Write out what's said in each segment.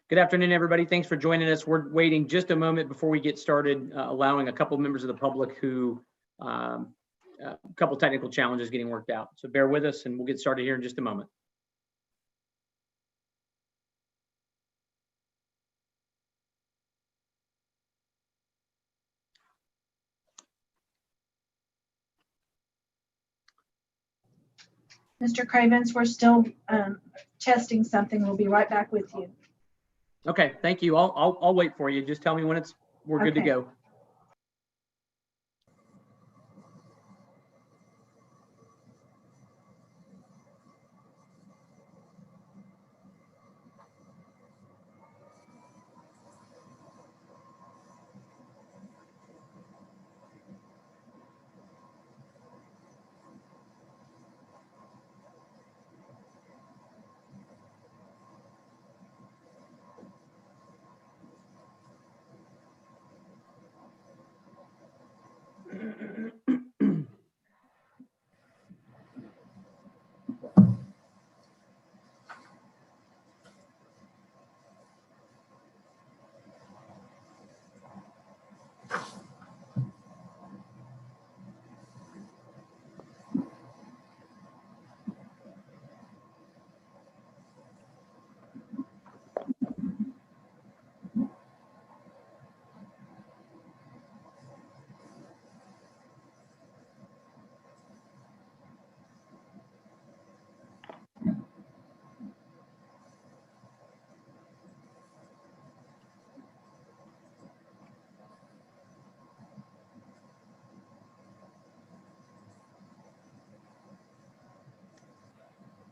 Good afternoon, everybody. Thanks for joining us. We're waiting just a moment before we get started, allowing a couple members of the public who, a couple technical challenges getting worked out. So bear with us and we'll get started here in just a moment. Mr. Cravens, we're still testing something. We'll be right back with you. Okay, thank you. I'll wait for you. Just tell me when we're good to Okay. go.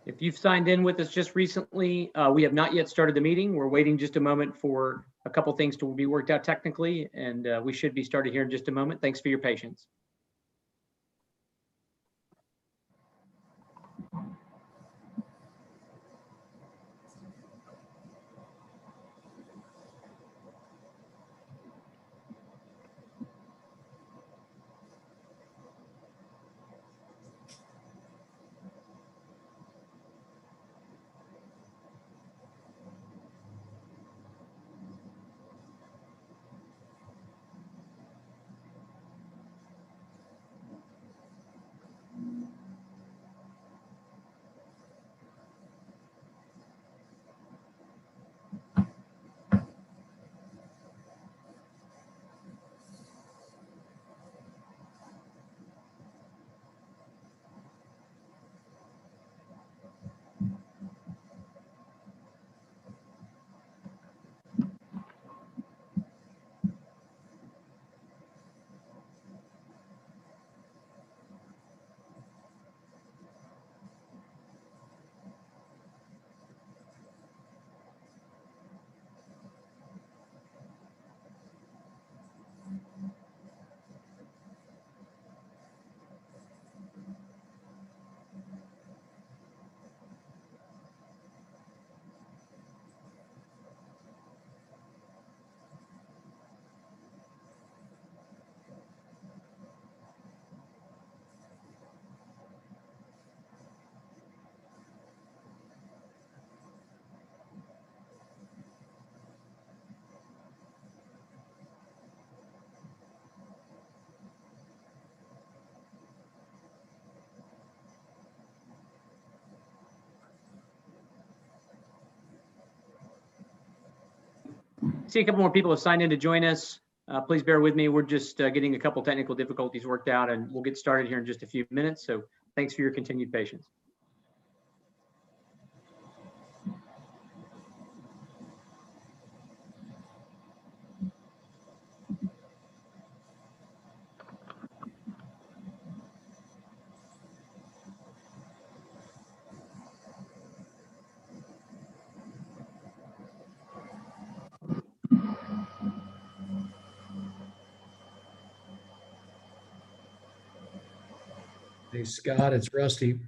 If you've signed in with us just recently, we have not yet started the meeting. We're waiting just a moment for a couple things to be worked out technically, and we should be started here in just a moment. Thanks for your patience. See a couple more people have signed in to join us. Please bear with me. We're just getting a couple technical difficulties worked out, and we'll get started here in just a few minutes. So thanks for your continued patience. Hey, Scott, it's Rusty.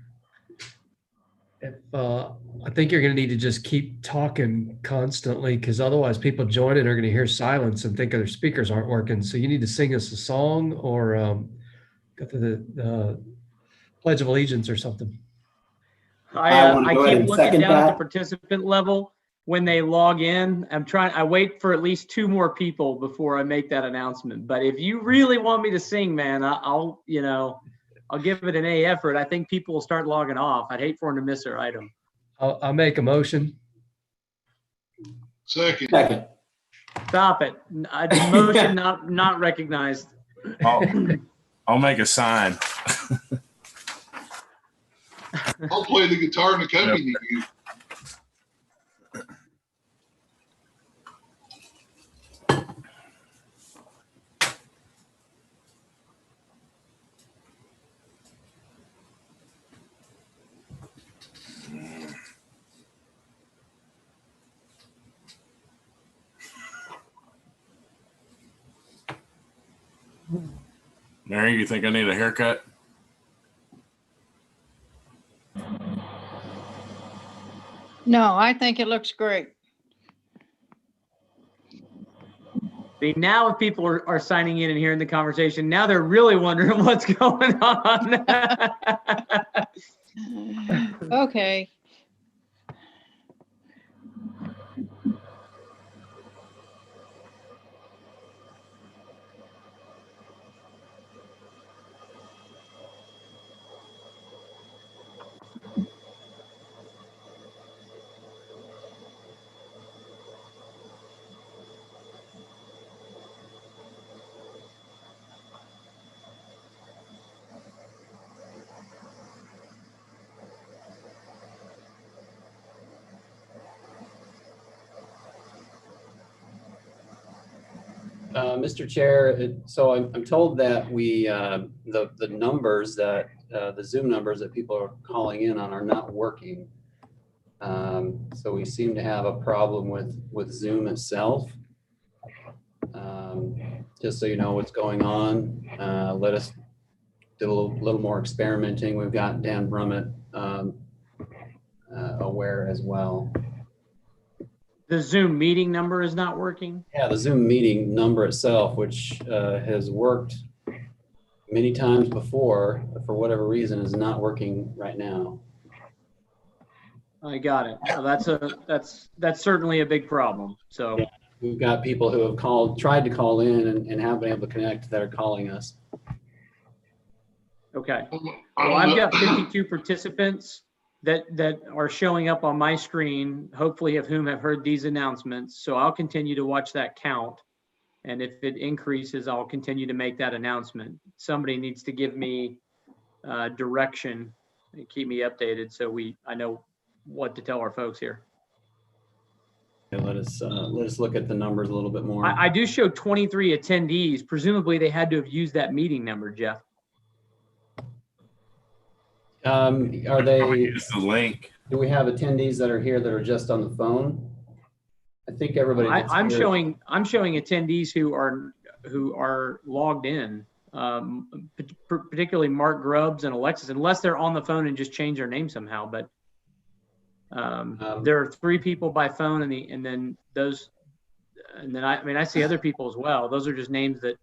I think you're going to need to just keep talking constantly because otherwise people joining are going to hear silence and think their speakers aren't working. So you need to sing us a song or go through the Pledge of Allegiance or something. I go ahead can't and look it second down at the that. participant level. when they log in. I wait for at least 2 more people before I make that announcement. But if you really want me to sing, man, I'll give it an A effort. I think people will start logging off. I'd hate for them to miss their item. I'll make a motion. Second. Second. Stop it. Motion not recognized. I'll make a sign. I'll play the guitar and accompany you. Mary, you think I need a haircut? No, I think it looks great. See, now if people are signing in and hearing the conversation, now they're really wondering what's going on. Okay. Mr. Chair, so I'm told that the numbers that, the Zoom numbers that people are calling in on are not working. So we seem to have a problem with Zoom itself. Just so you know what's going on, let us do a little more experimenting. We've got Dan Brummett aware as well. The Zoom meeting number is not working. Yeah, the Zoom meeting number itself, which has worked many times before, for whatever reason, is not working right now. I got it. Well, that's certainly a big problem. So We've got people who have tried to call in and haven't been able to connect that are calling us. okay. Well, I've got 52 participants that are showing up on my screen, hopefully of whom have heard these announcements. So I'll continue to watch that count. And if it increases, I'll continue to make that announcement. Somebody needs to give me direction and keep me updated so I know what to tell our folks here. Okay, let us look at the numbers a little bit more. I do show 23 attendees. Presumably they had to have used that meeting number, Jeff. Are they? Use the link. Do we have attendees that are here that are just on the phone? I think everybody. I'm showing attendees who are logged in, particularly Mark Grubbs and Alexis, unless they're on the phone and just change their name somehow. But there are 3 people by phone, and then I see other people as well. Those are just names that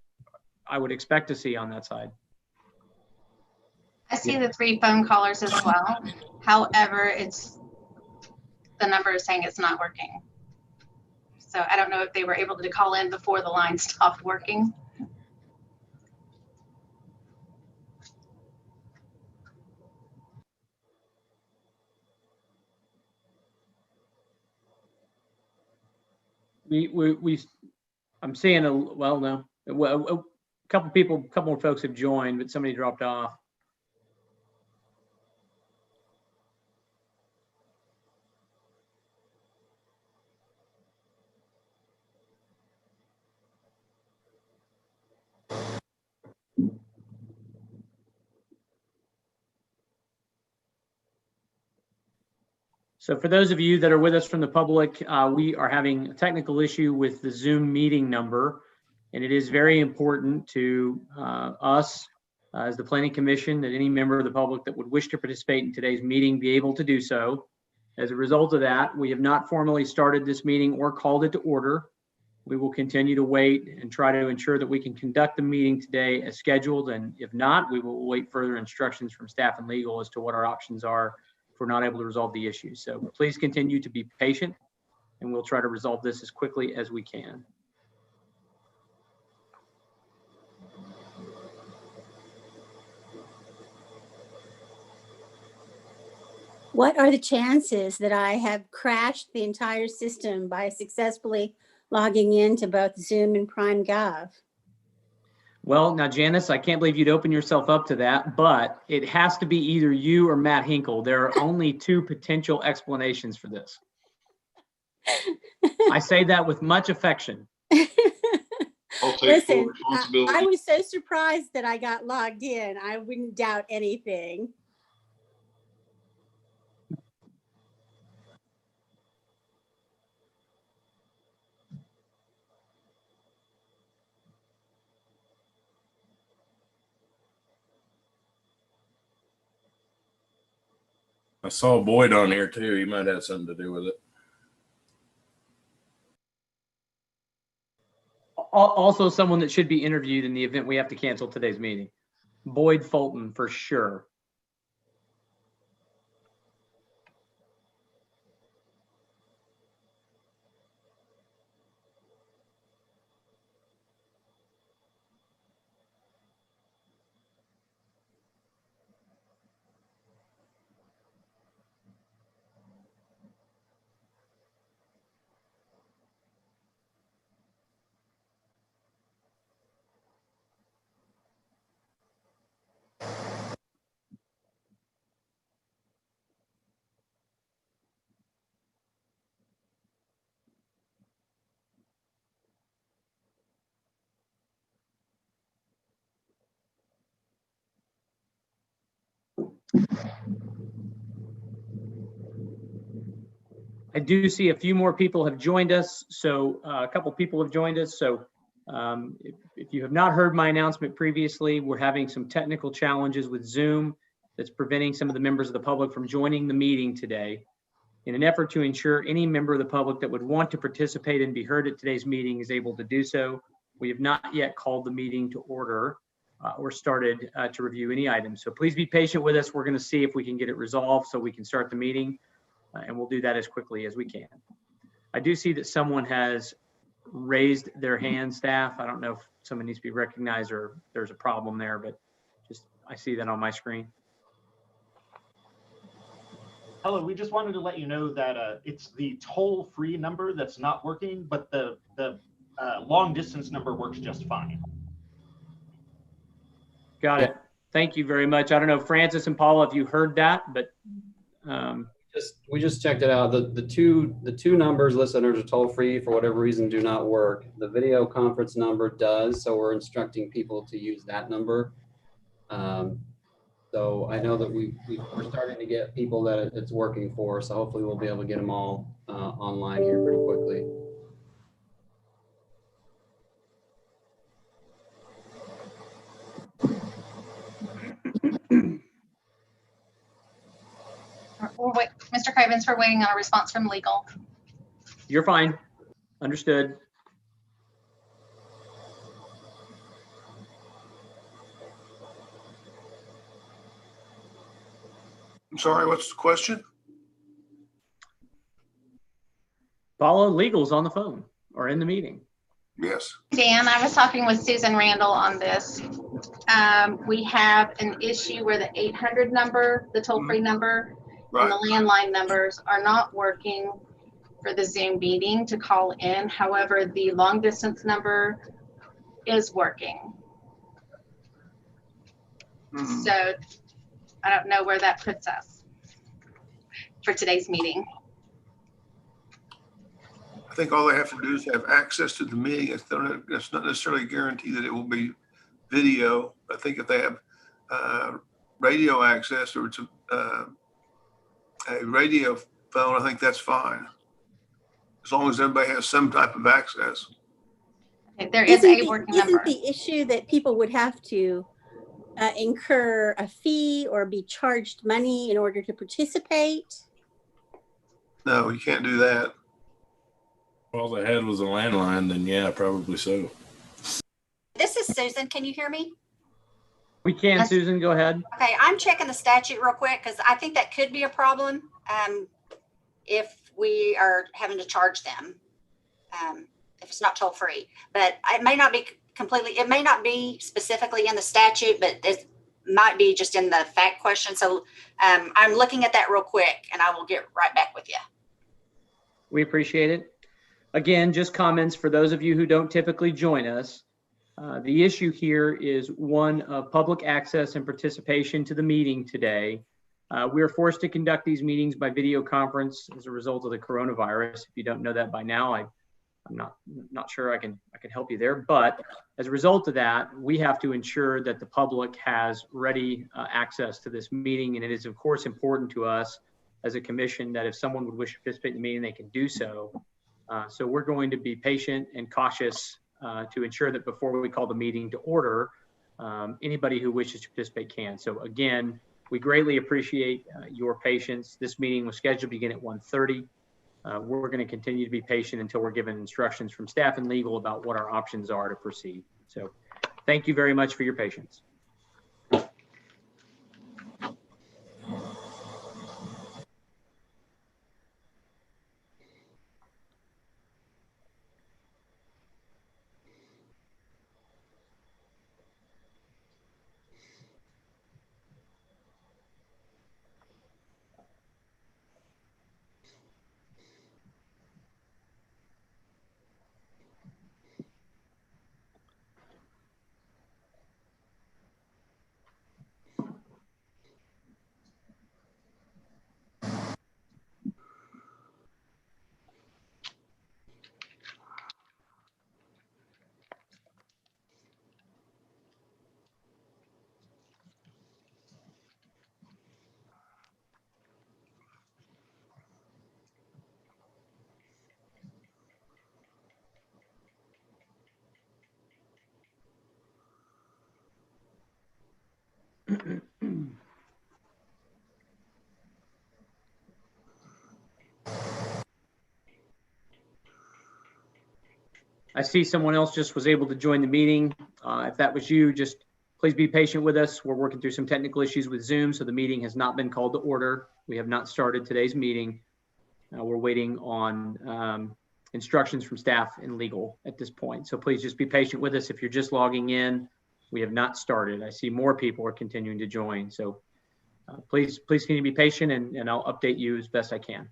I would expect to see on that side. I see the 3 phone callers as well. However, the number is saying it's not working. So I don't know if they were able to call in before the line stopped working. I'm seeing a couple more folks have joined, but somebody dropped off. So for those of you that are with us from the public, we are having a technical issue with the Zoom meeting number, and it is very important to us as the Planning Commission that any member of the public that would wish to participate in today's meeting be able to do so. As a result of that, we have not formally started this meeting or called it to order. We will continue to wait and try to ensure that we can conduct the meeting today as scheduled, and if not, we will wait further instructions from staff and legal as to what our options are if we're not able to resolve the issue. So please continue to be patient and we'll try to resolve this as quickly as we can. What are the chances that I have crashed the entire system by successfully logging into both Zoom and Prime Gov? Well, now, Janice, I can't believe you'd open yourself up to that, but it has to be either you or Matt Hinkle. There are only two potential explanations for this. I say that with much affection. I'll take full Listen, responsibility. I was so surprised that I got logged in. I wouldn't doubt anything. I saw Boyd on here too. He might have something to do with it. Also, someone that should be interviewed in the event we have to cancel today's meeting. Boyd Fulton, for sure. I do see a few more people have joined us. So a couple people have joined us. So if you have not heard my announcement previously, we're having some technical challenges with Zoom that's preventing some of the members of the public from joining the meeting today. In an effort to ensure any member of the public that would want to participate and be heard at today's meeting is able to do so, we have not yet called the meeting to order or started to review any items. So please be patient with us. We're going to see if we can get it resolved so we can start the meeting. And we'll do that as quickly as we can. I do see that someone has raised their hand, staff. I don't know if someone needs to be recognized or there's a problem there, but just I see that on my screen. Hello, we just wanted to let you know that it's the toll-free number that's not working, but the long distance number works just fine. Got it. Thank you very much. I don't know, Francis and Paula, if you heard that, but We just checked it out. The two numbers listed under toll free for whatever reason do not work. The video conference number does, so we're instructing people to use that number. So I know that we're starting to get people that it's working for, so hopefully we'll be able to get them all online here pretty quickly. Wait, Mr. Cravens, we're waiting on a response from legal. you're fine. Understood. I'm sorry, what's the question? Paula, legal's on the phone or in the meeting. Yes. Dan, I was talking with Susan Randall on this. We have an issue where the 800 number, the toll-free number, and the landline numbers are not working for the Zoom meeting to call in. However, the long distance number is working. So I don't know where that puts us for today's meeting. I think all they have to do is have access to the meeting. It's not necessarily a guarantee that it will be video. I think if they have radio access or it's a radio phone, I think that's fine. As long as everybody has some type of access. Okay, there is a working number. Isn't the issue that people would have to incur a fee or be charged money in order to participate? No, you can't do that. All they had was a landline, then yeah, probably so. This is Susan. Can you hear me? We can, Yes. Susan, go ahead. Okay, I'm checking the statute real quick because I think that could be a problem. If we are having to charge them, if it's not toll free. But it may not be completely, it may not be specifically in the statute, but it might be just in the fact question. So I'm looking at that real quick and I will get right back with you. We appreciate it. Again, just comments for those of you who don't typically join us. The issue here is one of public access and participation to the meeting today. We are forced to conduct these meetings by video conference as a result of the coronavirus. If you don't know that by now, I'm not sure I can help you there. But as a result of that, we have to ensure that the public has ready access to this meeting. And it is, of course, important to us as a commission that if someone would wish to participate in the meeting, they can do so. So we're going to be patient and cautious to ensure that before we call the meeting to order, anybody who wishes to participate can. So again, we greatly appreciate your patience. This meeting was scheduled to begin at 1:30. We're going to continue to be patient until we're given instructions from staff and legal about what our options are to proceed. So thank you very much for your patience. I see someone else just was able to join the meeting. If that was you, just please be patient with us. We're working through some technical issues with Zoom, so the meeting has not been called to order. We have not started today's meeting. We're waiting on instructions from staff and legal at this point. So please just be patient with us. If you're just logging in, we have not started. I see more people are continuing to join. So please continue to be patient and I'll update you as best I can.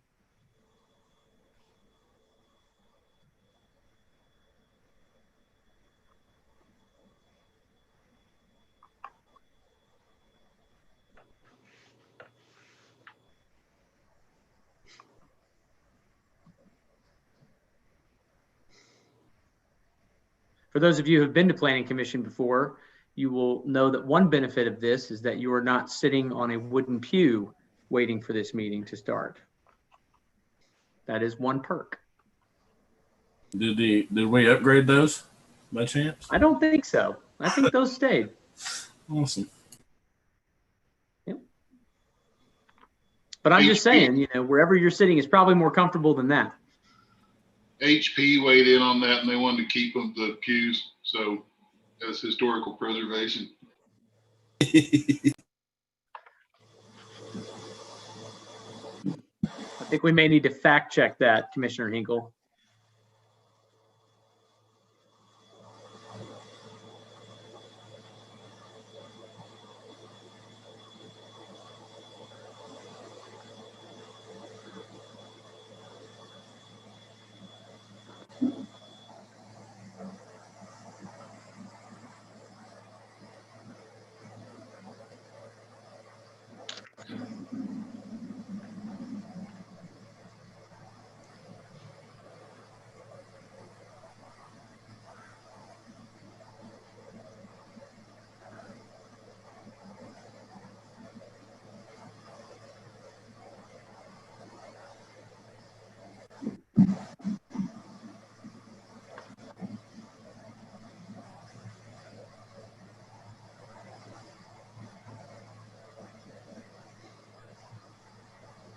For those of you who have been to Planning Commission before, you will know that one benefit of this is that you are not sitting on a wooden pew waiting for this meeting to start. That is one perk. Did we upgrade those by chance? I don't think so. I think those stayed. Awesome. Yep. But I'm just saying, you know, wherever you're sitting is probably more comfortable than that. HP weighed in on that and they wanted to keep them the pews. So that's historical preservation. I think we may need to fact check that, Commissioner Hinkle.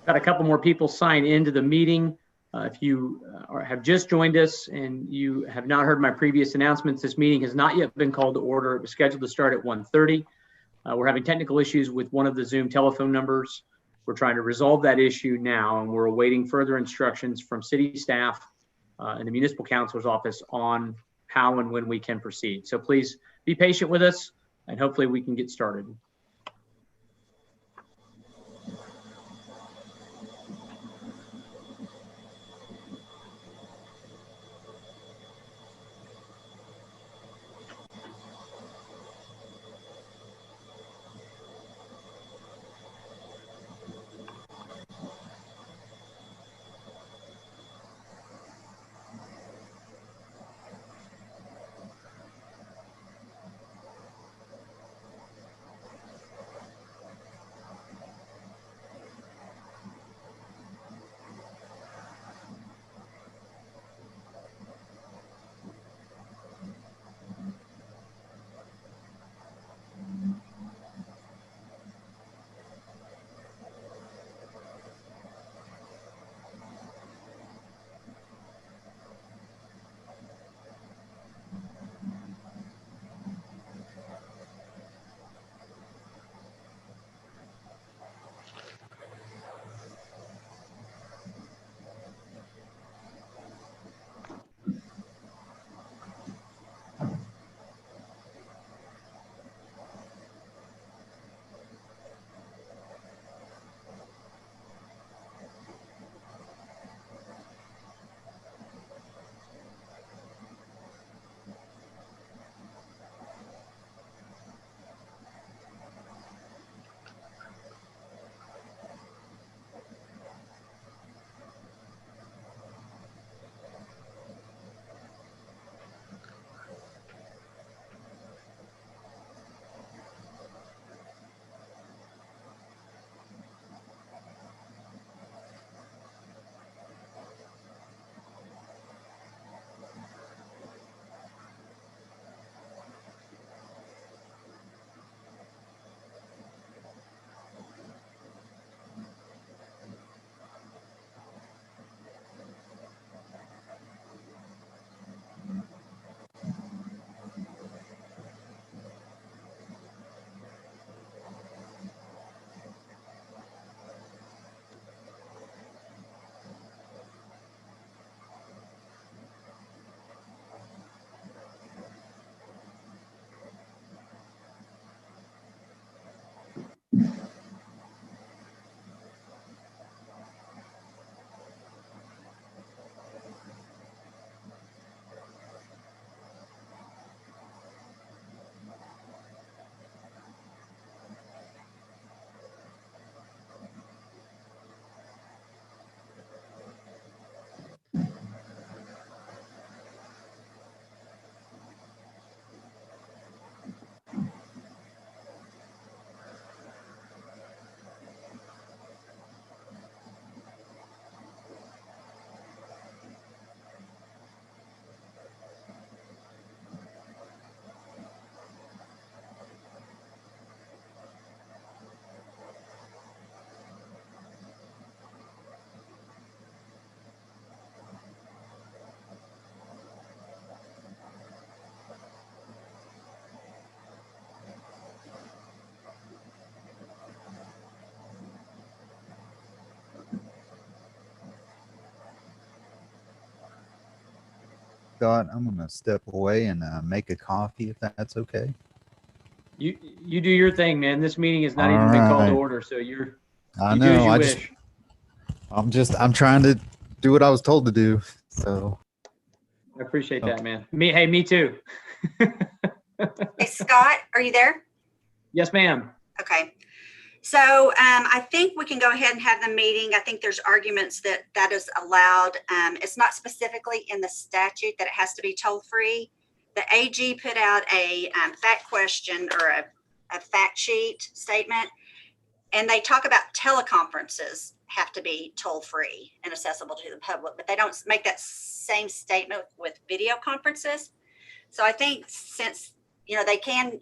Got a couple more people sign into the meeting. If you have just joined us and you have not heard my previous announcements, this meeting has not yet been called to order. It was scheduled to start at 1:30. We're having technical issues with one of the Zoom telephone numbers. We're trying to resolve that issue now, and we're awaiting further instructions from city staff and the municipal council's office on how and when we can proceed. So please be patient with us, and hopefully we can get started. Scott, I'm going to step away and make a coffee if that's okay. You do your thing, man. This meeting has not All even been called to right. order, so you I do as know. you I wish. I'm trying to do what I was told to do. So I appreciate that, man. Me too. Hey, Scott, are you there? Yes, ma'am. Okay. So I think we can go ahead and have the meeting. I think there's arguments that is allowed. It's not specifically in the statute that it has to be toll free. The AG put out a fact question or a fact sheet statement, and they talk about teleconferences have to be toll free and accessible to the public, but they don't make that same statement with video conferences. So I think since, they can,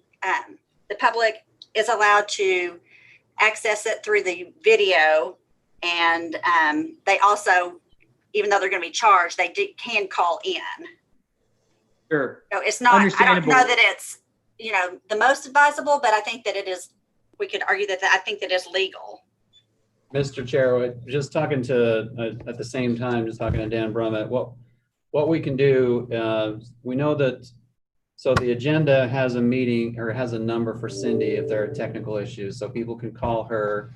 the public is allowed to access it through the video, and they also, even though they're going to be charged, they can call in. Sure. So it's not, I don't Understandable. know that it's, the most advisable, but I think that it is, we could argue that I think that is legal. Mr. Chair, just talking to, at the same time, just talking to Dan Brummett, what we can do, we know that, so the agenda has a meeting or has a number for Cindy if there are technical issues, so people can call her.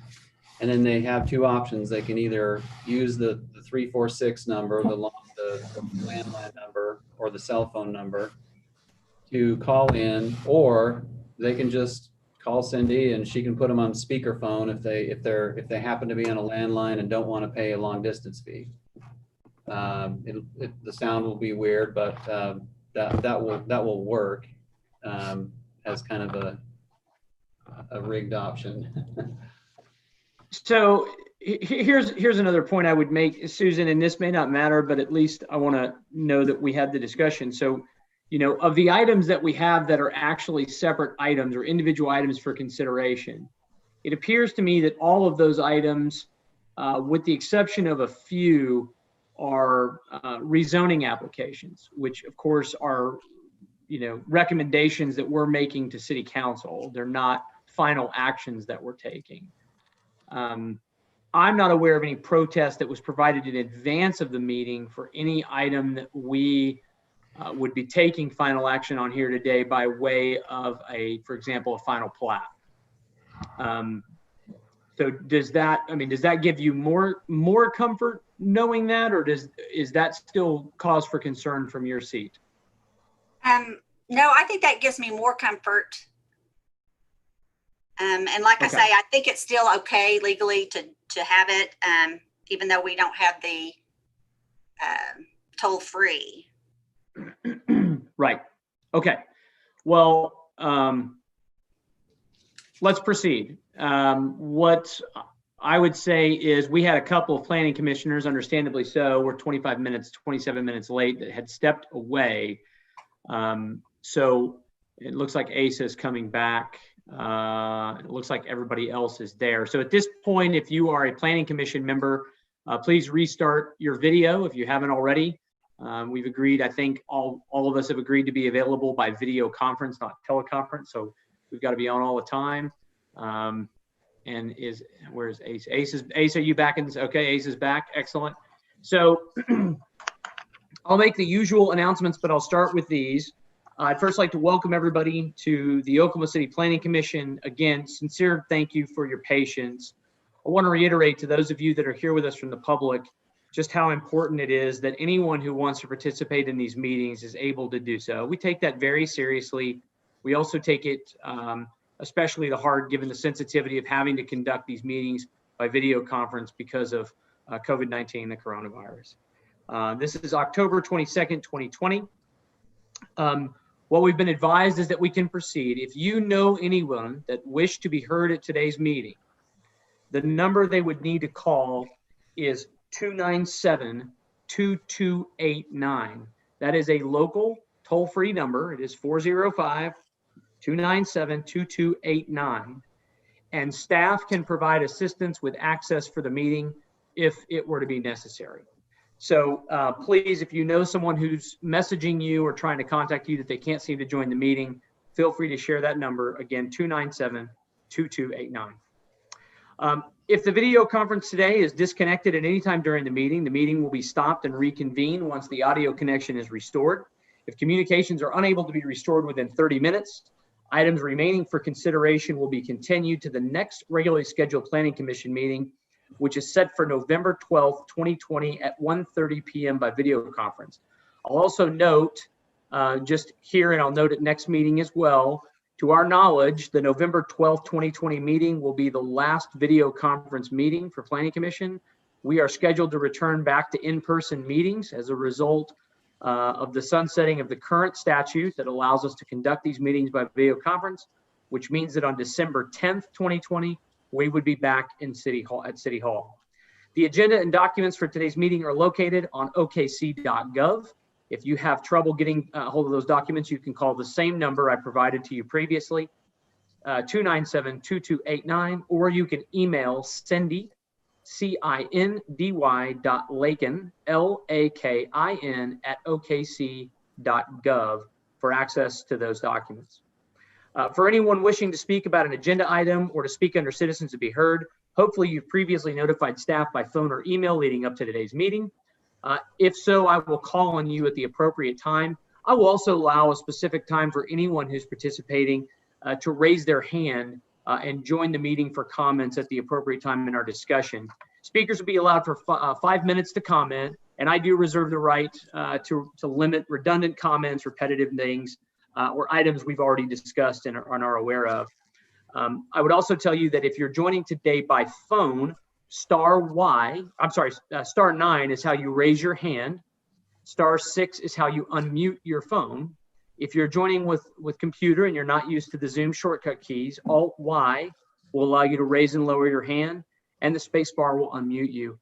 And then they have two options. They can either use the 346 number, the landline number, or the cell phone number to call in, or they can just call Cindy and she can put them on speakerphone if they happen to be on a landline and don't want to pay a long distance fee. The sound will be weird, but that will work as kind of a rigged option. So here's another point I would make, Susan, and this may not matter, but at least I want to know that we had the discussion. So, you know, of the items that we have that are actually separate items or individual items for consideration, it appears to me that all of those items, with the exception of a few, are rezoning applications, which of course are, you know, recommendations that we're making to City Council. They're not final actions that we're taking. I'm not aware of any protest that was provided in advance of the meeting for any item that we would be taking final action on here today by way of for example, a final plat. So does that give you more comfort knowing that, or is that still cause for concern from your seat? No, I think that gives me more comfort. And like I say, I think it's still okay legally to have it, even though we don't have the toll free. Right. Okay. Well, let's proceed. What I would say is we had a couple of planning commissioners, understandably so, we're 27 minutes late, that had stepped away. So it looks like Asa is coming back. It looks like everybody else is there. So at this point, if you are a planning commission member, please restart your video if you haven't already. We've agreed, I think all of us have agreed to be available by video conference, not teleconference. So we've got to be on all the time. And where's Asa? Asa, are you back? Okay, Asa's back. Excellent. So I'll make the usual announcements, but I'll start with these. I'd first like to welcome everybody to the Oklahoma City Planning Commission. Again, sincere thank you for your patience. I want to reiterate to those of you that are here with us from the public just how important it is that anyone who wants to participate in these meetings is able to do so. We take that very seriously. We also take it especially to heart, given the sensitivity of having to conduct these meetings by video conference because of COVID-19, the coronavirus. This is October 22nd, 2020. What we've been advised is that we can proceed. If you know anyone that wished to be heard at today's meeting, the number they would need to call is 297-2289. That is a local toll-free number. It is 405-297-2289. And staff can provide assistance with access for the meeting if it were to be necessary. So please, if you know someone who's messaging you or trying to contact you that they can't seem to join the meeting, feel free to share that number. Again, 297-2289. If the video conference today is disconnected at any time during the meeting will be stopped and reconvened once the audio connection is restored. If communications are unable to be restored within 30 minutes, items remaining for consideration will be continued to the next regularly scheduled Planning Commission meeting, which is set for November 12th, 2020 at 1:30 p.m. by video conference. I'll also note just here, and I'll note at next meeting as well, to our knowledge, the November 12th, 2020 meeting will be the last video conference meeting for Planning Commission. We are scheduled to return back to in-person meetings as a result of the sunsetting of the current statute that allows us to conduct these meetings by video conference, which means that on December 10th, 2020, we would be back in City Hall. The agenda and documents for today's meeting are located on okc.gov. If you have trouble getting a hold of those documents, you can call the same number I provided to you previously, 297-2289, or you can email Cindy, CINDY.Lakin, LAKIN @okc.gov for access to those documents. For anyone wishing to speak about an agenda item or to speak under citizens to be heard, Hopefully you've previously notified staff by phone or email leading up to today's meeting. If so, I will call on you at the appropriate time. I will also allow a specific time for anyone who's participating to raise their hand and join the meeting for comments at the appropriate time in our discussion. Speakers will be allowed for 5 minutes to comment, and I do reserve the right to limit redundant comments, repetitive things, or items we've already discussed and are aware of. I would also tell you that if you're joining today by phone, star 9 is how you raise your hand. Star 6 is how you unmute your phone. If you're joining with computer and you're not used to the Zoom shortcut keys, Alt-Y will allow you to raise and lower your hand, and the space bar will unmute you.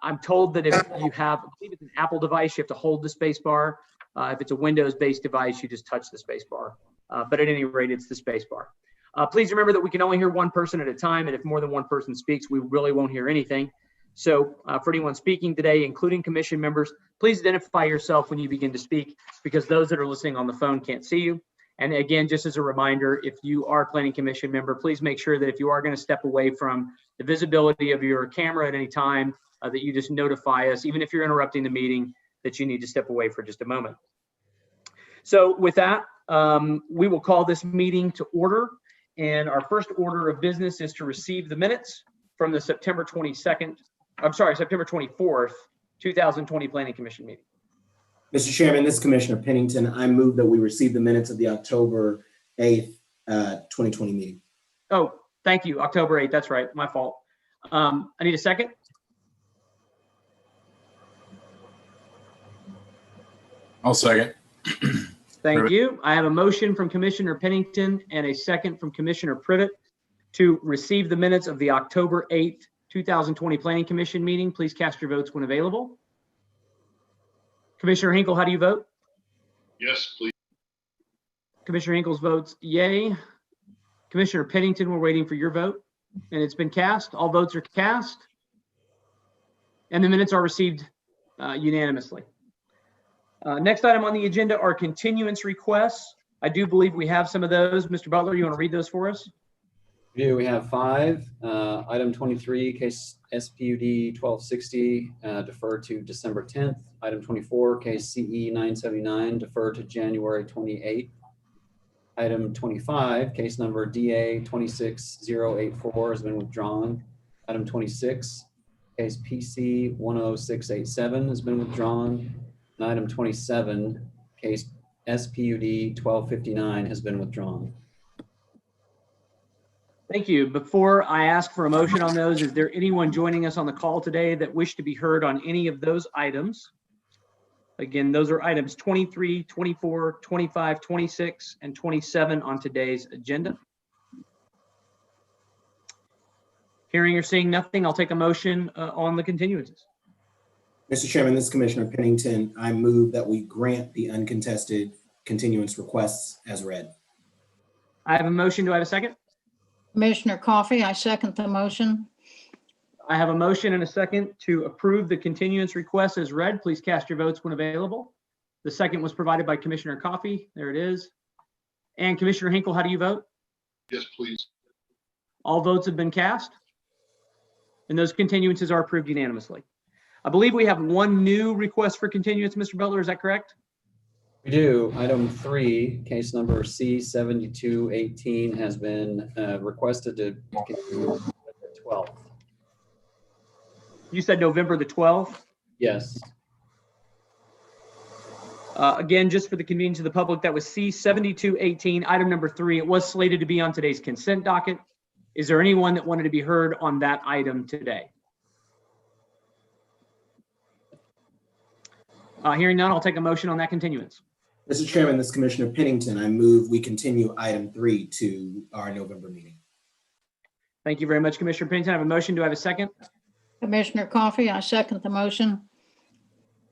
I'm told that if you have, I believe it's an Apple device, you have to hold the space bar. If it's a Windows-based device, you just touch the space bar. But at any rate, it's the space bar. Please remember that we can only hear one person at a time, and if more than one person speaks, we really won't hear anything. So for anyone speaking today, including commission members, please identify yourself when you begin to speak, because those that are listening on the phone can't see you. And again, just as a reminder, if you are a planning commission member, please make sure that if you are going to step away from the visibility of your camera at any time, that you just notify us, even if you're interrupting the meeting, that you need to step away for just a moment. So with that, we will call this meeting to order. And our first order of business is to receive the minutes from the September 24th, 2020 Planning Commission meeting. Mr. Chairman, this is Commissioner Pennington. I move that we receive the minutes of the October 8th, 2020 meeting. Oh, thank you. October 8th. That's right. My fault. I need a second. I'll second. Thank you. I have a motion from Commissioner Pennington and a second from Commissioner Privet to receive the minutes of the October 8th, 2020 Planning Commission meeting. Please cast your votes when available. Commissioner Hinkle, how do you vote? Yes, please. Commissioner Hinkle's votes yay. Commissioner Pennington, we're waiting for your vote, and it's been cast. All votes are cast, and the minutes are received unanimously. Next item on the agenda are continuance requests. I do believe we have some of those. Mr. Butler, you want to read those for us? We do. We have 5. Item 23, case SPUD 1260, defer to December 10th. Item 24, case CE 979, defer to January 28th. Item 25, case number DA 26084 has been withdrawn. Item 26, case PC 10687 has been withdrawn. And item 27, case SPUD 1259 has been withdrawn. Thank you. Before I ask for a motion on those, is there anyone joining us on the call today that wish to be heard on any of those items? Again, those are items 23, 24, 25, 26, and 27 on today's agenda. Hearing or seeing nothing, I'll take a motion on the continuances. Mr. Chairman, this is Commissioner Pennington. I move that we grant the uncontested continuance requests as read. I have a motion. Do I have a second? Commissioner Coffey, I second the motion. I have a motion and a second to approve the continuance request as read. Please cast your votes when available. The second was provided by Commissioner Coffey. There it is. And Commissioner Hinkle, how do you vote? Yes, please. All votes have been cast, and those continuances are approved unanimously. I believe we have one new request for continuance, Mr. Butler. Is that correct? We do. Item 3, case number C7218 has been requested to continue the 12th. You said November the 12th? Yes. Again, just for the convenience of the public, that was C7218, item number 3. It was slated to be on today's consent docket. Is there anyone that wanted to be heard on that item today? Hearing none, I'll take a motion on that continuance. Mr. Chairman, this is Commissioner Pennington. I move we continue item 3 to our November meeting. Thank you very much, Commissioner Pennington. I have a motion. Do I have a second? Commissioner Coffey, I second the motion.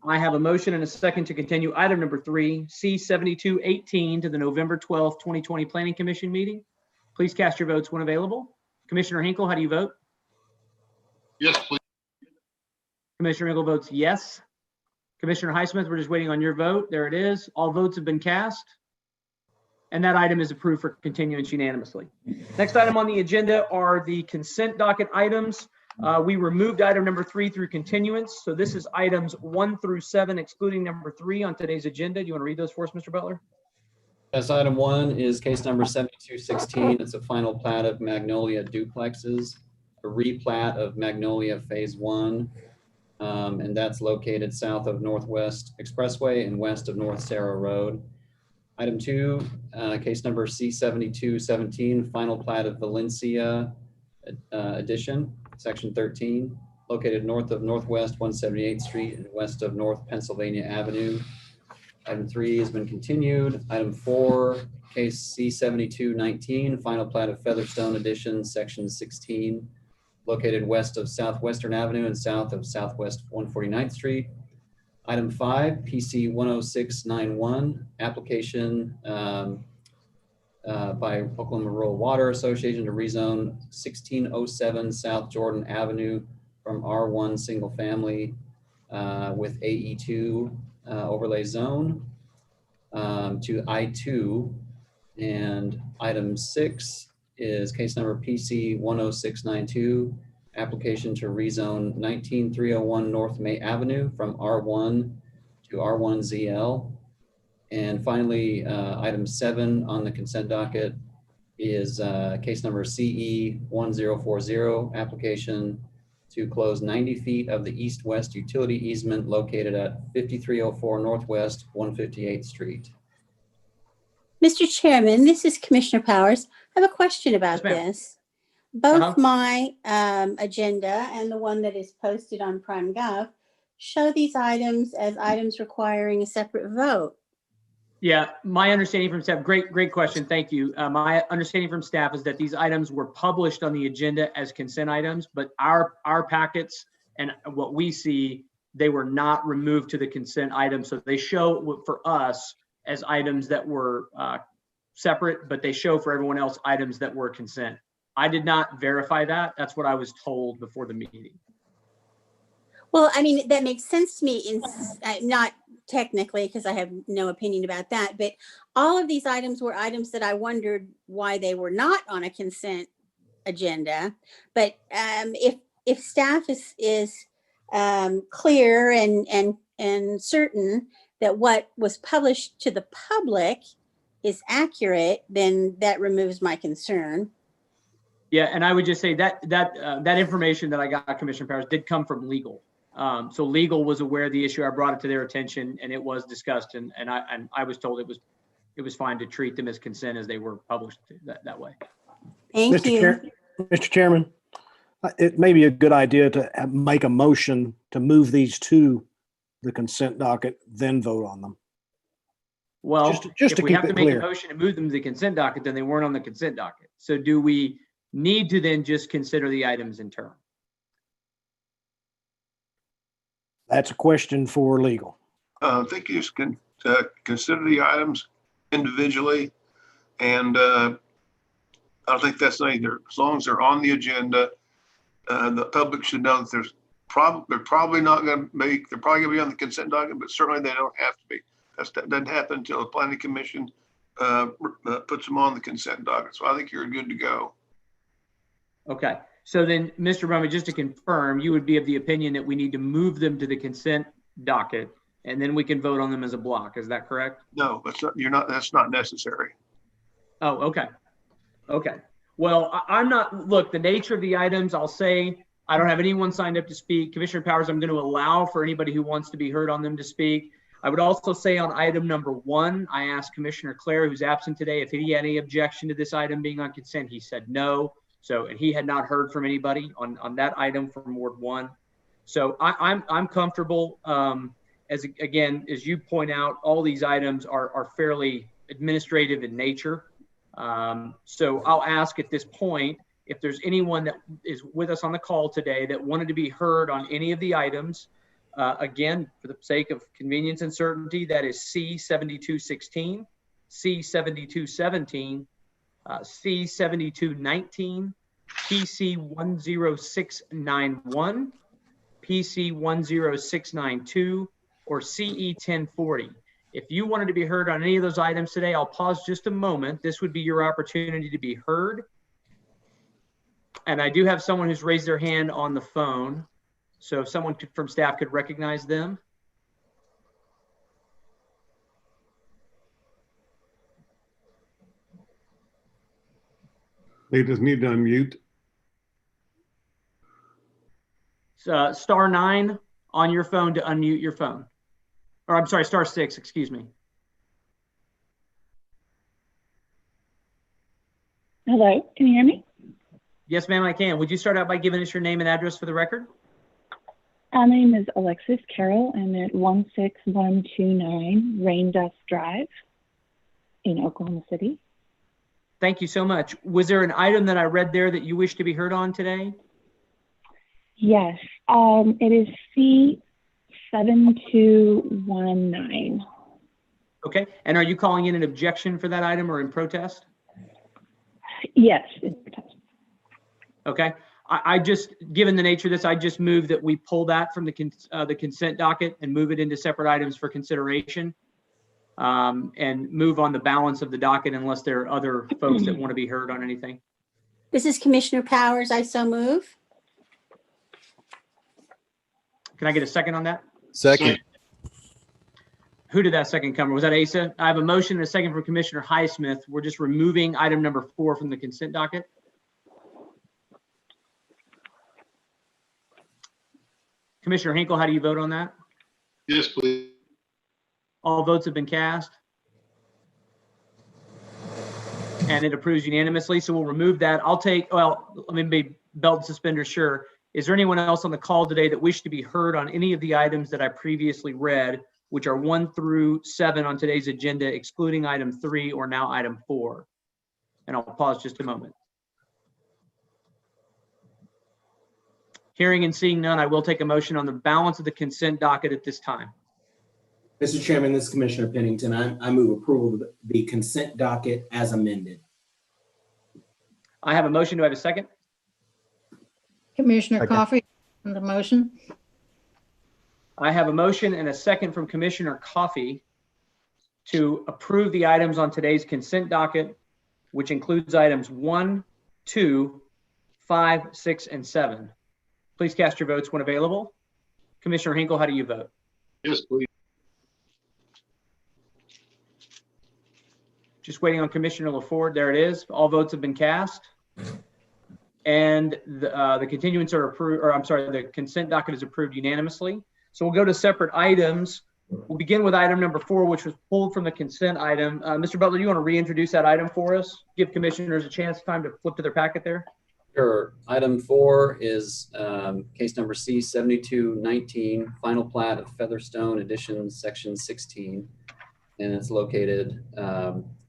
I have a motion and a second to continue item number 3, C7218 to the November 12th, 2020 Planning Commission meeting. Please cast your votes when available. Commissioner Hinkle, how do you vote? Yes, please. Commissioner Hinkle votes yes. Commissioner Highsmith, we're just waiting on your vote. There it is. All votes have been cast. And that item is approved for continuance unanimously. Next item on the agenda are the consent docket items. We removed item number 3 through continuance. So this is items 1 through 7, excluding number 3 on today's agenda. Do you want to read those for us, Mr. Butler? Yes, item 1 is case number 7216. It's a final plat of Magnolia duplexes, a replat of Magnolia Phase 1. And that's located south of Northwest Expressway and west of North Sarah Road. Item 2, case number C7217, final plat of Valencia Edition, section 13, located north of Northwest 178th Street and west of North Pennsylvania Avenue. Item 3 has been continued. Item 4, case C7219, final plat of Featherstone Edition, section 16, located west of Southwestern Avenue and south of Southwest 149th Street. Item 5, PC 10691, application by Oklahoma Rural Water Association to rezone 1607 South Jordan Avenue from R1 single family with AE2 overlay zone to I2. And item 6 is case number PC 10692, application to rezone 19301 North May Avenue from R1 to R1ZL. And finally, item 7 on the consent docket is case number CE 1040, application to close 90 feet of the east-west utility easement located at 5304 Northwest 158th Street. Mr. Chairman, this is Commissioner Powers. I have a question about Yes, ma'am. this. Both my agenda and the one that is posted on Prime Gov show these items as items requiring a separate vote. Yeah, my understanding from staff, great question. Thank you. My understanding from staff is that these items were published on the agenda as consent items, but our packets and what we see, they were not removed to the consent item. So they show for us as items that were separate, but they show for everyone else items that were consent. I did not verify that. That's what I was told before the meeting. Well, I mean, that makes sense to me in not technically, because I have no opinion about that, but all of these items were items that I wondered why they were not on a consent agenda. But if staff is clear and certain that what was published to the public is accurate, then that removes my concern. Yeah, and I would just say that information that I got, Commissioner Powers, did come from legal. So legal was aware of the issue. I brought it to their attention, and it was discussed, and I was told it was fine to treat them as consent as they were published that way. Thank you. Mr. Chairman, it may be a good idea to make a motion to move these to the consent docket, then vote on them. Well, just if to we keep have to it make clear. a motion to move them to the consent docket, then they weren't on the consent docket. So do we need to then just consider the items in turn? That's a question for legal. I think you just can consider the items individually. And I don't think that's either. As long as they're on the agenda, the public should know that they're probably not going to make, they're probably going to be on the consent docket, but certainly they don't have to be. That doesn't happen until the planning commission puts them on the consent docket. So I think you're good to go. Okay. So then, Mr. Brumman, just to confirm, you would be of the opinion that we need to move them to the consent docket, and then we can vote on them as a block. Is that correct? No, that's not necessary. Oh, okay. Okay. Well, I'm not, look, the nature of the items, I'll say, I don't have anyone signed up to speak. Commissioner Powers, I'm going to allow for anybody who wants to be heard on them to speak. I would also say on item number 1, I asked Commissioner Clare, who's absent today, if he had any objection to this item being on consent. He said no. So, and he had not heard from anybody on that item from Ward 1. So I'm comfortable. As you point out, all these items are fairly administrative in nature. So I'll ask at this point if there's anyone that is with us on the call today that wanted to be heard on any of the items. Again, for the sake of convenience and certainty, that is C7216, C7217, C7219, PC 10691, PC 10692, or CE 1040. If you wanted to be heard on any of those items today, I'll pause just a moment. This would be your opportunity to be heard. And I do have someone who's raised their hand on the phone. So if someone from staff could recognize them. They just need to unmute. Star 9 on your phone to unmute your phone. Or I'm sorry, star 6, excuse me. Hello, can you hear me? Yes, ma'am, I can. Would you start out by giving us your name and address for the record? My name is Alexis Carroll. I'm at 16129 Rain Dust Drive in Oklahoma City. Thank you so much. Was there an item that I read there that you wish to be heard on today? Yes, it is C7219. Okay, and are you calling in an objection for that item or in protest? Yes. Okay, I just, given the nature of this, I just move that we pull that from the consent docket and move it into separate items for consideration, and move on the balance of the docket unless there are other folks that want to be heard on anything. This is Commissioner Powers. I so move. Can I get a second on that? Second. Who did that second come from? Was that Asa? I have a motion and a second from Commissioner Highsmith. We're just removing item number 4 from the consent docket. Commissioner Hinkle, how do you vote on that? Yes, please. All votes have been cast. And it approves unanimously, so we'll remove that. I'll take, well, let me be belt and suspenders, sure. Is there anyone else on the call today that wished to be heard on any of the items that I previously read, which are 1 through 7 on today's agenda, excluding item 3 or now item 4? And I'll pause just a moment. Hearing and seeing none, I will take a motion on the balance of the consent docket at this time. Mr. Chairman, this is Commissioner Pennington. I move approval of the consent docket as amended. I have a motion. Do I have a second? Commissioner Second. Coffee, on the motion. I have a motion and a second from Commissioner Coffey to approve the items on today's consent docket, which includes items 1, 2, 5, 6, and 7. Please cast your votes when available. Commissioner Hinkle, how do you vote? Yes, please. Just waiting on Commissioner LaFord. There it is. All votes have been cast. And the continuance are approved, or I'm sorry, the consent docket is approved unanimously. So we'll go to separate items. We'll begin with item number 4, which was pulled from the consent item. Mr. Butler, you want to reintroduce that item for us? Give commissioners a chance, time to flip to their packet there. Sure. Item 4 is case number C7219, final plat of Featherstone Edition, Section 16. And it's located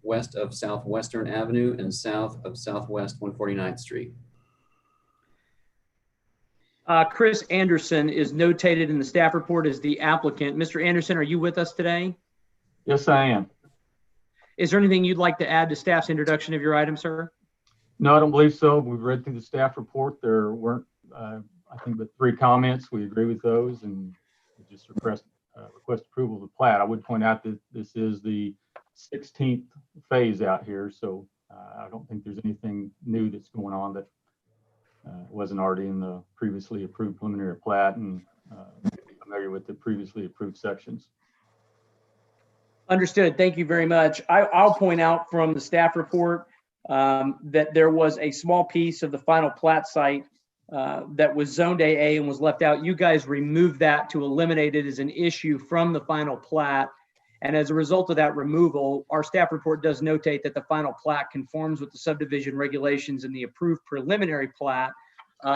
west of Southwestern Avenue and south of Southwest 149th Street. Chris Anderson is notated in the staff report as the applicant. Mr. Anderson, are you with us today? Yes, I am. Is there anything you'd like to add to staff's introduction of your item, sir? No, I don't believe so. We've read through the staff report. There weren't, I think, but 3 comments. We agree with those and we just request approval of the plat. I would point out that this is the 16th phase out here, so I don't think there's anything new that's going on that wasn't already in the previously approved preliminary plat, and familiar with the previously approved sections. Understood. Thank you very much. I'll point out from the staff report that there was a small piece of the final plat site that was zoned AA and was left out. You guys removed that to eliminate it as an issue from the final plat. And as a result of that removal, our staff report does notate that the final plat conforms with the subdivision regulations in the approved preliminary plat,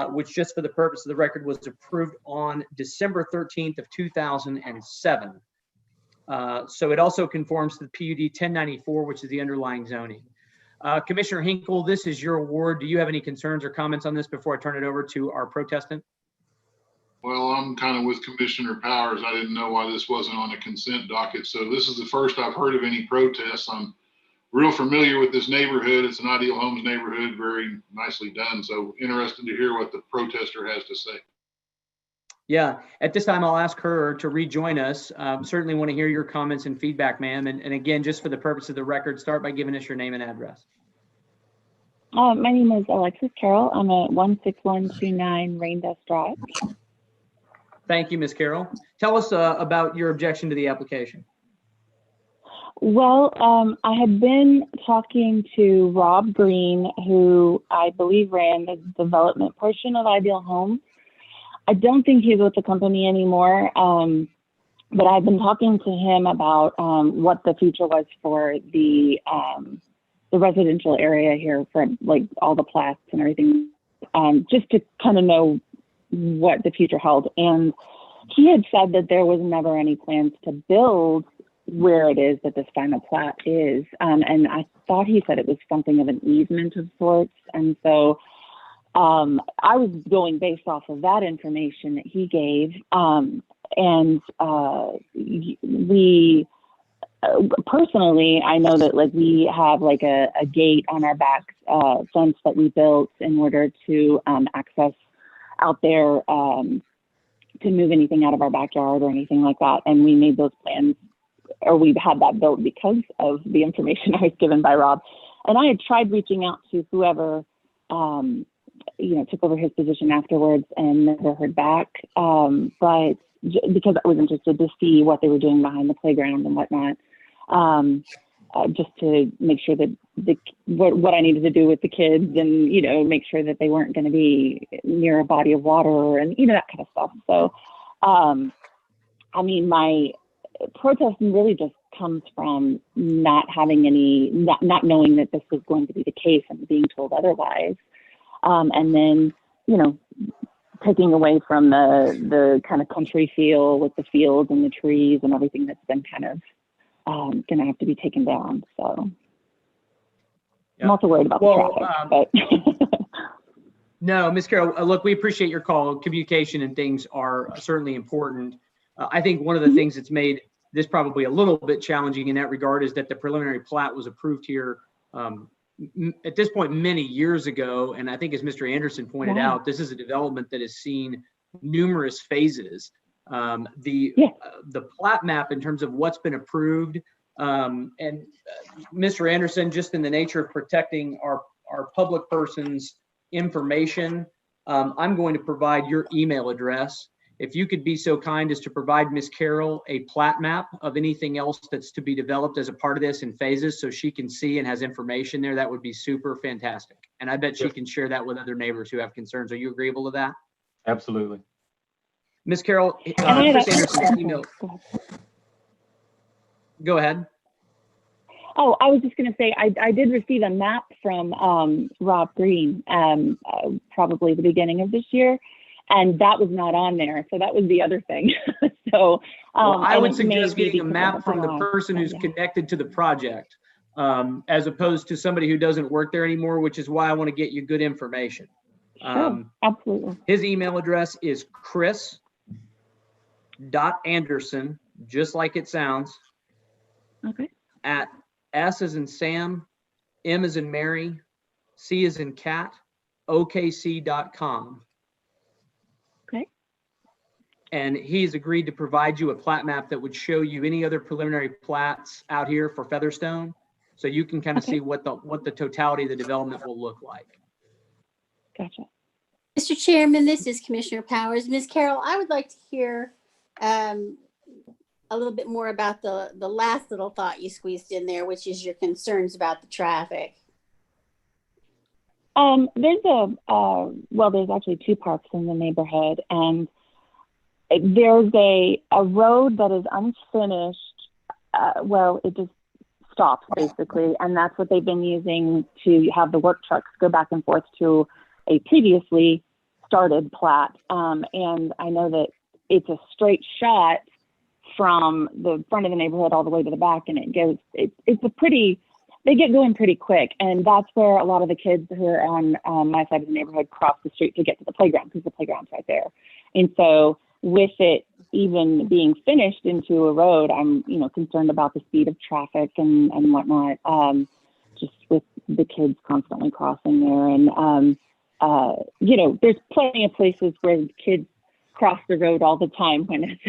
which, just for the purpose of the record, was approved on December 13th of 2007. So it also conforms to the PUD 1094, which is the underlying zoning. Commissioner Hinkle, this is your award. Do you have any concerns or comments on this before I turn it over to our protestant? Well, I'm kind of with Commissioner Powers. I didn't know why this wasn't on a consent docket. So this is the first I've heard of any protests. I'm real familiar with this neighborhood. It's an Ideal Homes neighborhood, very nicely done. So interested to hear what the protester has to say. Yeah, at this time, I'll ask her to rejoin us. Certainly want to hear your comments and feedback, ma'am. And again, just for the purpose of the record, start by giving us your name and address. My name is Alexis Carroll. I'm at 16129 Rain Dust Drive. Thank you, Ms. Carroll. Tell us about your objection to the application. Well, I had been talking to Rob Green, who I believe ran the development portion of Ideal Homes. I don't think he's with the company anymore, but I've been talking to him about what the future was for the residential area here, for like all the plats and everything, just to kind of know what the future held. And he had said that there was never any plans to build where it is that this final plat is. And I thought he said it was something of an easement of sorts. And so I was going based off of that information that he gave. And we personally, I know that like we have like a gate on our back fence that we built in order to access out there, to move anything out of our backyard or anything like that. And we made those plans, or we had that built because of the information I was given by Rob. And I had tried reaching out to whoever, took over his position afterwards and never heard back. But because I was interested to see what they were doing behind the playground and whatnot, just to make sure that what I needed to do with the kids and, make sure that they weren't going to be near a body of water and, that kind of stuff. So, my protest really just comes from not knowing that this was going to be the case and being told otherwise. And then, taking away from the kind of country feel with the fields and the trees and everything that's been kind of going to have to be taken down. So I'm also worried about the traffic. But No, Ms. Carroll, look, we appreciate your call. Communication and things are certainly important. I think one of the things that's made this probably a little bit challenging in that regard is that the preliminary plat was approved here at this point many years ago. And I think as Mr. Anderson pointed out, this is a development that has seen numerous phases. The plat map in terms of what's been approved, and Mr. Anderson, just in the nature of protecting our public person's information, I'm going to provide your email address. If you could be so kind as to provide Ms. Carroll a plat map of anything else that's to be developed as a part of this in phases so she can see and has information there, that would be super fantastic. And I bet she can share that with other neighbors who have concerns. Are you agreeable to that? Absolutely. Ms. Carroll, Chris Anderson's email. Go ahead. Oh, I was just going to say, I did receive a map from Rob Green, probably the beginning of this year. And that was not on there. So that was the other thing. So I would suggest getting a map from the person who's connected to the project, as opposed to somebody who doesn't work there anymore, which is why I want to get you good information. Sure, absolutely. His email address is chris.anderson, just like it sounds, okay, at S as in Sam, M as in Mary, C as in cat, okc.com. And he's agreed to provide you a plat map that would show you any other preliminary plats out here for Featherstone, so you can kind of see what the totality of the development will look like. Gotcha. Mr. Chairman, this is Commissioner Powers. Ms. Carroll, I would like to hear a little bit more about the last little thought you squeezed in there, which is your concerns about the traffic. There's actually two parks in the neighborhood, and there's a road that is unfinished. It just stops basically, and that's what they've been using to have the work trucks go back and forth to a previously started plat. And I know that it's a straight shot from the front of the neighborhood all the way to the back, and they get going pretty quick. And that's where a lot of the kids who are on my side of the neighborhood cross the street to get to the playground, because the playground's right there. And so with it even being finished into a road, I'm, concerned about the speed of traffic and whatnot, just with the kids constantly crossing there. And, there's plenty of places where kids cross the road all the time when it's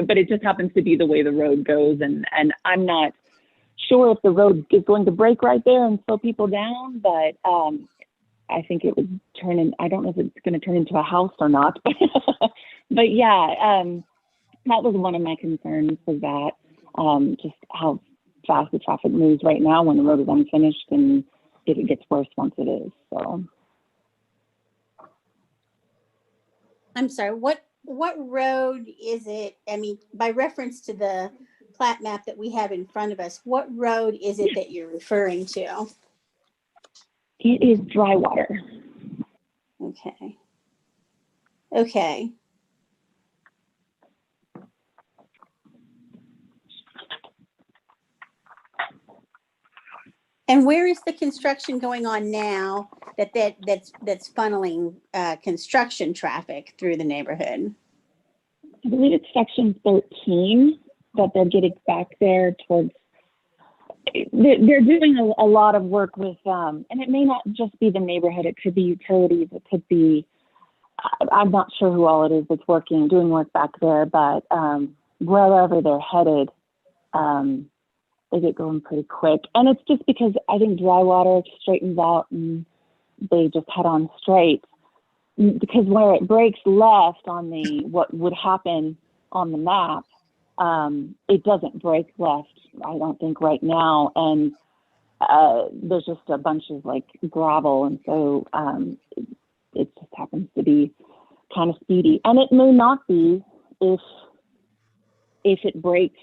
but it just happens to be the way the road goes. And I'm not sure if the road is going to break right there and slow people down, but I think it would turn in, I don't know if it's going to turn into a house or not, but yeah, that was one of my concerns, was that just how fast the traffic moves right now when the road is unfinished, and it gets worse once it is. So I'm sorry, what road is it? I mean, by reference to the plat map that we have in front of us, what road is it that you're referring to? it is dry water. Okay. Okay. And where is the construction going on now that's funneling construction traffic through the neighborhood? I believe it's section 13 that they're getting back there towards. They're doing a lot of work with, and it may not just be the neighborhood. It could be utilities. It could be, I'm not sure who all it is that's doing work back there, but wherever they're headed, they get going pretty quick. And it's just because I think dry water straightens out and they just head on straight. Because where it breaks left on what would happen on the map, it doesn't break left, I don't think, right now. And there's just a bunch of like gravel. And so it just happens to be kind of speedy. And it may not be if it breaks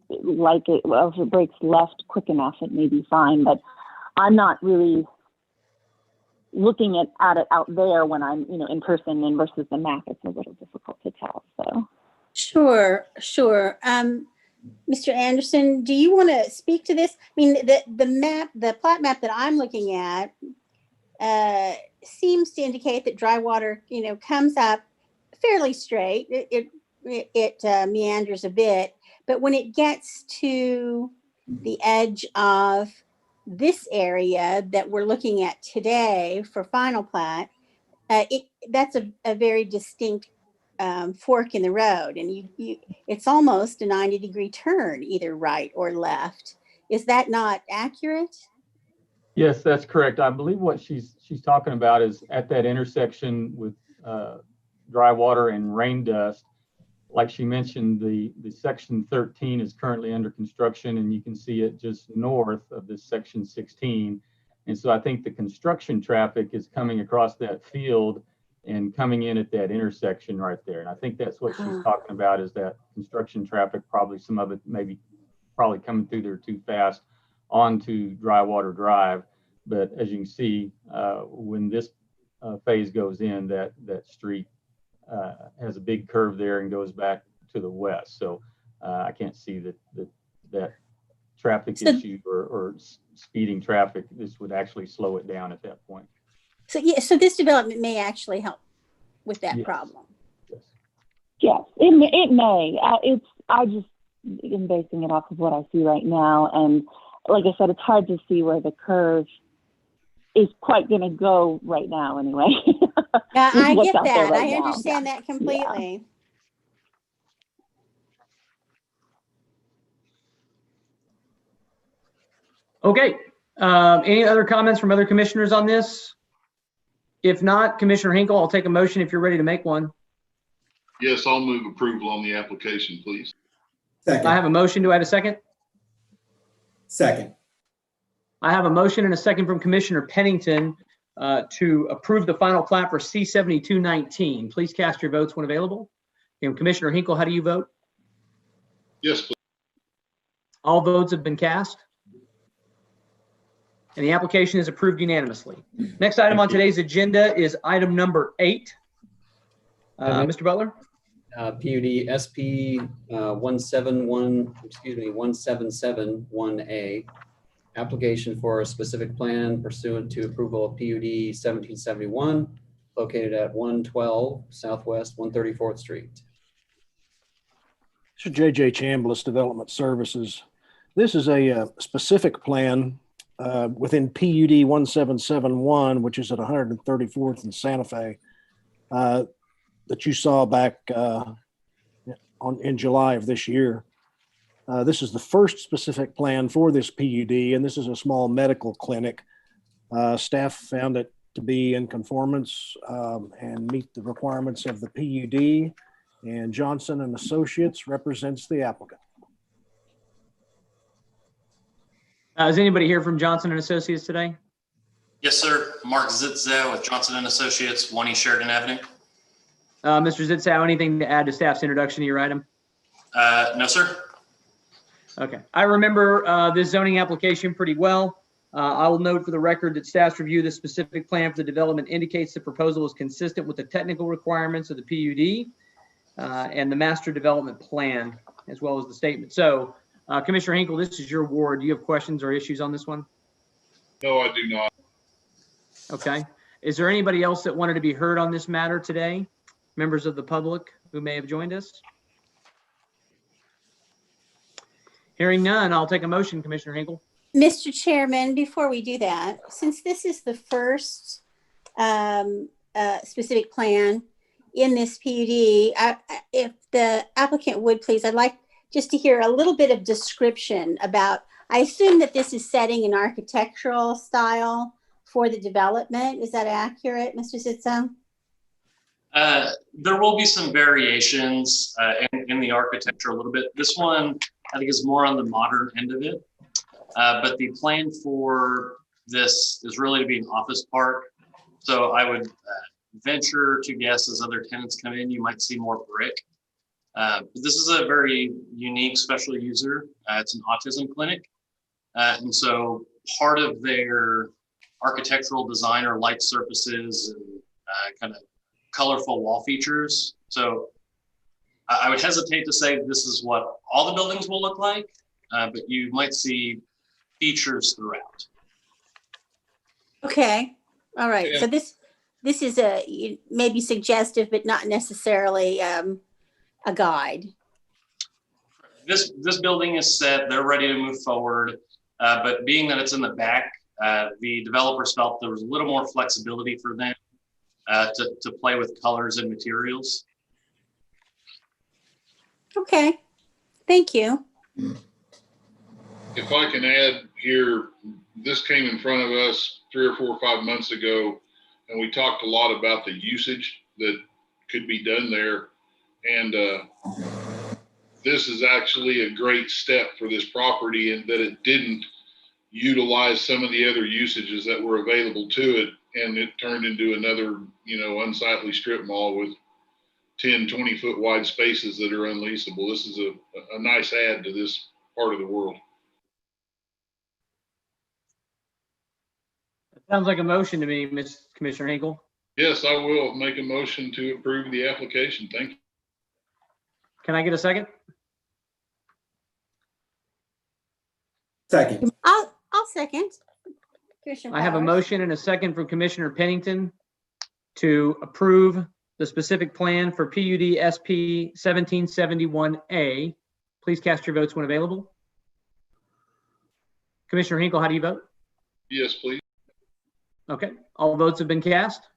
if it breaks left quick enough, it may be fine. But I'm not really looking at it out there when I'm, in person, and versus the map, it's a little difficult to tell. So. Sure. Mr. Anderson, do you want to speak to this? I mean, the plat map that I'm looking at seems to indicate that dry water, comes up fairly straight. It meanders a bit, but when it gets to the edge of this area that we're looking at today for final plat, that's a very distinct fork in the road, and it's almost a 90-degree turn, either right or left. Is that not accurate? Yes, that's correct. I believe what she's talking about is at that intersection with dry water and rain dust. Like she mentioned, the section 13 is currently under construction, and you can see it just north of this section 16. And so I think the construction traffic is coming across that field and coming in at that intersection right there. And I think that's what she's talking about, is that construction traffic, probably some of it maybe probably coming through there too fast onto Dry Water Drive. But as you can see, when this phase goes in, that street has a big curve there and goes back to the west. So I can't see that traffic issue or speeding traffic. This would actually slow it down at that point. So this development may actually help with that problem. Yes, it may. I just am basing it off of what I see right now, and like I said, it's hard to see where the curve is quite going to go right now. Anyway, I get that. Right I now. understand that completely. Okay. Any other comments from other commissioners on this? If not, Commissioner Hinkle, I'll take a motion if you're ready to make one. Yes, I'll move approval on the application, please. Second. I have a motion. Do I have a second? Second. I have a motion and a second from Commissioner Pennington to approve the final plat for C-7219. Please cast your votes when available. And Commissioner Hinkle, how do you vote? Yes, please. All votes have been cast. And the application is approved unanimously. Next item on today's agenda is item number 8. Mr. Butler? PUD SP 1771A. Application for a specific plan pursuant to approval of PUD 1771, located at 112 Southwest 134th Street. This is J.J. Chambliss, Development Services. This is a specific plan within PUD 1771, which is at 134th and Santa Fe. that you saw back in July of this year. This is the first specific plan for this PUD, and this is a small medical clinic. Staff found it to be in conformance and meet the requirements of the PUD, and Johnson and Associates represents the applicant. Is anybody here from Johnson and Associates today? Yes, sir. Mark Zitzel with Johnson and Associates, 1 East Sheridan Avenue. Mr. Zitzow, anything to add to staff's introduction to your item? No, sir. Okay. I remember this zoning application pretty well. I will note for the record that staff's review of the specific plan for the development indicates the proposal is consistent with the technical requirements of the PUD and the master development plan, as well as the statement. So, Commissioner Hinkle, this is your ward. Do you have questions or issues on this one? No, I do not. Okay. Is there anybody else that wanted to be heard on this matter today? Members of the public who may have joined us? Hearing none, I'll take a motion, Commissioner Hinkle. Mr. Chairman, before we do that, since this is the first specific plan in this PUD, if the applicant would please, I'd like just to hear a little bit of description about, I assume that this is setting an architectural style for the development. Is that accurate, Mr. Zitzo? There will be some variations in the architecture a little bit. This one, I think, is more on the modern end of it. But the plan for this is really to be an office park. So I would venture to guess as other tenants come in, you might see more brick. But this is a very unique special user. It's an autism clinic. And so part of their architectural design are light surfaces and kind of colorful wall features. So I would hesitate to say this is what all the buildings will look like, but you might see features throughout. Okay. All right. Yeah. So this is maybe suggestive, but not necessarily a guide. This building is set, they're ready to move forward. But being that it's in the back, the developers felt there was a little more flexibility for them to play with colors and materials. Okay. Thank you. If I can add here, this came in front of us 3 or 4 or 5 months ago, and we talked a lot about the usage that could be done there. And this is actually a great step for this property in that it didn't utilize some of the other usages that were available to it. And it turned into another, unsightly strip mall with 10, 20-foot wide spaces that are unleasable. This is a nice add to this part of the world. Sounds like a motion to me, Commissioner Hinkle. Yes, I will make a motion to approve the application. Thank you. Can I get a second? Second. I'll second. Commissioner I have a Powers. motion and a second from Commissioner Pennington to approve the specific plan for PUD SP 1771A. Please cast your votes when available. Commissioner Hinkle, how do you vote? Yes, please. Okay, all votes have been cast.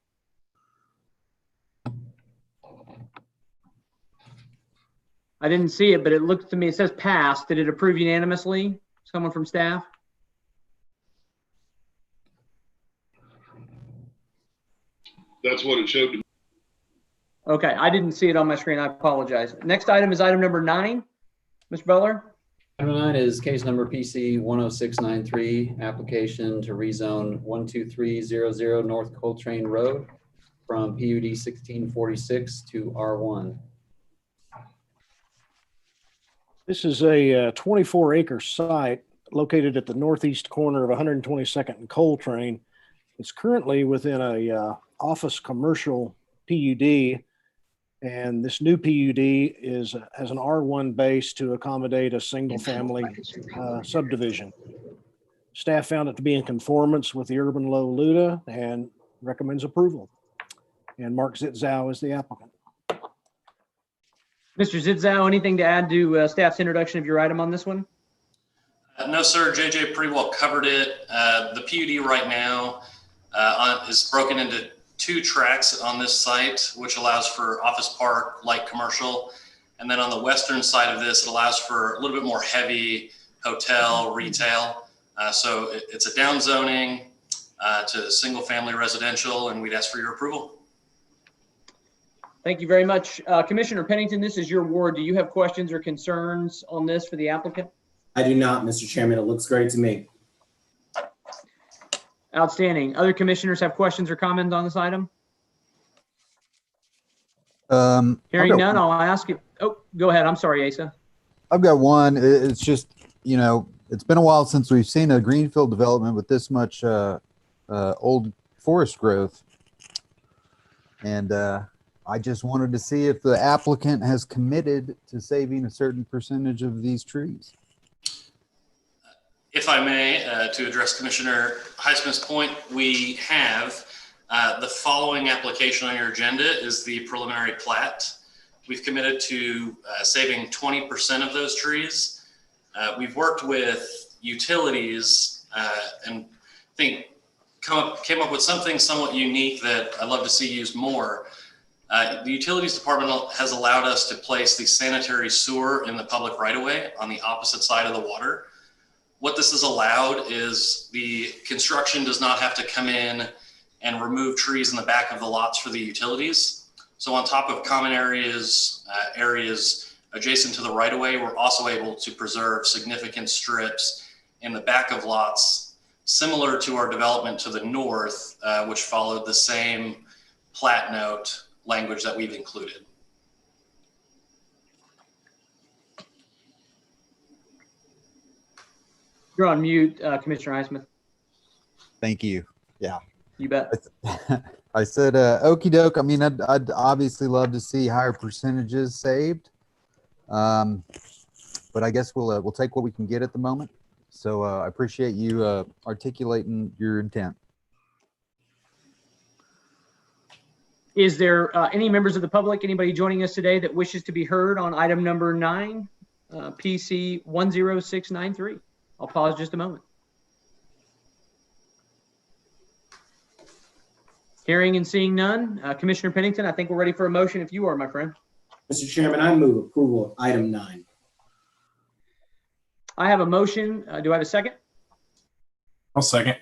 I didn't see it, but it looks to me, it says passed. Did it approve unanimously? Someone from staff? That's what it showed to me. Okay, I didn't see it on my screen. I apologize. Next item is item number 9. Mr. Butler? Item 9 is case number PC 10693, application to rezone 12300 North Coltrane Road from PUD 1646 to R1. This is a 24-acre site located at the northeast corner of 122nd and Coltrane. It's currently within a office commercial PUD, and this new PUD has an R1 base to accommodate a single-family subdivision. Staff found it to be in conformance with the urban low LUDA and recommends approval. And Mark Zitzow is the applicant. Mr. Zitzow, anything to add to staff's introduction of your item on this one? No, sir. JJ pretty well covered it. The PUD right now is broken into 2 tracks on this site, which allows for office park, light commercial. And then on the western side of this, it allows for a little bit more heavy hotel, retail. So it's a down zoning to single family residential, and we'd ask for your approval. Thank you very much. Commissioner Pennington, this is your ward. Do you have questions or concerns on this for the applicant? I do not, Mr. Chairman. It looks great to me. Outstanding. Other commissioners have questions or comments on this item? Hearing none, I'll ask you. Oh, go ahead. I'm sorry, Asa. I've got one. It's just, you know, it's been a while since we've seen a greenfield development with this much old forest growth. And I just wanted to see if the applicant has committed to saving a certain percentage of these trees. If I may, to address Commissioner Highsmith's point, we have the following application on your agenda is the preliminary plat. We've committed to saving 20% of those trees. We've worked with utilities and came up with something somewhat unique that I'd love to see used more. The utilities department has allowed us to place the sanitary sewer in the public right-of-way on the opposite side of the water. What this has allowed is the construction does not have to come in and remove trees in the back of the lots for the utilities. So on top of common areas, areas adjacent to the right-of-way, we're also able to preserve significant strips in the back of lots, similar to our development to the north, which followed the same plat note language that we've included. You're on mute, Commissioner Highsmith. Thank you. Yeah. You bet. I said, okie doke. I mean, I'd obviously love to see higher percentages saved. But I guess we'll take what we can get at the moment. So I appreciate you articulating your intent. Is there any members of the public, anybody joining us today that wishes to be heard on item number 9, PC 10693? I'll pause just a moment. Hearing and seeing none. Commissioner Pennington, I think we're ready for a motion if you are, my friend. Mr. Chairman, I move approval of item 9. I have a motion. Do I have a second? I'll second.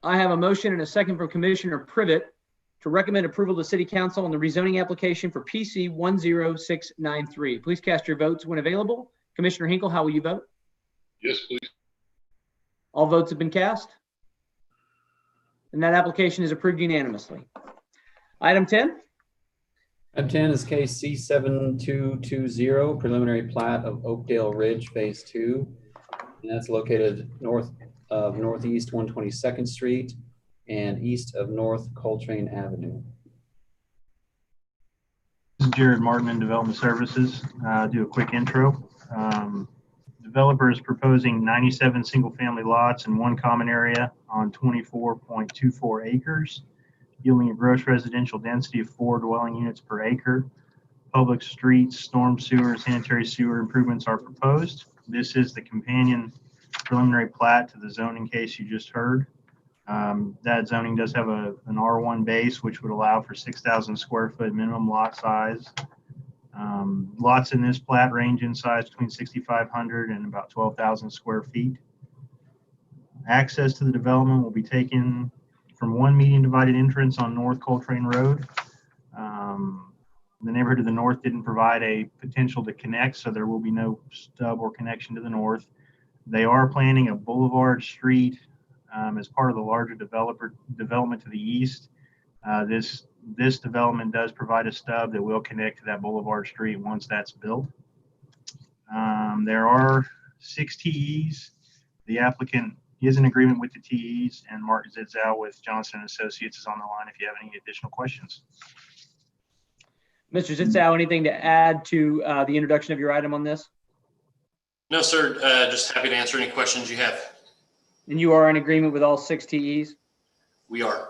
I have a motion and a second from Commissioner Privet to recommend approval to City Council on the rezoning application for PC 10693. Please cast your votes when available. Commissioner Hinkle, how will you vote? Yes, please. All votes have been cast. And that application is approved unanimously. Item 10. Item 10 is case C7220, preliminary plat of Oakdale Ridge Phase 2. And that's located north of Northeast 122nd Street and east of North Coltrane Avenue. This is Jared Martin in Development Services. Do a quick intro. Developer is proposing 97 single-family lots and 1 common area on 24.24 acres, yielding a gross residential density of 4 dwelling units per acre. Public streets, storm sewer, sanitary sewer improvements are proposed. This is the companion preliminary plat to the zoning case you just heard. That zoning does have an R1 base, which would allow for 6,000 square foot minimum lot size. Lots in this plat range in size between 6,500 and about 12,000 square feet. Access to the development will be taken from one median divided entrance on North Coltrane Road. The neighborhood to the north didn't provide a potential to connect, so there will be no stub or connection to the north. They are planning a boulevard street as part of the larger development to the east. This development does provide a stub that will connect to that boulevard street once that's built. There are 6 TEs. The applicant is in agreement with the TEs, and Mark Zitzow with Johnson Associates is on the line if you have any additional questions. Mr. Zitzow, anything to add to the introduction of your item on this? No, sir. Just happy to answer any questions you have. And you are in agreement with all 6 TEs? We are.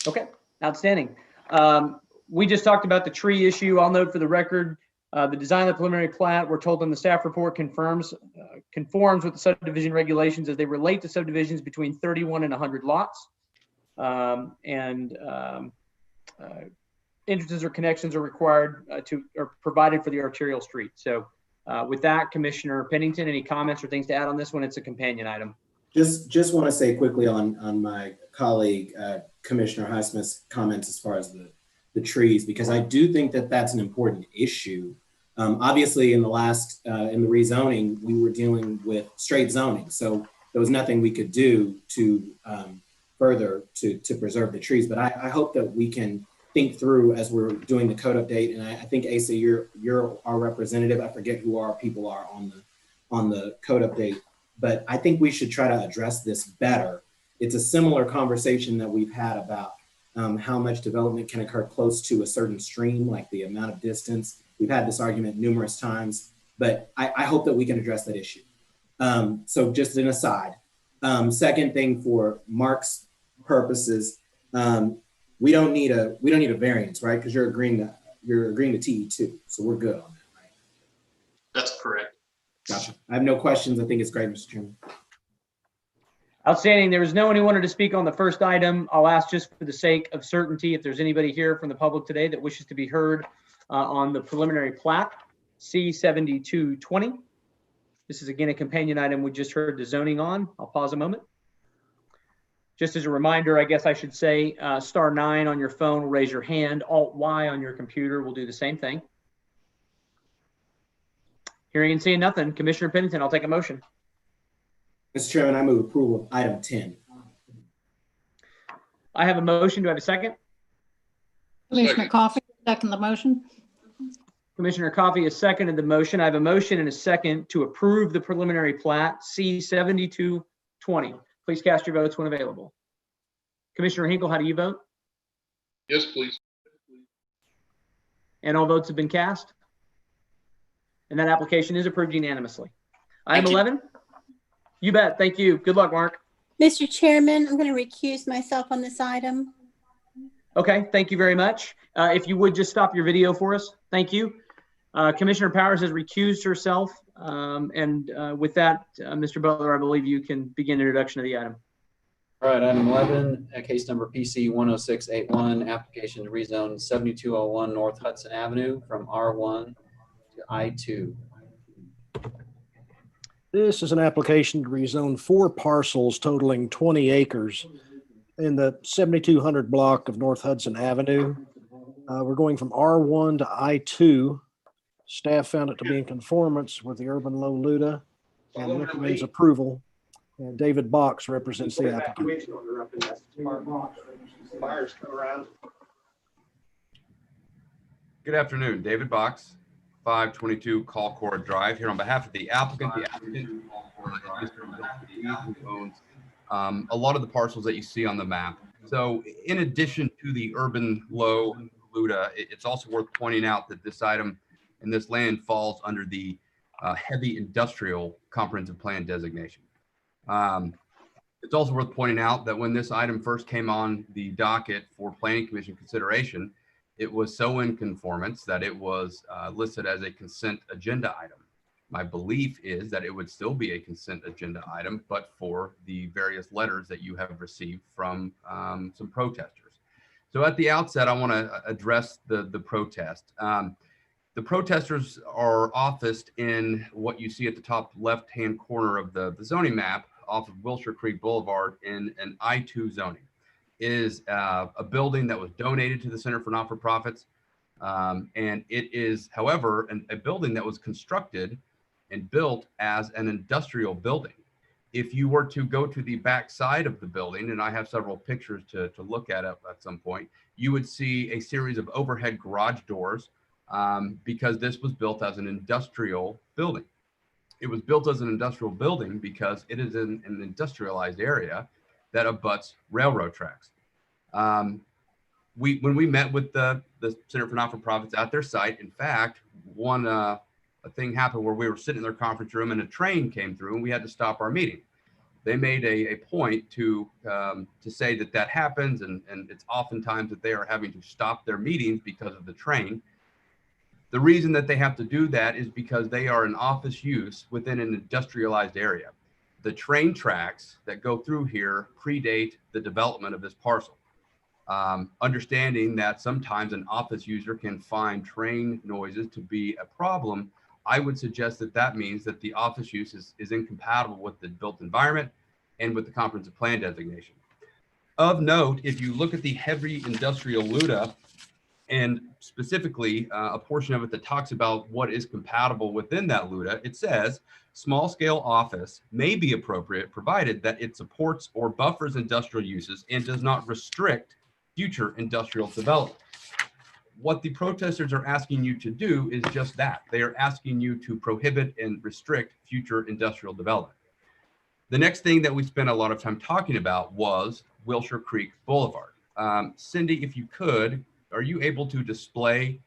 Okay, outstanding. We just talked about the tree issue. I'll note for the record, the design of the preliminary plat, we're told in the staff report, conforms with the subdivision regulations as they relate to subdivisions between 31 and 100 lots. Entrances or connections are required or provided for the arterial street. So with that, Commissioner Pennington, any comments or things to add on this one? It's a companion item. Just want to say quickly on my colleague, Commissioner Highsmith's comments as far as the trees, because I do think that that's an important issue. Obviously in the last, in the rezoning, we were dealing with straight zoning. So there was nothing we could do to further to preserve the trees. But I hope that we can think through as we're doing the code update. And I think Asa, you're our representative. I forget who our people are on the code update, but I think we should try to address this better. It's a similar conversation that we've had about how much development can occur close to a certain stream, like the amount of distance. We've had this argument numerous times, but I hope that we can address that issue. So just an aside. Second thing, for Mark's purposes, we don't need a variance, right? Because you're agreeing to TE2, so we're good on that, right? That's correct. Gotcha. I have no questions. I think it's great, Mr. Chairman. Outstanding. There was no one who wanted to speak on the first item. I'll ask, just for the sake of certainty, if there's anybody here from the public today that wishes to be heard on the preliminary plat, C7220. This is again a companion item we just heard the zoning on. I'll pause a moment. Just as a reminder, I guess I should say, *9 on your phone will raise your hand. Alt-Y on your computer will do the same thing. Hearing and seeing nothing, Commissioner Pennington, I'll take a motion. Mr. Chairman, I move approval of item 10. I have a motion. Do I have a second? Commissioner Coffey, second the motion. Commissioner Coffey has seconded the motion. I have a motion and a second to approve the preliminary plat C7220. Please cast your votes when available. Commissioner Hinkle, how do you vote? Yes, please. And all votes have been cast? And that application is approved unanimously. Item 11? You bet. Thank you. Good luck, Mark. Mr. Chairman, I'm going to recuse myself on this item. Okay, thank you very much. If you would just stop your video for us. Thank you. Commissioner Powers has recused herself. With that, Mr. Butler, I believe you can begin introduction of the item. All right, item 11, case number PC 10681, application to rezone 7201 North Hudson Avenue from R1 to I2. This is an application to rezone 4 parcels totaling 20 acres in the 7200 block of North Hudson Avenue. We're going from R1 to I2. Staff found it to be in conformance with the urban low LUDA and recommends approval. And David Box represents the applicant. Good afternoon, David Box, 522 Colcord Drive, here on behalf of the applicant. The applicant owns a lot of the parcels that you see on the map. So in addition to the urban low LUDA, it's also worth pointing out that this item and this land falls under the heavy industrial comprehensive plan designation. It's also worth pointing out that when this item first came on the docket for Planning Commission consideration, it was so in conformance that it was listed as a consent agenda item. My belief is that it would still be a consent agenda item, but for the various letters that you have received from some protesters. So at the outset, I want to address the protest. The protesters are officed in what you see at the top left-hand corner of the zoning map off of Wilshire Creek Boulevard in an I2 zoning. It is a building that was donated to the Center for Not-for-Profits. And it is, however, a building that was constructed and built as an industrial building. If you were to go to the back side of the building, and I have several pictures to look at some point, you would see a series of overhead garage doors because this was built as an industrial building. It was built as an industrial building because it is in an industrialized area that abuts railroad tracks. When we met with the Center for Not-for-Profits at their site, in fact, a thing happened where we were sitting in their conference room and a train came through and we had to stop our meeting. They made a point to say that happens and it's oftentimes that they are having to stop their meetings because of the train. The reason that they have to do that is because they are in office use within an industrialized area. The train tracks that go through here predate the development of this parcel. Understanding that sometimes an office user can find train noises to be a problem, I would suggest that that means that the office use is incompatible with the built environment and with the comprehensive plan designation. Of note, if you look at the heavy industrial LUDA, and specifically a portion of it that talks about what is compatible within that LUDA, it says small scale office may be appropriate provided that it supports or buffers industrial uses and does not restrict future industrial development. What the protesters are asking you to do is just that. They are asking you to prohibit and restrict future industrial development. The next thing that we spent a lot of time talking about was Wilshire Creek Boulevard. Cindy, if you could, are you able to display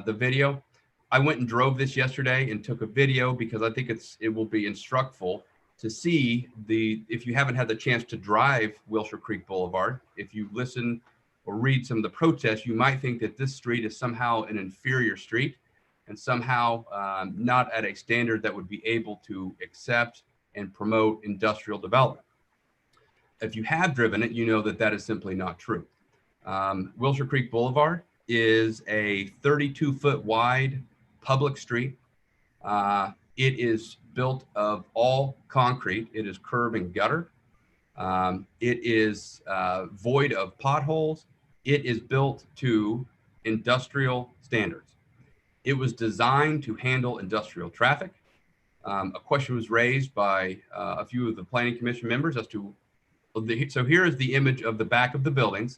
the video? I went and drove this yesterday and took a video because I think it will be instructful to see if you haven't had the chance to drive Wilshire Creek Boulevard, if you listen or read some of the protests, you might think that this street is somehow an inferior street and somehow not at a standard that would be able to accept and promote industrial development. If you have driven it, you know that that is simply not true. Wilshire Creek Boulevard is a 32-foot wide public street. It is built of all concrete. It is curb and gutter. It is void of potholes. It is built to industrial standards. It was designed to handle industrial traffic. A question was raised by a few of the Planning Commission members as to, so here is the image of the back of the buildings.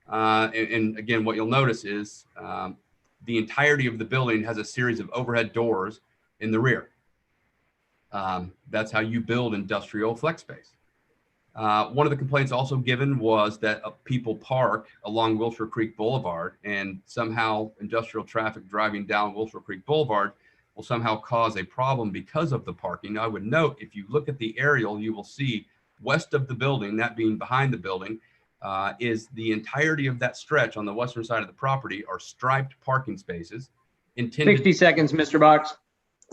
And again, what you'll notice is the entirety of the building has a series of overhead doors in the rear. That's how you build industrial flex space. One of the complaints also given was that people park along Wilshire Creek Boulevard, and somehow industrial traffic driving down Wilshire Creek Boulevard will somehow cause a problem because of the parking. Now, I would note, if you look at the aerial, you will see west of the building, that being behind the building, is the entirety of that stretch on the western side of the property are striped parking spaces intended 60 seconds, Mr. Box.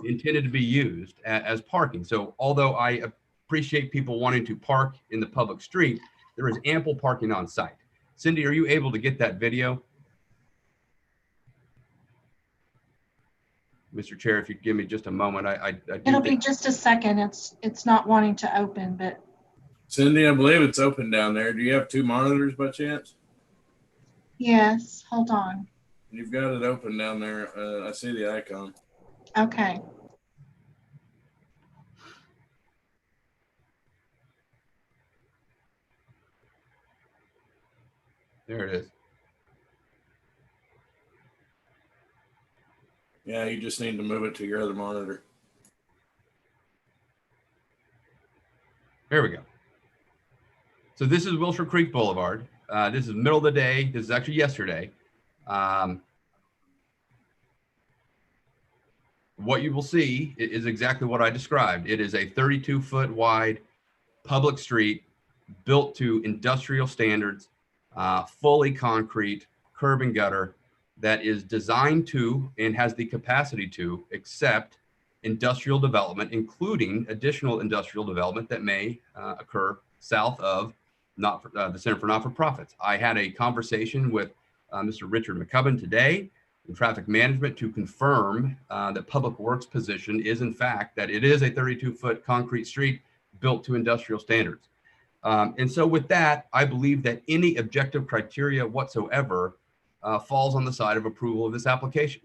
Intended to be used as parking. So although I appreciate people wanting to park in the public street, there is ample parking on site. Cindy, are you able to get that video? Mr. Chair, if you give me just a moment, It'll be just a second. It's not wanting to open, but. Cindy, I believe it's open down there. Do you have 2 monitors by chance? Yes, hold on. You've got it open down there. I see the icon. Okay. There it is. Yeah, you just need to move it to your other monitor. There we go. So this is Wilshire Creek Boulevard. This is middle of the day. This is actually yesterday. What you will see is exactly what I described. It is a 32-foot wide public street built to industrial standards, fully concrete, curb and gutter, that is designed to and has the capacity to accept industrial development, including additional industrial development that may occur south of the Center for Not-for-Profits. I had a conversation with Mr. Richard McCubbin today in traffic management to confirm that Public Works position is in fact that it is a 32-foot concrete street built to industrial standards. And so with that, I believe that any objective criteria whatsoever falls on the side of approval of this application.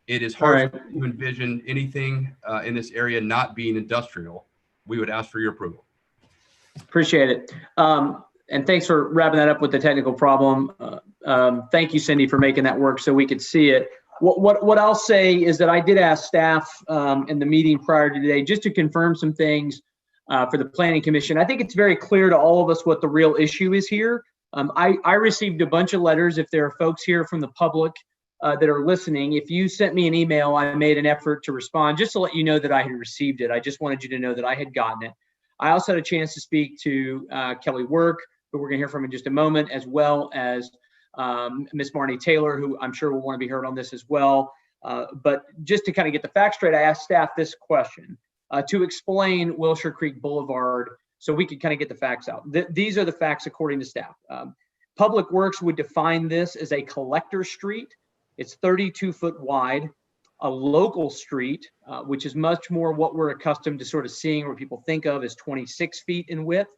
It is hard to envision anything in this area not being industrial. We would ask for your approval. Appreciate it. And thanks for wrapping that up with the technical problem. Thank you, Cindy, for making that work so we could see it. What I'll say is that I did ask staff in the meeting prior to today just to confirm some things for the Planning Commission. I think it's very clear to all of us what the real issue is here. I received a bunch of letters. If there are folks here from the public that are listening, if you sent me an email, I made an effort to respond just to let you know that I had received it. I just wanted you to know that I had gotten it. I also had a chance to speak to Kelly Work, who we're going to hear from in just a moment, as well as Ms. Marnie Taylor, who I'm sure will want to be heard on this as well. But just to kind of get the facts straight, I asked staff this question to explain Wilshire Creek Boulevard so we could kind of get the facts out. These are the facts according to staff. Public Works would define this as a collector street. It's 32 foot wide. A local street, which is much more what we're accustomed to sort of seeing, where people think of as 26 feet in width.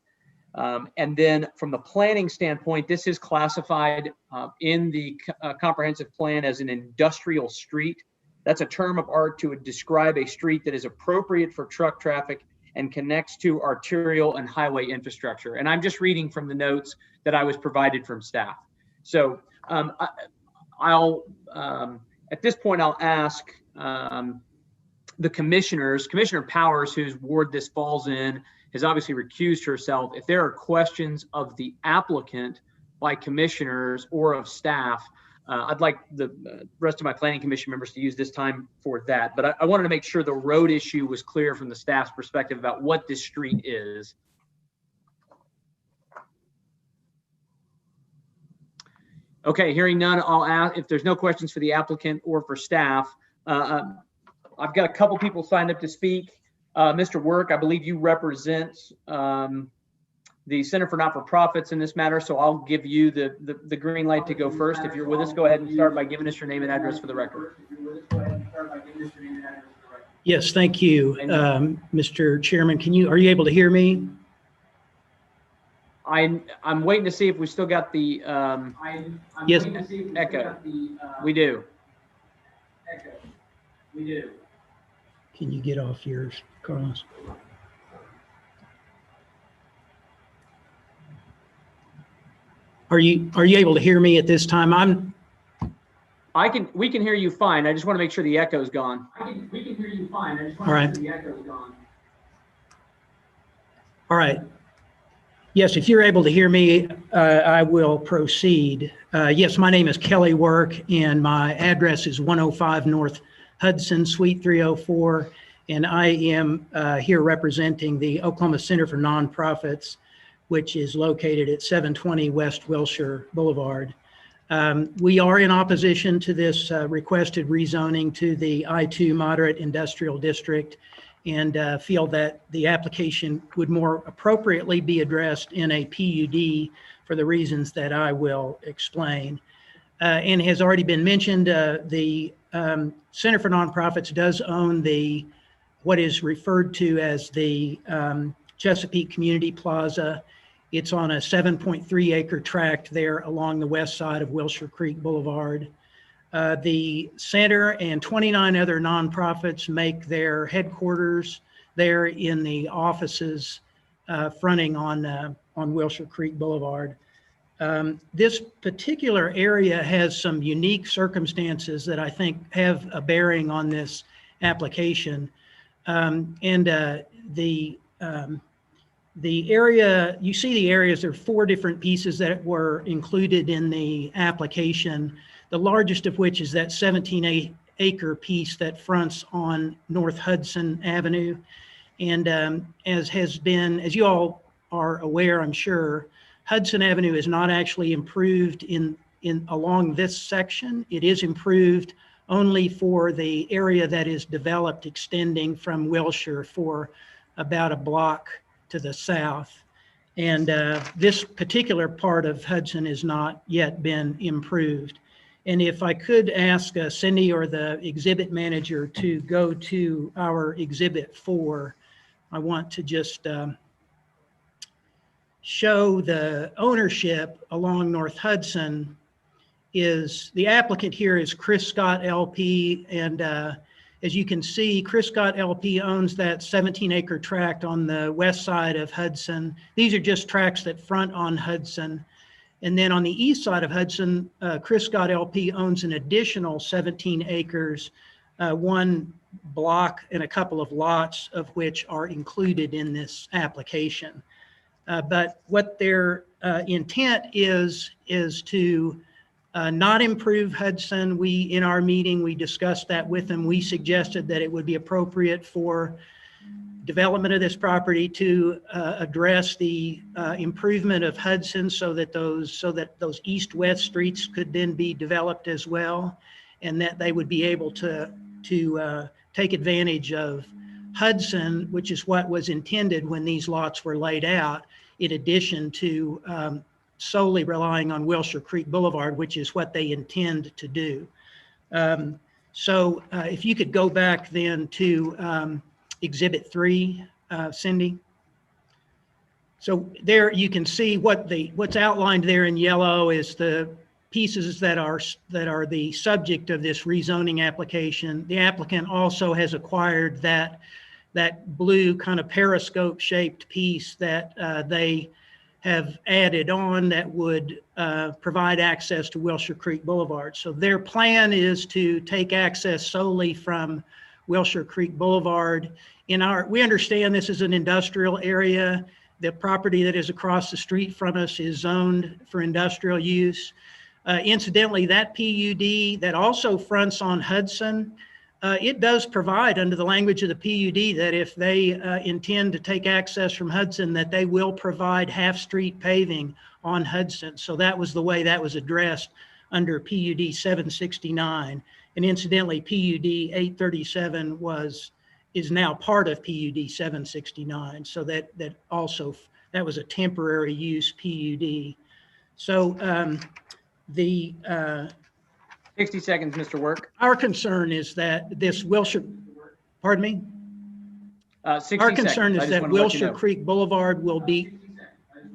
And then from the planning standpoint, this is classified in the comprehensive plan as an industrial street. That's a term of art to describe a street that is appropriate for truck traffic and connects to arterial and highway infrastructure. And I'm just reading from the notes that I was provided from staff. So at this point, I'll ask the commissioners, Commissioner Powers, whose ward this falls in, has obviously recused herself. If there are questions of the applicant by commissioners or of staff, I'd like the rest of my planning commission members to use this time for that. But I wanted to make sure the road issue was clear from the staff's perspective about what this street is. Okay, hearing none, I'll ask if there's no questions for the applicant or for staff. I've got a couple people signed up to speak. Mr. Work, I believe you represent the Center for Not-for-Profits in this matter, so I'll give you the green light to go first. If you're with us, go ahead and start by giving us your name and address for the record. Yes, thank you, Mr. Chairman. Are you able to hear me? I'm waiting to see if we still got the yes. Echo. We do. Can you get off yours, Carlos? Are you able to hear me at this time? We can hear you fine. I just want to make sure the echo's gone. We can hear you fine. I just want to make sure the echo's gone. All right. Yes, if you're able to hear me, I will proceed. Yes, my name is Kelly Work, and my address is 105 North Hudson, Suite 304, and I am here representing the Oklahoma Center for Nonprofits, which is located at 720 West Wilshire Boulevard. We are in opposition to this requested rezoning to the I-2 Moderate Industrial District, and feel that the application would more appropriately be addressed in a PUD for the reasons that I will explain. And has already been mentioned, the Center for Nonprofits does own what is referred to as the Chesapeake Community Plaza. It's on a 7.3 acre tract there along the west side of Wilshire Creek Boulevard. The center and 29 other nonprofits make their headquarters there in the offices fronting on Wilshire Creek Boulevard. This particular area has some unique circumstances that I think have a bearing on this application. The area, you see the areas, there are 4 different pieces that were included in the application. The largest of which is that 17 acre piece that fronts on North Hudson Avenue. And as you all are aware, I'm sure, Hudson Avenue is not actually improved along this section. It is improved only for the area that is developed extending from Wilshire for about a block to the south. And this particular part of Hudson has not yet been improved. And if I could ask Cindy or the exhibit manager to go to our exhibit 4, I want to just show the ownership along North Hudson. The applicant here is Chris Scott LP, and as you can see, Chris Scott LP owns that 17 acre tract on the west side of Hudson. These are just tracts that front on Hudson. And then on the east side of Hudson, Chris Scott LP owns an additional 17 acres, 1 block and a couple of lots of which are included in this application. But what their intent is to not improve Hudson. In our meeting, we discussed that with them. We suggested that it would be appropriate for development of this property to address the improvement of Hudson so that those east-west streets could then be developed as well, and that they would be able to take advantage of Hudson, which is what was intended when these lots were laid out, in addition to solely relying on Wilshire Creek Boulevard, which is what they intend to do. So if you could go back then to Exhibit 3, Cindy. So there you can see what's outlined there in yellow is the pieces that are the subject of this rezoning application. The applicant also has acquired that blue kind of periscope shaped piece that they have added on that would provide access to Wilshire Creek Boulevard. So their plan is to take access solely from Wilshire Creek Boulevard. We understand this is an industrial area. The property that is across the street from us is zoned for industrial use. Incidentally, that PUD that also fronts on Hudson, it does provide under the language of the PUD that if they intend to take access from Hudson, that they will provide half-street paving on Hudson. So that was the way that was addressed under PUD 769. And incidentally, PUD 837 is now part of PUD 769. So that was a temporary use PUD. So 60 seconds, Mr. Work. Our concern is that this Wilshire, pardon me? 60 Our concern seconds. is that Wilshire Creek Boulevard will be,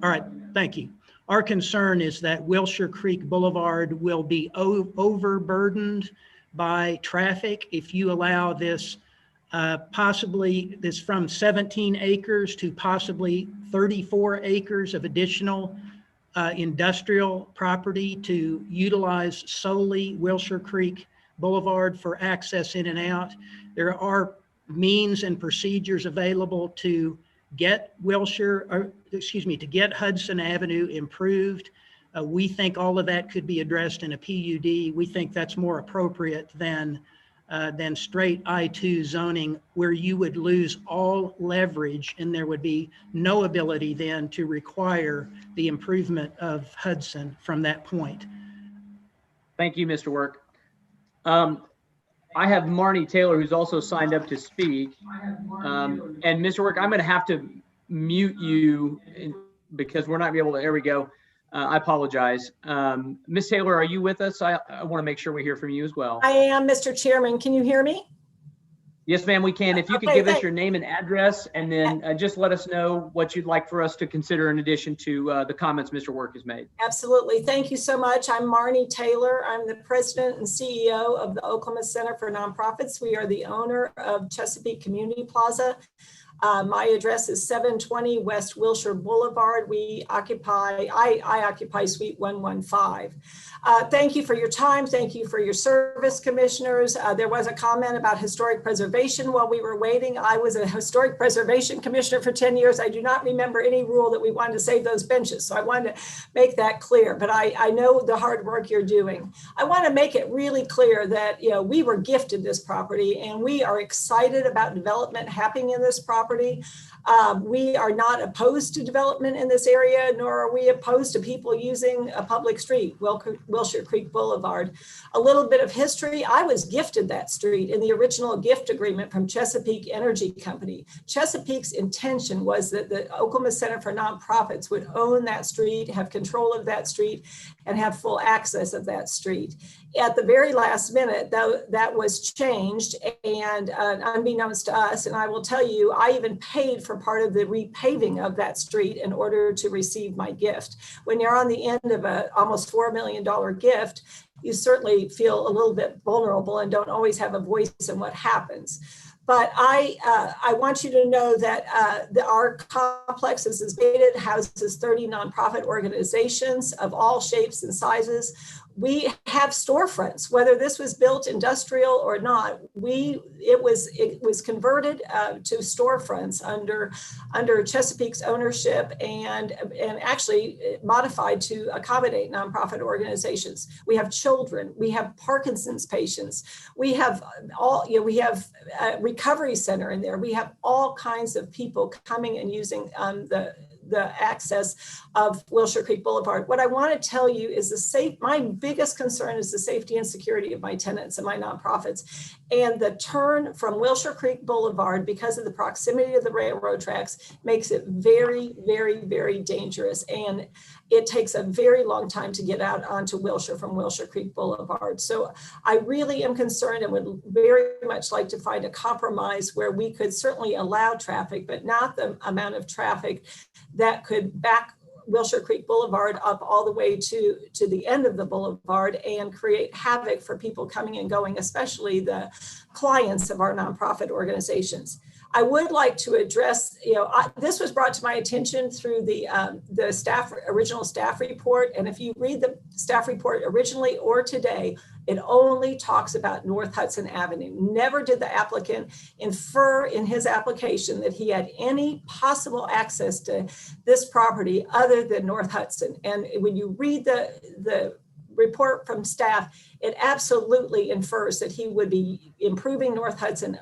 all right, thank you. Our concern is that Wilshire Creek Boulevard will be overburdened by traffic if you allow this possibly this from 17 acres to possibly 34 acres of additional industrial property to utilize solely Wilshire Creek Boulevard for access in and out. There are means and procedures available to get to get Hudson Avenue improved. We think all of that could be addressed in a PUD. We think that's more appropriate than straight I-2 zoning, where you would lose all leverage and there would be no ability then to require the improvement of Hudson from that point. Thank you, Mr. Work. I have Marnie Taylor, who's also signed up to speak. And Mr. Work, I'm going to have to mute you because we're not going to be able to, there we go. I apologize. Ms. Taylor, are you with us? I want to make sure we hear from you as well. I am, Mr. Chairman. Can you hear me? Yes, ma'am, we can. If you could give us your name and address, and then just let us know what you'd like for us to consider in addition to the comments Mr. Work has made. Absolutely. Thank you so much. I'm Marnie Taylor. I'm the president and CEO of the Oklahoma Center for Nonprofits. We are the owner of Chesapeake Community Plaza. My address is 720 West Wilshire Boulevard. I occupy Suite 115. Thank you for your time. Thank you for your service, commissioners. There was a comment about historic preservation while we were waiting. I was a historic preservation commissioner for 10 years. I do not remember any rule that we wanted to save those benches. So I wanted to make that clear, but I know the hard work you're doing. I want to make it really clear that, we were gifted this property and we are excited about development happening in this property. We are not opposed to development in this area, nor are we opposed to people using a public street, Wilshire Creek Boulevard. A little bit of history. I was gifted that street in the original gift agreement from Chesapeake Energy Company. Chesapeake's intention was that the Oklahoma Center for Nonprofits would own that street, have control of that street, and have full access of that street. At the very last minute, though, that was changed, and unbeknownst to us, and I will tell you, I even paid for part of the repaving of that street in order to receive my gift. When you're on the end of a almost $4 million gift, you certainly feel a little bit vulnerable and don't always have a voice in what happens. But I want you to know that our complex, as is stated, houses 30 nonprofit organizations of all shapes and sizes. We have storefronts, whether this was built industrial or not. It was converted to storefronts under Chesapeake's ownership and actually modified to accommodate nonprofit organizations. We have children, we have Parkinson's patients, we have we have a recovery center in there. We have all kinds of people coming and using the access of Wilshire Creek Boulevard. What I want to tell you is my biggest concern is the safety and security of my tenants and my nonprofits. And the turn from Wilshire Creek Boulevard, because of the proximity of the railroad tracks, makes it very, very, very dangerous. And it takes a very long time to get out onto Wilshire from Wilshire Creek Boulevard. So I really am concerned and would very much like to find a compromise where we could certainly allow traffic, but not the amount of traffic that could back Wilshire Creek Boulevard up all the way to the end of the boulevard and create havoc for people coming and going, especially the clients of our nonprofit organizations. I would like to address, this was brought to my attention through the original staff report. And if you read the staff report originally or today, it only talks about North Hudson Avenue. Never did the applicant infer in his application that he had any possible access to this property other than North Hudson. And when you read the report from staff, it absolutely infers that he would be improving North Hudson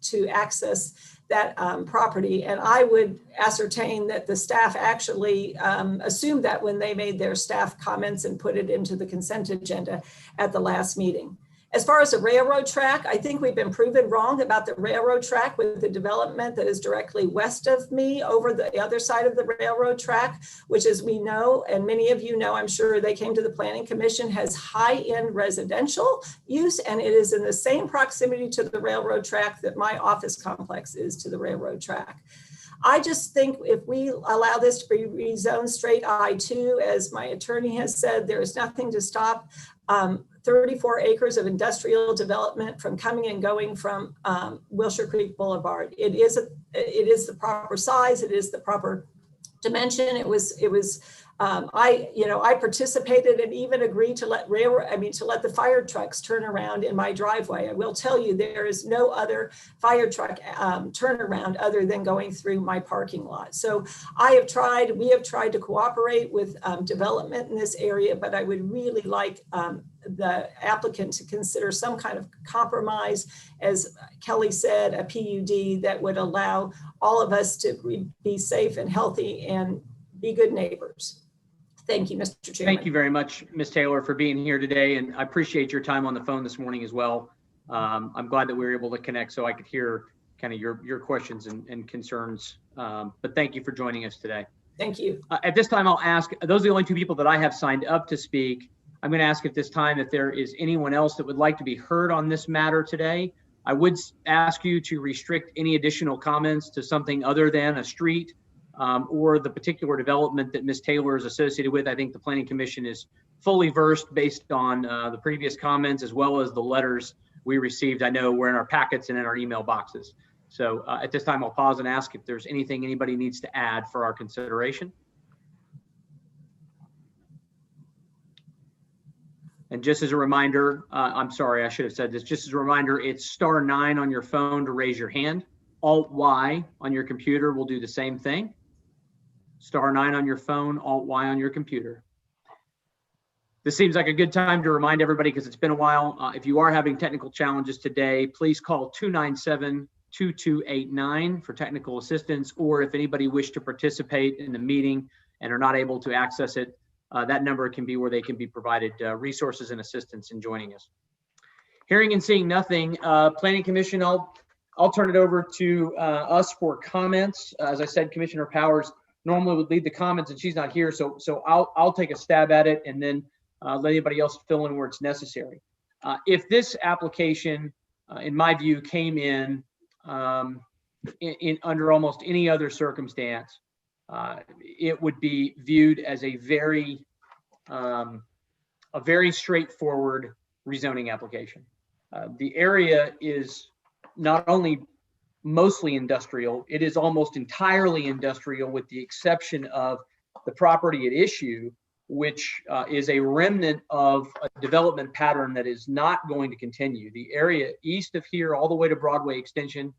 to access that property. And I would ascertain that the staff actually assumed that when they made their staff comments and put it into the consent agenda at the last meeting. As far as the railroad track, I think we've been proven wrong about the railroad track with the development that is directly west of me over the other side of the railroad track, which, as we know, and many of you know, I'm sure they came to the Planning Commission, has high-end residential use, and it is in the same proximity to the railroad track that my office complex is to the railroad track. I just think if we allow this to be rezoned straight I-2, as my attorney has said, there is nothing to stop 34 acres of industrial development from coming and going from Wilshire Creek Boulevard. It is the proper size. It is the proper dimension. I participated and even agreed to let the fire trucks turn around in my driveway. I will tell you, there is no other fire truck turnaround other than going through my parking lot. So we have tried to cooperate with development in this area, but I would really like the applicant to consider some kind of compromise, as Kelly said, a PUD that would allow all of us to be safe and healthy and be good neighbors. Thank you, Mr. Chairman. Thank you very much, Ms. Taylor, for being here today. And I appreciate your time on the phone this morning as well. I'm glad that we were able to connect so I could hear kind of your questions and concerns. But thank you for joining us today. Thank you. At this time, I'll ask, those are the only two people that I have signed up to speak. I'm going to ask at this time if there is anyone else that would like to be heard on this matter today. I would ask you to restrict any additional comments to something other than a street or the particular development that Ms. Taylor is associated with. I think the Planning Commission is fully versed based on the previous comments as well as the letters we received. I know we're in our packets and in our email boxes. So at this time, I'll pause and ask if there's anything anybody needs to add for our consideration. And just as a reminder, I'm sorry, I should have said this. Just as a reminder, it's *9 on your phone to raise your hand. Alt-Y on your computer will do the same thing. *9 on your phone, Alt-Y on your computer. This seems like a good time to remind everybody, because it's been a while. If you are having technical challenges today, please call 297-2289 for technical assistance, or if anybody wish to participate in the meeting and are not able to access it, that number can be where they can be provided resources and assistance in joining us. Hearing and seeing nothing, Planning Commission, I'll turn it over to us for comments. As I said, Commissioner Powers normally would lead the comments, and she's not here, so I'll take a stab at it and then let anybody else fill in where it's necessary. If this application, in my view, came in under almost any other circumstance, it would be viewed as a very straightforward rezoning application. The area is not only mostly industrial, it is almost entirely industrial, with the exception of the property at issue, which is a remnant of a development pattern that is not going to continue. The area east of here all the way to Broadway Extension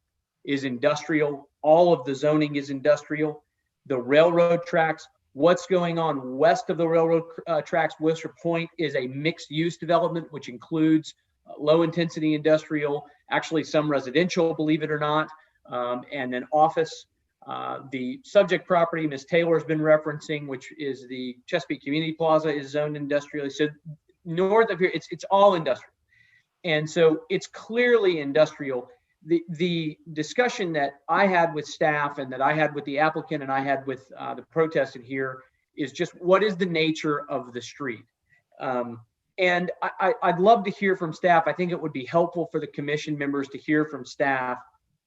is industrial. All of the zoning is industrial. The railroad tracks, what's going on west of the railroad tracks, Wilshire Point, is a mixed use development, which includes low intensity industrial, actually some residential, believe it or not, and then office. The subject property Ms. Taylor's been referencing, which is the Chesapeake Community Plaza, is zoned industrially. So north of here, it's all industrial. And so it's clearly industrial. The discussion that I had with staff and that I had with the applicant and I had with the protestant here is just what is the nature of the street? And I'd love to hear from staff. I think it would be helpful for the commission members to hear from staff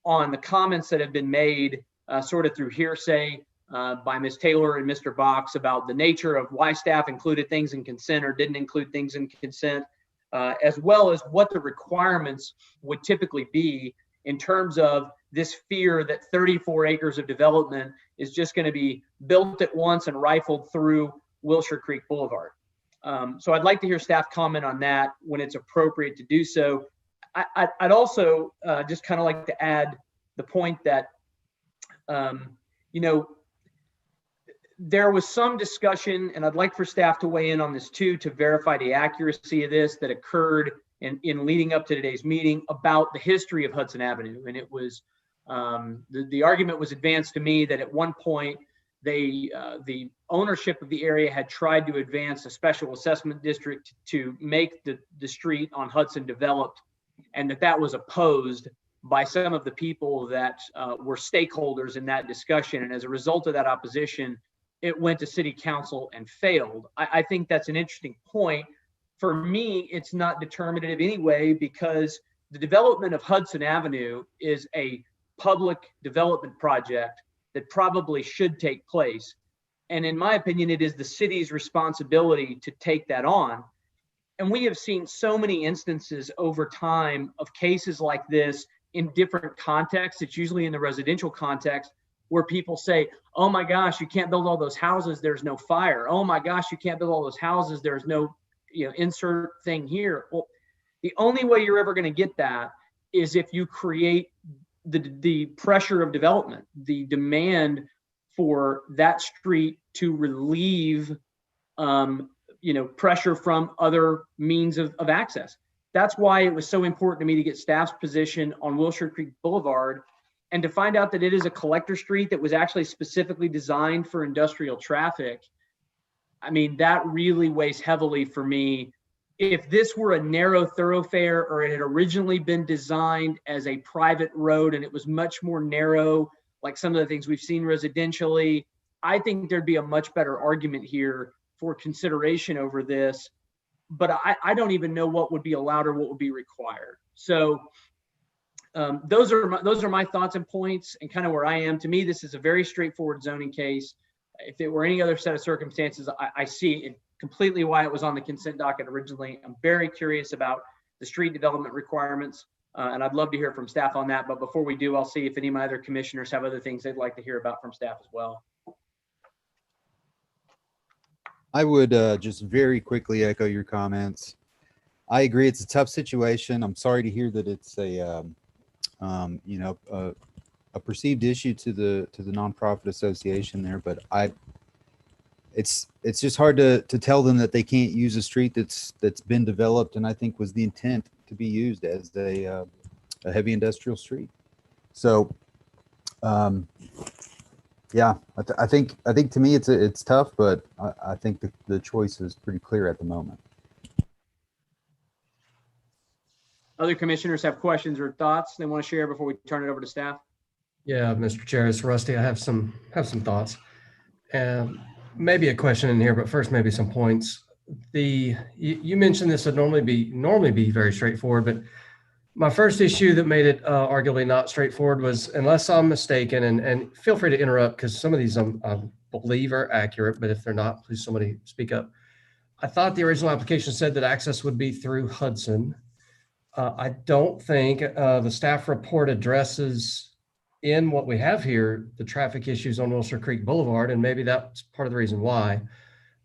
on the comments that have been made sort of through hearsay by Ms. Taylor and Mr. Box about the nature of why staff included things in consent or didn't include things in consent, as well as what the requirements would typically be in terms of this fear that 34 acres of development is just going to be built at once and rifled through Wilshire Creek Boulevard. So I'd like to hear staff comment on that when it's appropriate to do so. I'd also just kind of like to add the point that, you know, there was some discussion, and I'd like for staff to weigh in on this too, to verify the accuracy of this that occurred in leading up to today's meeting about the history of Hudson Avenue. And it was, the argument was advanced to me that at one point, the ownership of the area had tried to advance a special assessment district to make the street on Hudson developed, and that was opposed by some of the people that were stakeholders in that discussion. And as a result of that opposition, it went to city council and failed. I think that's an interesting point. For me, it's not determinative anyway, because the development of Hudson Avenue is a public development project that probably should take place. And in my opinion, it is the city's responsibility to take that on. And we have seen so many instances over time of cases like this in different contexts. It's usually in the residential context where people say, oh my gosh, you can't build all those houses, there's no fire. Oh my gosh, you can't build all those houses, there's no, you know, insert thing here. Well, the only way you're ever going to get that is if you create the pressure of development, the demand for that street to relieve, you know, pressure from other means of access. That's why it was so important to me to get staff's position on Wilshire Creek Boulevard and to find out that it is a collector street that was actually specifically designed for industrial traffic. I mean, that really weighs heavily for me. If this were a narrow thoroughfare or it had originally been designed as a private road and it was much more narrow, like some of the things we've seen residentially, I think there'd be a much better argument here for consideration over this. But I don't even know what would be allowed or what would be required. So those are my thoughts and points and kind of where I am. To me, this is a very straightforward zoning case. If it were any other set of circumstances, I see it completely why it was on the consent docket originally. I'm very curious about the street development requirements, and I'd love to hear from staff on that. But before we do, I'll see if any of my other commissioners have other things they'd like to hear about from staff as well. I would just very quickly echo your comments. I agree, it's a tough situation. I'm sorry to hear that it's a, you know, a perceived issue to the nonprofit association there, but it's just hard to tell them that they can't use a street that's been developed and I think was the intent to be used as a heavy industrial street. So, yeah, I think to me it's tough, but I think the choice is pretty clear at the moment. Other commissioners have questions or thoughts they want to share before we turn it over to staff? Yeah, Mr. Chair, it's Rusty. I have some thoughts. Maybe a question in here, but first maybe some points. You mentioned this would normally be very straightforward, but my first issue that made it arguably not straightforward was, unless I'm mistaken, and feel free to interrupt because some of these I believe are accurate, but if they're not, please somebody speak up. I thought the original application said that access would be through Hudson. I don't think the staff report addresses in what we have here the traffic issues on Wilshire Creek Boulevard, and maybe that's part of the reason why.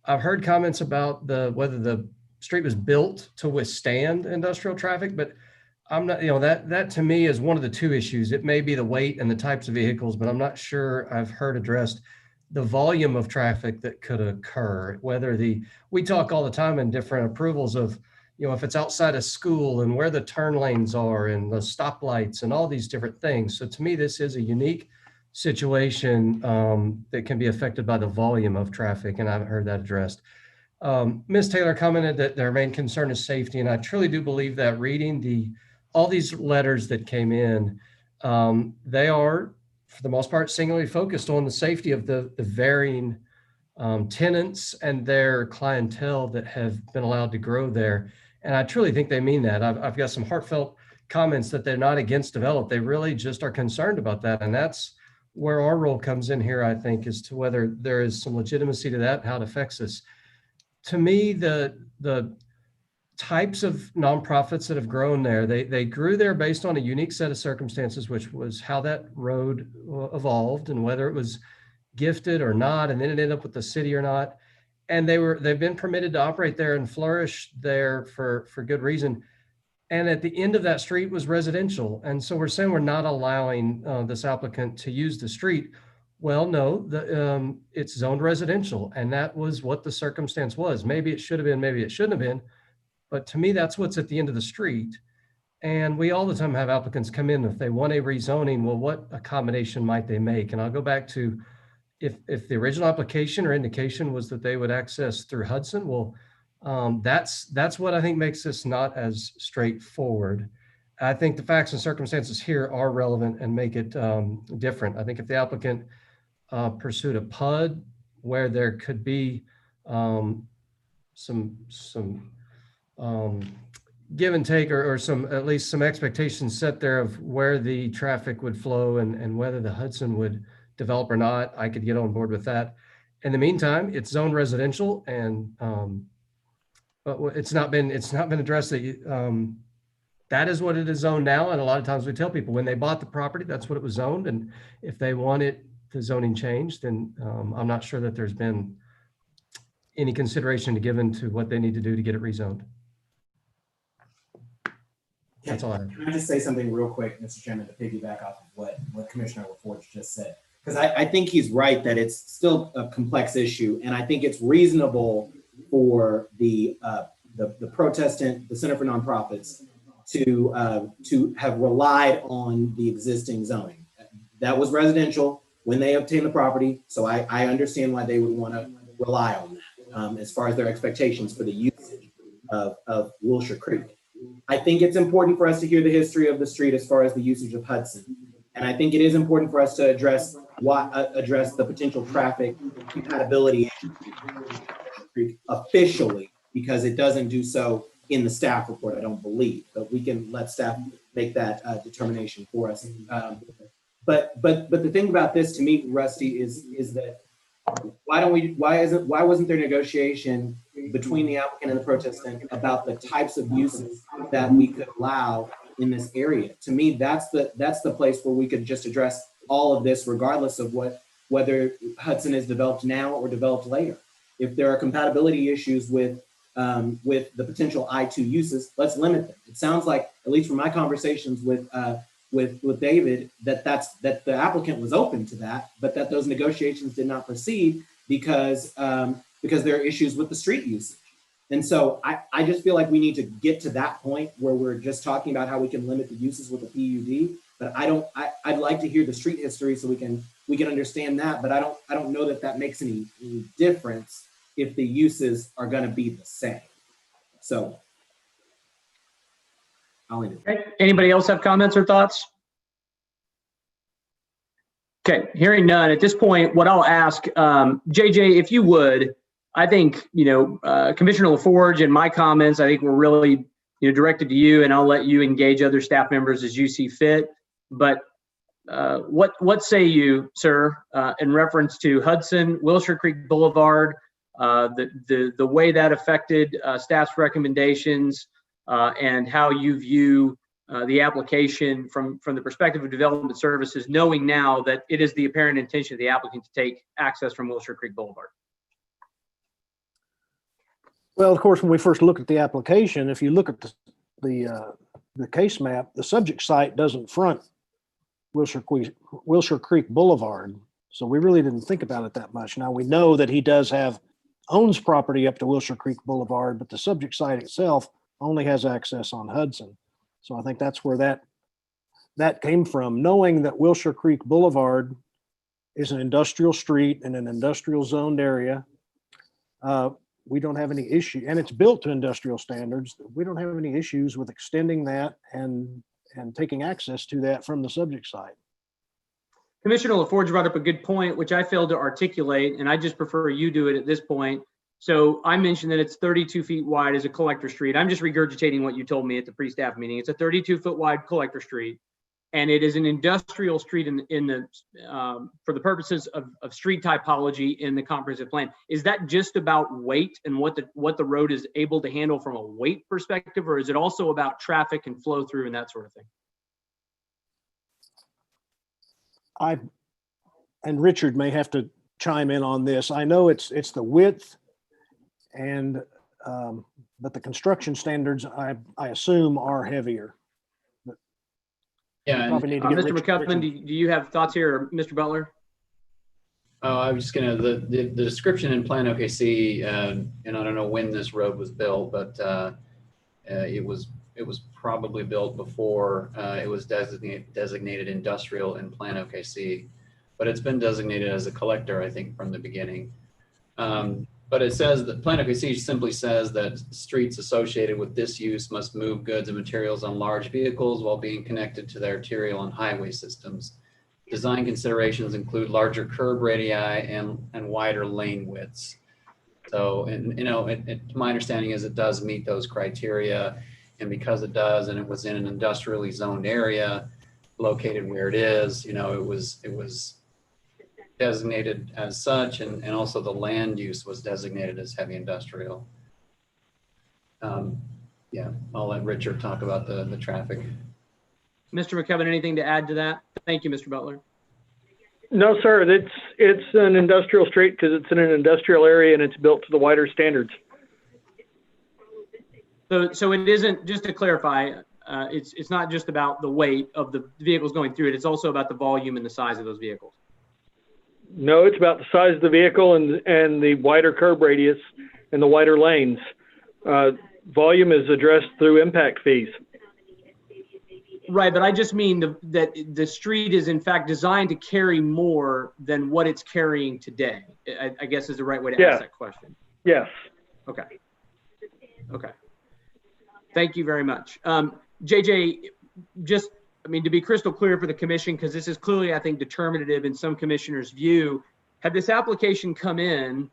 I've heard comments about whether the street was built to withstand industrial traffic, but I'm not, you know, that to me is one of the two issues. It may be the weight and the types of vehicles, but I'm not sure I've heard addressed the volume of traffic that could occur, we talk all the time in different approvals of, you know, if it's outside of school and where the turn lanes are and the stoplights and all these different things. So to me, this is a unique situation that can be affected by the volume of traffic, and I haven't heard that addressed. Ms. Taylor commented that their main concern is safety, and I truly do believe that reading all these letters that came in, they are, for the most part, singularly focused on the safety of the varying tenants and their clientele that have been allowed to grow there. And I truly think they mean that. I've got some heartfelt comments that they're not against develop. They really just are concerned about that. And that's where our role comes in here, I think, as to whether there is some legitimacy to that and how it affects us. To me, the types of nonprofits that have grown there, they grew there based on a unique set of circumstances, which was how that road evolved and whether it was gifted or not, and then it ended up with the city or not. And they've been permitted to operate there and flourish there for good reason. And at the end of that street was residential. And so we're saying we're not allowing this applicant to use the street. Well, no, it's zoned residential. And that was what the circumstance was. Maybe it should have been, maybe it shouldn't have been. But to me, that's what's at the end of the street. And we all the time have applicants come in if they want a rezoning. Well, what accommodation might they make? And I'll go back to if the original application or indication was that they would access through Hudson, well, that's what I think makes this not as straightforward. I think the facts and circumstances here are relevant and make it different. I think if the applicant pursued a PUD where there could be some give and take or at least some expectations set there of where the traffic would flow and whether the Hudson would develop or not, I could get on board with that. In the meantime, it's zoned residential, and but it's not been addressed that that is what it is zoned now. And a lot of times we tell people when they bought the property, that's what it was zoned. And if they want the zoning changed, then I'm not sure that there's been any consideration given to what they need to do to get it rezoned. That's all I have. Can I just say something real quick, Mr. Chairman, to piggyback off of what Commissioner LaForge just said? Because I think he's right that it's still a complex issue, and I think it's reasonable for the protestant, the Center for Nonprofits, to have relied on the existing zoning. That was residential when they obtained the property, so I understand why they would want to rely on that as far as their expectations for the usage of Wilshire Creek. I think it's important for us to hear the history of the street as far as the usage of Hudson. And I think it is important for us to address the potential traffic compatibility officially, because it doesn't do so in the staff report, I don't believe, but we can let staff make that determination for us. But the thing about this to me, Rusty, is that why wasn't there negotiation between the applicant and the protestant about the types of uses that we could allow in this area? To me, that's the place where we could just address all of this, regardless of whether Hudson is developed now or developed later. If there are compatibility issues with the potential I2 uses, let's limit them. It sounds like, at least from my conversations with David, that the applicant was open to that, but that those negotiations did not proceed because there are issues with the street usage. And so I just feel like we need to get to that point where we're just talking about how we can limit the uses with a PUD. But I'd like to hear the street history so we can understand that. But I don't know that makes any difference if the uses are going to be the same. So I'll leave it. Okay. Anybody else have comments or thoughts? Okay, hearing none. At this point, what I'll ask, JJ, if you would, I think, Commissioner LaForge and my comments, I think were really, directed to you, and I'll let you engage other staff members as you see fit. But what say you, sir, in reference to Hudson, Wilshire Creek Boulevard, the way that affected staff's recommendations, and how you view the application from the perspective of development services, knowing now that it is the apparent intention of the applicant to take access from Wilshire Creek Boulevard? Well, of course, when we first look at the application, if you look at the case map, the subject site doesn't front Wilshire Creek Boulevard. So we really didn't think about it that much. Now we know that he owns property up to Wilshire Creek Boulevard, but the subject site itself only has access on Hudson. So I think that's where that came from, knowing that Wilshire Creek Boulevard is an industrial street in an industrial zoned area. We don't have any issue, and it's built to industrial standards. We don't have any issues with extending that and taking access to that from the subject site. Commissioner LaForge brought up a good point, which I failed to articulate, and I just prefer you do it at this point. So I mentioned that it's 32 feet wide as a collector street. I'm just regurgitating what you told me at the pre-staff meeting. It's a 32-foot wide collector street, and it is an industrial street for the purposes of street typology in the comprehensive plan. Is that just about weight and what the road is able to handle from a weight perspective, or is it also about traffic and flow through and that sort of thing? And Richard may have to chime in on this. I know it's the width, and but the construction standards I assume are heavier. Yeah, probably need to get Mr. McCubbin, do you have thoughts here, or Mr. Butler? Oh, I was just gonna, the description in Plan OKC, and I don't know when this road was built, but it was probably built before it was designated industrial in Plan OKC, but it's been designated as a collector, I think, from the beginning. But it says that Plan OKC simply says that streets associated with this use must move goods and materials on large vehicles while being connected to the arterial and highway systems. Design considerations include larger curb radii and wider lane widths. So, and you know, my understanding is it does meet those criteria, and because it does, and it was in an industrially zoned area, located where it is, you know, it was designated as such, and also the land use was designated as heavy industrial. Yeah, I'll let Richard talk about the traffic. Mr. McCubbin, anything to add to that? Thank you, Mr. Butler. No, sir. It's an industrial street because it's in an industrial area and it's built to the wider standards. So it isn't, just to clarify, it's not just about the weight of the vehicles going through it. It's also about the volume and the size of those vehicles. No, it's about the size of the vehicle and the wider curb radius and the wider lanes. Volume is addressed through impact fees. Right, but I just mean that the street is in fact designed to carry more than what it's carrying today, I guess is the right way to ask that question. Yes. Okay. Okay. Thank you very much. JJ, just, I mean, to be crystal clear for the commission, because this is clearly, I think, determinative in some commissioners' view, had this application come in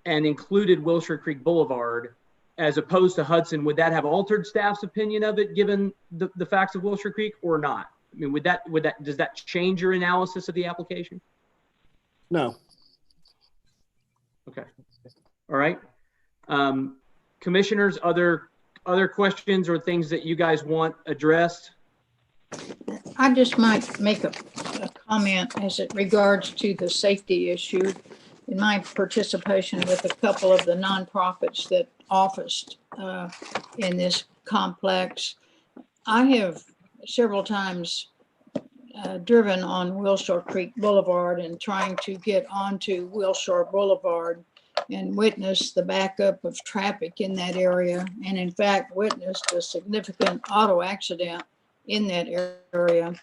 and included Wilshire Creek Boulevard as opposed to Hudson, would that have altered staff's opinion of it given the facts of Wilshire Creek or not? I mean, does that change your analysis of the application? No. Okay. All right. Commissioners, other questions or things that you guys want addressed? I just might make a comment as it regards to the safety issue. In my participation with a couple of the nonprofits that officed in this complex, I have several times driven on Wilshire Creek Boulevard and trying to get onto Wilshire Boulevard and witnessed the backup of traffic in that area, and in fact witnessed a significant auto accident in that area.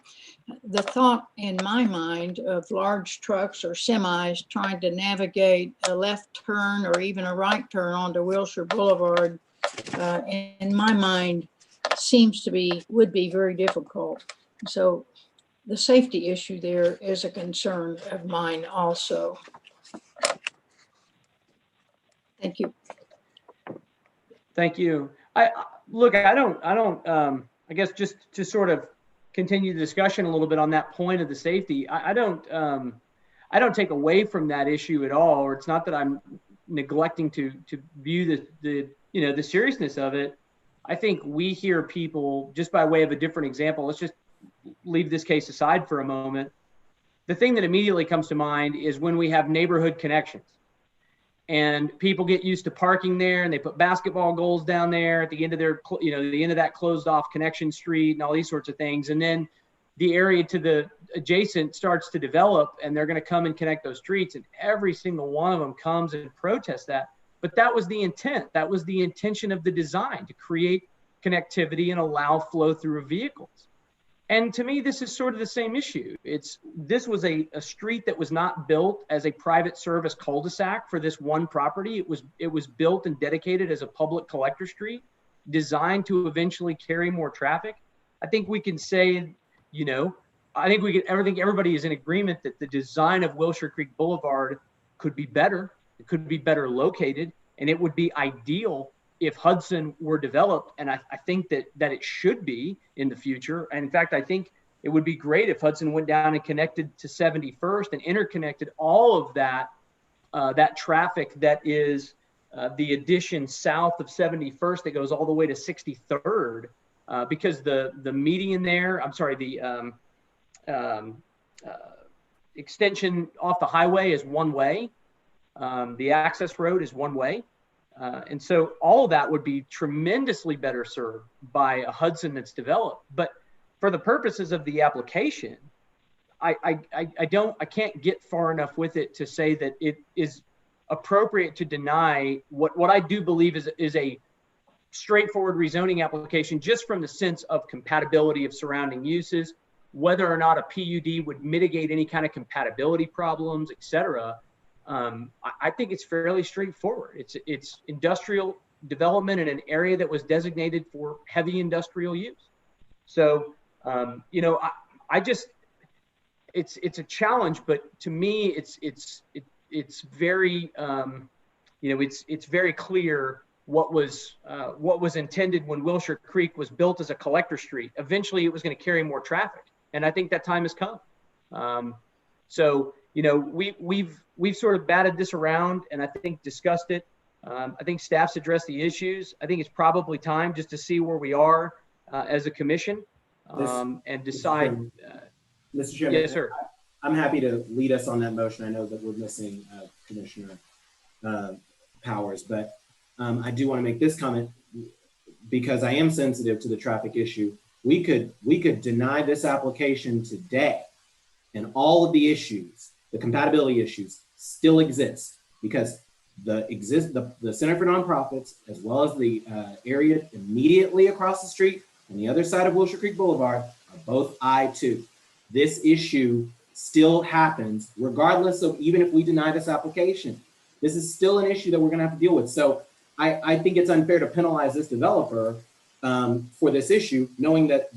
The thought in my mind of large trucks or semis trying to navigate a left turn or even a right turn onto Wilshire Boulevard, in my mind, would be very difficult. So the safety issue there is a concern of mine also. Thank you. Thank you. I guess just to sort of continue the discussion a little bit on that point of the safety, I don't take away from that issue at all, or it's not that I'm neglecting to view the seriousness of it. I think we hear people, just by way of a different example, let's just leave this case aside for a moment. The thing that immediately comes to mind is when we have neighborhood connections. And people get used to parking there, and they put basketball goals down there at the end of the end of that closed off connection street and all these sorts of things. And then the area to the adjacent starts to develop, and they're going to come and connect those streets, and every single one of them comes and protests that. But that was the intent. That was the intention of the design, to create connectivity and allow flow through of vehicles. And to me, this is sort of the same issue. This was a street that was not built as a private service cul-de-sac for this one property. It was built and dedicated as a public collector street, designed to eventually carry more traffic. I think we can say, I think everybody is in agreement that the design of Wilshire Creek Boulevard could be better. It could be better located, and it would be ideal if Hudson were developed, and I think that it should be in the future. And in fact, I think it would be great if Hudson went down and connected to 71st and interconnected all of that traffic that is the addition south of 71st that goes all the way to 63rd, because the median there, the extension off the highway is one way. The access road is one way. And so all of that would be tremendously better served by a Hudson that's developed. But for the purposes of the application, I can't get far enough with it to say that it is appropriate to deny what I do believe is a straightforward rezoning application, just from the sense of compatibility of surrounding uses, whether or not a PUD would mitigate any kind of compatibility problems, et cetera. I think it's fairly straightforward. It's industrial development in an area that was designated for heavy industrial use. So, it's a challenge, but to me, it's very, it's very clear what was intended when Wilshire Creek was built as a collector street. Eventually, it was going to carry more traffic, and I think that time has come. We've sort of batted this around and I think discussed it. I think staff's addressed the issues. I think it's probably time just to see where we are as a commission and decide. Mr. Chairman, Yes, sir. I'm happy to lead us on that motion. I know that we're missing Commissioner Powers, but I do want to make this comment because I am sensitive to the traffic issue. We could deny this application today, and all of the issues, the compatibility issues, still exist because the Center for Nonprofits, as well as the area immediately across the street on the other side of Wilshire Creek Boulevard, are both I-2. This issue still happens regardless of even if we deny this application. This is still an issue that we're going to have to deal with. So I think it's unfair to penalize this developer for this issue, knowing that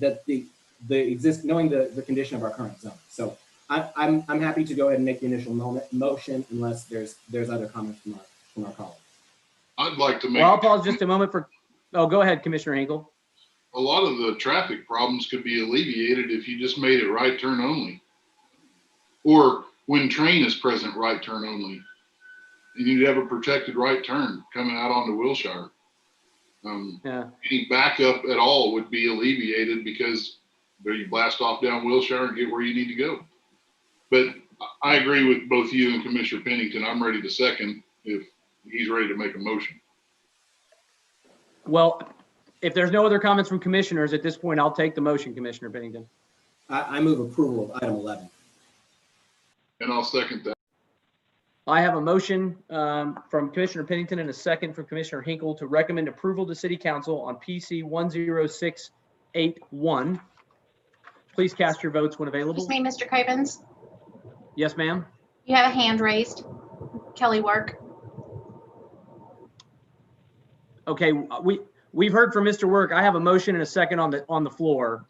knowing the condition of our current zone. So I'm happy to go ahead and make the initial motion unless there's other comments from our colleagues. I'd like to make. Well, I'll pause just a moment for. Oh, go ahead, Commissioner Hinkle. A lot of the traffic problems could be alleviated if you just made it right turn only, or when train is present, right turn only. And you'd have a protected right turn coming out onto Wilshire. Any backup at all would be alleviated because there you blast off down Wilshire and get where you need to go. But I agree with both you and Commissioner Pennington. I'm ready to second if he's ready to make a motion. Well, if there's no other comments from commissioners at this point, I'll take the motion, Commissioner Pennington. I move approval of item 11. And I'll second that. I have a motion from Commissioner Pennington and a second from Commissioner Hinkle to recommend approval to City Council on PC 10681. Please cast your votes when available. Excuse me, Mr. Cravens. Yes, ma'am. You have a hand raised. Kelly Work. Okay, we've heard from Mr. Work. I have a motion and a second on the floor.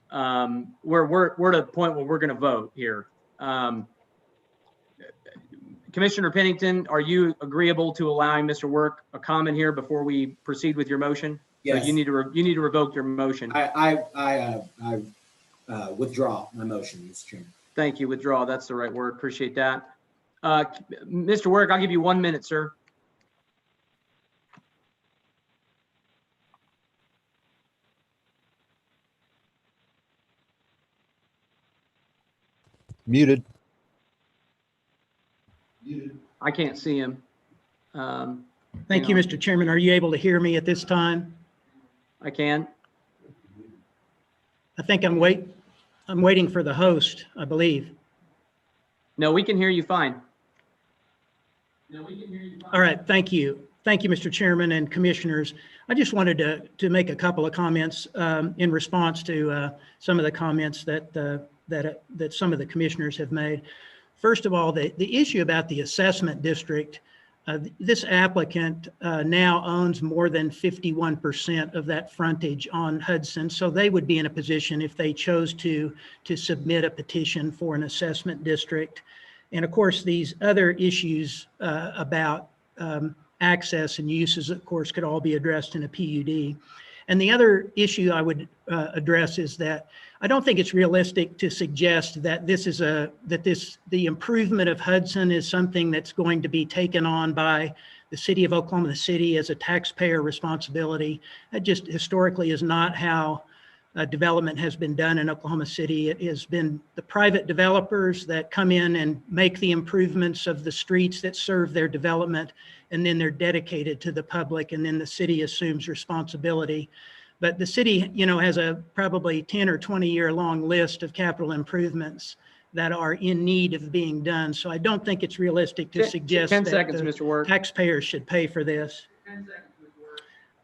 We're to the point where we're going to vote here. Commissioner Pennington, are you agreeable to allowing Mr. Work a comment here before we proceed with your motion? Yes. So you need to revoke your motion. I withdraw my motion, Mr. Chairman. Thank you. Withdraw. That's the right word. Appreciate that. Mr. Work, I'll give you 1 minute, sir. Muted. I can't see him. Thank you, Mr. Chairman. Are you able to hear me at this time? I can. I think I'm waiting for the host, I believe. No, we can hear you fine. All right, thank you. Thank you, Mr. Chairman and Commissioners. I just wanted to make a couple of comments in response to some of the comments that some of the commissioners have made. First of all, the issue about the assessment district, this applicant now owns more than 51% of that frontage on Hudson, so they would be in a position if they chose to submit a petition for an assessment district. And of course, these other issues about access and uses, of course, could all be addressed in a PUD. And the other issue I would address is that I don't think it's realistic to suggest that the improvement of Hudson is something that's going to be taken on by the city of Oklahoma City as a taxpayer responsibility. That just historically is not how development has been done in Oklahoma City. It has been the private developers that come in and make the improvements of the streets that serve their development, and then they're dedicated to the public, and then the city assumes responsibility. But the city, has a probably 10 or 20 year long list of capital improvements that are in need of being done. So I don't think it's realistic to suggest 10 that seconds, the Mr. Work. taxpayers should pay for this.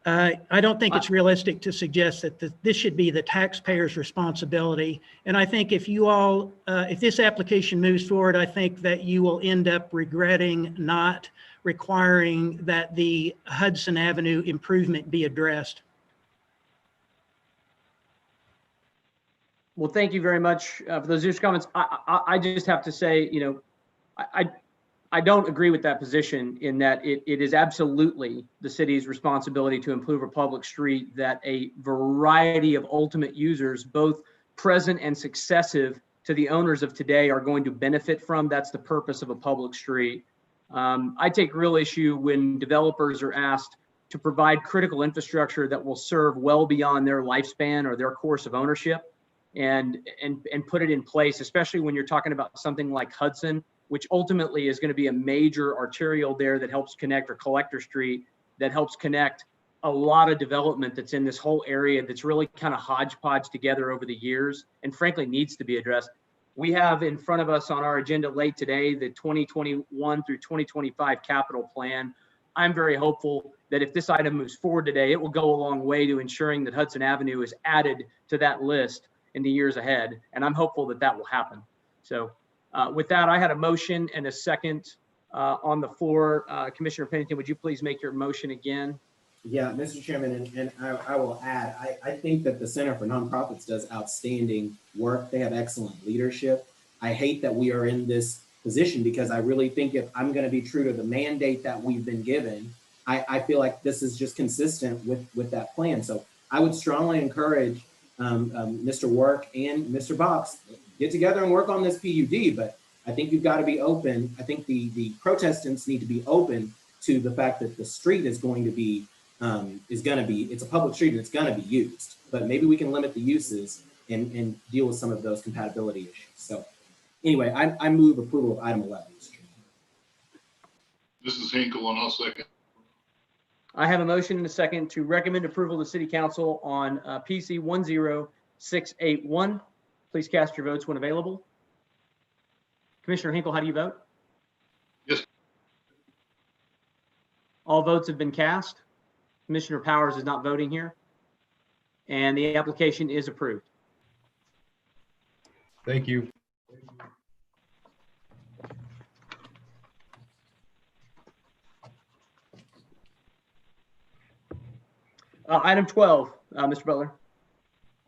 I don't think it's realistic to suggest that this should be the taxpayer's responsibility. And I think if you all, if this application moves forward, I think that you will end up regretting not requiring that the Hudson Avenue improvement be addressed. Well, thank you very much for those comments. I just have to say, I don't agree with that position in that it is absolutely the city's responsibility to improve a public street that a variety of ultimate users, both present and successive to the owners of today, are going to benefit from. That's the purpose of a public street. I take real issue when developers are asked to provide critical infrastructure that will serve well beyond their lifespan or their course of ownership and put it in place, especially when you're talking about something like Hudson, which ultimately is going to be a major arterial there that helps connect, or Collector Street, that helps connect a lot of development that's in this whole area that's really kind of hodgepodge together over the years and frankly needs to be addressed. We have in front of us on our agenda late today the 2021 through 2025 capital plan. I'm very hopeful that if this item moves forward today, it will go a long way to ensuring that Hudson Avenue is added to that list in the years ahead. And I'm hopeful that that will happen. So with that, I had a motion and a second on the floor. Commissioner Pennington, would you please make your motion again? Yeah, Mr. Chairman, and I will add, I think that the Center for Nonprofits does outstanding work. They have excellent leadership. I hate that we are in this position because I really think if I'm going to be true to the mandate that we've been given, I feel like this is just consistent with that plan. So I would strongly encourage Mr. Work and Mr. Box, get together and work on this PUD, but I think you've got to be open. I think the protestants need to be open to the fact that the street is going to be, it's a public street and it's going to be used, but maybe we can limit the uses and deal with some of those compatibility issues. So anyway, I move approval of item 11. This is Hinkle, and I'll second. I have a motion and a second to recommend approval to City Council on PC 10681. Please cast your votes when available. Commissioner Hinkle, how do you vote? Yes. All votes have been cast. Commissioner Powers is not voting here. And the application is approved. Thank you. Item 12, Mr. Butler.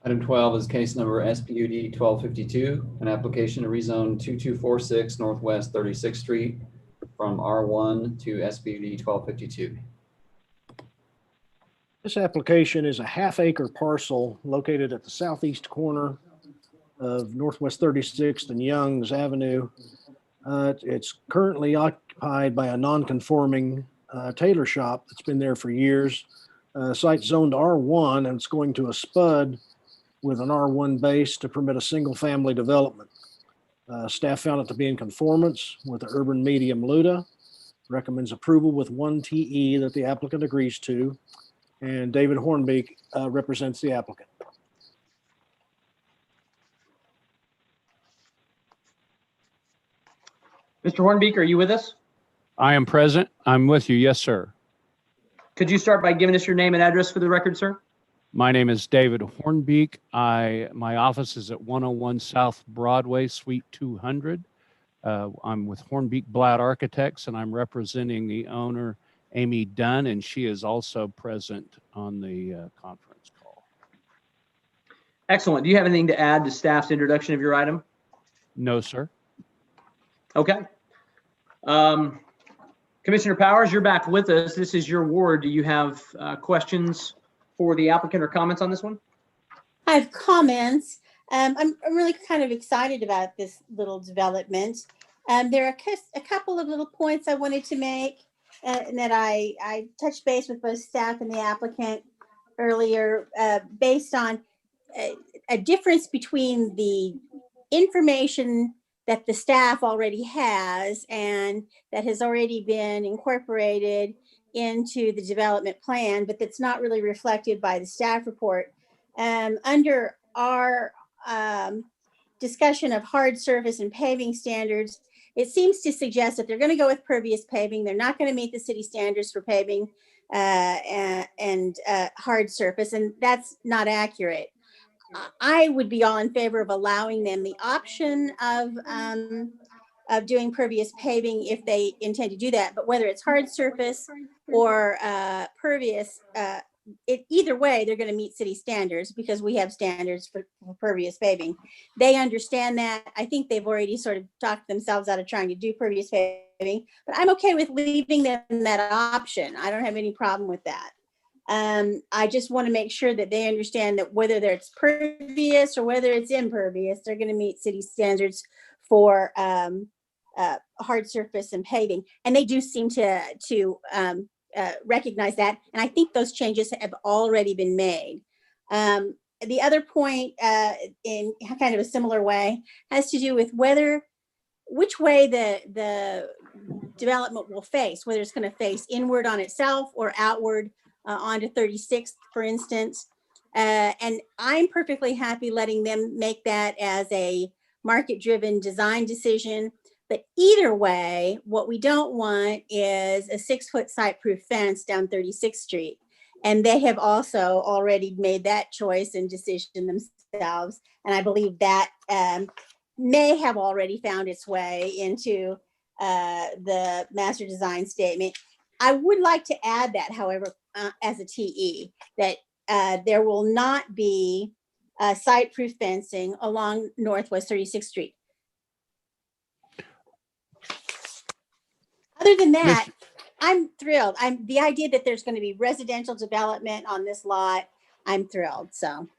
Item 12 is case number SPUD 1252, an application to rezone 2246 Northwest 36th Street from R1 to SPUD 1252. This application is a half-acre parcel located at the southeast corner of Northwest 36th and Youngs Avenue. It's currently occupied by a non-conforming tailor shop that's been there for years. Site zoned R1, and it's going to a SPUD with an R1 base to permit a single-family development. Staff found it to be in conformance with the urban medium LUDA, recommends approval with one TE that the applicant agrees to, and David Hornbeek represents the applicant. Mr. Hornbeek, are you with us? I am present. I'm with you. Yes, sir. Could you start by giving us your name and address for the record, sir? My name is David Hornbeek. My office is at 101 South Broadway, Suite 200. I'm with Hornbeek Blatt Architects, and I'm representing the owner, Amy Dunn, and she is also present on the conference call. Excellent. Do you have anything to add to staff's introduction of your item? No, sir. Okay. Commissioner Powers, you're back with us. This is your ward. Do you have questions for the applicant or comments on this one? I have comments. I'm really kind of excited about this little development. There are a couple of little points I wanted to make, and that I touched base with both staff and the applicant earlier, based on a difference between the information that the staff already has and that has already been incorporated into the development plan, but that's not really reflected by the staff report. Under our discussion of hard surface and paving standards, it seems to suggest that they're going to go with pervious paving. They're not going to meet the city standards for paving and hard surface, and that's not accurate. I would be all in favor of allowing them the option of doing pervious paving if they intend to do that. But whether it's hard surface or pervious, either way, they're going to meet city standards because we have standards for pervious paving. They understand that. I think they've already sort of talked themselves out of trying to do pervious paving, but I'm okay with leaving them that option. I don't have any problem with that. I just want to make sure that they understand that whether it's pervious or whether it's impervious, they're going to meet city standards for hard surface and paving. And they do seem to recognize that. And I think those changes have already been made. The other point, in kind of a similar way, has to do with which way the development will face, whether it's going to face inward on itself or outward onto 36th, for instance. And I'm perfectly happy letting them make that as a market-driven design decision. But either way, what we don't want is a 6-foot site-proof fence down 36th Street. And they have also already made that choice and decision themselves. And I believe that may have already found its way into the master design statement. I would like to add that, however, as a TE, that there will not be site-proof fencing along Northwest 36th Street. Other than that, I'm thrilled. The idea that there's going to be residential development on this lot, I'm thrilled. So,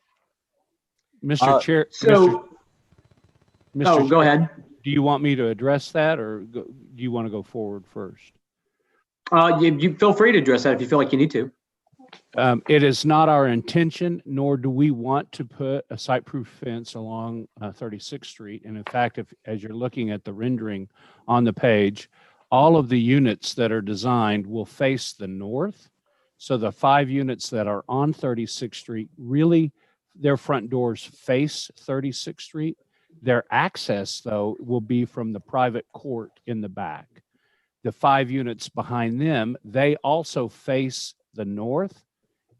Mr. Chair. Mr. Go ahead. Do you want me to address that, or do you want to go forward first? You feel free to address that if you feel like you need to. It is not our intention, nor do we want to put a site-proof fence along 36th Street. And in fact, as you're looking at the rendering on the page, all of the units that are designed will face the north. So the 5 units that are on 36th Street, really, their front doors face 36th Street. Their access, though, will be from the private court in the back. The 5 units behind them, they also face the north,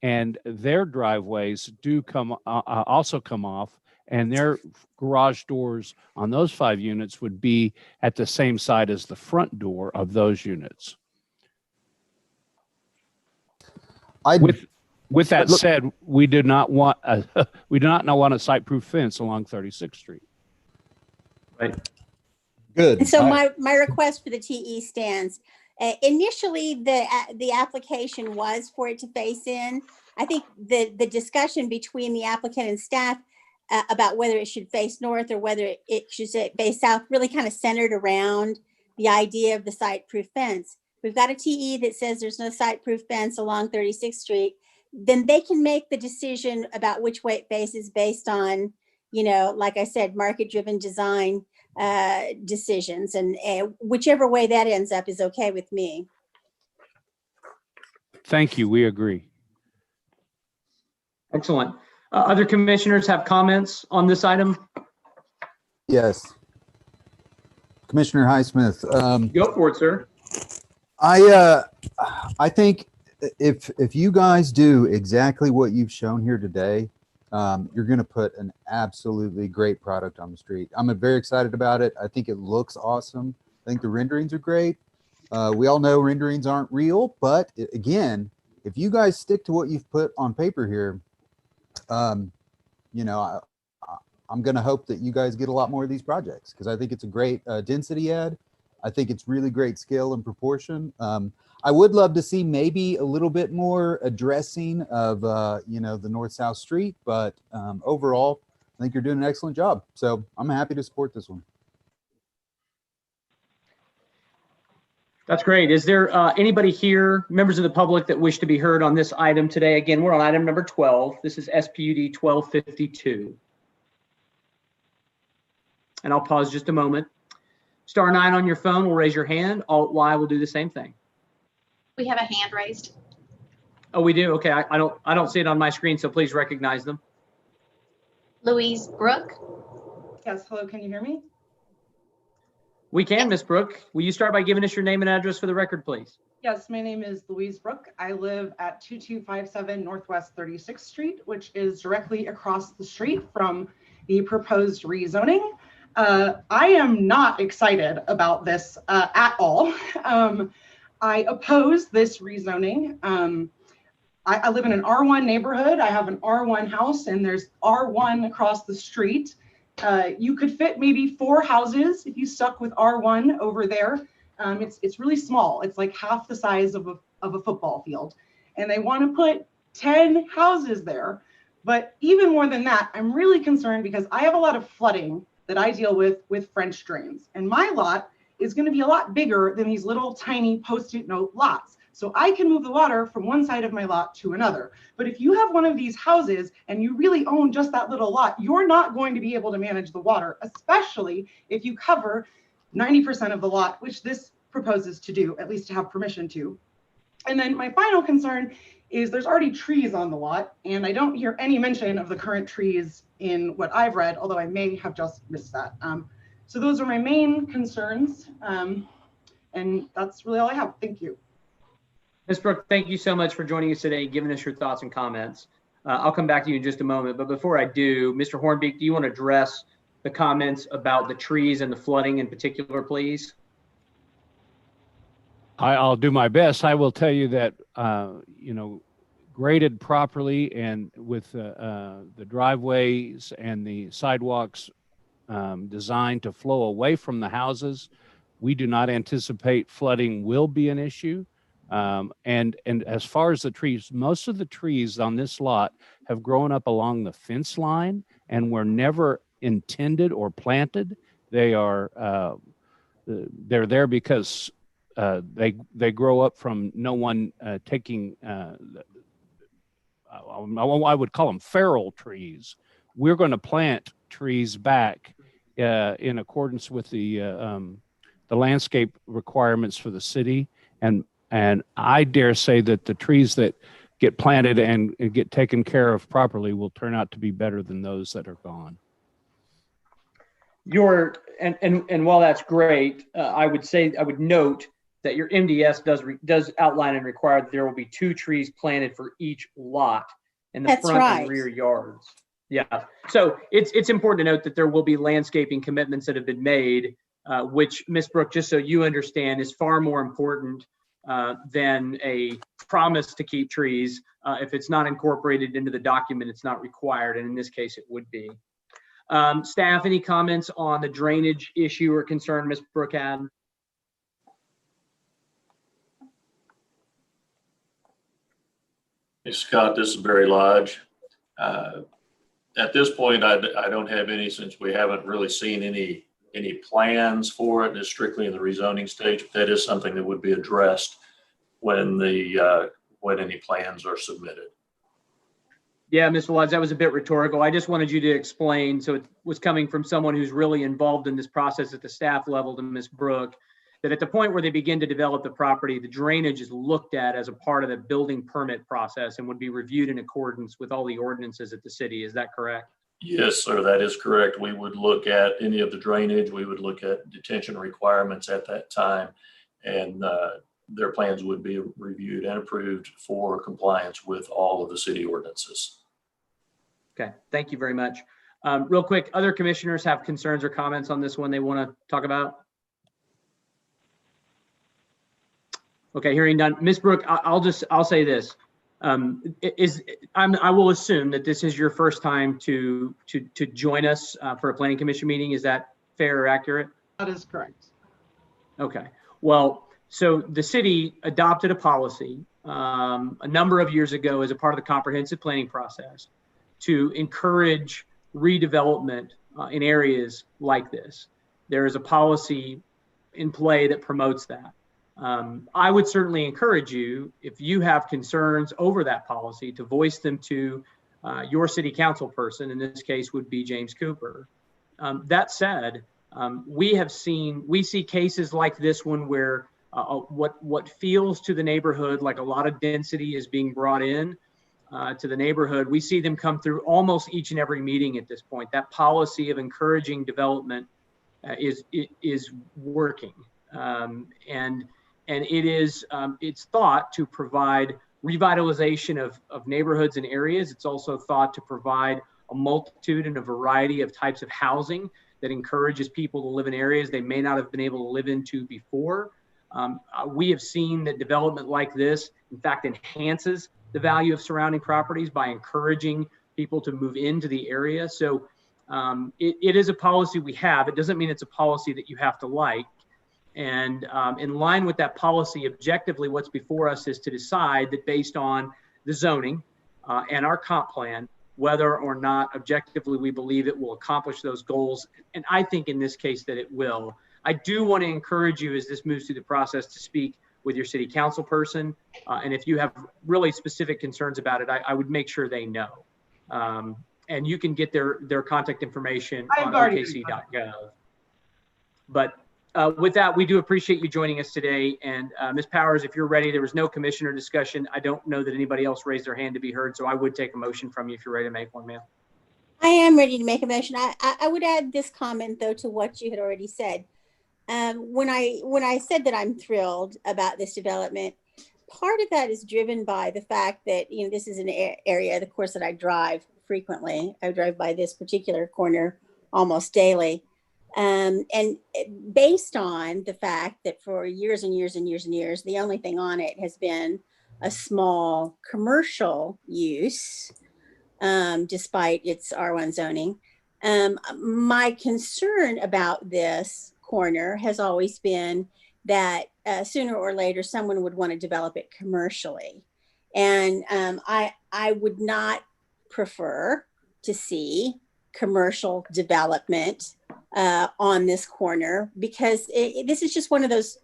and their driveways do also come off, and their garage doors on those 5 units would be at the same side as the front door of those units. With that said, we do not want a site-proof fence along 36th Street. Right. Good. And so my request for the TE stands. Initially, the application was for it to face in. I think the discussion between the applicant and staff about whether it should face north or whether it should face south really kind of centered around the idea of the site-proof fence. We've got a TE that says there's no site-proof fence along 36th Street. Then they can make the decision about which way it faces based on, like I said, market-driven design decisions, and whichever way that ends up is okay with me. Thank you. We agree. Excellent. Other commissioners have comments on this item? Yes. Commissioner Highsmith. Go for it, sir. I think if you guys do exactly what you've shown here today, you're going to put an absolutely great product on the street. I'm very excited about it. I think it looks awesome. I think the renderings are great. We all know renderings aren't real, but again, if you guys stick to what you've put on paper here, you know, I'm going to hope that you guys get a lot more of these projects, because I think it's a great density add. I think it's really great scale and proportion. I would love to see maybe a little bit more addressing of, you know, the north-south street, but overall, I think you're doing an excellent job. So I'm happy to support this one. That's great. Is there anybody here, members of the public, that wish to be heard on this item today? Again, we're on item number 12. This is SPUD 1252. And I'll pause just a moment. Star 9 on your phone will raise your hand. Alt Y will do the same thing. We have a hand raised. Oh, we do? Okay, I don't see it on my screen, so please recognize them. Louise Brooke. Yes, hello, can you hear me? We can, Ms. Brooke. Will you start by giving us your name and address for the record, please? Yes, my name is Louise Brooke. I live at 2257 Northwest 36th Street, which is directly across the street from the proposed rezoning. I am not excited about this at all. I oppose this rezoning. I live in an R1 neighborhood. I have an R1 house, and there's R1 across the street. You could fit maybe 4 houses if you stuck with R1 over there. It's really small. It's like half the size of a football field. And they want to put 10 houses there. But even more than that, I'm really concerned because I have a lot of flooding that I deal with French drains. And my lot is going to be a lot bigger than these little tiny Post-it note lots. So I can move the water from one side of my lot to another. But if you have one of these houses and you really own just that little lot, you're not going to be able to manage the water, especially if you cover 90% of the lot, which this proposes to do, at least to have permission to. And then my final concern is there's already trees on the lot, and I don't hear any mention of the current trees in what I've read, although I may have just missed that. So those are my main concerns, and that's really all I have. Thank you. Ms. Brooke, thank you so much for joining us today, giving us your thoughts and comments. I'll come back to you in just a moment, but before I do, Mr. Hornbeek, do you want to address the comments about the trees and the flooding in particular, please? I'll do my best. I will tell you that, you know, graded properly and with the driveways and the sidewalks designed to flow away from the houses, we do not anticipate flooding will be an issue. And as far as the trees, most of the trees on this lot have grown up along the fence line and were never intended or planted. They are they're there because they grow up from no one taking, I would call them feral trees. We're going to plant trees back in accordance with the landscape requirements for the city. And I dare say that the trees that get planted and get taken care of properly will turn out to be better than those that are gone. And while that's great, I would note that your MDS does outline and require that there will be 2 trees planted for each lot in the front and rear yards. Yeah, so it's important to note that there will be landscaping commitments that have been made, which, Ms. Brooke, just so you understand, is far more important than a promise to keep trees. If it's not incorporated into the document, it's not required, and in this case, it would be. Staff, any comments on the drainage issue or concern Ms. Brooke had? Hey, Scott, this is Barry Lodge. At this point, I don't have any, since we haven't really seen any plans for it. It's strictly in the rezoning stage. But that is something that would be addressed when any plans are submitted. Yeah, Mr. Lodge, that was a bit rhetorical. I just wanted you to explain, so it was coming from someone who's really involved in this process at the staff level, to Ms. Brooke, that at the point where they begin to develop the property, the drainage is looked at as a part of the building permit process and would be reviewed in accordance with all the ordinances at the city. Is that correct? Yes, sir, that is correct. We would look at any of the drainage. We would look at detention requirements at that time. And their plans would be reviewed and approved for compliance with all of the city ordinances. Okay, thank you very much. Real quick, other commissioners have concerns or comments on this one they want to talk about? Okay, hearing none. Ms. Brooke, I'll say this. I will assume that this is your first time to join us for a planning commission meeting. Is that fair or accurate? That is correct. Okay. Well, so the city adopted a policy a number of years ago as a part of the comprehensive planning process to encourage redevelopment in areas like this. There is a policy in play that promotes that. I would certainly encourage you, if you have concerns over that policy, to voice them to your city council person. In this case would be James Cooper. That said, we see cases like this one where what feels to the neighborhood like a lot of density is being brought in to the neighborhood. We see them come through almost each and every meeting at this point. That policy of encouraging development is working, and it's thought to provide revitalization of neighborhoods and areas. It's also thought to provide a multitude and a variety of types of housing that encourages people to live in areas they may not have been able to live into before. We have seen that development like this, in fact, enhances the value of surrounding properties by encouraging people to move into the area. So it is a policy we have. It doesn't mean it's a policy that you have to like. And in line with that policy, objectively, what's before us is to decide that based on the zoning and our comp plan, whether or not objectively we believe it will accomplish those goals. And I think in this case that it will. I do want to encourage you as this moves through the process to speak with your city council person. And if you have really specific concerns about it, I would make sure they know. And you can get their contact information on okc.gov. But with that, we do appreciate you joining us today. And Ms. Powers, if you're ready, there was no commissioner discussion. I don't know that anybody else raised their hand to be heard, so I would take a motion from you if you're ready to make one, ma'am. I am ready to make a motion. I would add this comment though to what you had already said. When I said that I'm thrilled about this development, part of that is driven by the fact that this is an area, of course, that I drive frequently. I drive by this particular corner almost daily. And based on the fact that for years and years and years and years, the only thing on it has been a small commercial use, despite its R1 zoning. My concern about this corner has always been that sooner or later someone would want to develop it commercially. And I would not prefer to see commercial development on this corner, because this is just one of those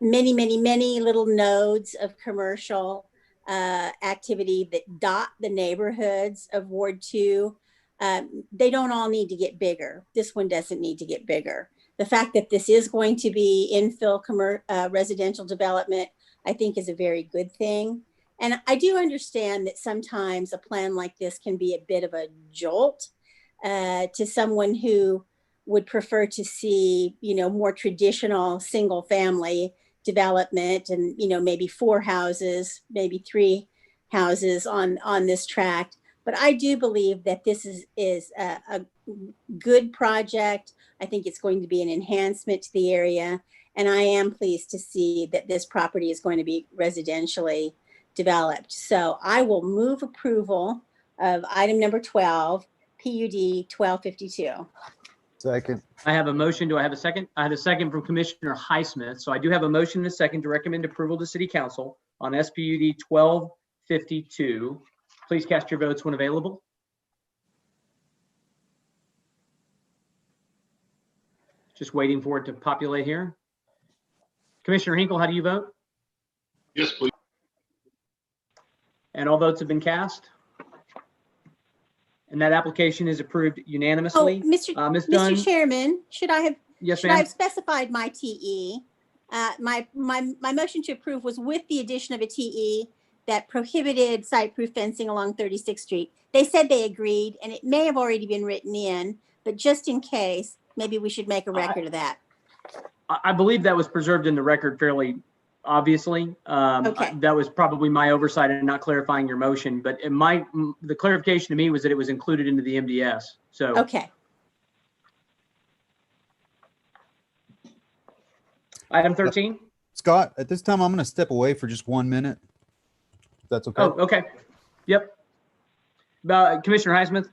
many, many, many little nodes of commercial activity that dot the neighborhoods of Ward 2. They don't all need to get bigger. This one doesn't need to get bigger. The fact that this is going to be infill residential development, I think is a very good thing. And I do understand that sometimes a plan like this can be a bit of a jolt to someone who would prefer to see, more traditional single family development and, maybe 4 houses, maybe 3 houses on this tract. But I do believe that this is a good project. I think it's going to be an enhancement to the area. And I am pleased to see that this property is going to be residentially developed. So I will move approval of item number 12, PUD 1252. Second. I have a motion. Do I have a second? I have a second from Commissioner Highsmith. So I do have a motion and a second to recommend approval to City Council on SPUD 1252. Please cast your votes when available. Just waiting for it to populate here. Commissioner Hinkle, how do you vote? Yes, please. And all votes have been cast? And that application is approved unanimously. Ms. Mr. Chairman, should I have specified my TE? My motion to approve was with the addition of a TE that prohibited site-proof fencing along 36th Street. They said they agreed, and it may have already been written in, but just in case, maybe we should make a record of that. I believe that was preserved in the record fairly obviously. Okay. That was probably my oversight in not clarifying your motion, but the clarification to me was that it was included into the MDS. So. Okay. Item 13. Scott, at this time, I'm going to step away for just 1 minute. If that's okay. Oh, okay. Yep. Commissioner Highsmith?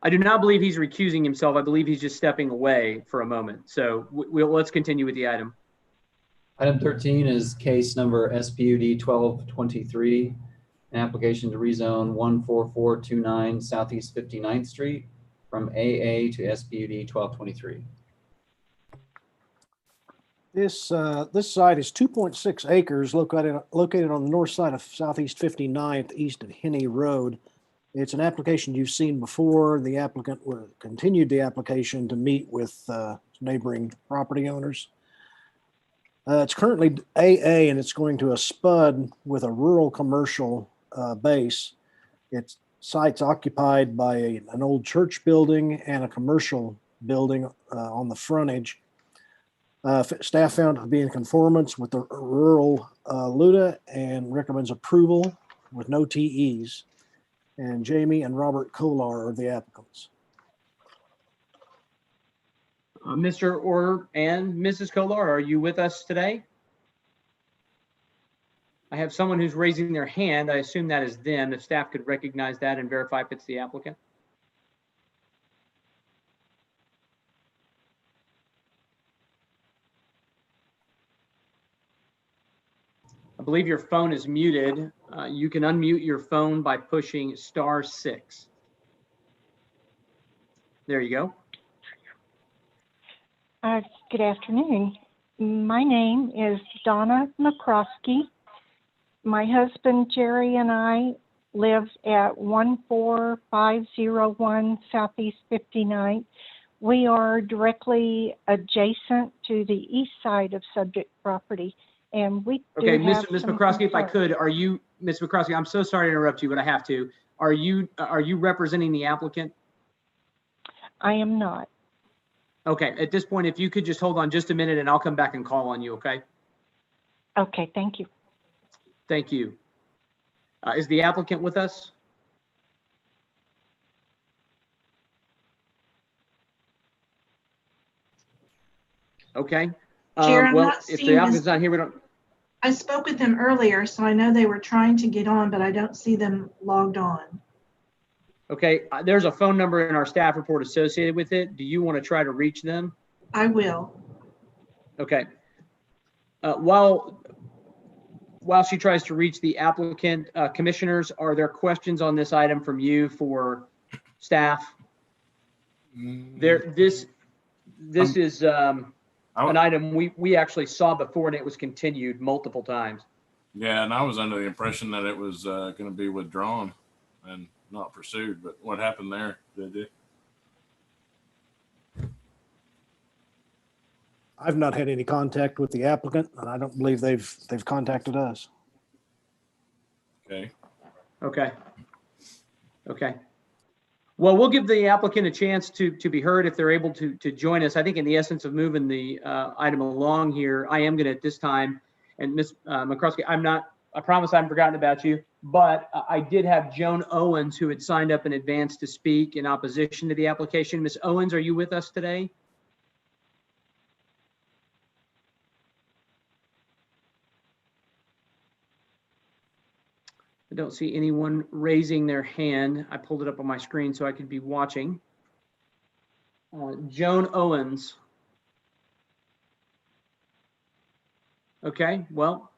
I do not believe he's recusing himself. I believe he's just stepping away for a moment. So let's continue with the item. Item 13 is case number SPUD 1223, an application to rezone 14429 Southeast 59th Street from AA to SPUD 1223. This site is 2.6 acres located on the north side of Southeast 59th, east of Henney Road. It's an application you've seen before. The applicant continued the application to meet with neighboring property owners. It's currently AA and it's going to a SPUD with a rural commercial base. Its site's occupied by an old church building and a commercial building on the frontage. Staff found it to be in conformance with the rural LUDA and recommends approval with no TEs. And Jamie and Robert Kolar are the applicants. Mr. Orr and Mrs. Kolar, are you with us today? I have someone who's raising their hand. I assume that is them. If staff could recognize that and verify if it's the applicant. I believe your phone is muted. You can unmute your phone by pushing *6. There you go. Good afternoon. My name is Donna McCroskey. My husband Jerry and I live at 14501 Southeast 59th. We are directly adjacent to the east side of subject property. And we Okay, do Ms. have some McCroskey, if I concerns. could, are you, Ms. McCroskey, I'm so sorry to interrupt you, but I have to. Are you representing the applicant? I am not. Okay, at this point, if you could just hold on just a minute and I'll come back and call on you, okay? Okay, thank you. Thank you. Is the applicant with us? Okay. Chair, I'm Well, not if seeing the this. applicant's not here, we don't. I spoke with them earlier, so I know they were trying to get on, but I don't see them logged on. Okay, there's a phone number in our staff report associated with it. Do you want to try to reach them? I will. Okay. While she tries to reach the applicant, commissioners, are there questions on this item from you for staff? This is an item we actually saw before and it was continued multiple times. Yeah, and I was under the impression that it was going to be withdrawn and not pursued. But what happened there? I've not had any contact with the applicant, and I don't believe they've contacted us. Okay. Okay. Okay. Well, we'll give the applicant a chance to be heard if they're able to join us. I think in the essence of moving the item along here, I am going to at this time, and Ms. McCroskey, I promise I haven't forgotten about you, but I did have Joan Owens who had signed up in advance to speak in opposition to the application. Ms. Owens, are you with us today? I don't see anyone raising their hand. I pulled it up on my screen so I could be watching. Joan Owens. Okay, well,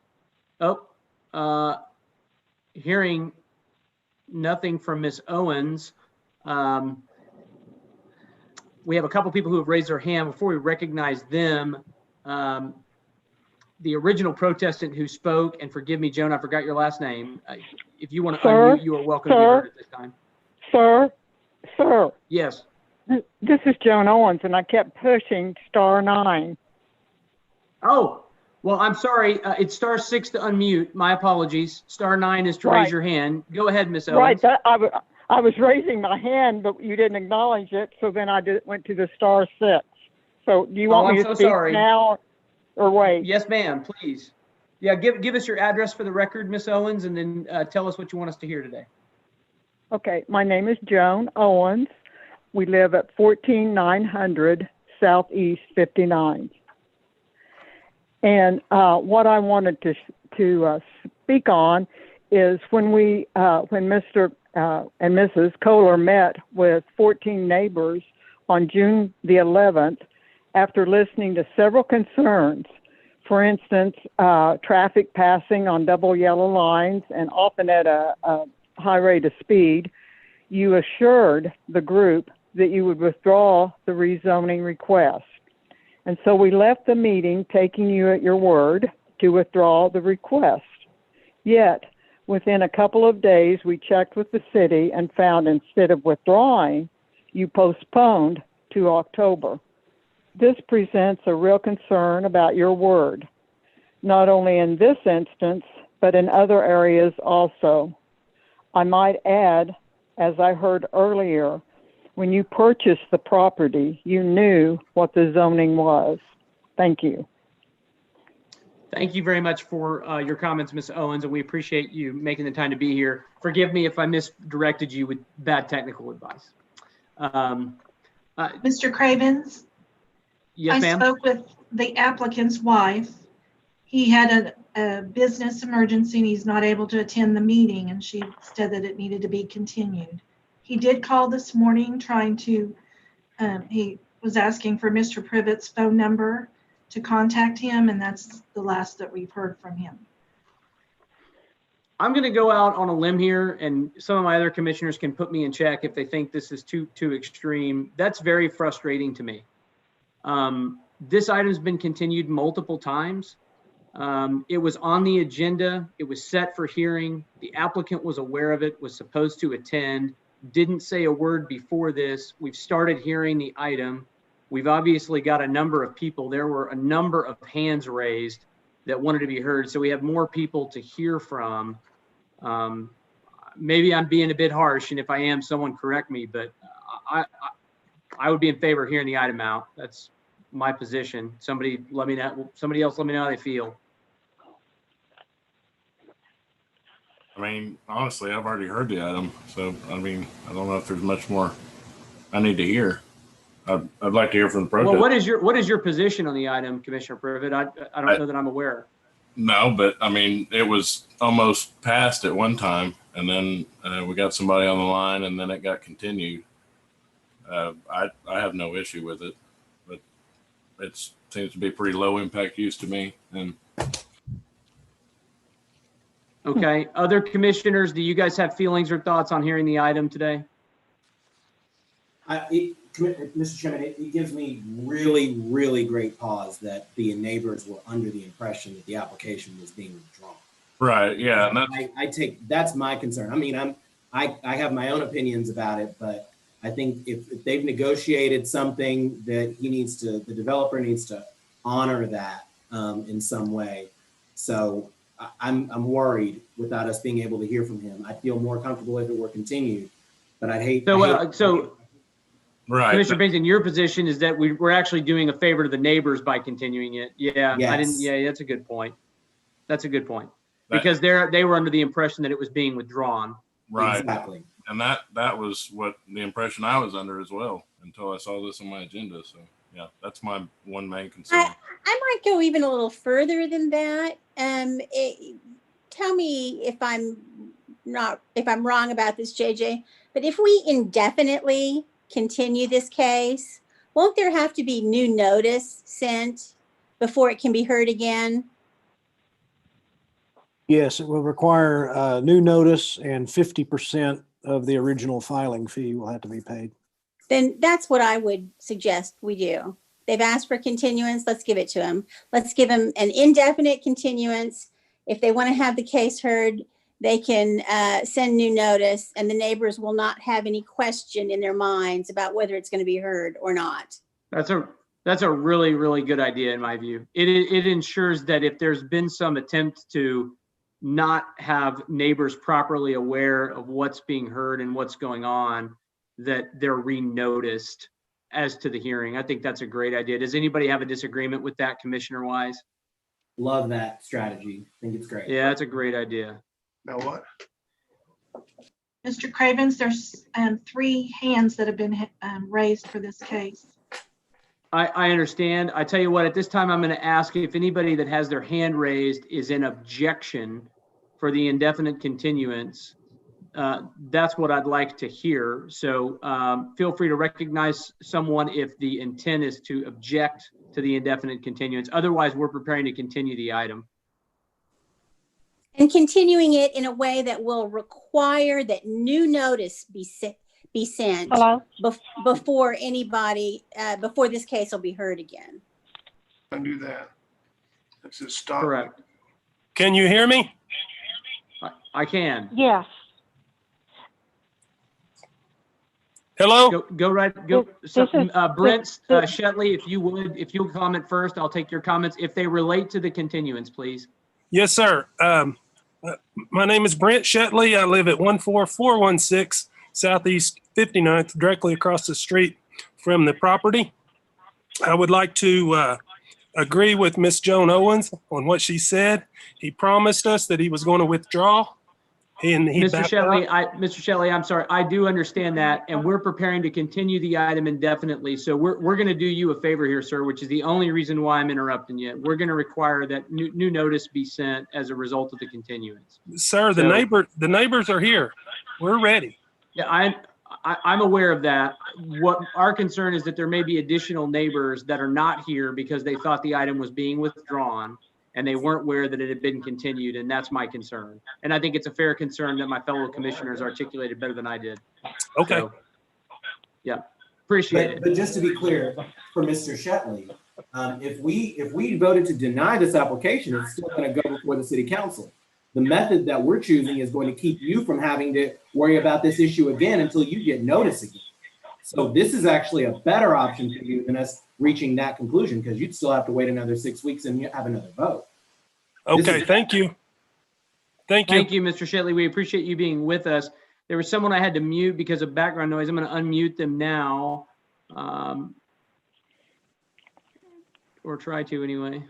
hearing nothing from Ms. Owens. We have a couple people who have raised their hand. Before we recognize them, the original protestant who spoke, and forgive me, Joan, I forgot your last name. If you want to unmute, you are welcome to be heard at this time. Sir. Yes. This is Joan Owens, and I kept pushing *9. Oh, well, I'm sorry. It's *6 to unmute. My apologies. *9 is to raise your hand. Go ahead, Miss Owens. Right. I was raising my hand, but you didn't acknowledge it, so then I went to the *6. So do you want me to speak now? or wait? Yes, ma'am, please. Yeah, give us your address for the record, Miss Owens, and then tell us what you want us to hear today. Okay, my name is Joan Owens. We live at 14900 Southeast 59. And what I wanted to speak on is when Mr. And Mrs. Kohler met with 14 neighbors on June the 11th, after listening to several concerns, for instance, traffic passing on double yellow lines and often at a high rate of speed, you assured the group that you would withdraw the rezoning request. And so we left the meeting taking you at your word to withdraw the request. Yet, within a couple of days, we checked with the city and found instead of withdrawing, you postponed to October. This presents a real concern about your word, not only in this instance, but in other areas also. I might add, as I heard earlier, when you purchased the property, you knew what the zoning was. Thank you. Thank you very much for your comments, Ms. Owens, and we appreciate you making the time to be here. Forgive me if I misdirected you with bad technical advice. Mr. Cravens? Yes, ma'am. I spoke with the applicant's wife. He had a business emergency and he's not able to attend the meeting, and she said that it needed to be continued. He did call this morning trying to, he was asking for Mr. Privet's phone number to contact him, and that's the last that we've heard from him. I'm going to go out on a limb here, and some of my other commissioners can put me in check if they think this is too extreme. That's very frustrating to me. This item's been continued multiple times. It was on the agenda. It was set for hearing. The applicant was aware of it, was supposed to attend, didn't say a word before this. We've started hearing the item. We've obviously got a number of people. There were a number of hands raised that wanted to be heard. So we have more people to hear from. Maybe I'm being a bit harsh, and if I am, someone correct me, but I would be in favor of hearing the item out. That's my position. Somebody else let me know how they feel. I mean, honestly, I've already heard the item, so I mean, I don't know if there's much more I need to hear. I'd like to hear from the protest. Well, what is your position on the item, Commissioner Privet? I don't know that I'm aware. No, but I mean, it was almost passed at one time, and then we got somebody on the line, and then it got continued. I have no issue with it, but it seems to be pretty low impact use to me. And okay, other commissioners, do you guys have feelings or thoughts on hearing the item today? Mr. Chairman, it gives me really, really great pause that the neighbors were under the impression that the application was being withdrawn. Right. Yeah. And that's my concern. I mean, I have my own opinions about it, but I think if they've negotiated something that the developer needs to honor that in some way. So I'm worried without us being able to hear from him. I'd feel more comfortable if it were continued, but I'd hate. Right. Commissioner Bainton, your position is that we're actually doing a favor to the neighbors by continuing it. Yeah, yes. That's a good point. That's a good point. Because they were under the impression that it was being withdrawn. Right. Exactly. And that was what the impression I was under as well until I saw this on my agenda. So yeah, that's my one main concern. I might go even a little further than that. Tell me if I'm wrong about this, JJ, but if we indefinitely continue this case, won't there have to be new notice sent before it can be heard again? Yes, it will require new notice, and 50% of the original filing fee will have to be paid. Then that's what I would suggest we do. They've asked for continuance. Let's give it to them. Let's give them an indefinite continuance. If they want to have the case heard, they can send new notice, and the neighbors will not have any question in their minds about whether it's going to be heard or not. That's a really, really good idea in my view. It ensures that if there's been some attempt to not have neighbors properly aware of what's being heard and what's going on, that they're re-noticed as to the hearing. I think that's a great idea. Does anybody have a disagreement with that, Commissioner Wise? Love that strategy. I think it's great. Yeah, that's a great idea. Now what? Mr. Cravens, there's 3 hands that have been raised for this case. I understand. I tell you what, at this time, I'm going to ask if anybody that has their hand raised is in objection for the indefinite continuance. That's what I'd like to hear. So feel free to recognize someone if the intent is to object to the indefinite continuance. Otherwise, we're preparing to continue the item. And continuing it in a way that will require that new notice be sent Hello? before anybody, before this case will be heard again. I do that. This is stop. Correct. Can you hear me? I can. Yes. Hello? Go right. Go. Brent Shetley, if you'll comment first, I'll take your comments. If they relate to the continuance, please. Yes, sir. My name is Brent Shetley. I live at 14416 Southeast 59th, directly across the street from the property. I would like to agree with Miss Joan Owens on what she said. He promised us that he was going to withdraw. Mr. Shetley, I'm sorry. I do understand that, and we're preparing to continue the item indefinitely. So we're going to do you a favor here, sir, which is the only reason why I'm interrupting you. We're going to require that new notice be sent as a result of the continuance. Sir, the neighbors are here. We're ready. Yeah, I'm aware of that. What our concern is that there may be additional neighbors that are not here because they thought the item was being withdrawn and they weren't aware that it had been continued, and that's my concern. And I think it's a fair concern that my fellow commissioners articulated better than I did. Okay. So, yeah, appreciate it. But just to be clear, for Mr. Shetley, if we voted to deny this application, it's still going to go before the city council. The method that we're choosing is going to keep you from having to worry about this issue again until you get notice again. So this is actually a better option for you than us reaching that conclusion, because you'd still have to wait another 6 weeks and you have another vote. Okay, thank you. Thank you. Thank you, Mr. Shetley. We appreciate you being with us. There was someone I had to mute because of background noise. I'm going to unmute them now. Or try to anyway.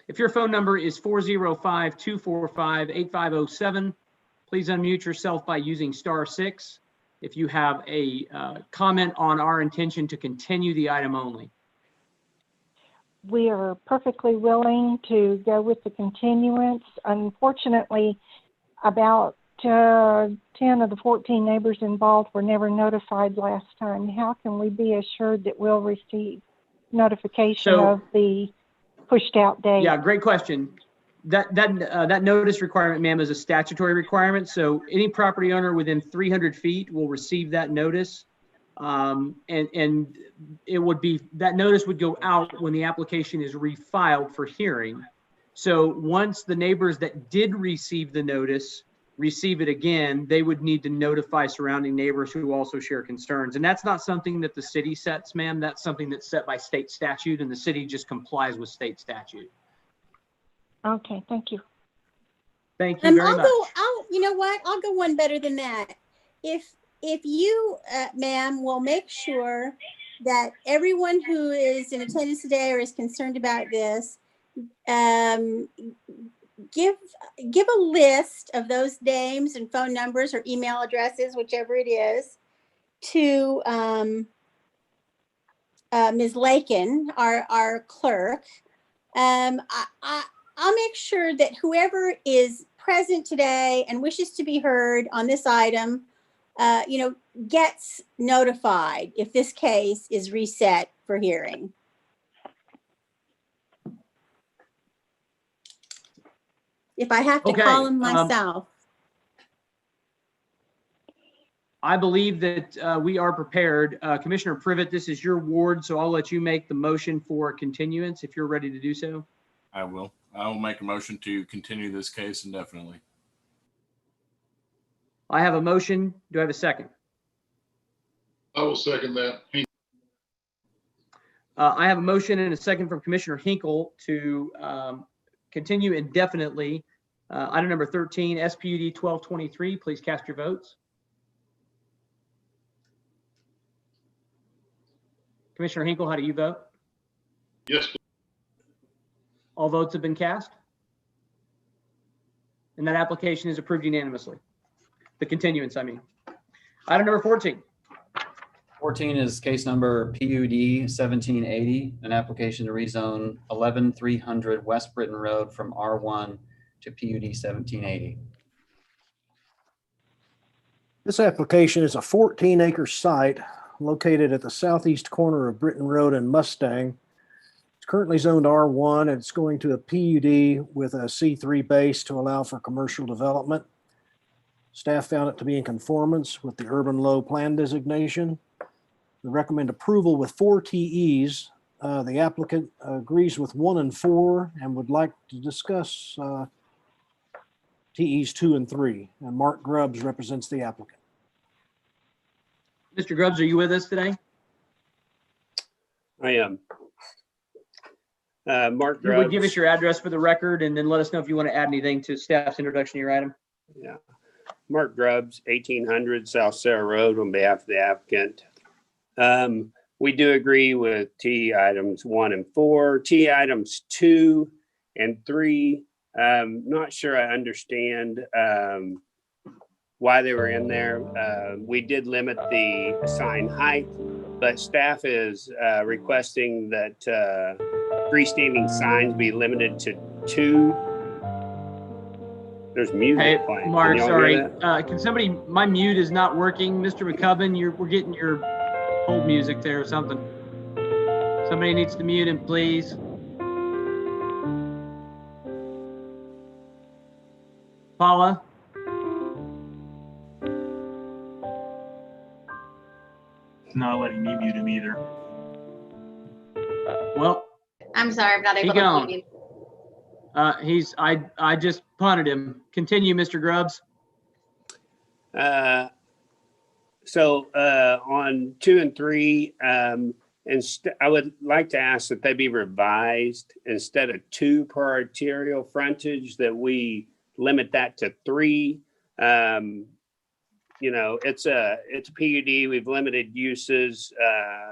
If your phone number is 405-245-8507, please unmute yourself by using *6 if you have a comment on our intention to continue the item only. We are perfectly willing to go with the continuance. Unfortunately, about 10 of the 14 neighbors involved were never notified last time. How can we be assured that we'll receive notification of the pushed out date? Yeah, great question. That notice requirement, ma'am, is a statutory requirement. So any property owner within 300 feet will receive that notice. And it would be, that notice would go out when the application is refiled for hearing. So once the neighbors that did receive the notice receive it again, they would need to notify surrounding neighbors who also share concerns. And that's not something that the city sets, ma'am. That's something that's set by state statute, and the city just complies with state statute. Okay, thank you. Thank you very much. You know what? I'll go one better than that. If you, ma'am, will make sure that everyone who is in attendance today or is concerned about this, give a list of those names and phone numbers or email addresses, whichever it is, to Ms. Lakin, our clerk. I'll make sure that whoever is present today and wishes to be heard on this item, gets notified if this case is reset for hearing. If I have to call him myself. I believe that we are prepared. Commissioner Privet, this is your ward, so I'll let you make the motion for continuance if you're ready to do so. I will. I will make a motion to continue this case indefinitely. I have a motion. Do I have a second? I will second that. I have a motion and a second from Commissioner Hinkle to continue indefinitely. Item number 13, SPUD 1223. Please cast your votes. Commissioner Hinkle, how do you vote? Yes. All votes have been cast. And that application is approved unanimously. The continuance, I mean. Item number 14. 14 is case number PUD 1780, an application to rezone 11300 West Britton Road from R1 to PUD 1780. This application is a 14-acre site located at the southeast corner of Britton Road and Mustang. It's currently zoned R1 and it's going to a PUD with a C3 base to allow for commercial development. Staff found it to be in conformance with the urban low plan designation. We recommend approval with 4 TEs. The applicant agrees with 1 and 4 and would like to discuss TEs 2 and 3. And Mark Grubbs represents the applicant. Mr. Grubbs, are you with us today? I am. Mark You Grubbs. would give us your address for the record and then let us know if you want to add anything to staff's introduction of your item. Yeah. Mark Grubbs, 1800 South Sarah Road, on behalf of the applicant. We do agree with T items 1 and 4. T items 2 and 3, not sure I understand why they were in there. We did limit the sign height, but staff is requesting that freestanding signs be limited to 2. There's music Hey, playing. Mark, Can y'all sorry. hear that? Can somebody, my mute is not working. Mr. McCubbin, we're getting your hold music there or something. Somebody needs to mute him, please. Paula? It's not letting me mute him either. Well, I'm sorry, I'm not he able to gone. mute you. I just punted him. Continue, Mr. Grubbs. So on 2 and 3, I would like to ask that they be revised. Instead of 2 per arterial frontage, that we limit that to 3. You know, it's a PUD. We've limited uses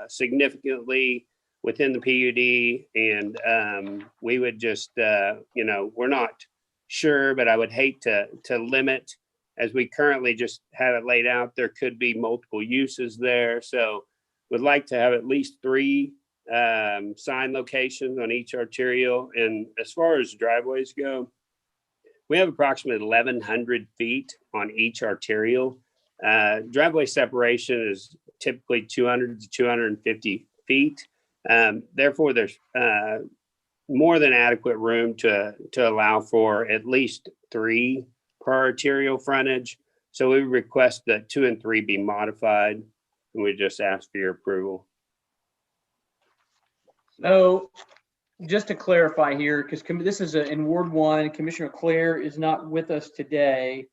significantly within the PUD, and we would just, you know, we're not sure, but I would hate to limit. As we currently just have it laid out, there could be multiple uses there. So would like to have at least 3 sign locations on each arterial. And as far as driveways go, we have approximately 1,100 feet on each arterial. Driveway separation is typically 200 to 250 feet. Therefore, there's more than adequate room to allow for at least 3 per arterial frontage. So we request that 2 and 3 be modified, and we just ask for your approval. So just to clarify here, because this is in Ward 1, Commissioner Claire is not with us today.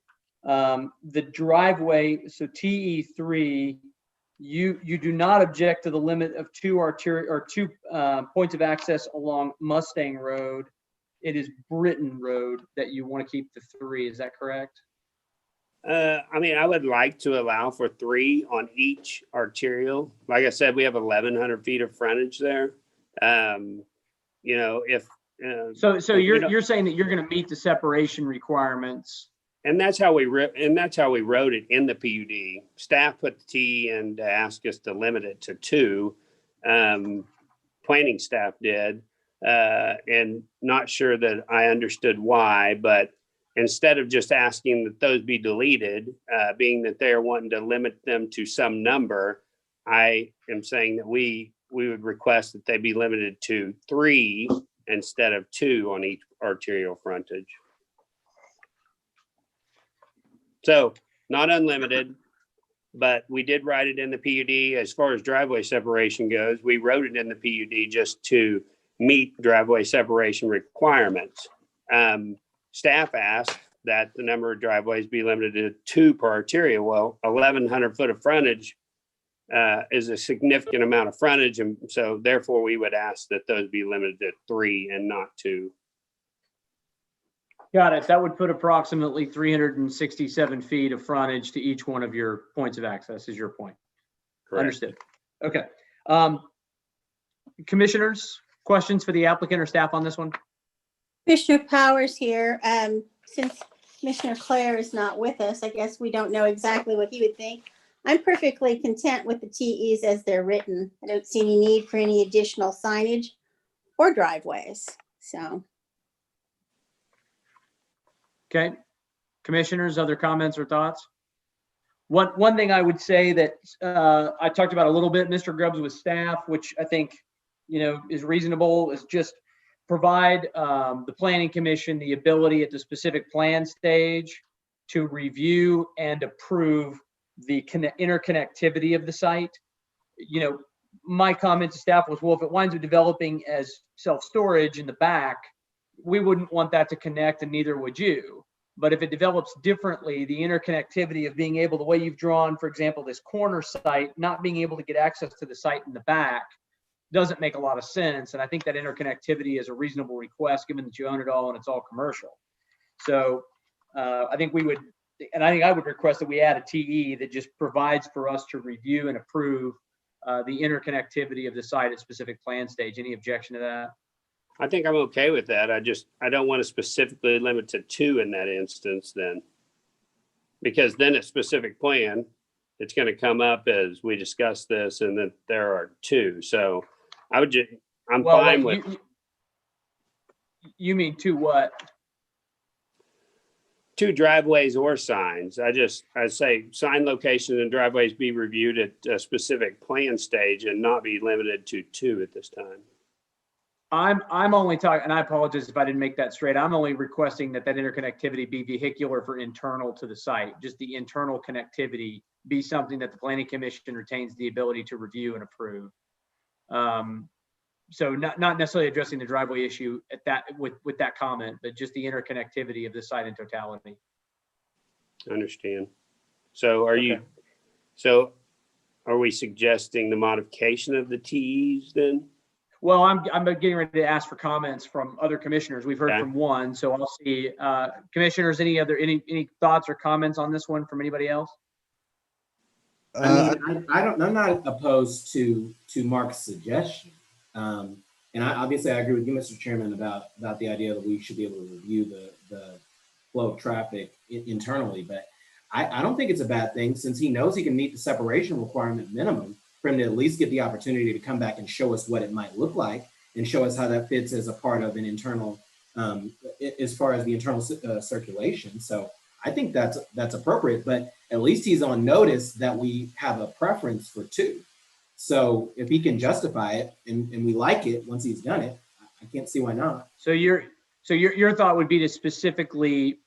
The driveway, so TE3, you do not object to the limit of 2 arterial or 2 points of access along Mustang Road. It is Britton Road that you want to keep the 3. Is that correct? I mean, I would like to allow for 3 on each arterial. Like I said, we have 1,100 feet of frontage there. You know, if so you're saying that you're going to meet the separation requirements. And that's how we wrote it in the PUD. Staff put the T and asked us to limit it to 2. Planning staff did, and not sure that I understood why, but instead of just asking that those be deleted, being that they're wanting to limit them to some number, I am saying that we would request that they be limited to 3 instead of 2 on each arterial frontage. So not unlimited, but we did write it in the PUD. As far as driveway separation goes, we wrote it in the PUD just to meet driveway separation requirements. Staff asked that the number of driveways be limited to 2 per arterial. Well, 1,100 foot of frontage is a significant amount of frontage. And so therefore we would ask that those be limited to 3 and not 2. Got it. That would put approximately 367 feet of frontage to each one of your points of access, is your point. Correct. Understood. Okay. Commissioners, questions for the applicant or staff on this one? Commissioner Powers here. Since Commissioner Clare is not with us, I guess we don't know exactly what he would think. I'm perfectly content with the TEs as they're written. I don't see any need for any additional signage or driveways. So, Okay. Commissioners, other comments or thoughts? One thing I would say that I talked about a little bit, Mr. Grubbs, with staff, which I think, is reasonable, is just provide the planning commission the ability at the specific plan stage to review and approve the interconnectivity of the site. My comment to staff was, well, if it winds up developing as self-storage in the back, we wouldn't want that to connect, and neither would you. But if it develops differently, the interconnectivity of being able, the way you've drawn, for example, this corner site, not being able to get access to the site in the back doesn't make a lot of sense. And I think that interconnectivity is a reasonable request given that you own it all and it's all commercial. So I think I would request that we add a TE that just provides for us to review and approve the interconnectivity of the site at specific plan stage. Any objection to that? I think I'm okay with that. I don't want to specifically limit to 2 in that instance then. Because then a specific plan, it's going to come up as we discuss this and that there are 2. So I'm fine with. You mean 2 what? 2 driveways or signs. I say sign location and driveways be reviewed at a specific plan stage and not be limited to 2 at this time. I'm only talking, and I apologize if I didn't make that straight. I'm only requesting that interconnectivity be vehicular for internal to the site. Just the internal connectivity be something that the planning commission retains the ability to review and approve. So not necessarily addressing the driveway issue at that with that comment, but just the interconnectivity of the site in totality. I understand. So are we suggesting the modification of the TEs then? Well, I'm getting ready to ask for comments from other commissioners. We've heard from one, so I'll see. Commissioners, any thoughts or comments on this one from anybody else? I'm not opposed to Mark's suggestion. And obviously I agree with you, Mr. Chairman, about the idea that we should be able to review the flow of traffic internally, but I don't think it's a bad thing, since he knows he can meet the separation requirement minimum, for him to at least get the opportunity to come back and show us what it might look like and show us how that fits as a part of an internal, as far as the internal circulation. So I think that's appropriate, but at least he's on notice that we have a preference for 2. So if he can justify it and we like it once he's done it, I can't see why not. So your thought would be to specifically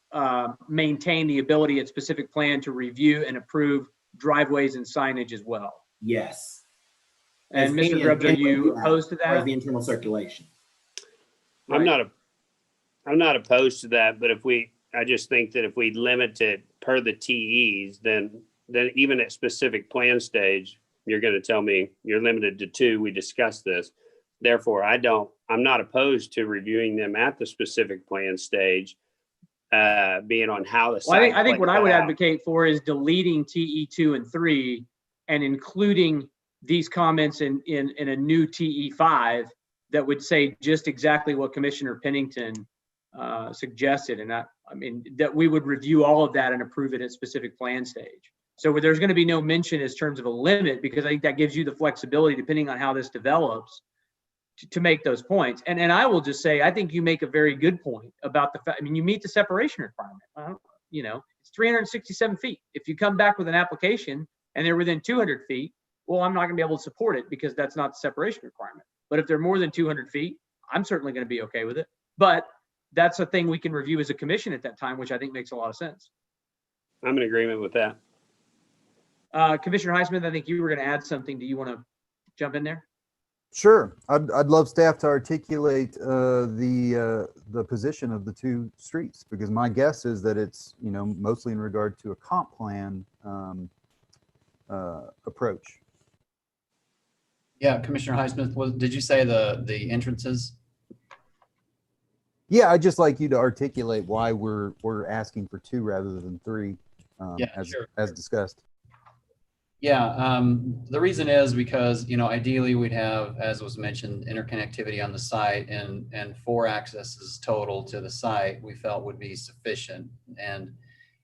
maintain the ability at specific plan to review and approve driveways and signage as well. Yes. And Mr. Grubbs, are you opposed to that? Or the internal circulation. Right. I'm not opposed to that, but I just think that if we limit it per the TEs, then even at specific plan stage, you're going to tell me you're limited to 2. We discussed this. Therefore, I'm not opposed to reviewing them at the specific plan stage, being on how the site. I think what I would advocate for is deleting TE 2 and 3 and including these comments in a new TE 5 that would say just exactly what Commissioner Pennington suggested. And that we would review all of that and approve it at specific plan stage. So there's going to be no mention as terms of a limit, because I think that gives you the flexibility, depending on how this develops, to make those points. And I will just say, I think you make a very good point about the fact, you meet the separation requirement. It's 367 feet. If you come back with an application and they're within 200 feet, well, I'm not going to be able to support it because that's not the separation requirement. But if they're more than 200 feet, I'm certainly going to be okay with it. But that's a thing we can review as a commission at that time, which I think makes a lot of sense. I'm in agreement with that. Commissioner Highsmith, I think you were going to add something. Do you want to jump in there? Sure. I'd love staff to articulate the position of the 2 streets, because my guess is that it's mostly in regard to a comp plan approach. Yeah, Commissioner Highsmith, did you say the entrances? Yeah, I'd just like you to articulate why we're asking for 2 rather than 3, Yeah, sure. as discussed. Yeah, the reason is because, ideally we'd have, as was mentioned, interconnectivity on the site, and 4 accesses total to the site we felt would be sufficient. And,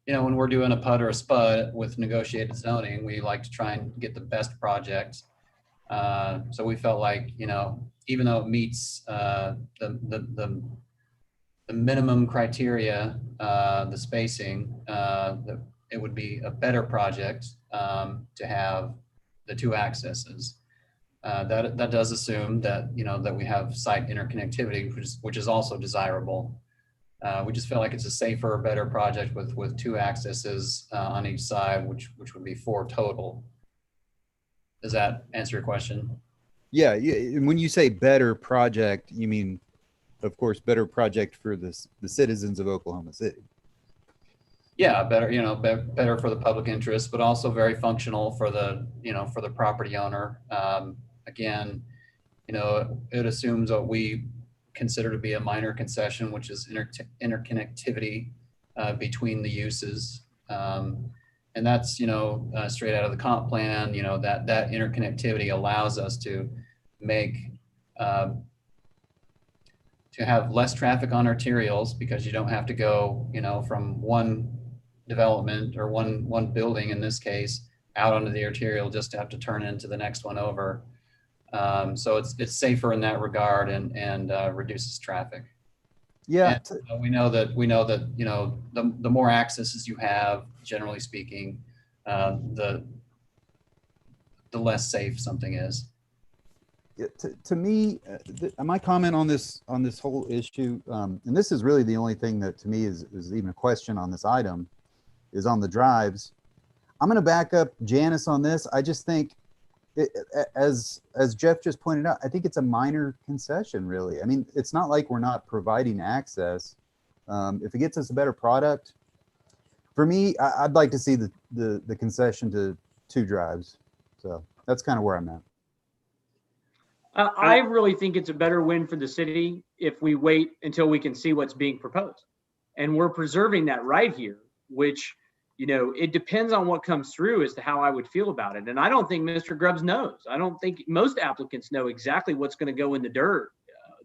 when we're doing a PUD or a SPUD with negotiated zoning, we like to try and get the best projects. So we felt like, even though it meets the minimum criteria, the spacing, that it would be a better project to have the 2 accesses. That does assume that, that we have site interconnectivity, which is also desirable. We just feel like it's a safer, better project with 2 accesses on each side, which would be 4 total. Does that answer your question? Yeah. And when you say better project, you mean, of course, better project for the citizens of Oklahoma City. Yeah, better, better for the public interest, but also very functional for the, for the property owner. Again, it assumes what we consider to be a minor concession, which is interconnectivity between the uses. And that's, straight out of the comp plan, that interconnectivity allows us to make, to have less traffic on arterials, because you don't have to go, from one development or one building in this case out onto the arterial just to have to turn into the next one over. So it's safer in that regard, and reduces traffic. Yeah. And we know that the more accesses you have, generally speaking, the less safe something is. Yeah, to me, my comment on this whole issue, and this is really the only thing that to me is even a question on this item, is on the drives. I'm going to back up Janice on this. I just think, as Jeff just pointed out, I think it's a minor concession, really. I mean, it's not like we're not providing access. If it gets us a better product, for me, I'd like to see the concession to 2 drives. So that's kind of where I'm at. I really think it's a better win for the city if we wait until we can see what's being proposed. And we're preserving that right here, which, it depends on what comes through as to how I would feel about it. And I don't think Mr. Grubbs knows. I don't think most applicants know exactly what's going to go in the dirt.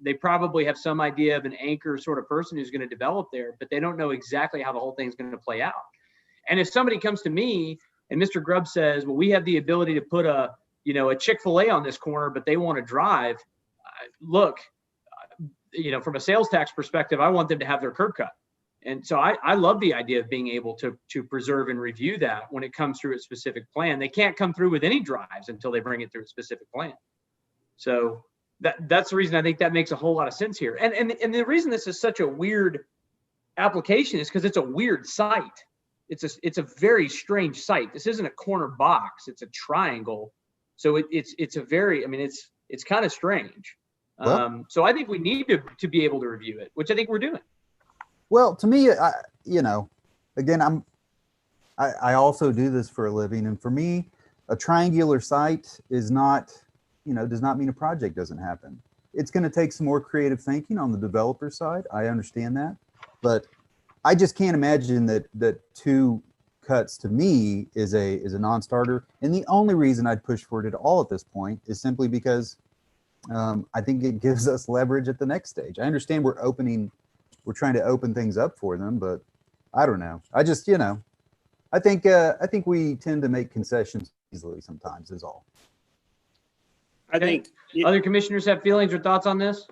They probably have some idea of an anchor sort of person who's going to develop there, but they don't know exactly how the whole thing's going to play out. And if somebody comes to me and Mr. Grubbs says, well, we have the ability to put a Chick-fil-A on this corner, but they want to drive, look, from a sales tax perspective, I want them to have their curb cut. And so I love the idea of being able to preserve and review that when it comes through a specific plan. They can't come through with any drives until they bring it through a specific plan. So that's the reason I think that makes a whole lot of sense here. And the reason this is such a weird application is because it's a weird site. It's a very strange site. This isn't a corner box. It's a triangle. So it's a very, it's kind of strange. Well, so I think we need to be able to review it, which I think we're doing. Well, to me, again, I also do this for a living. And for me, a triangular site is not, does not mean a project doesn't happen. It's going to take some more creative thinking on the developer side. I understand that, but I just can't imagine that 2 cuts to me is a non-starter. And the only reason I'd push for it at all at this point is simply because I think it gives us leverage at the next stage. I understand we're trying to open things up for them, but I don't know. I just, I think we tend to make concessions easily sometimes is all. I think other commissioners have feelings or thoughts on this?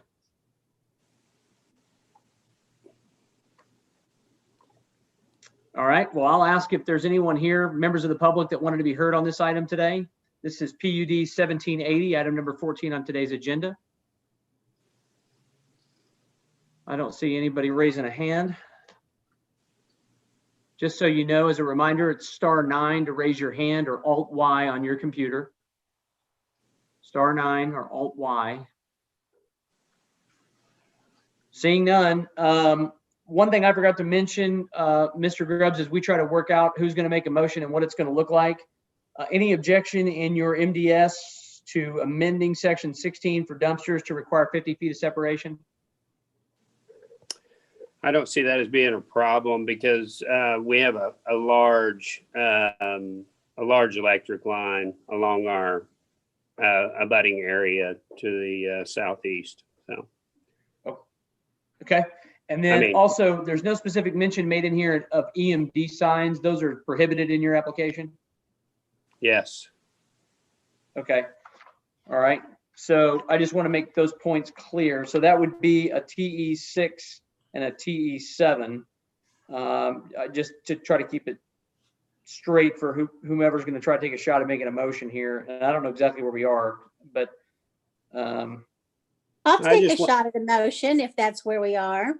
All right, well, I'll ask if there's anyone here, members of the public, that wanted to be heard on this item today. This is PUD 1780, item number 14 on today's agenda. I don't see anybody raising a hand. Just so you know, as a reminder, it's *9 to raise your hand, or Alt-Y on your computer. *9 or Alt-Y. Seeing none. One thing I forgot to mention, Mr. Grubbs, is we try to work out who's going to make a motion and what it's going to look like. Any objection in your MDS to amending section 16 for dumpsters to require 50 feet of separation? I don't see that as being a problem, because we have a large a large electric line along our abutting area to the southeast. So, Okay. And then I mean- also, there's no specific mention made in here of EMD signs. Those are prohibited in your application? yes. Okay. All right. So I just want to make those points clear. So that would be a TE6 and a TE7, just to try to keep it straight for whomever's going to try to take a shot at making a motion here. And I don't know exactly where we are, but I'll I take a just wa- shot at the motion if that's where we are.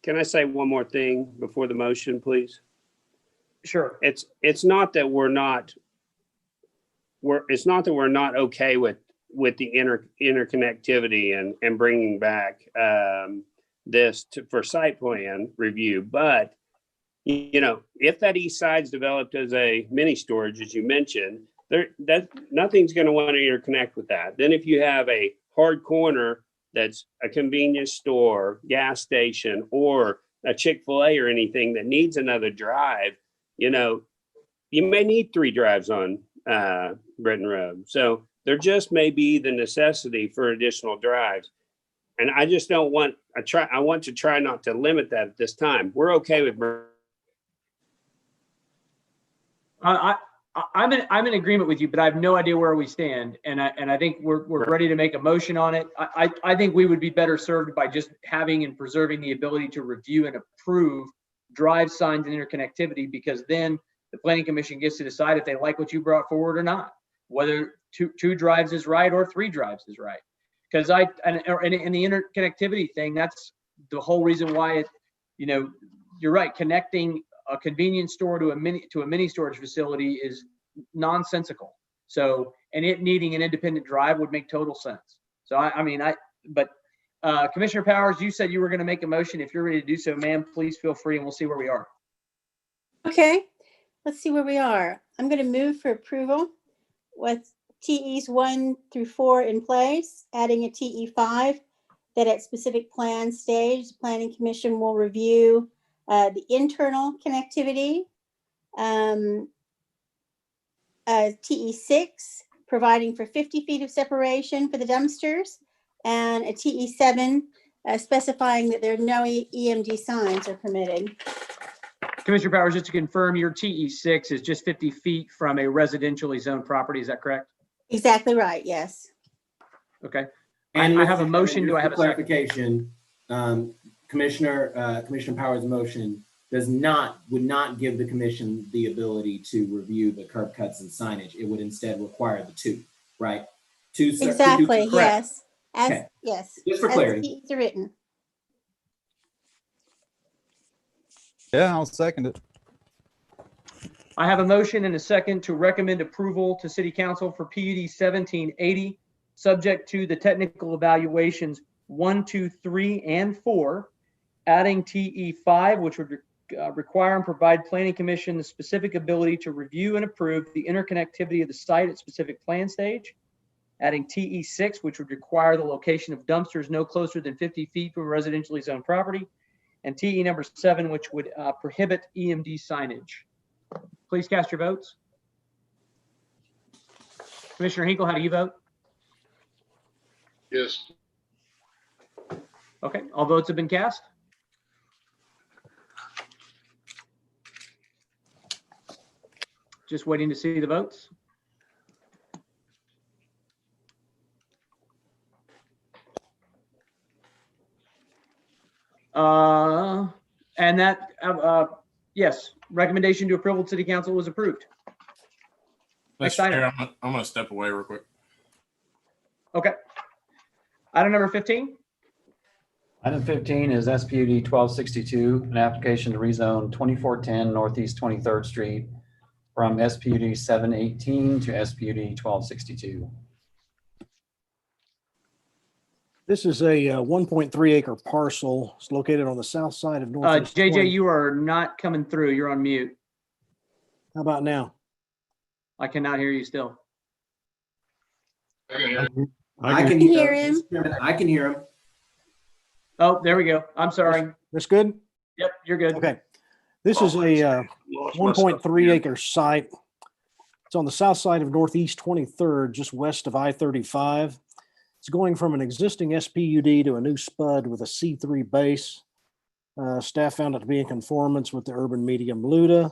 Can I say one more thing before the motion, please? sure. It's not that we're not okay with the interconnectivity and bringing back this for site plan review, but if that east side's developed as a mini storage, as you mentioned, nothing's going to want to interconnect with that. Then if you have a hard corner that's a convenience store, gas station, or a Chick-fil-A or anything that needs another drive, you may need 3 drives on Britton Road. So there just may be the necessity for additional drives. And I just don't want, I want to try not to limit that at this time. We're okay with. I'm in agreement with you, but I have no idea where we stand, and I think we're ready to make a motion on it. I think we would be better served by just having and preserving the ability to review and approve drive signs and interconnectivity, because then the planning commission gets to decide if they like what you brought forward or not, whether two drives is right or 3 drives is right. Because and the interconnectivity thing, that's the whole reason why you're right, connecting a convenience store to a mini storage facility is nonsensical. So, and it needing an independent drive would make total sense. So Commissioner Powers, you said you were going to make a motion. If you're ready to do so, ma'am, please feel free, and we'll see where we are. Okay, let's see where we are. I'm going to move for approval with TEs 1 through 4 in place, adding a TE5 that at specific plan stage, the Planning Commission will review the internal connectivity, TE6 providing for 50 feet of separation for the dumpsters, and a TE7 specifying that there are no EMD signs are permitted. Commissioner Powers, just to confirm, your TE6 is just 50 feet from a residentially zoned property. Is that correct? Exactly right, yes. Okay. And I have a motion. Do I have a second? clarification? Commissioner Powers' motion would not give the commission the ability to review the curb cuts and signage. It would instead require the 2, right? Exactly, yes. Okay. Yes. Just for as clarity. the TEs are written. Yeah, I'll second it. I have a motion and a second to recommend approval to City Council for PUD 1780, subject to the technical evaluations 1, 2, 3, and 4, adding TE5, which would require and provide Planning Commission the specific ability to review and approve the interconnectivity of the site at specific plan stage, adding TE6, which would require the location of dumpsters no closer than 50 feet from a residentially zoned property, and TE number 7, which would prohibit EMD signage. Please cast your votes. Commissioner Hinkle, how do you vote? Yes. Okay, all votes have been cast. Just waiting to see the votes. And that, yes, recommendation to approval to City Council was approved. Next Mr. item. Chair, I'm going to step away real quick. Okay. Item number 15. Item 15 is SPUD 1262, an application to rezone 2410 Northeast 23rd Street from SPUD 718 to SPUD 1262. This is a 1.3 acre parcel. It's located on the south side of Northeast. JJ, 20. you are not coming through. You're on mute. How about now? I cannot hear you still. I can hear you. I can hear him. I can hear him. Oh, there we go. I'm sorry. That's good? Yep, you're good. Okay. This is a Lost my stuff 1.3 again. acre site. It's on the south side of Northeast 23rd, just west of I-35. It's going from an existing SPUD to a new SPUD with a C3 base. Staff found it to be in conformance with the urban medium LUDA.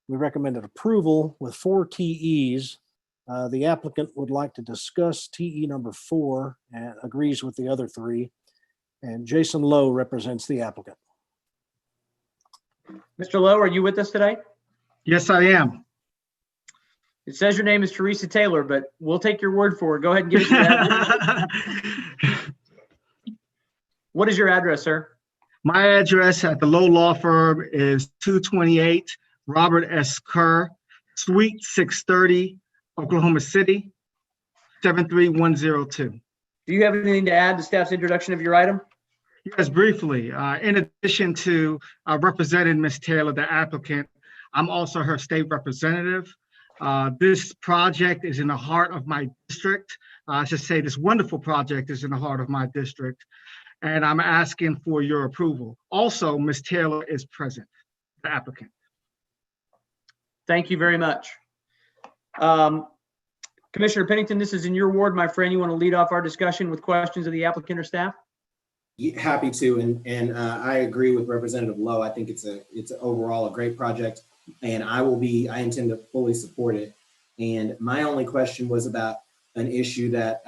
We recommended approval with 4 TEs. The applicant would like to discuss TE number 4 and agrees with the other 3. And Jason Lowe represents the applicant. Mr. Lowe, are you with us today? Yes, I am. It says your name is Teresa Taylor, but we'll take your word for it. Go ahead and give us your address. What is your address, sir? My address at the Lowe Law Firm is 228 Robert S. Kerr, Suite 630, Oklahoma City, 73102. Do you have anything to add to staff's introduction of your item? Yes, briefly. In addition to representing Ms. Taylor, the applicant, I'm also her state representative. This project is in the heart of my district. I should say this wonderful project is in the heart of my district, and I'm asking for your approval. Also, Ms. Taylor is present, the applicant. Thank you very much. Commissioner Pennington, this is in your ward, my friend. You want to lead off our discussion with questions of the applicant or staff? Happy to, and I agree with Representative Lowe. I think it's overall a great project, and I intend to fully support it. And my only question was about an issue that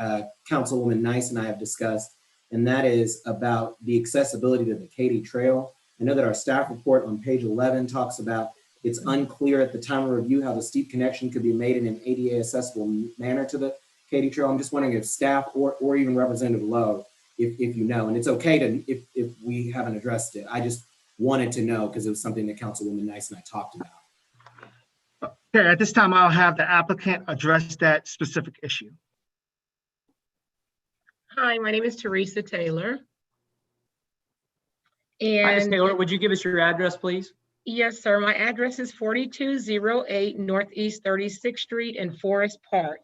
Councilwoman Nice and I have discussed, and that is about the accessibility to the Katy Trail. I know that our staff report on page 11 talks about it's unclear at the time of review how the steep connection could be made in an ADA accessible manner to the Katy Trail. I'm just wondering if staff or even Representative Lowe, if you know, and it's okay to if we haven't addressed it. I just wanted to know because it was something that Councilwoman Nice and I talked about. Okay, at this time, I'll have the applicant address that specific issue. Hi, my name is Teresa Taylor. Hi, Ms. And Taylor, would you give us your address, please? yes, sir, my address is 4208 Northeast 36th Street in Forest Park,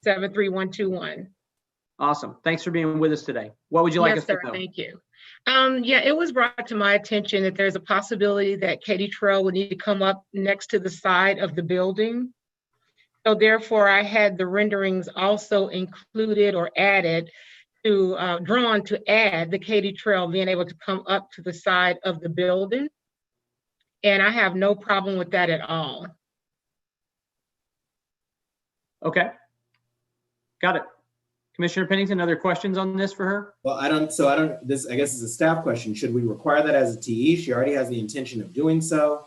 73121. Awesome. Thanks for being with us today. What would you like Yes, us to sir, know? thank you. Yeah, it was brought to my attention that there's a possibility that Katy Trail would need to come up next to the side of the building. So therefore, I had the renderings also included or added to, drawn to add the Katy Trail being able to come up to the side of the building. And I have no problem with that at all. Okay. Got it. Commissioner Pennington, other questions on this for her? Well, I guess is a staff question. Should we require that as a TE? She already has the intention of doing so.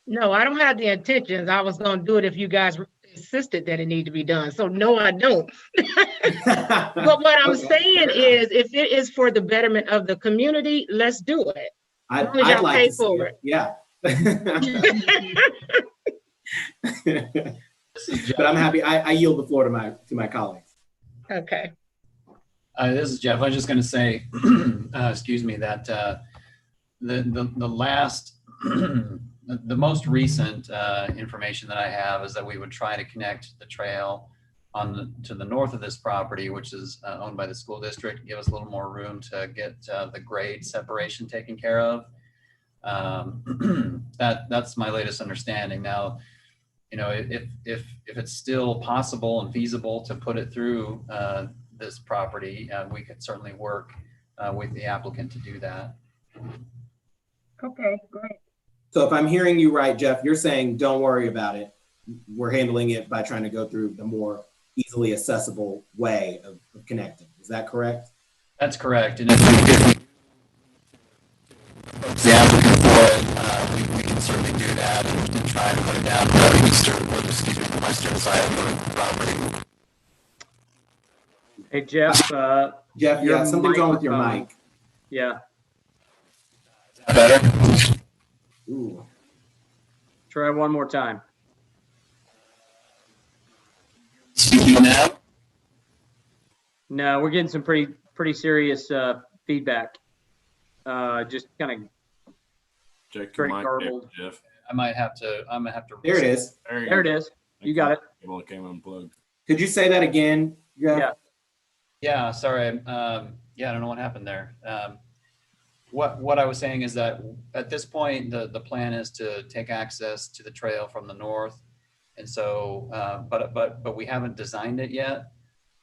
No, I don't have the intentions. I was going to do it if you guys insisted that it need to be done. So no, I don't. But what I'm saying is, if it is for the betterment of the community, let's do it. I'd y'all like pay to see for it. Yeah. But I'm happy. I yield the floor to my colleagues. Okay. This is Jeff. I was just going to say, excuse me, that the last, the most recent information that I have is that we would try to connect the trail to the north of this property, which is owned by the school district, give us a little more room to get the grade separation taken care of. That's my latest understanding. Now, you know, if it's still possible and feasible to put it through this property, we could certainly work with the applicant to do that. Okay, great. So if I'm hearing you right, Jeff, you're saying don't worry about it. We're handling it by trying to go through the more easily accessible way of connecting. Is that correct? That's correct. And if the applicant for it, we can certainly do that and try to put it down the western side of the property. Hey, Jeff. Jeff, yeah, something's wrong with your mic. Yeah. Is that better? Ooh. Try one more time. Speaking now? No, we're getting some pretty serious feedback. Just kind of very garbled. Jeff. I'm gonna have to. There it is. There it is. You got it. Well, it came unplugged. Could you say that again, Jeff? Yeah. Yeah. Sorry. Yeah. I don't know what happened there. what I was saying is that at this point, the plan is to take access to the trail from the north. And so, but we haven't designed it yet.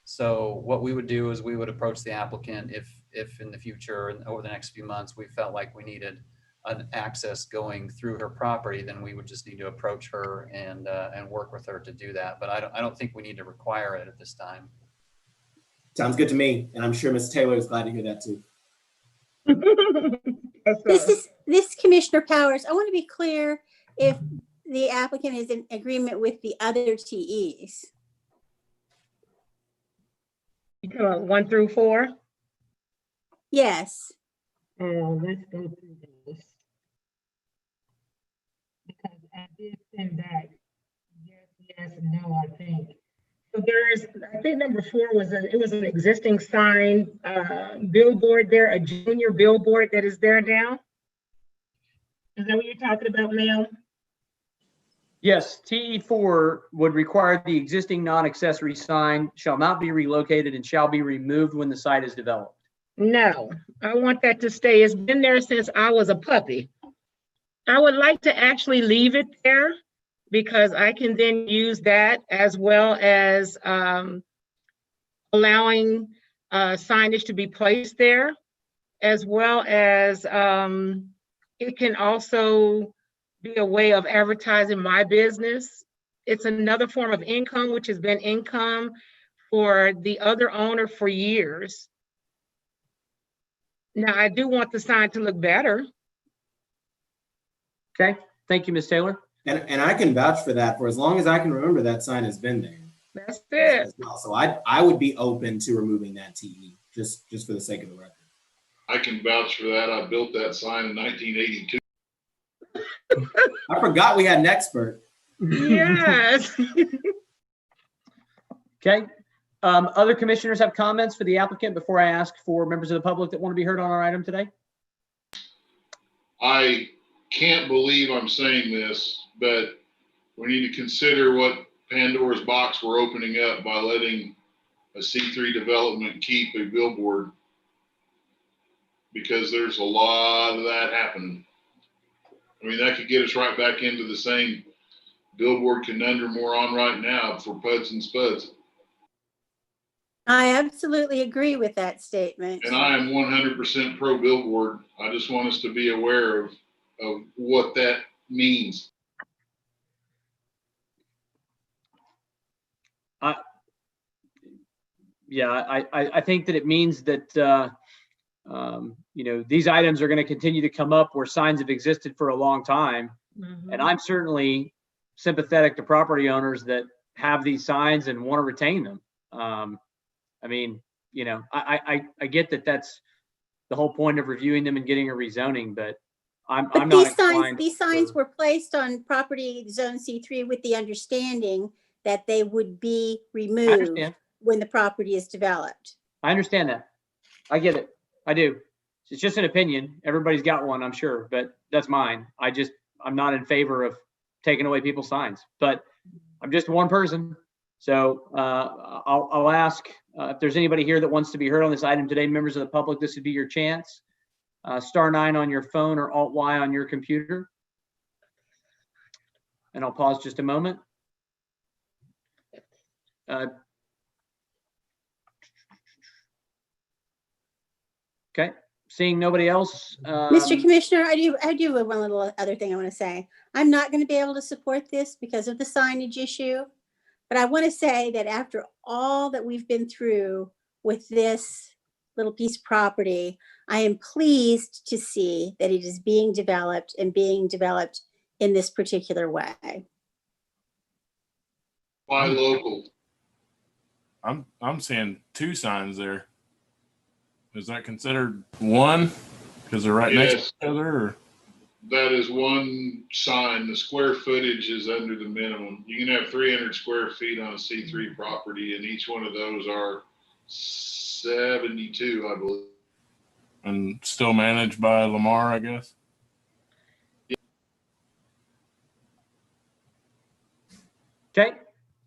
So what we would do is we would approach the applicant if in the future and over the next few months, we felt like we needed an access going through her property, then we would just need to approach her and work with her to do that. But I don't think we need to require it at this time. Sounds good to me. And I'm sure Ms. Taylor is glad to hear that too. This Commissioner Powers, I want to be clear if the applicant is in agreement with the other TEs. You come on 1 through 4? Yes. Let's go through this. Because I did send back yes, no, I think. So I think number 4 was it was an existing sign billboard there, a junior billboard that is there now. Is that what you're talking about, ma'am? Yes, TE4 would require the existing non-accessory sign shall not be relocated and shall be removed when the site is developed. No, I want that to stay. It's been there since I was a puppy. I would like to actually leave it there because I can then use that as well as allowing signage to be placed there, as well as it can also be a way of advertising my business. It's another form of income, which has been income for the other owner for years. Now, I do want the sign to look better. Okay, thank you, Ms. Taylor. And I can vouch for that. For as long as I can remember, that sign has been there. That's it. As well. So I would be open to removing that TE, just for the sake of the record. I can vouch for that. I built that sign in 1982. I forgot we had an expert. Yes. Okay. Other commissioners have comments for the applicant before I ask for members of the public that want to be heard on our item today? I can't believe I'm saying this, but we need to consider what Pandora's box we're opening up by letting a C3 development keep a billboard, because there's a lot of that happening. I mean, that could get us right back into the same billboard conundrum we're on right now for PUDs and SPUDs. I absolutely agree with that statement. And I am 100% pro billboard. I just want us to be aware of what that means. I think that it means that these items are going to continue to come up where signs have existed for a long time. Mm-hmm. And I'm certainly sympathetic to property owners that have these signs and want to retain them. I mean, I get that that's the whole point of reviewing them and getting a rezoning, but I'm not inclined. These signs were placed on property zone C3 with the understanding that they would be removed when the property is developed. I understand that. I get it. I do. It's just an opinion. Everybody's got one, I'm sure, but that's mine. I'm not in favor of taking away people's signs, but I'm just one person. So I'll ask if there's anybody here that wants to be heard on this item today, members of the public, this would be your chance. *9 on your phone or Alt-Y on your computer. And I'll pause just a moment. Okay, seeing nobody else. Mr. Commissioner, I do have one little other thing I want to say. I'm not going to be able to support this because of the signage issue, but I want to say that after all that we've been through with this little piece of property, I am pleased to see that it is being developed and being developed in this particular way. Buy local. I'm seeing 2 signs there. Is that considered one? Because they're right next to each other? Or? That is one sign. The square footage is under the minimum. You can have 300 square feet on a C3 property, and each one of those are 72, I believe. And still managed by Lamar, I guess? Okay.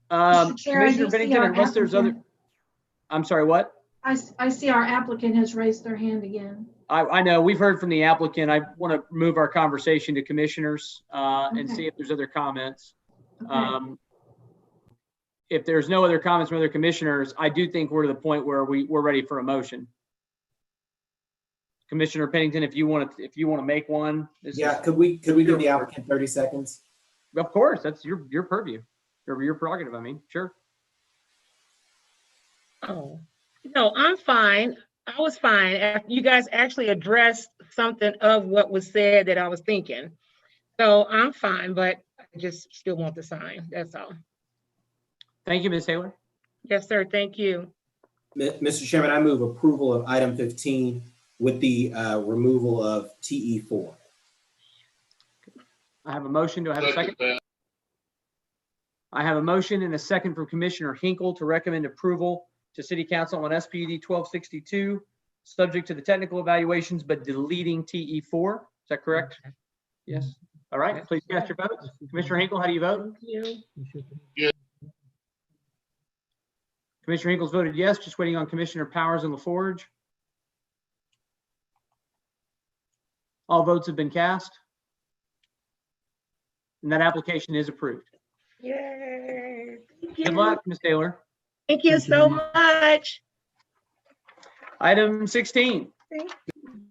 Chair, Commissioner Bennington, unless there's other, I'm sorry, what? I see our applicant has raised their hand again. I know we've heard from the applicant. I want to move our conversation to commissioners and Okay. see if there's other comments. Okay. If there's no other comments from other commissioners, I do think we're to the point where we're ready for a motion. Commissioner Pennington, if you want to make one. Yeah, could we give the applicant 30 seconds? Of course, that's your purview or your prerogative. I mean, sure. Oh, no, I'm fine. I was fine. You guys actually addressed something of what was said that I was thinking. So I'm fine, but I just still want the sign. That's all. Thank you, Ms. Taylor. Yes, sir. Thank you. Mr. Chairman, I move approval of item 15 with the removal of TE4. I have a motion. Do I have a second? I have a motion and a second from Commissioner Hinkle to recommend approval to City Council on SPUD 1262, subject to the technical evaluations, but deleting TE4. Is that correct? Yes. All right. Please cast your votes. Commissioner Hinkle, how do you vote? Thank you. Yes. Commissioner Hinkle's voted yes. Just waiting on Commissioner Powers and LaForge. All votes have been cast. And that application is approved. Yay. Thank you. Good luck, Ms. Taylor. Thank you so much. Item 16.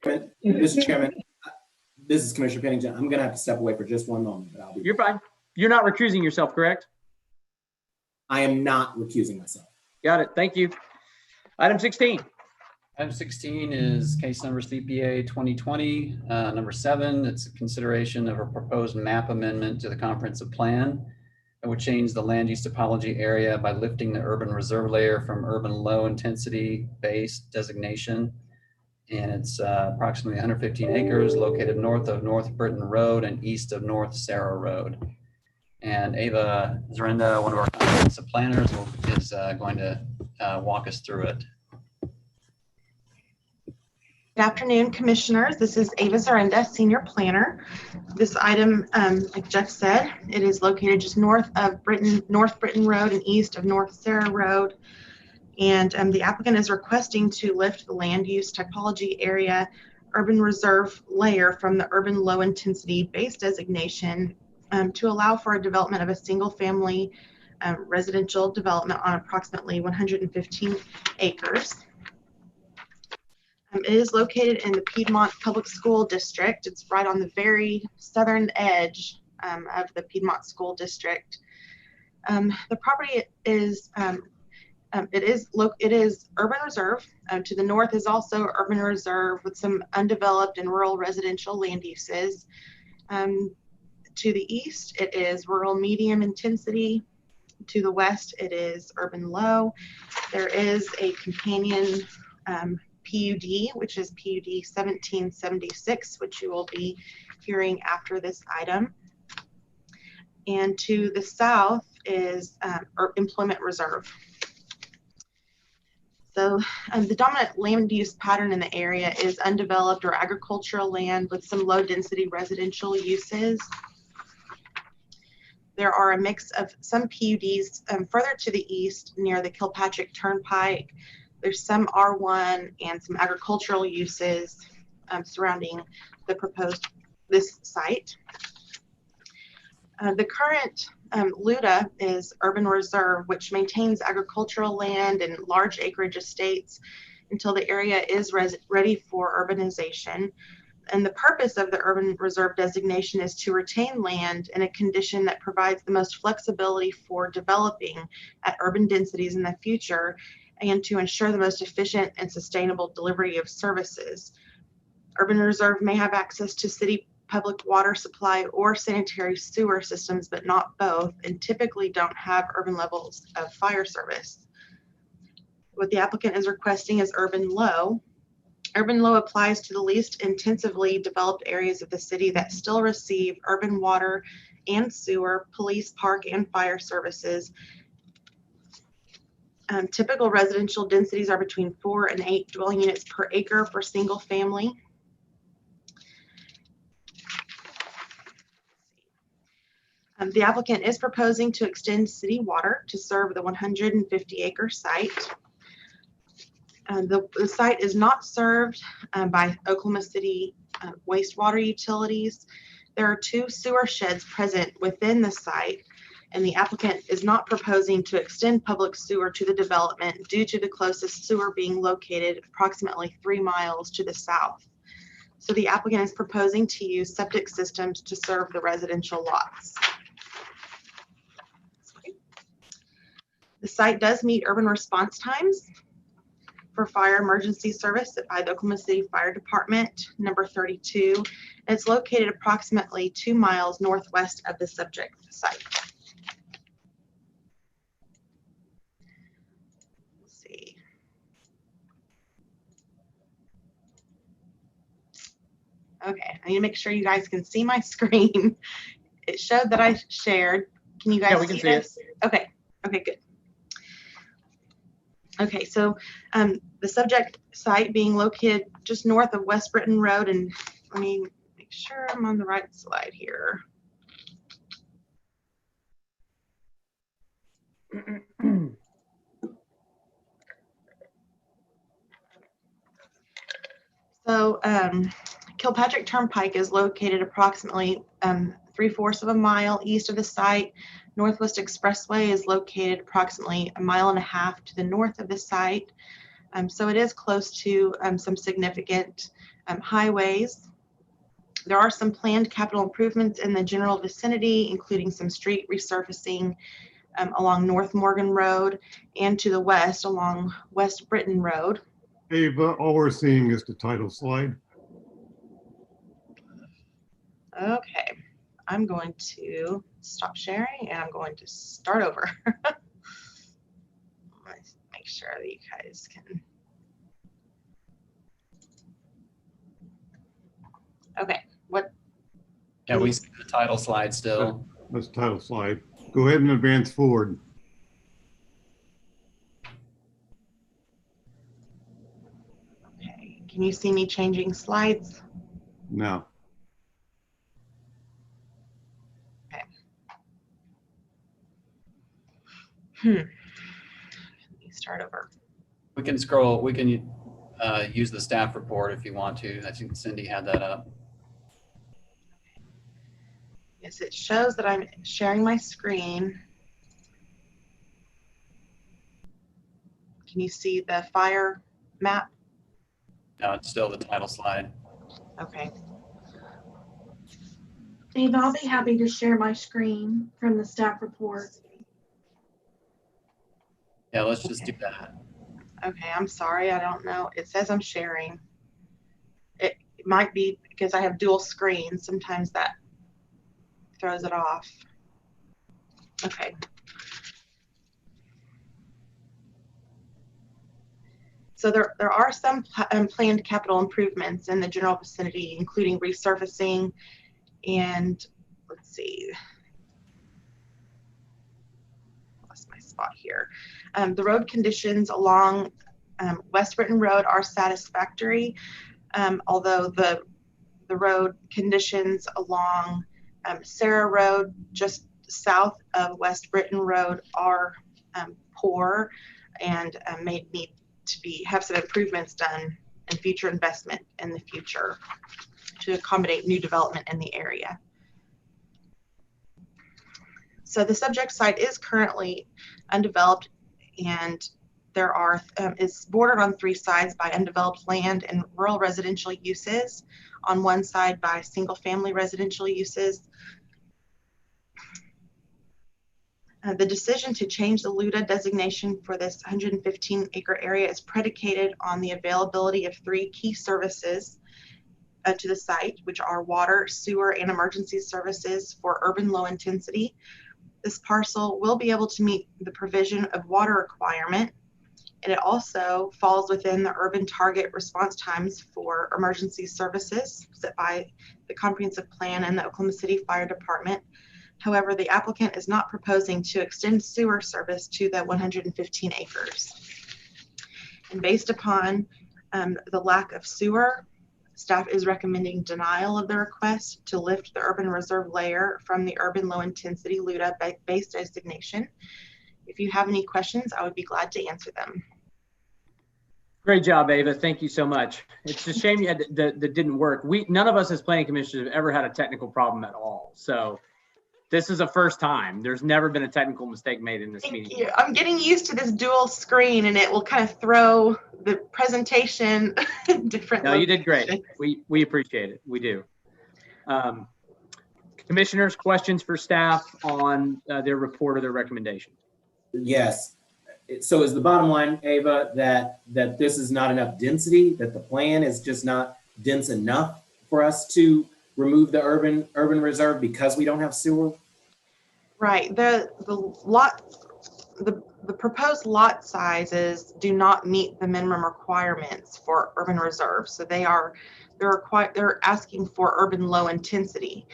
Mr. Chairman, this is Commissioner Pennington. I'm going to have to step away for just one moment, but I'll be. You're fine. You're not recusing yourself, correct? I am not recusing myself. Got it. Thank you. Item 16. Item 16 is case number CPA 2020, number 7. It's a consideration of a proposed map amendment to the comprehensive plan that would change the land use topology area by lifting the urban reserve layer from urban low intensity base designation. And it's approximately 115 acres located north of North Britain Road and east of North Sarah Road. And Ava Zarenda, one of our comprehensive planners, is going to walk us through it. Good afternoon, Commissioners. This is Ava Zarenda, Senior Planner. This item, like Jeff said, it is located just north of North Britain Road and east of North Sarah Road. And the applicant is requesting to lift the land use typology area urban reserve layer from the urban low intensity base designation to allow for a development of a single family residential development on approximately 115 acres. It is located in the Piedmont Public School District. It's right on the very southern edge of the Piedmont School District. The property is it is urban reserve. To the north is also urban reserve with some undeveloped and rural residential land uses. To the east, it is rural medium intensity. To the west, it is urban low. There is a companion PUD, which is PUD 1776, which you will be hearing after this item. And to the south is employment reserve. So the dominant land use pattern in the area is undeveloped or agricultural land with some low density residential uses. There are a mix of some PUDs further to the east near the Kilpatrick Turnpike. There's some R1 and some agricultural uses surrounding the proposed this site. The current LUDA is urban reserve, which maintains agricultural land and large acreage estates until the area is ready for urbanization. And the purpose of the urban reserve designation is to retain land in a condition that provides the most flexibility for developing at urban densities in the future and to ensure the most efficient and sustainable delivery of services. Urban reserve may have access to city public water supply or sanitary sewer systems, but not both, and typically don't have urban levels of fire service. What the applicant is requesting is urban low. Urban low applies to the least intensively developed areas of the city that still receive urban water and sewer, police, park, and fire services. Typical residential densities are between 4 and 8 dwelling units per acre for single family. The applicant is proposing to extend city water to serve the 150-acre site. The site is not served by Oklahoma City wastewater utilities. There are 2 sewer sheds present within the site, and the applicant is not proposing to extend public sewer to the development due to the closest sewer being located approximately 3 miles to the south. So the applicant is proposing to use septic systems to serve the residential lots. The site does meet urban response times for fire emergency service by the Oklahoma City Fire Department, number 32. And it's located approximately 2 miles northwest of the subject site. Let's see. Okay, I need to make sure you guys can see my screen. It showed that I shared. Can you guys Yeah, we can see this? Okay, okay, good. Okay, so the subject site being located just north of West Britton Road, and let me make sure I'm on the right slide here. So Kilpatrick Turnpike is located approximately 3/4 of a mile east of the site. Northwest Expressway is located approximately 1.5 miles to the north of the site. So it is close to some significant highways. There are some planned capital improvements in the general vicinity, including some street resurfacing along North Morgan Road and to the west along West Britton Road. Ava, all we're seeing is the title slide. Okay, I'm going to stop sharing and I'm going to start over. Let's make sure that you guys can. Okay, what? Yeah, we see the title slide still. That's the title slide. Go ahead and advance forward. Okay, can you see me changing slides? No. Okay. Let me start over. We can scroll, we can use the staff report if you want to. I think Cindy had that up. Yes, it shows that I'm sharing my screen. Can you see the fire map? No, it's still the title slide. Okay. Dave, I'll be happy to share my screen from the staff report. Yeah, let's just do that. Okay, I'm sorry, I don't know. It says I'm sharing. It might be because I have dual screens. Sometimes that throws it off. Okay. So there are some planned capital improvements in the general vicinity, including resurfacing and let's see. Lost my spot here. The road conditions along West Britton Road are satisfactory, although the road conditions along Sarah Road, just south of West Britton Road, are poor and may need to have some improvements done and future investment in the future to accommodate new development in the area. So the subject site is currently undeveloped, and there are it's bordered on 3 sides by undeveloped land and rural residential uses, on one side by single-family residential uses. The decision to change the LUDA designation for this 115-acre area is predicated on the availability of 3 key services to the site, which are water, sewer, and emergency services for urban low intensity. This parcel will be able to meet the provision of water requirement, and it also falls within the urban target response times for emergency services set by the comprehensive plan and the Oklahoma City Fire Department. However, the applicant is not proposing to extend sewer service to the 115 acres. And based upon the lack of sewer, staff is recommending denial of the request to lift the urban reserve layer from the urban low intensity LUDA base designation. If you have any questions, I would be glad to answer them. Great job, Ava. Thank you so much. It's a shame you had that didn't work. None of us as planning commissioners have ever had a technical problem at all. So this is a first time. There's never been a technical mistake made in this meeting. Thank you. I'm getting used to this dual screen, and it will kind of throw the presentation different. No, you did great. We appreciate it. We do. Commissioners, questions for staff on their report or their recommendation? Yes. So is the bottom line, Ava, that this is not enough density, that the plan is just not dense enough for us to remove the urban reserve because we don't have sewer? Right. The proposed lot sizes do not meet the minimum requirements for urban reserve. So they're asking for urban low intensity,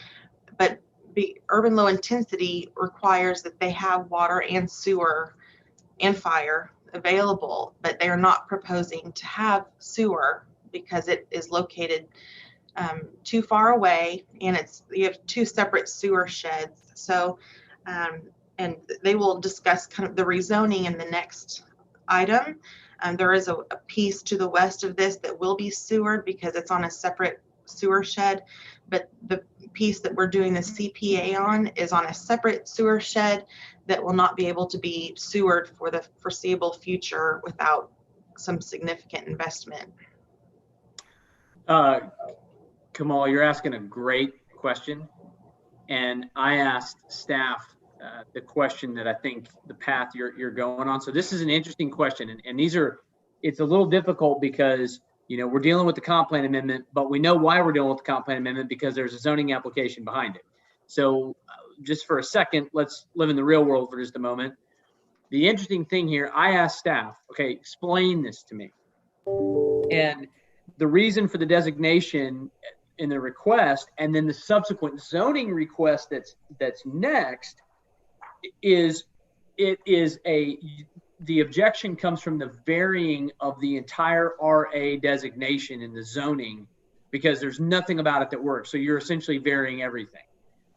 but the urban low intensity requires that they have water and sewer and fire available, but they are not proposing to have sewer because it is located too far away, and you have two separate sewer sheds. So, and they will discuss kind of the rezoning in the next item. There is a piece to the west of this that will be sewered because it's on a separate sewer shed, but the piece that we're doing the CPA on is on a separate sewer shed that will not be able to be sewered for the foreseeable future without some significant investment. Kamal, you're asking a great question. And I asked staff the question that I think the path you're going on. So this is an interesting question. And it's a little difficult because, we're dealing with the comp plan amendment, but we know why we're dealing with the comp plan amendment because there's a zoning application behind it. So just for a second, let's live in the real world for just a moment. The interesting thing here, I asked staff, okay, explain this to me. And the reason for the designation in the request and then the subsequent zoning request that's next is the objection comes from the varying of the entire RA designation in the zoning because there's nothing about it that works. So you're essentially varying everything.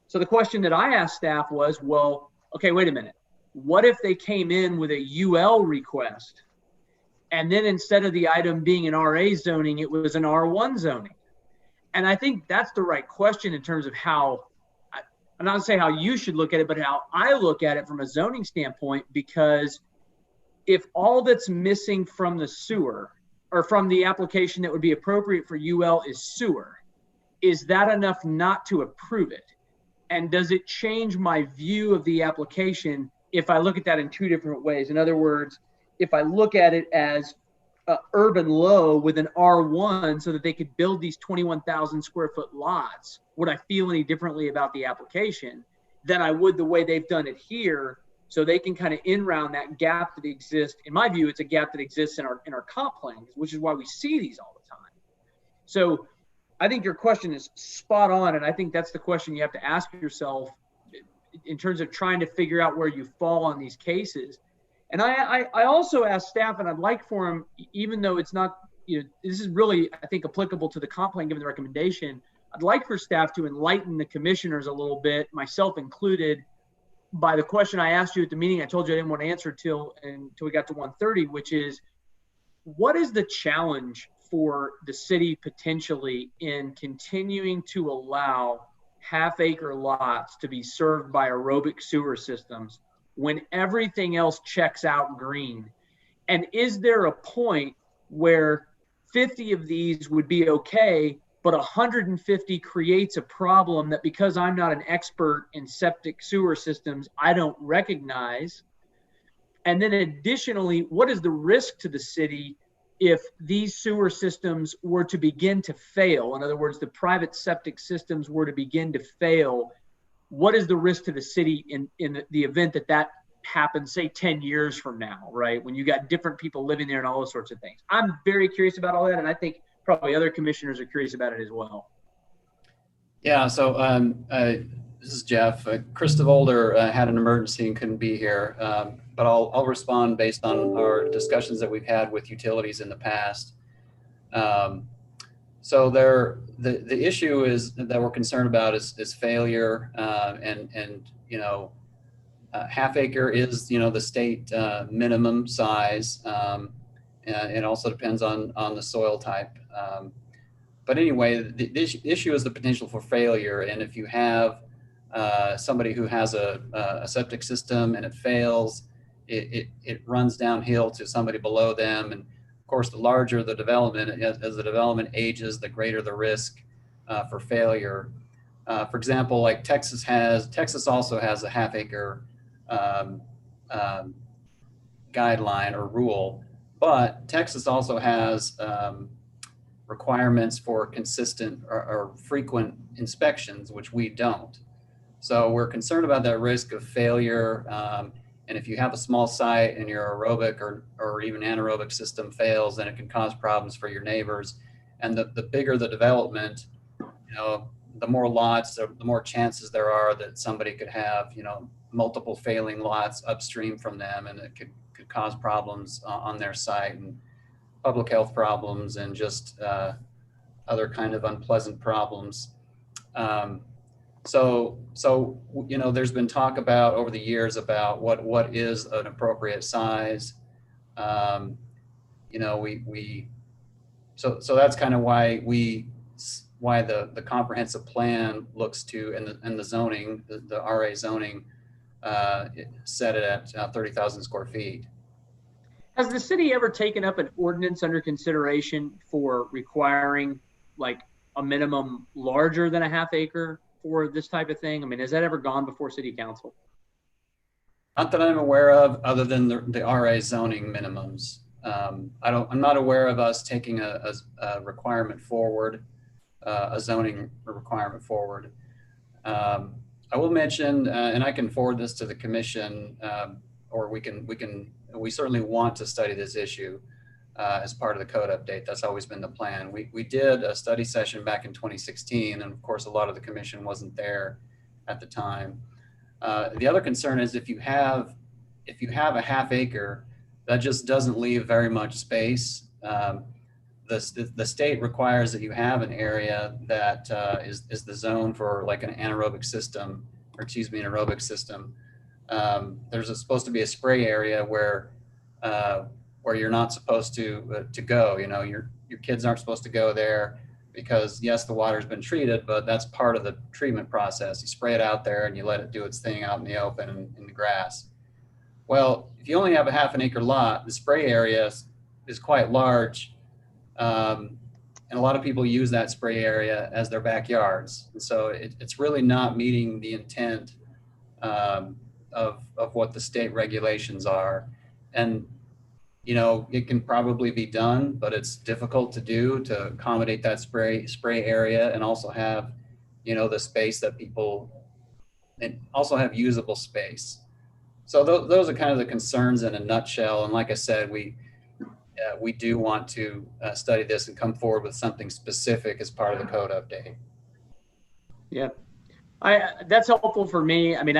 So the question that I asked staff was, well, okay, wait a minute. What if they came in with a UL request and then instead of the item being an RA zoning, it was an R1 zoning? And I think that's the right question in terms of how, I'm not gonna say how you should look at it, but how I look at it from a zoning standpoint, because if all that's missing from the sewer or from the application that would be appropriate for UL is sewer, is that enough not to approve it? And does it change my view of the application if I look at that in two different ways? In other words, if I look at it as urban low with an R1 so that they could build these 21,000 square foot lots, would I feel any differently about the application than I would the way they've done it here? So they can kind of in-round that gap that exists. In my view, it's a gap that exists in our comp plans, which is why we see these all the time. So I think your question is spot on. And I think that's the question you have to ask yourself in terms of trying to figure out where you fall on these cases. And I also asked staff, and I'd like for them, even though it's not, this is really, I think, applicable to the comp plan given the recommendation, I'd like for staff to enlighten the commissioners a little bit, myself included, by the question I asked you at the meeting. I told you I didn't want to answer until we got to 1:30, which is, what is the challenge for the city potentially in continuing to allow half-acre lots to be served by aerobic sewer systems when everything else checks out green? And is there a point where 50 of these would be okay, but 150 creates a problem that, because I'm not an expert in septic sewer systems, I don't recognize? And then additionally, what is the risk to the city if these sewer systems were to begin to fail? In other words, the private septic systems were to begin to fail. What is the risk to the city in the event that happens, say 10 years from now, right? When you got different people living there and all those sorts of things. I'm very curious about all that. And I think probably other commissioners are curious about it as well. Yeah, so this is Jeff. Krista Volder had an emergency and couldn't be here, but I'll respond based on our discussions that we've had with utilities in the past. So the issue is that we're concerned about is failure, and half acre is the state minimum size, It also depends on the soil type. But anyway, the issue is the potential for failure. And if you have somebody who has a septic system and it fails, it runs downhill to somebody below them. And of course, the larger the development, as the development ages, the greater the risk for failure. For example, like Texas also has a half-acre guideline or rule, but Texas also has requirements for consistent or frequent inspections, which we don't. So we're concerned about that risk of failure. And if you have a small site and your aerobic or even anaerobic system fails, then it can cause problems for your neighbors. And the bigger the development, the more lots, the more chances there are that somebody could have, multiple failing lots upstream from them, and it could cause problems on their site and public health problems and just other kind of unpleasant problems. So there's been talk about over the years about what is an appropriate size. So that's kind of why the comprehensive plan looks to, and the zoning, the RA zoning, set it at 30,000 square feet. Has the city ever taken up an ordinance under consideration for requiring like a minimum larger than a half acre for this type of thing? I mean, has that ever gone before city council? Not that I'm aware of, other than the RA zoning minimums. I'm not aware of us taking a requirement forward, a zoning requirement forward. I will mention, and I can forward this to the commission, or we certainly want to study this issue as part of the code update. That's always been the plan. We did a study session back in 2016, and of course, a lot of the commission wasn't there at the time. The other concern is if you have a half acre, that just doesn't leave very much space. The state requires that you have an area that is the zone for like an anaerobic system, an aerobic system. There's supposed to be a spray area where you're not supposed to go. Your kids aren't supposed to go there because yes, the water's been treated, but that's part of the treatment process. You spray it out there and you let it do its thing out in the open and in the grass. Well, if you only have a half an acre lot, the spray area is quite large. And a lot of people use that spray area as their backyards. And so it's really not meeting the intent of what the state regulations are. And, it can probably be done, but it's difficult to do to accommodate that spray area and also have, the space that people, and also have usable space. So those are kind of the concerns in a nutshell. And like I said, we do want to study this and come forward with something specific as part of the code update. Yeah, that's helpful for me. I mean,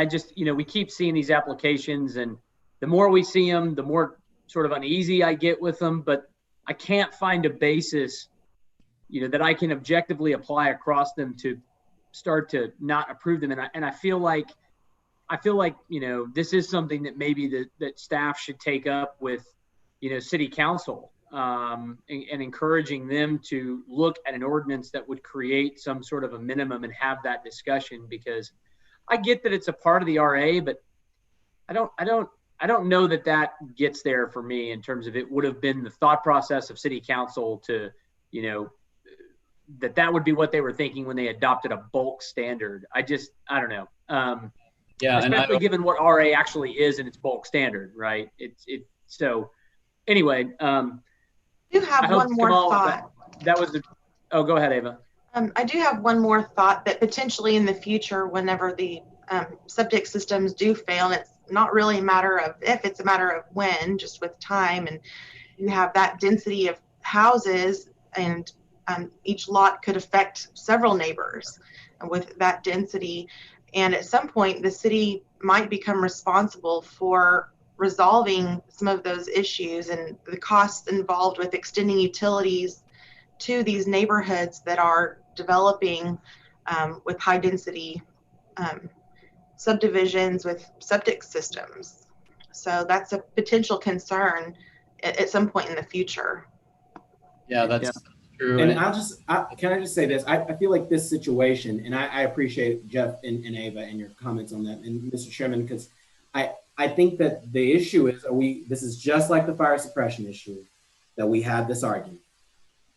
we keep seeing these applications, and the more we see them, the more sort of uneasy I get with them, but I can't find a basis, that I can objectively apply across them to start to not approve them. And I feel like, this is something that maybe that staff should take up with, city council, and encouraging them to look at an ordinance that would create some sort of a minimum and have that discussion, because I get that it's a part of the RA, but I don't know that gets there for me in terms of it would have been the thought process of city council to, that would be what they were thinking when they adopted a bulk standard. I don't know. Yeah, especially given what RA actually is in its bulk standard, right? So anyway, I do have one more thought. Go ahead, Ava. I do have one more thought that potentially in the future, whenever the septic systems do fail, and it's not really a matter of if, it's a matter of when, just with time, and you have that density of houses, and each lot could affect several neighbors with that density. And at some point, the city might become responsible for resolving some of those issues and the costs involved with extending utilities to these neighborhoods that are developing with high density subdivisions with septic systems. So that's a potential concern at some point in the future. Yeah, that's true. And can I just say this? I feel like this situation, and I appreciate Jeff and Ava and your comments on that, and Mr. Chairman, because I think that the issue is, this is just like the fire suppression issue, that we have this argument.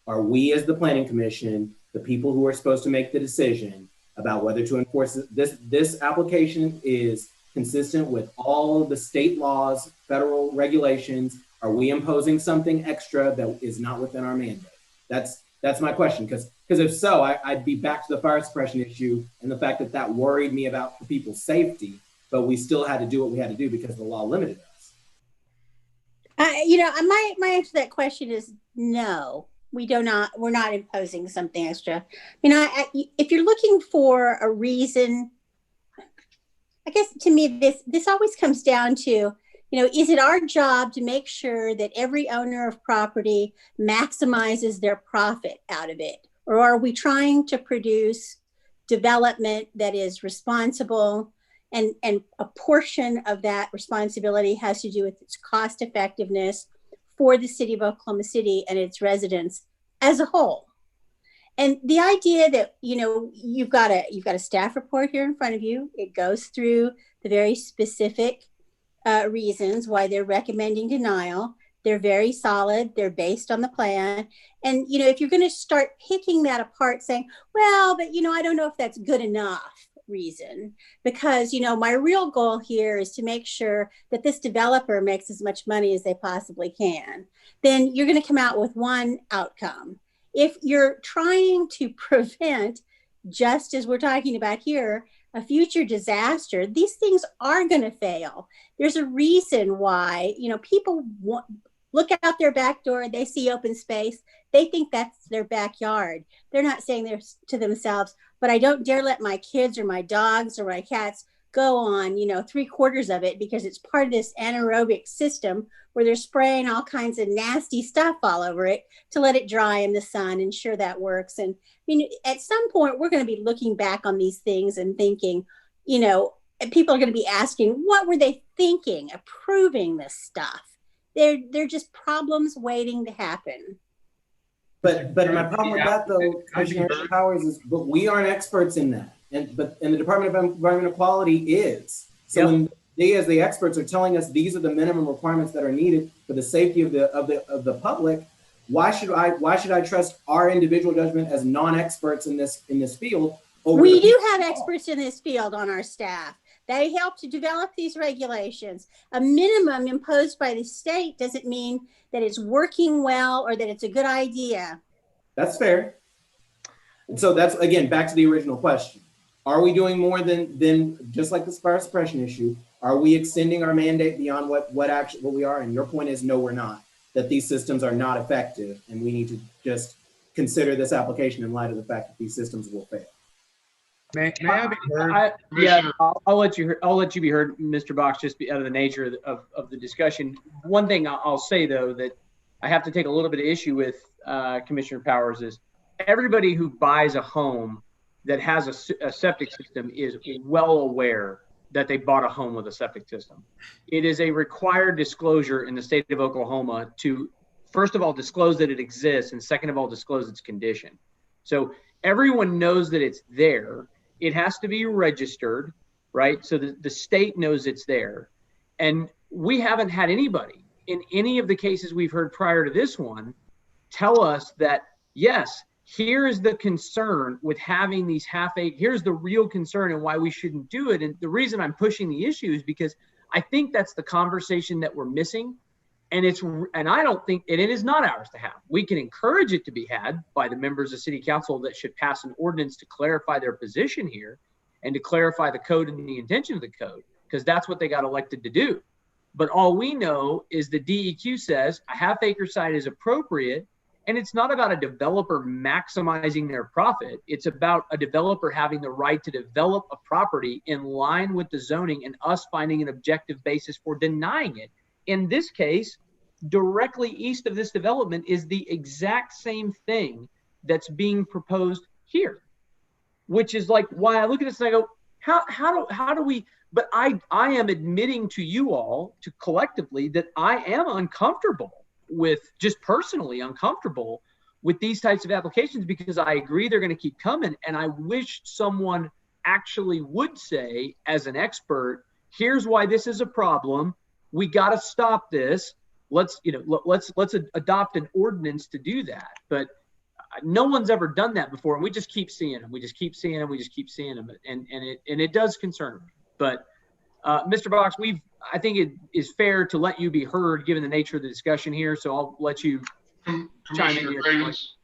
Are we as the Planning Commission, the people who are supposed to make the decision about whether to enforce this application is consistent with all of the state laws, federal regulations? Are we imposing something extra that is not within our mandate? That's my question, because if so, I'd be back to the fire suppression issue and the fact that worried me about the people's safety, but we still had to do what we had to do because the law limited us. My answer to that question is no. We're not imposing something extra. If you're looking for a reason, I guess to me, this always comes down to, is it our job to make sure that every owner of property maximizes their profit out of it? Or are we trying to produce development that is responsible, and a portion of that responsibility has to do with its cost effectiveness for the city of Oklahoma City and its residents as a whole? And the idea that, you've got a staff report here in front of you, it goes through the very specific reasons why they're recommending denial. They're very solid. They're based on the plan. And, if you're going to start picking that apart saying, well, but, I don't know if that's good enough reason, because, my real goal here is to make sure that this developer makes as much money as they possibly can, then you're going to come out with one outcome. If you're trying to prevent, just as we're talking about here, a future disaster, these things are going to fail. There's a reason why, people look out their back door, they see open space, they think that's their backyard. They're not saying this to themselves, but I don't dare let my kids or my dogs or my cats go on, 3/4 of it, because it's part of this anaerobic system where they're spraying all kinds of nasty stuff all over it to let it dry in the sun, and sure, that works. And at some point, we're going to be looking back on these things and thinking, people are going to be asking, what were they thinking approving this stuff? They're just problems waiting to happen. But my problem with that, though, Commissioner Powers, is but we aren't experts in that, and the Department of Environmental Quality is. So when they, as the experts, are telling us these are the minimum requirements that are needed for the safety of the public, why should I trust our individual judgment as non-experts in this field? We do have experts in this field on our staff. They help to develop these regulations. A minimum imposed by the state doesn't mean that it's working well or that it's a good idea. That's fair. And so that's, again, back to the original question. Are we doing more than just like the fire suppression issue? Are we extending our mandate beyond what we are? And your point is, no, we're not. That these systems are not effective, and we need to just consider this application in light of the fact that these systems will fail. May I be heard? I'll let you be heard, Mr. Box, just out of the nature of the discussion. One thing I'll say, though, that I have to take a little bit of issue with, Commissioner Powers, is everybody who buys a home that has a septic system is well aware that they bought a home with a septic system. It is a required disclosure in the state of Oklahoma to, first of all, disclose that it exists, and second of all, disclose its condition. So everyone knows that it's there. It has to be registered, right? So the state knows it's there. And we haven't had anybody in any of the cases we've heard prior to this one tell us that, yes, here is the concern with having these here's the real concern and why we shouldn't do it. And the reason I'm pushing the issue is because I think that's the conversation that we're missing. And I don't think, and it is not ours to have. We can encourage it to be had by the members of city council that should pass an ordinance to clarify their position here and to clarify the code and the intention of the code, because that's what they got elected to do. But all we know is the DEQ says a half-acre site is appropriate, and it's not about a developer maximizing their profit. It's about a developer having the right to develop a property in line with the zoning and us finding an objective basis for denying it. In this case, directly east of this development is the exact same thing that's being proposed here, which is like why I look at this and I go, how do we, but I am admitting to you all, to collectively, that I am uncomfortable with just personally uncomfortable with these types of applications, because I agree they're going to keep coming. And I wish someone actually would say, as an expert, here's why this is a problem. We got to stop this. Let's adopt an ordinance to do that. But no one's ever done that before. And we just keep seeing them. We just keep seeing them. We just keep seeing them. And it does concern me. But Mr. Box, I think it is fair to let you be heard given the nature of the discussion here. So I'll let you chime in Commissioner here. Cravens.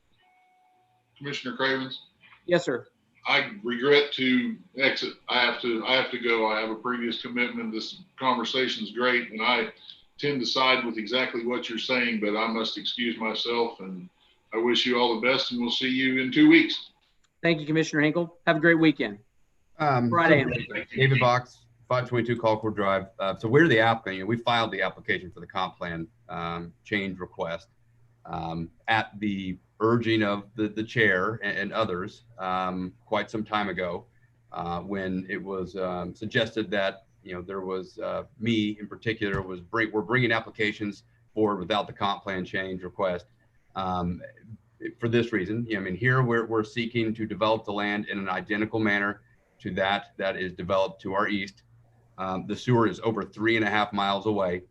Commissioner Cravens. Yes, sir. I regret to exit. I have to go. I have a previous commitment. This conversation is great, and I tend to side with exactly what you're saying, but I must excuse myself, and I wish you all the best, and we'll see you in 2 weeks. Thank you, Commissioner Hinkle. Have a great weekend. Friday and weekend. David Box, 522 Colcord Drive. So we're the applicant. We filed the application for the comp plan change request at the urging of the chair and others quite some time ago when it was suggested that there was me in particular we're bringing applications forward without the comp plan change request for this reason. I mean, here we're seeking to develop the land in an identical manner to that is developed to our east. The sewer is over 3.5 miles away.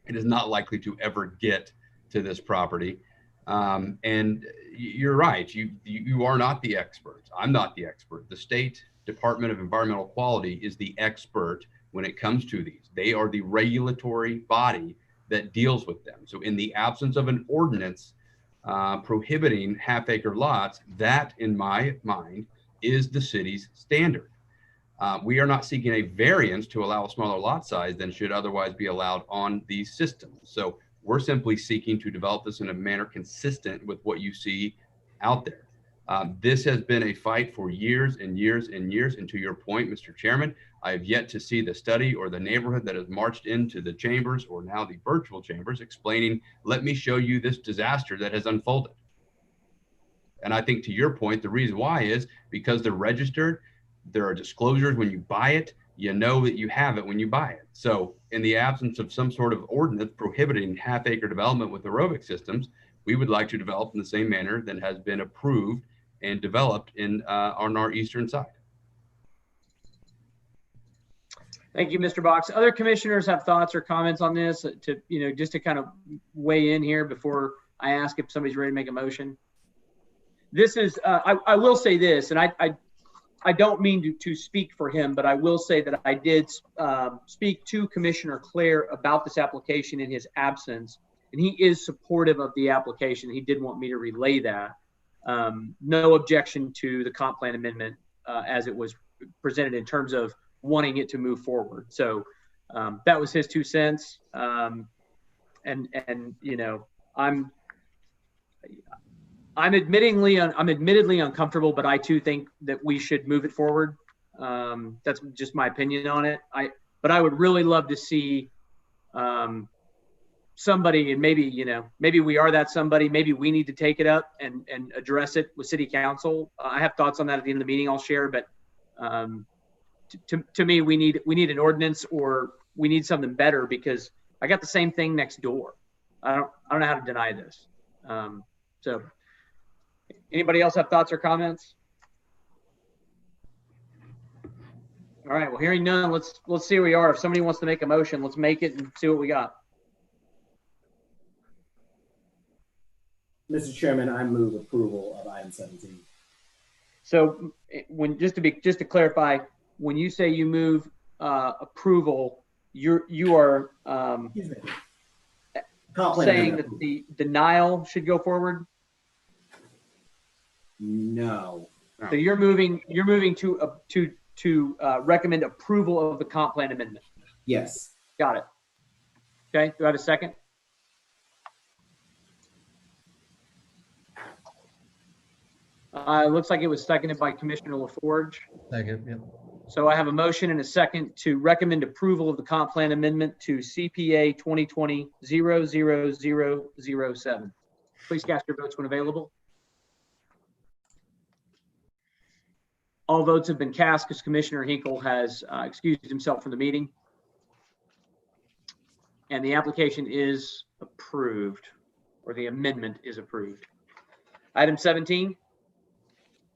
It is not likely to ever get to this property. And you're right. You are not the experts. I'm not the expert. The State Department of Environmental Quality is the expert when it comes to these. They are the regulatory body that deals with them. So in the absence of an ordinance prohibiting half-acre lots, that in my mind is the city's standard. We are not seeking a variance to allow a smaller lot size than should otherwise be allowed on these systems. So we're simply seeking to develop this in a manner consistent with what you see out there. This has been a fight for years and years and years. And to your point, Mr. Chairman, I have yet to see the study or the neighborhood that has marched into the chambers or now the virtual chambers explaining, let me show you this disaster that has unfolded. And I think to your point, the reason why is because they're registered. There are disclosures when you buy it. You know that you have it when you buy it. So in the absence of some sort of ordinance prohibiting half-acre development with aerobic systems, we would like to develop in the same manner that has been approved and developed on our eastern side. Thank you, Mr. Box. Other commissioners have thoughts or comments on this just to kind of weigh in here before I ask if somebody's ready to make a motion. This is, I will say this, and I don't mean to speak for him, but I will say that I did speak to Commissioner Clare about this application in his absence, and he is supportive of the application. He did want me to relay that. No objection to the comp plan amendment as it was presented in terms of wanting it to move forward. So that was his 2 cents. I'm admittedly uncomfortable, but I too think that we should move it forward. That's just my opinion on it. But I would really love to see somebody, and maybe we are that somebody. Maybe we need to take it up and address it with City Council. I have thoughts on that at the end of the meeting. I'll share, but to me, we need an ordinance, or we need something better, because I got the same thing next door. I don't know how to deny this. So. Anybody else have thoughts or comments? All right, well, hearing none, let's see where we are. If somebody wants to make a motion, let's make it and see what we got. Mr. Chairman, I move approval of item 17. So just to clarify, when you say you move approval, you are saying that the denial should go forward? No. So you're moving to recommend approval of the comp plan amendment. Yes. Got it. Okay. Do I have a second? It looks like it was seconded by Commissioner LaForge. Second, yeah. So I have a motion and a second to recommend approval of the comp plan amendment to CPA 2020-00007. Please cast your votes when available. All votes have been cast because Commissioner Hinkle has excused himself from the meeting. And the application is approved. or the amendment is approved. Item 17.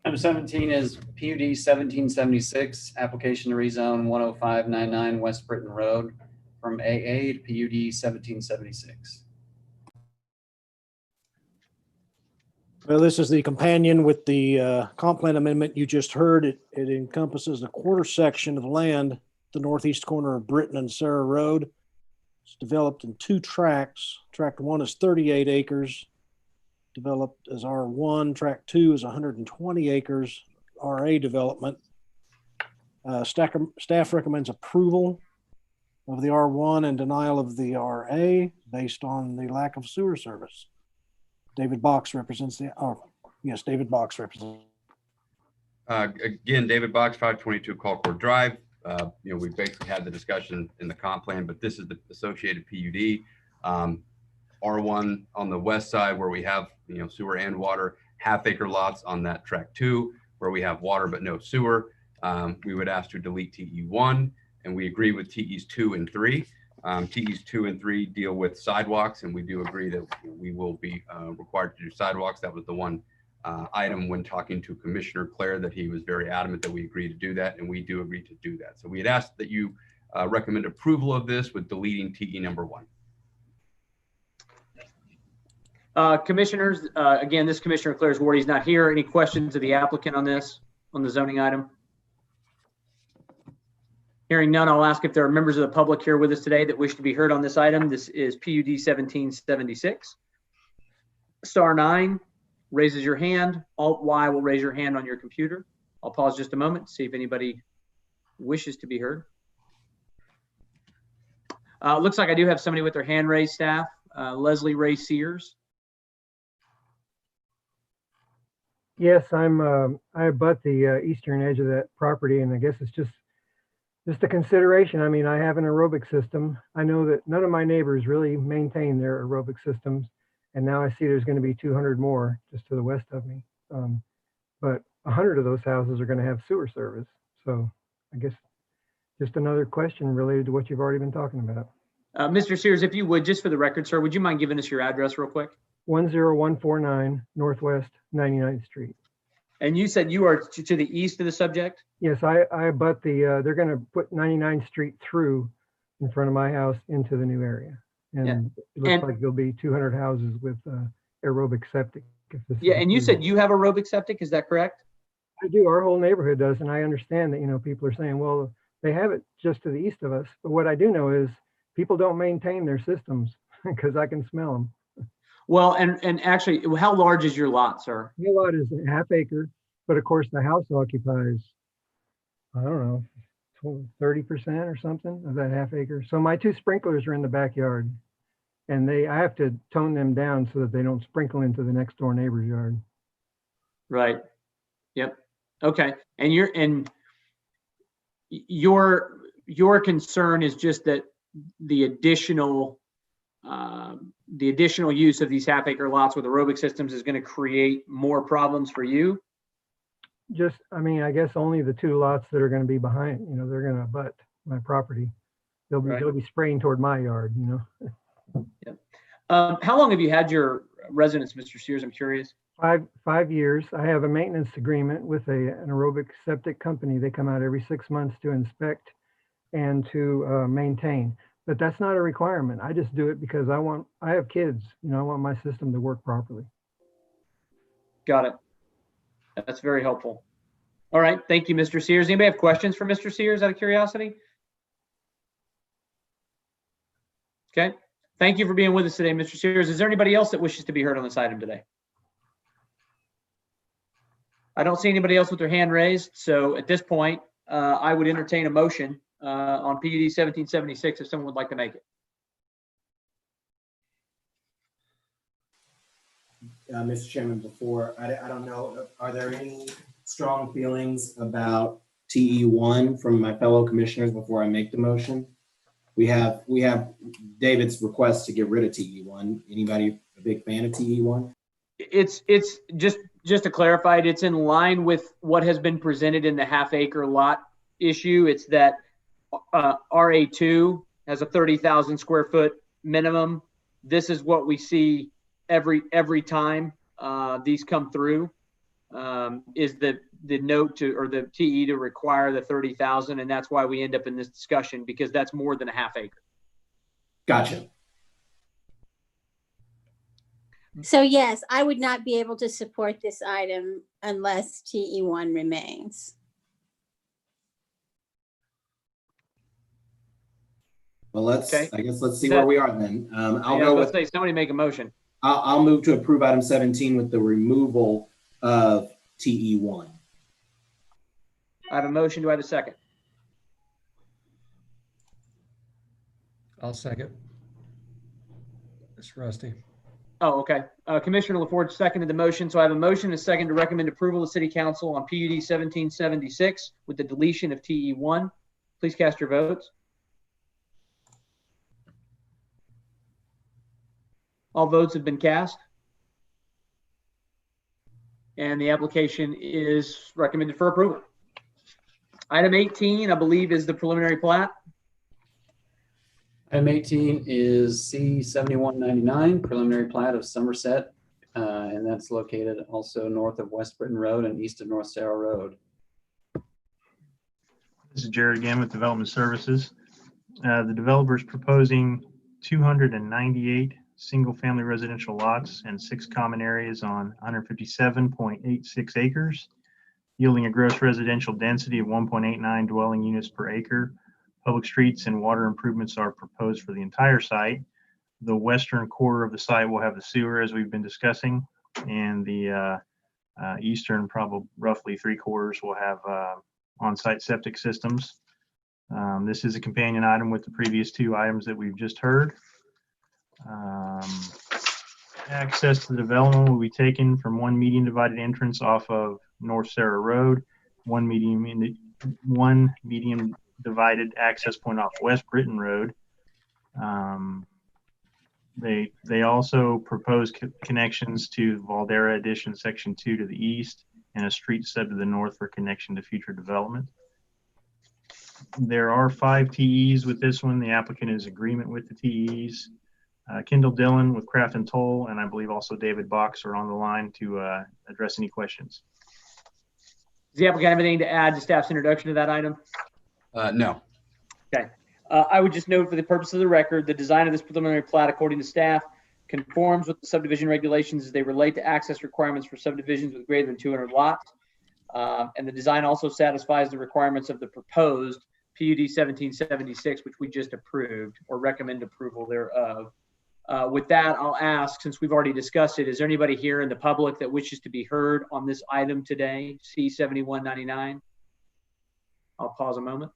Item 17 is PUD 1776, application to rezone 10599 West Britton Road from AA to PUD 1776. Well, this is the companion with the comp plan amendment you just heard. It encompasses a quarter section of land at the northeast corner of Britton and Sarah Road. It's developed in 2 tracts. Tract 1 is 38 acres, developed as R1. Tract 2 is 120 acres, RA development. Staff recommends approval of the R1 and denial of the RA based on the lack of sewer service. David Box represents yes, David Box represents. Again, David Box, 522 Colcord Drive. We basically had the discussion in the comp plan, but this is the associated PUD. R1 on the west side where we have, sewer and water, half-acre lots on that tract 2 where we have water but no sewer. We would ask to delete TE1, and we agree with TEs 2 and 3. TEs 2 and 3 deal with sidewalks, and we do agree that we will be required to do sidewalks. That was the one item when talking to Commissioner Clare that he was very adamant that we agree to do that, and we do agree to do that. So we had asked that you recommend approval of this with deleting TE number 1. Commissioners, again, this Commissioner Clare's ward, he's not here. Any questions of the applicant on this, on the zoning item? Hearing none, I'll ask if there are members of the public here with us today that wish to be heard on this item. This is PUD 1776. Star 9 raises your hand. Alt Y will raise your hand on your computer. I'll pause just a moment to see if anybody wishes to be heard. Looks like I do have somebody with their hand raised, staff. Leslie Ray Sears. Yes, I abut the eastern edge of that property, and I guess it's just a consideration. I mean, I have an aerobic system. I know that none of my neighbors really maintain their aerobic systems, and now I see there's going to be 200 more just to the west of me. But 100 of those houses are going to have sewer service. So I guess just another question related to what you've already been talking about. Mr. Sears, if you would, just for the record, sir, would you mind giving us your address real quick? 10149 Northwest 99th Street. And you said you are to the east of the subject? Yes, I abut the, they're going to put 99th Street through in front of my house into the new area. And it looks like there'll be 200 houses with aerobic septic. Yeah, and you said you have aerobic septic, is that correct? I do, our whole neighborhood does, and I understand that, people are saying, well, they have it just to the east of us. But what I do know is people don't maintain their systems because I can smell them. Well, and actually, how large is your lot, sir? My lot is a half acre, but of course the house occupies, I don't know, 30% or something of that half acre. So my 2 sprinklers are in the backyard, and I have to tone them down so that they don't sprinkle into the next door neighbor's yard. Right. Yep. Okay. And your concern is just that the additional use of these half-acre lots with aerobic systems is going to create more problems for you? Just, I mean, I guess only the 2 lots that are going to be behind, they're going to abut my property. They'll be spraying toward my yard, Yeah. How long have you had your residence, Mr. Sears? I'm curious. 5 years. I have a maintenance agreement with an aerobic septic company. They come out every 6 months to inspect and to maintain. But that's not a requirement. I just do it because I have kids, I want my system to work properly. Got it. That's very helpful. All right. Thank you, Mr. Sears. Anybody have questions for Mr. Sears out of curiosity? Okay. Thank you for being with us today, Mr. Sears. Is there anybody else that wishes to be heard on this item today? I don't see anybody else with their hand raised. So at this point, I would entertain a motion on PUD 1776 if someone would like to make it. Mr. Chairman, before, I don't know, are there any strong feelings about TE1 from my fellow commissioners before I make the motion? We have David's request to get rid of TE1. Anybody a big fan of TE1? It's just to clarify, it's in line with what has been presented in the half-acre lot issue. It's that RA2 has a 30,000 square foot minimum. This is what we see every time these come through is the note to, or the TE to require the 30,000. And that's why we end up in this discussion, because that's more than a half acre. Gotcha. So yes, I would not be able to support this item unless TE1 remains. Well, Okay. I guess let's see where we are then. I'll go with, say somebody make a motion. I'll move to approve item 17 with the removal of TE1. I have a motion. Do I have a second? I'll second. It's Rusty. Oh, okay. Commissioner LaForge seconded the motion. So I have a motion and a second to recommend approval of City Council on PUD 1776 with the deletion of TE1. Please cast your votes. All votes have been cast. And the application is recommended for approval. Item 18, I believe, is the preliminary plat. Item 18 is C7199, preliminary plat of Somerset, and that's located also north of West Britain Road and east of North Sarah Road. This is Jared again with Development Services. The developer is proposing 298 single-family residential lots and 6 common areas on 157.86 acres, yielding a gross residential density of 1.89 dwelling units per acre. Public streets and water improvements are proposed for the entire site. The western quarter of the site will have the sewer, as we've been discussing, and the eastern, probably roughly 3/4, will have on-site septic systems. This is a companion item with the previous 2 items that we've just heard. Access to the development will be taken from one median divided entrance off of North Sarah Road, one median divided access point off West Britain Road. They also propose connections to Valdera Addition Section 2 to the east and a street set to the north for connection to future development. There are 5 TEs with this one. The applicant is in agreement with the TEs. Kendall Dillon with Craft and Toll, and I believe also David Box are on the line to address any questions. Does the applicant have anything to add to staff's introduction to that item? No. Okay. I would just note for the purpose of the record, the design of this preliminary plat, according to staff, conforms with the subdivision regulations as they relate to access requirements for subdivisions with greater than 200 lots. And the design also satisfies the requirements of the proposed PUD 1776, which we just approved or recommend approval thereof. With that, I'll ask, since we've already discussed it, is there anybody here in the public that wishes to be heard on this item today, C7199? I'll pause a moment.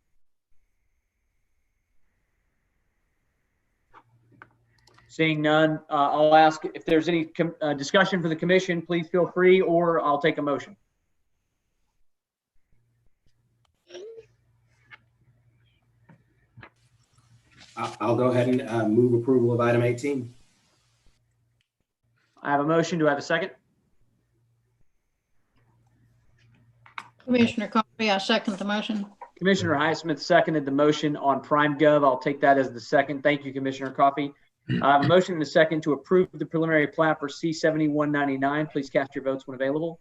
Seeing none, I'll ask if there's any discussion for the commission, please feel free, or I'll take a motion. I'll go ahead and move approval of item 18. I have a motion. Do I have a second? Commissioner Coffey, I second the motion. Commissioner Highsmith seconded the motion on PrimeGov. I'll take that as the second. Thank you, Commissioner Coffey. I have a motion and a second to approve the preliminary plat for C7199. Please cast your votes when available.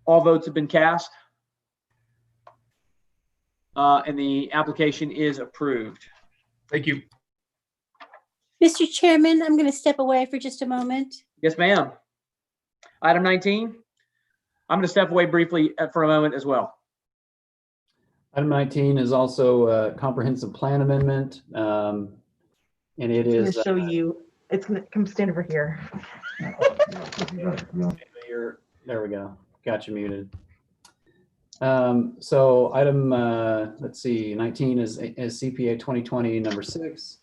All votes have been cast. And the application is approved. Thank you. Mr. Chairman, I'm going to step away for just a moment. Yes, ma'am. Item 19. I'm going to step away briefly for a moment as well. Item 19 is also a comprehensive plan amendment. And it I'm is. gonna show you. It's gonna come stand over here. There we go. Got you muted. So item, let's see, 19 is CPA 2020 number 6,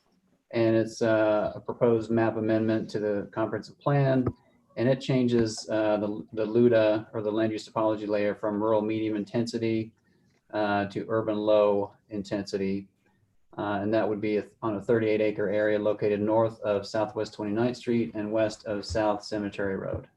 and it's a proposed map amendment to the comprehensive plan, and it changes the LUDA, or the land use topology layer, from rural medium intensity to urban low intensity. And that would be on a 38-acre area located north of Southwest 29th Street and west of South Cemetery Road.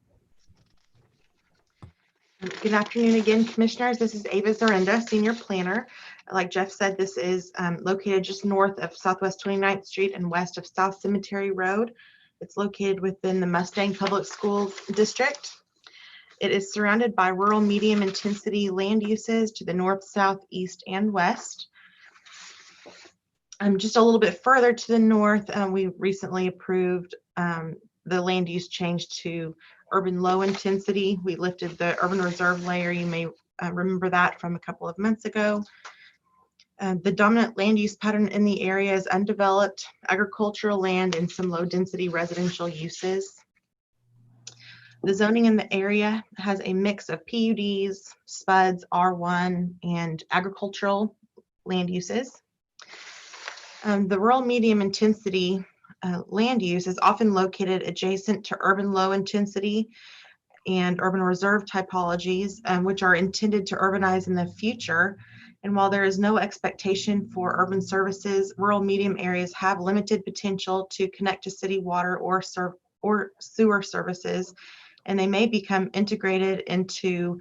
Good afternoon again, Commissioners. This is Ava Zarenda, Senior Planner. Like Jeff said, this is located just north of Southwest 29th Street and west of South Cemetery Road. It's located within the Mustang Public Schools District. It is surrounded by rural medium intensity land uses to the north, south, east, and west. Just a little bit further to the north, we recently approved the land use change to urban low intensity. We lifted the urban reserve layer. You may remember that from a couple of months ago. The dominant land use pattern in the area is undeveloped agricultural land and some low density residential uses. The zoning in the area has a mix of PUDs, SPUDs, R1, and agricultural land uses. The rural medium intensity land use is often located adjacent to urban low intensity and urban reserve typologies, which are intended to urbanize in the future. And while there is no expectation for urban services, rural medium areas have limited potential to connect to city water or sewer services, and they may become integrated into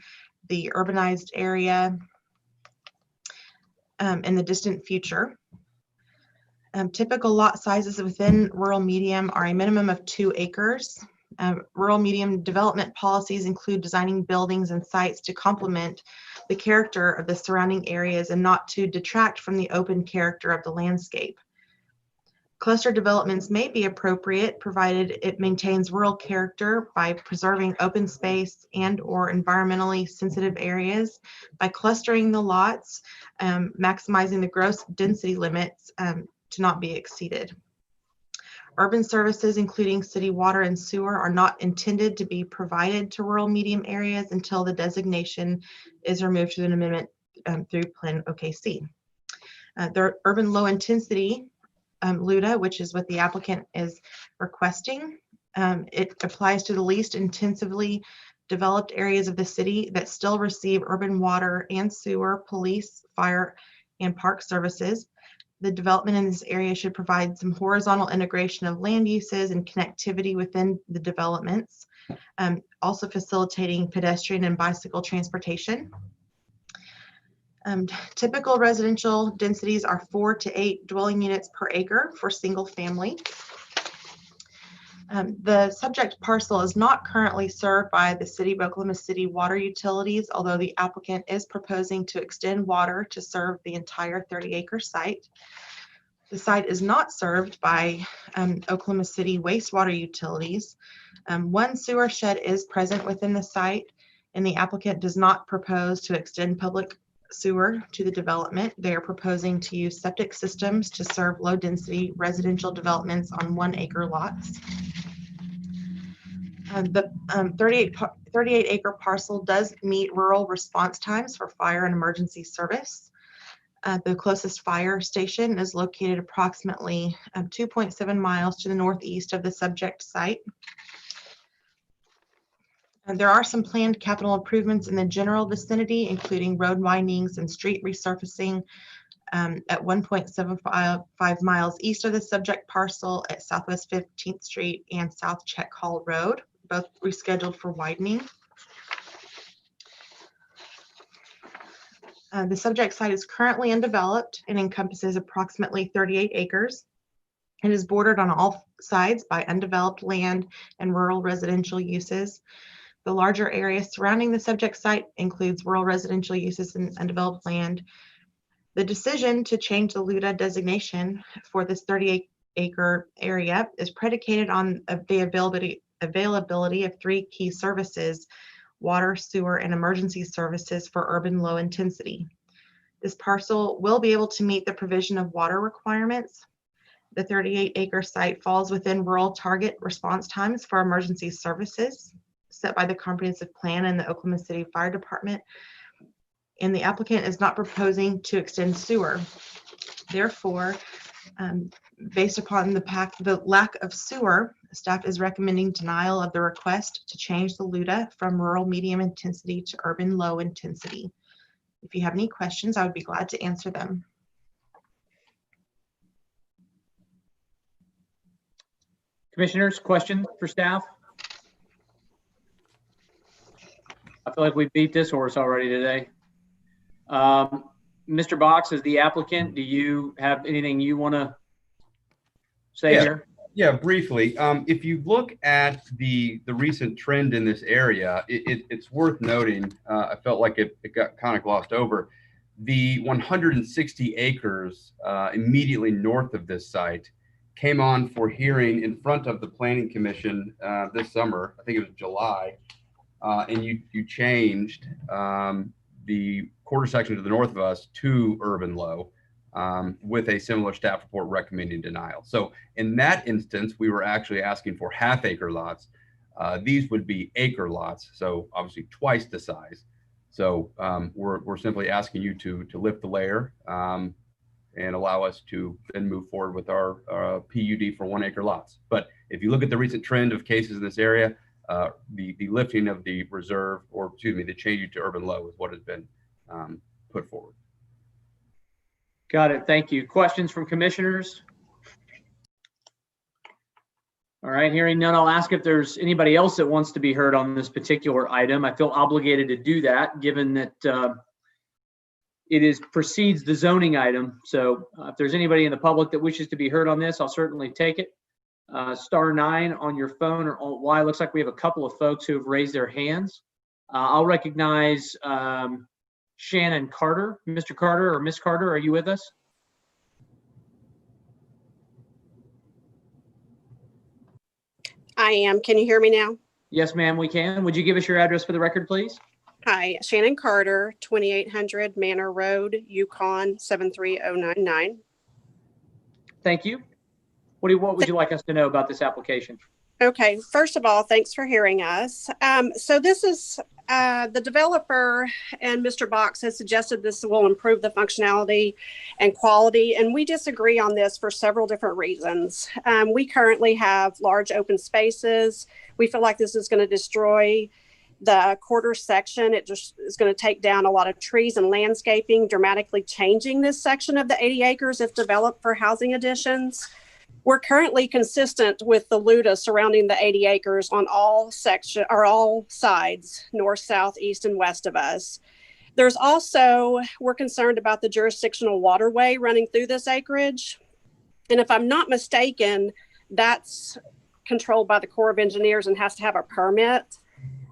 the urbanized area in the distant future. Typical lot sizes within rural medium are a minimum of 2 acres. Rural medium development policies include designing buildings and sites to complement the character of the surrounding areas and not to detract from the open character of the landscape. Cluster developments may be appropriate provided it maintains rural character by preserving open space and or environmentally sensitive areas, by clustering the lots, maximizing the gross density limits to not be exceeded. Urban services, including city water and sewer, are not intended to be provided to rural medium areas until the designation is removed through an amendment through Plan OKC. The urban low intensity LUDA, which is what the applicant is requesting, it applies to the least intensively developed areas of the city that still receive urban water and sewer, police, fire, and park services. The development in this area should provide some horizontal integration of land uses and connectivity within the developments, also facilitating pedestrian and bicycle transportation. Typical residential densities are 4 to 8 dwelling units per acre for single family. The subject parcel is not currently served by the City of Oklahoma City water utilities, although the applicant is proposing to extend water to serve the entire 30-acre site. The site is not served by Oklahoma City wastewater utilities. One sewer shed is present within the site, and the applicant does not propose to extend public sewer to the development. They are proposing to use septic systems to serve low-density residential developments on 1-acre lots. The 38-acre parcel does meet rural response times for fire and emergency service. The closest fire station is located approximately 2.7 miles to the northeast of the subject site. There are some planned capital improvements in the general vicinity, including road widenings and street resurfacing at 1.75 miles east of the subject parcel at Southwest 15th Street and South Check Hall Road, both rescheduled for widening. The subject site is currently undeveloped and encompasses approximately 38 acres. It is bordered on all sides by undeveloped land and rural residential uses. The larger area surrounding the subject site includes rural residential uses and undeveloped land. The decision to change the LUDA designation for this 38-acre area is predicated on the availability of 3 key services: water, sewer, and emergency services for urban low intensity. This parcel will be able to meet the provision of water requirements. The 38-acre site falls within rural target response times for emergency services set by the comprehensive plan and the Oklahoma City Fire Department, and the applicant is not proposing to extend sewer. Therefore, based upon the lack of sewer, staff is recommending denial of the request to change the LUDA from rural medium intensity to urban low intensity. If you have any questions, I would be glad to answer them. Commissioners, questions for staff? I feel like we beat this horse already today. Mr. Box, as the applicant, do you have anything you want to say Yeah. here? Yeah, briefly. If you look at the recent trend in this area, it's worth noting. I felt like it got kind of glossed over. The 160 acres immediately north of this site came on for hearing in front of the Planning Commission this summer. I think it was July, and you changed the quarter section to the north of us to urban low. With a similar staff report recommending denial. So in that instance, we were actually asking for half-acre lots. These would be acre lots, so obviously twice the size. So we're simply asking you to lift the layer and allow us to then move forward with our PUD for 1 acre lots. But if you look at the recent trend of cases in this area, the lifting of the reserve, or excuse me, the change to urban low is what has been put forward. Got it. Thank you. Questions from commissioners? All right, hearing none, I'll ask if there's anybody else that wants to be heard on this particular item. I feel obligated to do that, given that it precedes the zoning item. So if there's anybody in the public that wishes to be heard on this, I'll certainly take it. *9 on your phone or Y. Looks like we have a couple of folks who have raised their hands. I'll recognize Shannon Carter. Mr. Carter or Miss Carter, are you with us? I am. Can you hear me now? Yes, ma'am, we can. Would you give us your address for the record, please? Hi, Shannon Carter, 2800 Manor Road, Yukon 73099. Thank you. What would you like us to know about this application? Okay, first of all, thanks for hearing us. So this is the developer, and Mr. Box has suggested this will improve the functionality and quality, and we disagree on this for several different reasons. We currently have large open spaces. We feel like this is going to destroy the quarter section. It just is going to take down a lot of trees and landscaping, dramatically changing this section of the 80 acres if developed for housing additions. We're currently consistent with the LUDA surrounding the 80 acres on all sides, north, south, east, and west of us. There's also, we're concerned about the jurisdictional waterway running through this acreage. And if I'm not mistaken, that's controlled by the Corps of Engineers and has to have a permit.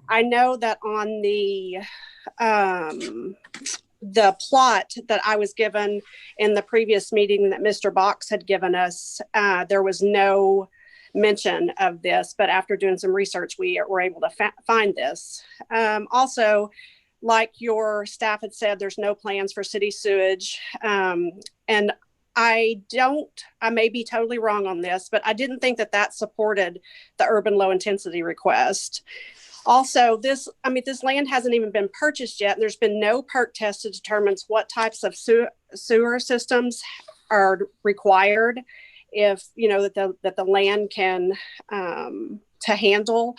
I know that on the plot that I was given in the previous meeting that Mr. Box had given us, there was no mention of this, but after doing some research, we were able to find this. Also, like your staff had said, there's no plans for city sewage. And I may be totally wrong on this, but I didn't think that supported the urban low intensity request. Also, this land hasn't even been purchased yet. And there's been no perk test to determine what types of sewer systems are required if, that the land can to handle.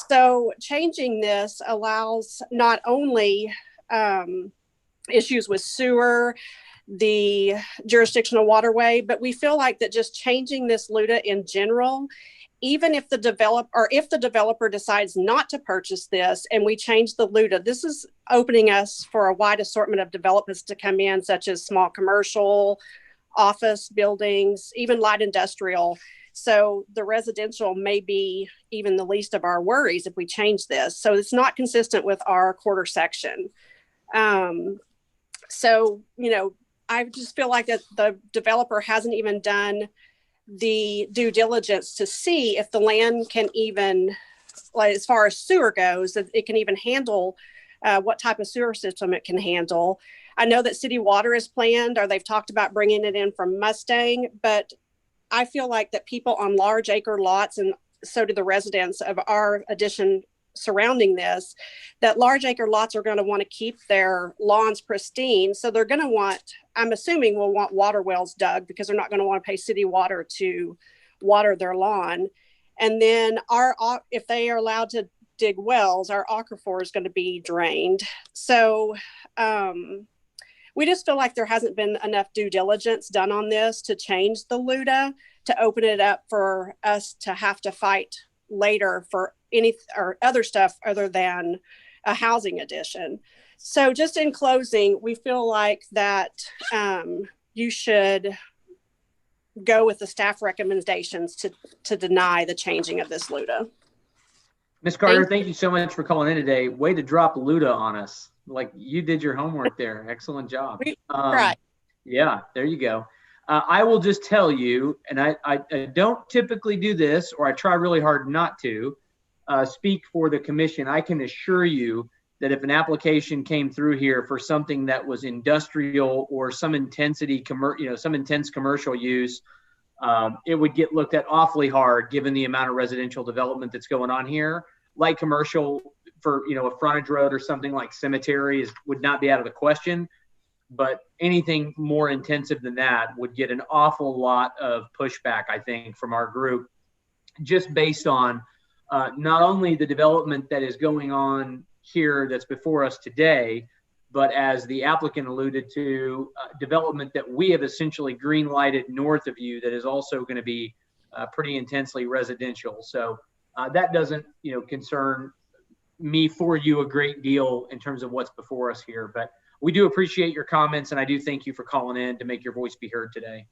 So changing this allows not only issues with sewer, the jurisdictional waterway, but we feel like that just changing this LUDA in general, even if the developer decides not to purchase this and we change the LUDA, this is opening us for a wide assortment of developments to come in, such as small commercial, office buildings, even light industrial. So the residential may be even the least of our worries if we change this. So it's not consistent with our quarter section. I just feel like that the developer hasn't even done the due diligence to see if the land can even, like as far as sewer goes, that it can even handle what type of sewer system it can handle. I know that city water is planned, or they've talked about bringing it in from Mustang, but I feel like that people on large acre lots, and so do the residents of our addition surrounding this, that large acre lots are going to want to keep their lawns pristine. So they're going to want, I'm assuming will want water wells dug because they're not going to want to pay city water to water their lawn. And then if they are allowed to dig wells, our aquifer is going to be drained. So we just feel like there hasn't been enough due diligence done on this to change the LUDA, to open it up for us to have to fight later for any or other stuff other than a housing addition. So just in closing, we feel like that you should go with the staff recommendations to deny the changing of this LUDA. Ms. Carter, thank you so much for calling in today. Way to drop LUDA on us. Like, you did your homework there. Excellent job. Right. Yeah, there you go. I will just tell you, and I don't typically do this, or I try really hard not to speak for the commission. I can assure you that if an application came through here for something that was industrial or some intensity, some intense commercial use, it would get looked at awfully hard given the amount of residential development that's going on here. Light commercial for, a frontage road or something like cemetery would not be out of the question, but anything more intensive than that would get an awful lot of pushback, I think, from our group, just based on not only the development that is going on here that's before us today, but as the applicant alluded to, development that we have essentially green lighted north of you that is also going to be pretty intensely residential. So that doesn't, concern me for you a great deal in terms of what's before us here. But we do appreciate your comments, and I do thank you for calling in to make your voice be heard today.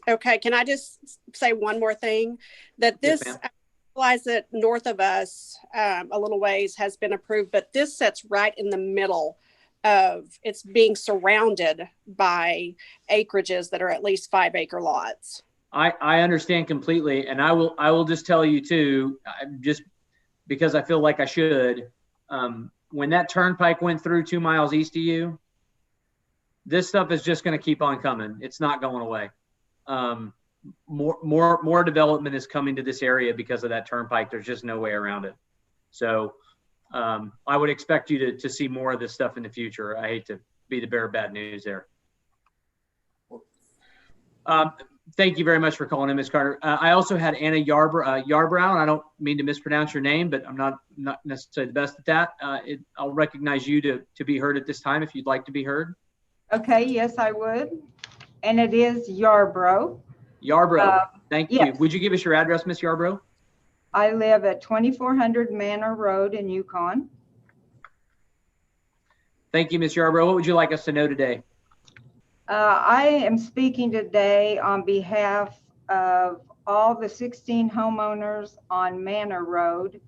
Okay, can I just say one more thing? That this, Yes, I realize that north of us, a little ways has been approved, but this sits right in the middle of it's being surrounded by acreages that are at least 5-acre lots. I understand completely, and I will just tell you too, just because I feel like I should. When that turnpike went through 2 miles east of you, this stuff is just going to keep on coming. It's not going away. More development is coming to this area because of that turnpike. There's just no way around it. So I would expect you to see more of this stuff in the future. I hate to be the bearer of bad news there. Thank you very much for calling in, Ms. Carter. I also had Anna Yarbrough, and I don't mean to mispronounce your name, but I'm not necessarily the best at that. I'll recognize you to be heard at this time if you'd like to be heard. Okay, yes, I would. And it is Yarbrough. Yarbrough, thank you. Yes. Would you give us your address, Ms. Yarbrough? I live at 2400 Manor Road in Yukon. Thank you, Ms. Yarbrough. What would you like us to know today? I am speaking today on behalf of all the 16 homeowners on Manor Road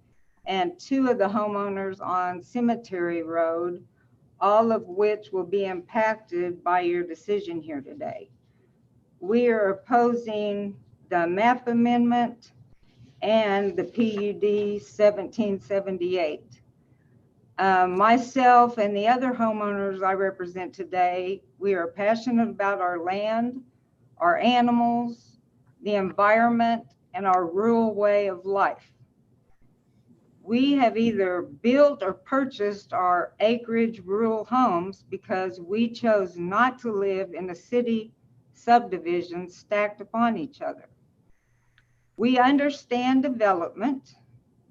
and 2 of the homeowners on Cemetery Road, all of which will be impacted by your decision here today. We are opposing the map amendment and the PUD 1778. Myself and the other homeowners I represent today, we are passionate about our land, our animals, the environment, and our rural way of life. We have either built or purchased our acreage rural homes because we chose not to live in a city subdivision stacked upon each other. We understand development.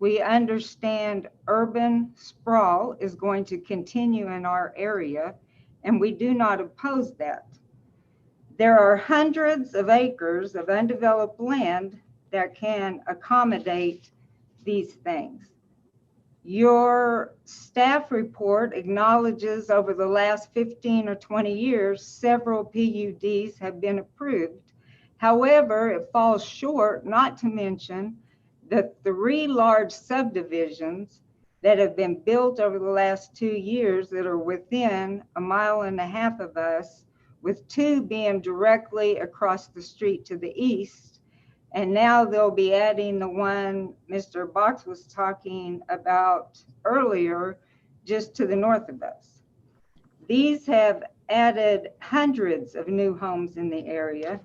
We understand urban sprawl is going to continue in our area, and we do not oppose that. There are hundreds of acres of undeveloped land that can accommodate these things. Your staff report acknowledges over the last 15 or 20 years, several PUDs have been approved. However, it falls short, not to mention the 3 large subdivisions that have been built over the last 2 years that are within 1.5 miles of us, with 2 being directly across the street to the east. And now they'll be adding the one Mr. Box was talking about earlier, just to the north of us. These have added hundreds of new homes in the area.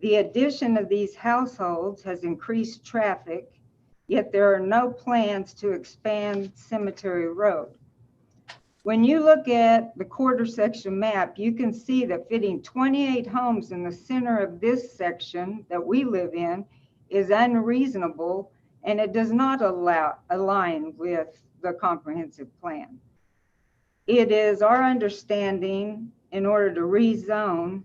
The addition of these households has increased traffic, yet there are no plans to expand Cemetery Road. When you look at the quarter section map, you can see that fitting 28 homes in the center of this section that we live in is unreasonable, and it does not align with the comprehensive plan. It is our understanding, in order to rezone,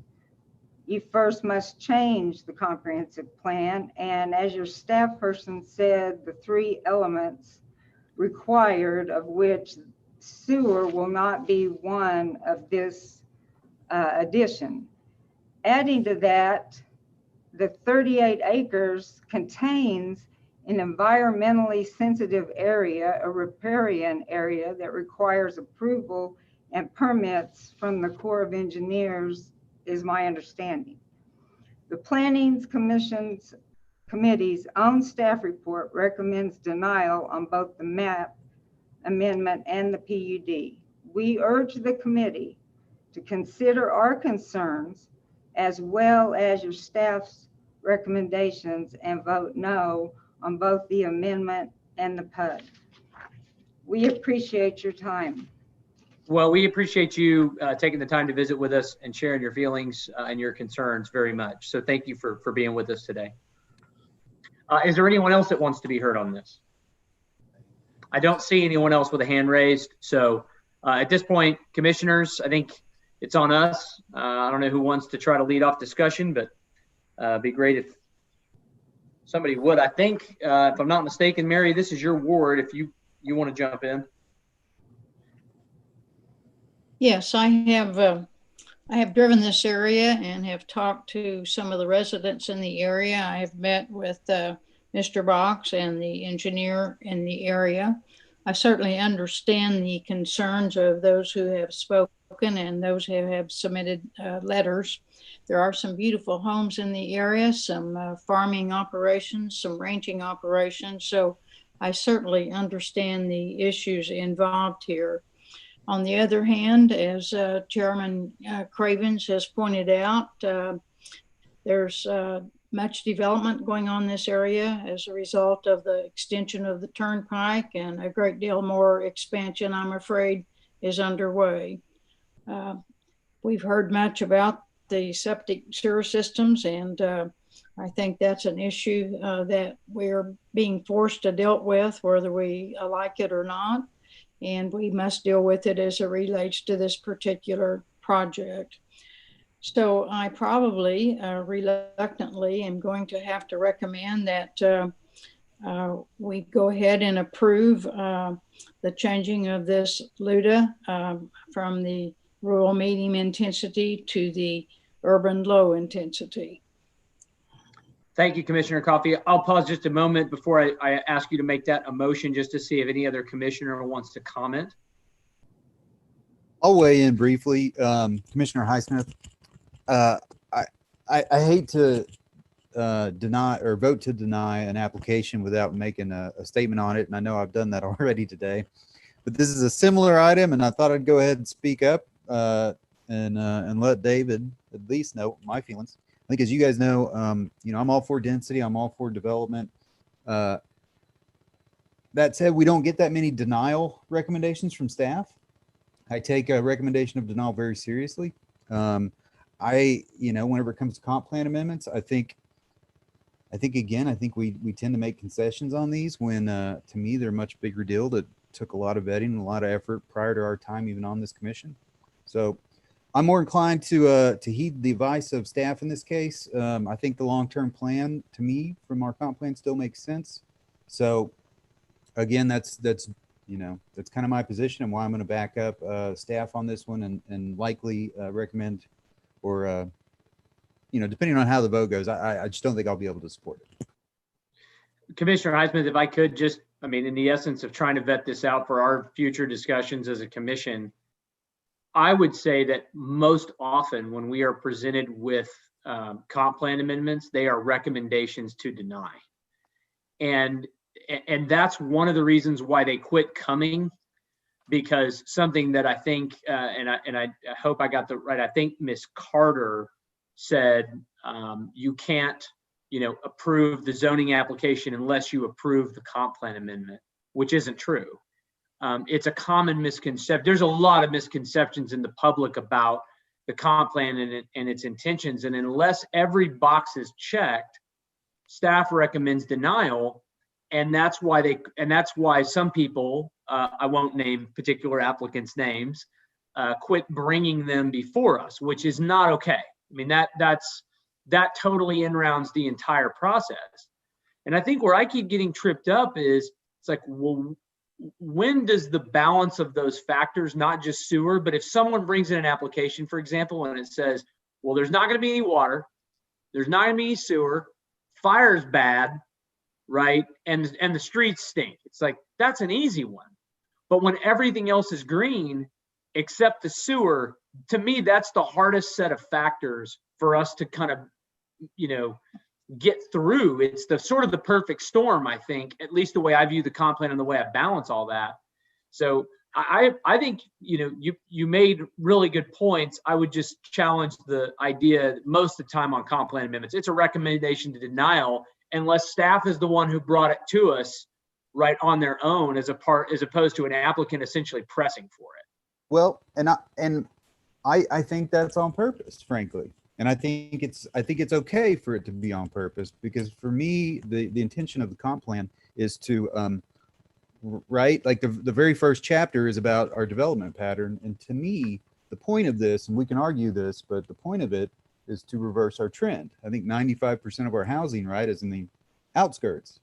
you first must change the comprehensive plan. And as your staff person said, the 3 elements required, of which sewer will not be one of this addition. Adding to that, the 38 acres contains an environmentally sensitive area, a riparian area that requires approval and permits from the Corps of Engineers, is my understanding. The Planning Committee's own staff report recommends denial on both the map amendment and the PUD. We urge the committee to consider our concerns as well as your staff's recommendations and vote no on both the amendment and the PUD. We appreciate your time. Well, we appreciate you taking the time to visit with us and sharing your feelings and your concerns very much. So thank you for being with us today. Is there anyone else that wants to be heard on this? I don't see anyone else with a hand raised. So at this point, commissioners, I think it's on us. I don't know who wants to try to lead off discussion, but it'd be great if somebody would. I think, if I'm not mistaken, Mary, this is your ward. If you want to jump in. Yes, I have driven this area and have talked to some of the residents in the area. I have met with Mr. Box and the engineer in the area. I certainly understand the concerns of those who have spoken and those who have submitted letters. There are some beautiful homes in the area, some farming operations, some ranching operations. So I certainly understand the issues involved here. On the other hand, as Chairman Cravens has pointed out, there's much development going on in this area as a result of the extension of the turnpike, and a great deal more expansion, I'm afraid, is underway. We've heard much about the septic sewer systems, and I think that's an issue that we're being forced to deal with, whether we like it or not. And we must deal with it as it relates to this particular project. So I probably reluctantly am going to have to recommend that we go ahead and approve the changing of this LUDA from the rural medium intensity to the urban low intensity. Thank you, Commissioner Coffey. I'll pause just a moment before I ask you to make that a motion, just to see if any other commissioner wants to comment. I'll weigh in briefly. Commissioner Highsmith, I hate to deny or vote to deny an application without making a statement on it, and I know I've done that already today. But this is a similar item, and I thought I'd go ahead and speak up and let David at least know my feelings. I think, as you guys know, I'm all for density. I'm all for development. That said, we don't get that many denial recommendations from staff. I take a recommendation of denial very seriously. Whenever it comes to comp plan amendments, I think we tend to make concessions on these when, to me, they're a much bigger deal that took a lot of vetting and a lot of effort prior to our time even on this commission. So I'm more inclined to heed the advice of staff in this case. I think the long-term plan, to me, from our comp plan still makes sense. So again, that's kind of my position and why I'm going to back up staff on this one and likely recommend, or depending on how the vote goes, I just don't think I'll be able to support it. Commissioner Highsmith, if I could just, in the essence of trying to vet this out for our future discussions as a commission, I would say that most often when we are presented with comp plan amendments, they are recommendations to deny. And that's one of the reasons why they quit coming, because something that I think, and I hope I got that right, I think Ms. Carter said, you can't, approve the zoning application unless you approve the comp plan amendment, which isn't true. It's a common misconception. There's a lot of misconceptions in the public about the comp plan and its intentions. And unless every box is checked, staff recommends denial. And that's why some people, I won't name particular applicants' names, quit bringing them before us, which is not okay. That totally in-rounds the entire process. And I think where I keep getting tripped up is, it's like, well, when does the balance of those factors, not just sewer, but if someone brings in an application, for example, and it says, well, there's not going to be any water, there's not going to be any sewer, fire's bad, right? And the streets stink. It's like, that's an easy one. But when everything else is green, except the sewer, to me, that's the hardest set of factors for us to kind of, get through. It's the sort of the perfect storm, I think, at least the way I view the comp plan and the way I balance all that. So I think, you made really good points. I would just challenge the idea most of the time on comp plan amendments. It's a recommendation to denial unless staff is the one who brought it to us right on their own as opposed to an applicant essentially pressing for it. Well, and I think that's on purpose, frankly. And I think it's okay for it to be on purpose, because for me, the intention of the comp plan is to, right? Like the very first chapter is about our development pattern. And to me, the point of this, and we can argue this, but the point of it is to reverse our trend. I think 95% of our housing, right, is in the outskirts.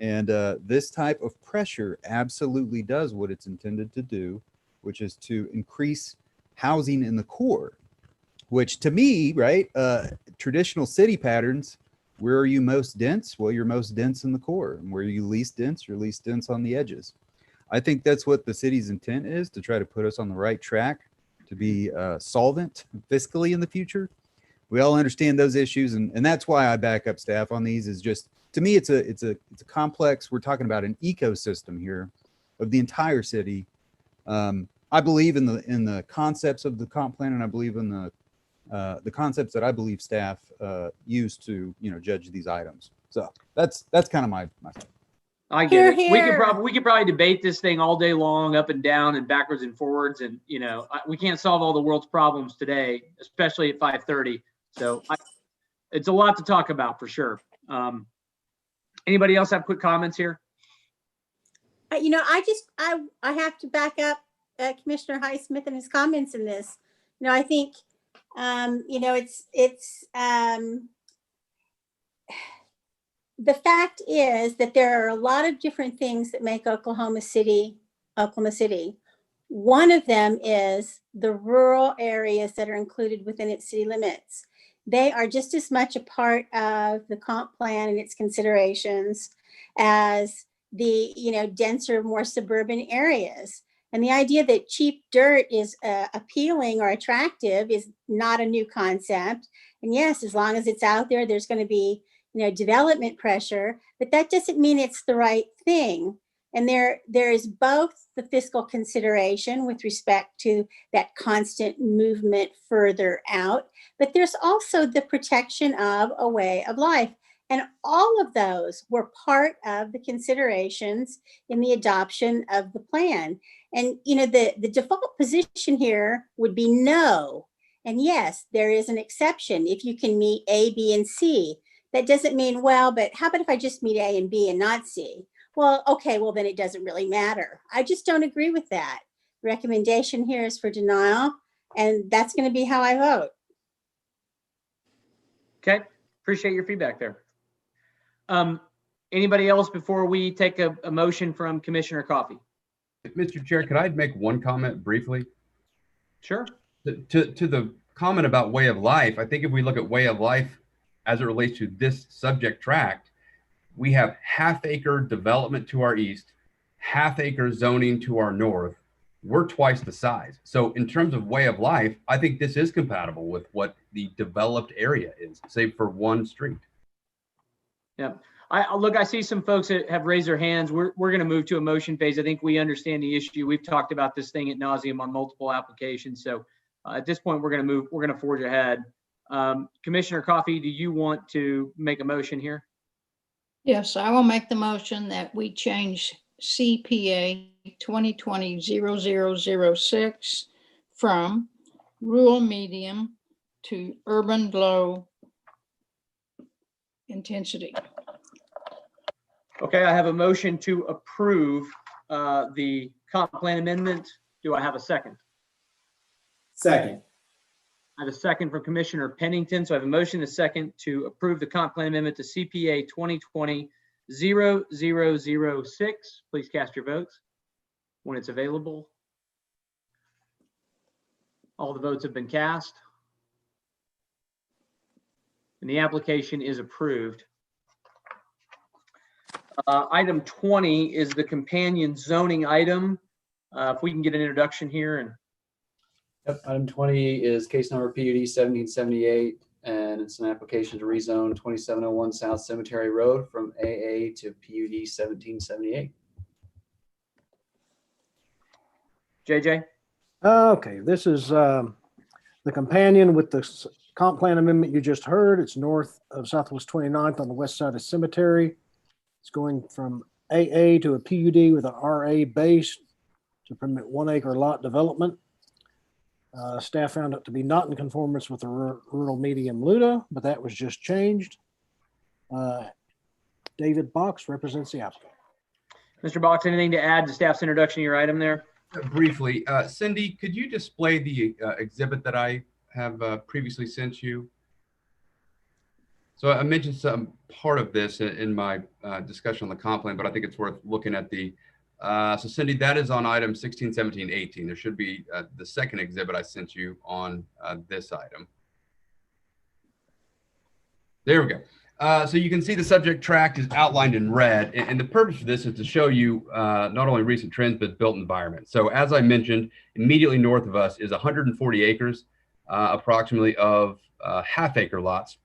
And this type of pressure absolutely does what it's intended to do, which is to increase housing in the core, which to me, right, traditional city patterns, where are you most dense? Well, you're most dense in the core. And where are you least dense? You're least dense on the edges. I think that's what the city's intent is, to try to put us on the right track to be solvent fiscally in the future. We all understand those issues. And that's why I back up staff on these. Is just, to me, it's a complex. We're talking about an ecosystem here of the entire city. I believe in the concepts of the comp plan, and I believe in the concepts that I believe staff use to judge these items. So that's kind of my thing. I get it. We could probably debate this thing all day long, up and down and backwards and forwards, and we can't solve all the world's problems today, especially at 5:30. So it's a lot to talk about for sure. Anybody else have quick comments here? I have to back up Commissioner Highsmith and his comments in this. I think, the fact is that there are a lot of different things that make Oklahoma City. One of them is the rural areas that are included within its city limits. They are just as much a part of the comp plan and its considerations as the, denser, more suburban areas. And the idea that cheap dirt is appealing or attractive is not a new concept. And yes, as long as it's out there, there's going to be, development pressure, but that doesn't mean it's the right thing. And there is both the fiscal consideration with respect to that constant movement further out, but there's also the protection of a way of life. And all of those were part of the considerations in the adoption of the plan. And, the default position here would be no. And yes, there is an exception if you can meet A, B, and C. That doesn't mean, well, but how about if I just meet A and B and not C? Well, okay, well, then it doesn't really matter. I just don't agree with that. Recommendation here is for denial, and that's going to be how I vote. Okay, appreciate your feedback there. Anybody else before we take a motion from Commissioner Coffey? Mr. Chair, could I make one comment briefly? Sure. To the comment about way of life, I think if we look at way of life as it relates to this subject tract, we have half-acre development to our east, half-acre zoning to our north. We're twice the size. So in terms of way of life, I think this is compatible with what the developed area is, save for one street. Yeah. I see some folks that have raised their hands. We're going to move to a motion phase. I think we understand the issue. We've talked about this thing ad nauseum on multiple applications. So at this point, we're going to forge ahead. Commissioner Coffey, do you want to make a motion here? Yes, I will make the motion that we change CPA 2020-0006 from rural medium to urban low intensity. Okay, I have a motion to approve the comp plan amendment. Do I have a second? Second. I have a second from Commissioner Pennington. So I have a motion and a second to approve the comp plan amendment to CPA 2020-0006. Please cast your votes. when it's available. All the votes have been cast. And the application is approved. Item 20 is the companion zoning item. If we can get an introduction here. And Yep, item 20 is case number PUD 1778, and it's an application to rezone 2701 South Cemetery Road from AA to PUD 1778. JJ? Okay, this is the companion with the comp plan amendment you just heard. It's north of Southwest 29th on the west side of Cemetery. It's going from AA to a PUD with an RA base to permit 1 acre lot development. Staff found it to be not in conformance with the rural medium LUDA, but that was just changed. David Box represents the applicant. Mr. Box, anything to add to staff's introduction of your item there? Briefly, Cindy, could you display the exhibit that I have previously sent you? So I mentioned some part of this in my discussion on the comp plan, but I think it's worth looking at the, so Cindy, that is on item 16, 17, 18. There should be the second exhibit I sent you on this item. There we go. So you can see the subject tract is outlined in red, and the purpose of this is to show you not only recent trends, but built environment. So as I mentioned, immediately north of us is 140 acres, approximately of half-acre lots,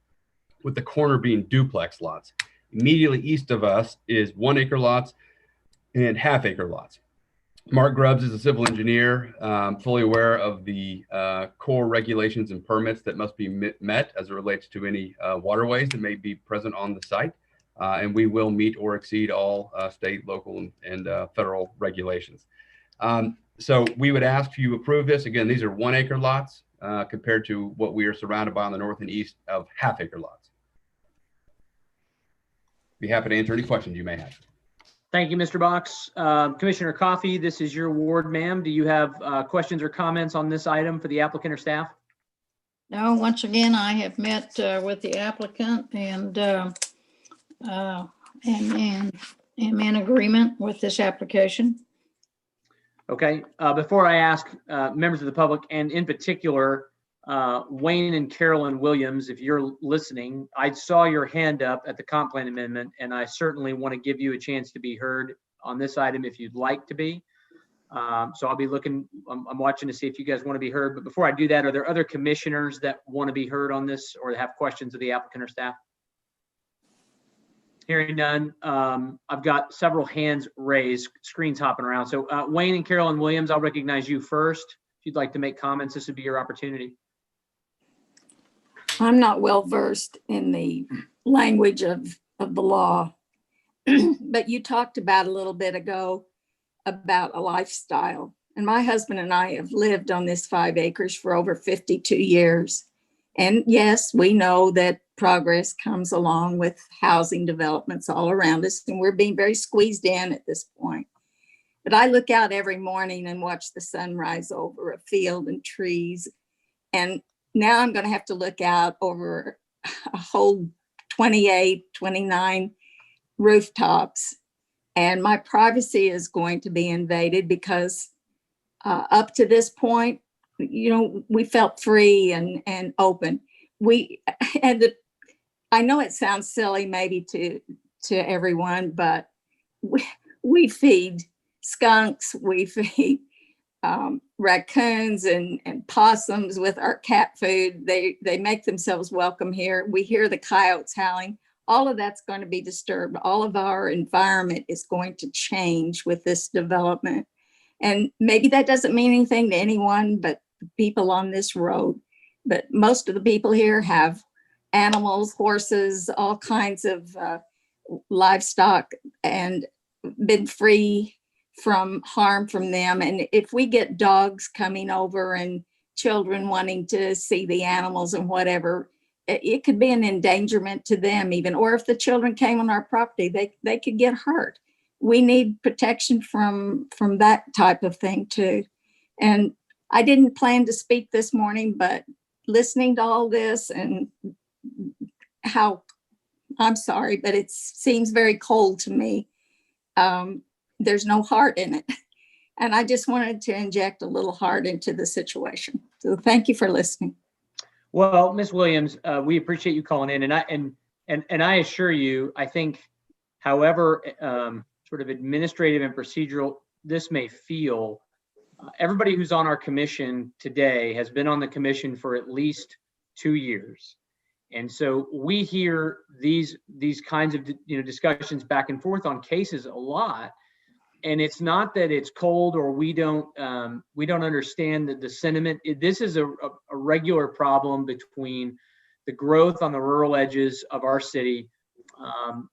with the corner being duplex lots. Immediately east of us is 1 acre lots and half-acre lots. Mark Grubbs is a civil engineer, fully aware of the core regulations and permits that must be met as it relates to any waterways that may be present on the site. And we will meet or exceed all state, local, and federal regulations. So we would ask you approve this. Again, these are 1 acre lots compared to what we are surrounded by on the north and east of half-acre lots. Be happy to answer any questions you may have. Thank you, Mr. Box. Commissioner Coffey, this is your ward, ma'am. Do you have questions or comments on this item for the applicant or staff? No, once again, I have met with the applicant and am in agreement with this application. Okay, before I ask members of the public, and in particular, Wayne and Carolyn Williams, if you're listening, I saw your hand up at the comp plan amendment, and I certainly want to give you a chance to be heard on this item if you'd like to be. So I'll be looking, I'm watching to see if you guys want to be heard. But before I do that, are there other commissioners that want to be heard on this or have questions of the applicant or staff? Hearing none, I've got several hands raised, screens hopping around. So Wayne and Carolyn Williams, I'll recognize you first. If you'd like to make comments, this would be your opportunity. I'm not well versed in the language of the law, but you talked about a little bit ago about a lifestyle. And my husband and I have lived on this 5 acres for over 52 years. And yes, we know that progress comes along with housing developments all around us, and we're being very squeezed in at this point. But I look out every morning and watch the sun rise over a field and trees. And now I'm going to have to look out over a whole 28, 29 rooftops. And my privacy is going to be invaded because up to this point, you know, we felt free and open. I know it sounds silly maybe to everyone, but we feed skunks, we feed raccoons and possums with our cat food. They make themselves welcome here. We hear the coyotes howling. All of that's going to be disturbed. All of our environment is going to change with this development. And maybe that doesn't mean anything to anyone but the people on this road. But most of the people here have animals, horses, all kinds of livestock, and been free from harm from them. And if we get dogs coming over and children wanting to see the animals and whatever, it could be an endangerment to them even. Or if the children came on our property, they could get hurt. We need protection from that type of thing too. And I didn't plan to speak this morning, but listening to all this and how, I'm sorry, but it seems very cold to me. There's no heart in it. And I just wanted to inject a little heart into the situation. So thank you for listening. Well, Ms. Williams, we appreciate you calling in, and I assure you, I think, however, sort of administrative and procedural this may feel, everybody who's on our commission today has been on the commission for at least 2 years. And so we hear these kinds of discussions back and forth on cases a lot. And it's not that it's cold or we don't understand the sentiment. This is a regular problem between the growth on the rural edges of our city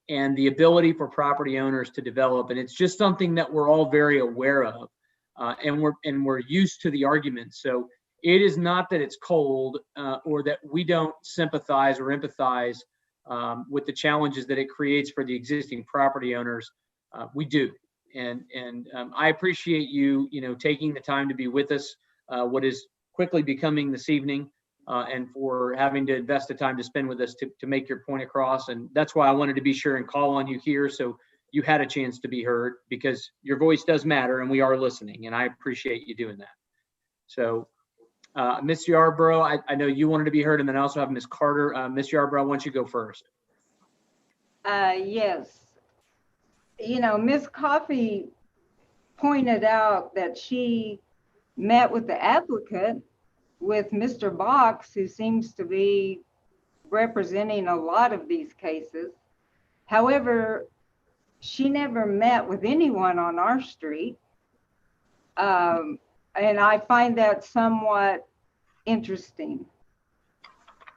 and the ability for property owners to develop. And it's just something that we're all very aware of. And we're used to the argument. So it is not that it's cold or that we don't sympathize or empathize with the challenges that it creates for the existing property owners. We do, and I appreciate you, taking the time to be with us. What is quickly becoming this evening, and for having to invest the time to spend with us to make your point across. And that's why I wanted to be sure and call on you here, so you had a chance to be heard, because your voice does matter and we are listening, and I appreciate you doing that. So Ms. Yarborough, I know you wanted to be heard, and then I also have Ms. Carter. Ms. Yarborough, why don't you go first? Yes. Ms. Coffey pointed out that she met with the applicant, with Mr. Box, who seems to be representing a lot of these cases. However, she never met with anyone on our street. And I find that somewhat interesting.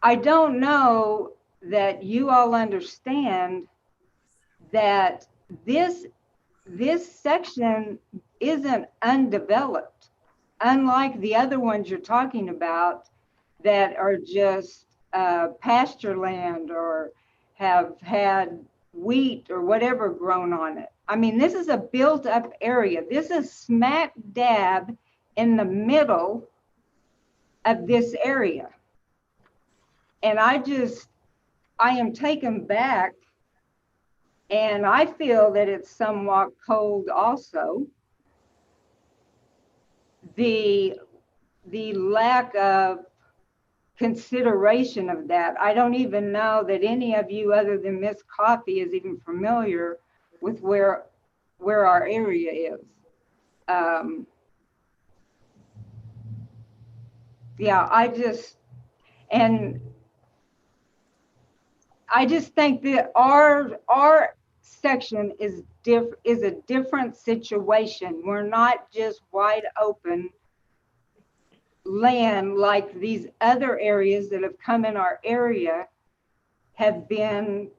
I don't know that you all understand that this section isn't undeveloped, unlike the other ones you're talking about that are just pasture land or have had wheat or whatever grown on it. I mean, this is a built up area. This is smack dab in the middle of this area. And I am taken back, and I feel that it's somewhat cold also. The lack of consideration of that. I don't even know that any of you other than Miss Coffey is even familiar with where our area is. Yeah, I just think that our section is a different situation. We're not just wide open land like these other areas that have come in our area have been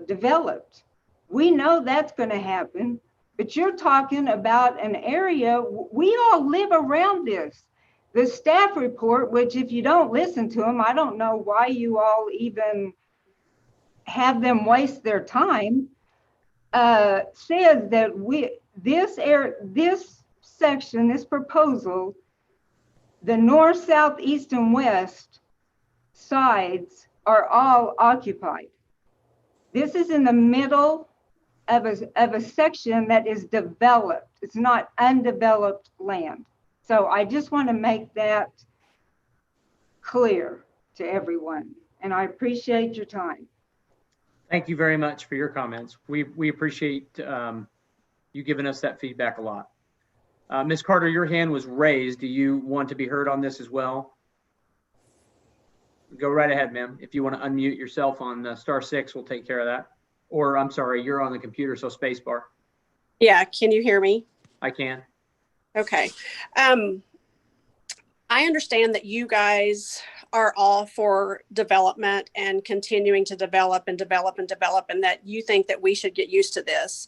developed. We know that's going to happen, but you're talking about an area, we all live around this. The staff report, which if you don't listen to them, I don't know why you all even have them waste their time, says that this section, this proposal, the north, south, east, and west sides are all occupied. This is in the middle of a section that is developed. It's not undeveloped land. So I just want to make that clear to everyone, and I appreciate your time. Thank you very much for your comments. We appreciate you giving us that feedback a lot. Ms. Carter, your hand was raised. Do you want to be heard on this as well? Go right ahead, ma'am. If you want to unmute yourself on *6, we'll take care of that. Or I'm sorry, you're on the computer, so space bar. Yeah, can you hear me? I can. Okay. I understand that you guys are all for development and continuing to develop and develop and develop, and that you think that we should get used to this.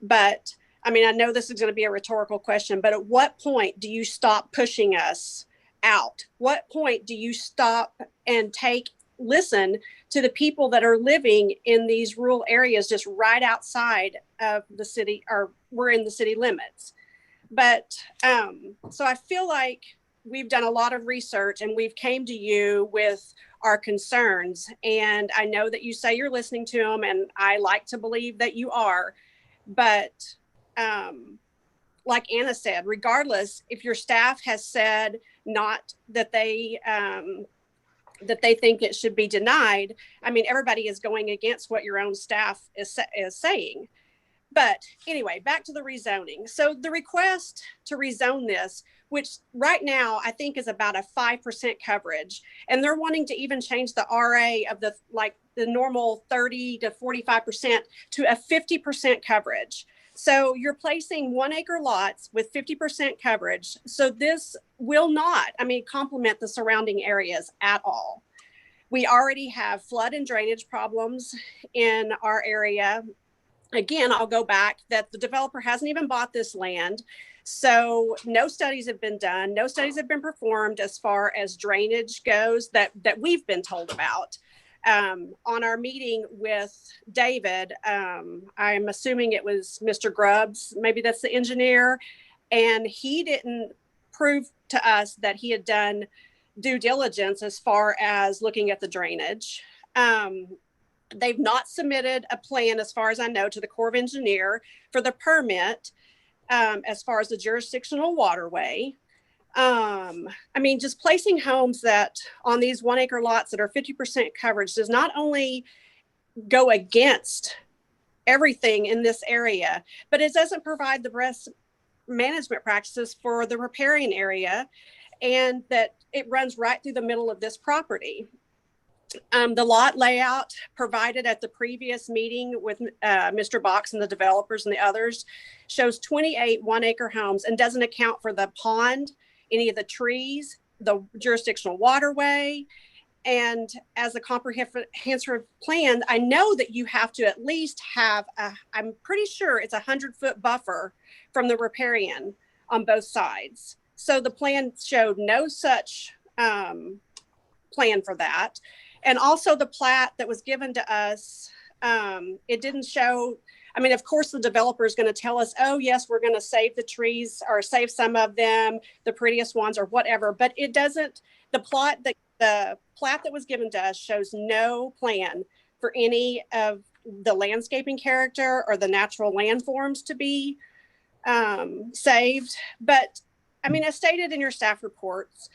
But I mean, I know this is going to be a rhetorical question, but at what point do you stop pushing us out? What point do you stop and listen to the people that are living in these rural areas just right outside of the city, or we're in the city limits? But so I feel like we've done a lot of research and we've came to you with our concerns. And I know that you say you're listening to them, and I like to believe that you are, but like Anna said, regardless if your staff has said not that they think it should be denied, I mean, everybody is going against what your own staff is saying. But anyway, back to the rezoning. So the request to rezone this, which right now I think is about a 5% coverage, and they're wanting to even change the RA of the normal 30 to 45% to a 50% coverage. So you're placing 1 acre lots with 50% coverage. So this will not, complement the surrounding areas at all. We already have flood and drainage problems in our area. Again, I'll go back that the developer hasn't even bought this land. So no studies have been done. No studies have been performed as far as drainage goes that we've been told about. On our meeting with David, I'm assuming it was Mr. Grubbs, maybe that's the engineer, and he didn't prove to us that he had done due diligence as far as looking at the drainage. They've not submitted a plan, as far as I know, to the Corps of Engineer for the permit as far as the jurisdictional waterway. Just placing homes that on these 1 acre lots that are 50% coverage does not only go against everything in this area, but it doesn't provide the best management practices for the riparian area, and that it runs right through the middle of this property. The lot layout provided at the previous meeting with Mr. Box and the developers and the others shows 28 1 acre homes and doesn't account for the pond, any of the trees, the jurisdictional waterway. And as a comprehensive plan, I know that you have to at least have, I'm pretty sure it's 100-foot buffer from the riparian on both sides. So the plan showed no such plan for that. And also the plat that was given to us, it didn't show, of course the developer is going to tell us, oh yes, we're going to save the trees or save some of them, the prettiest ones or whatever, but it doesn't, the plat that was given to us shows no plan for any of the landscaping character or the natural landforms to be saved. But as stated in your staff reports,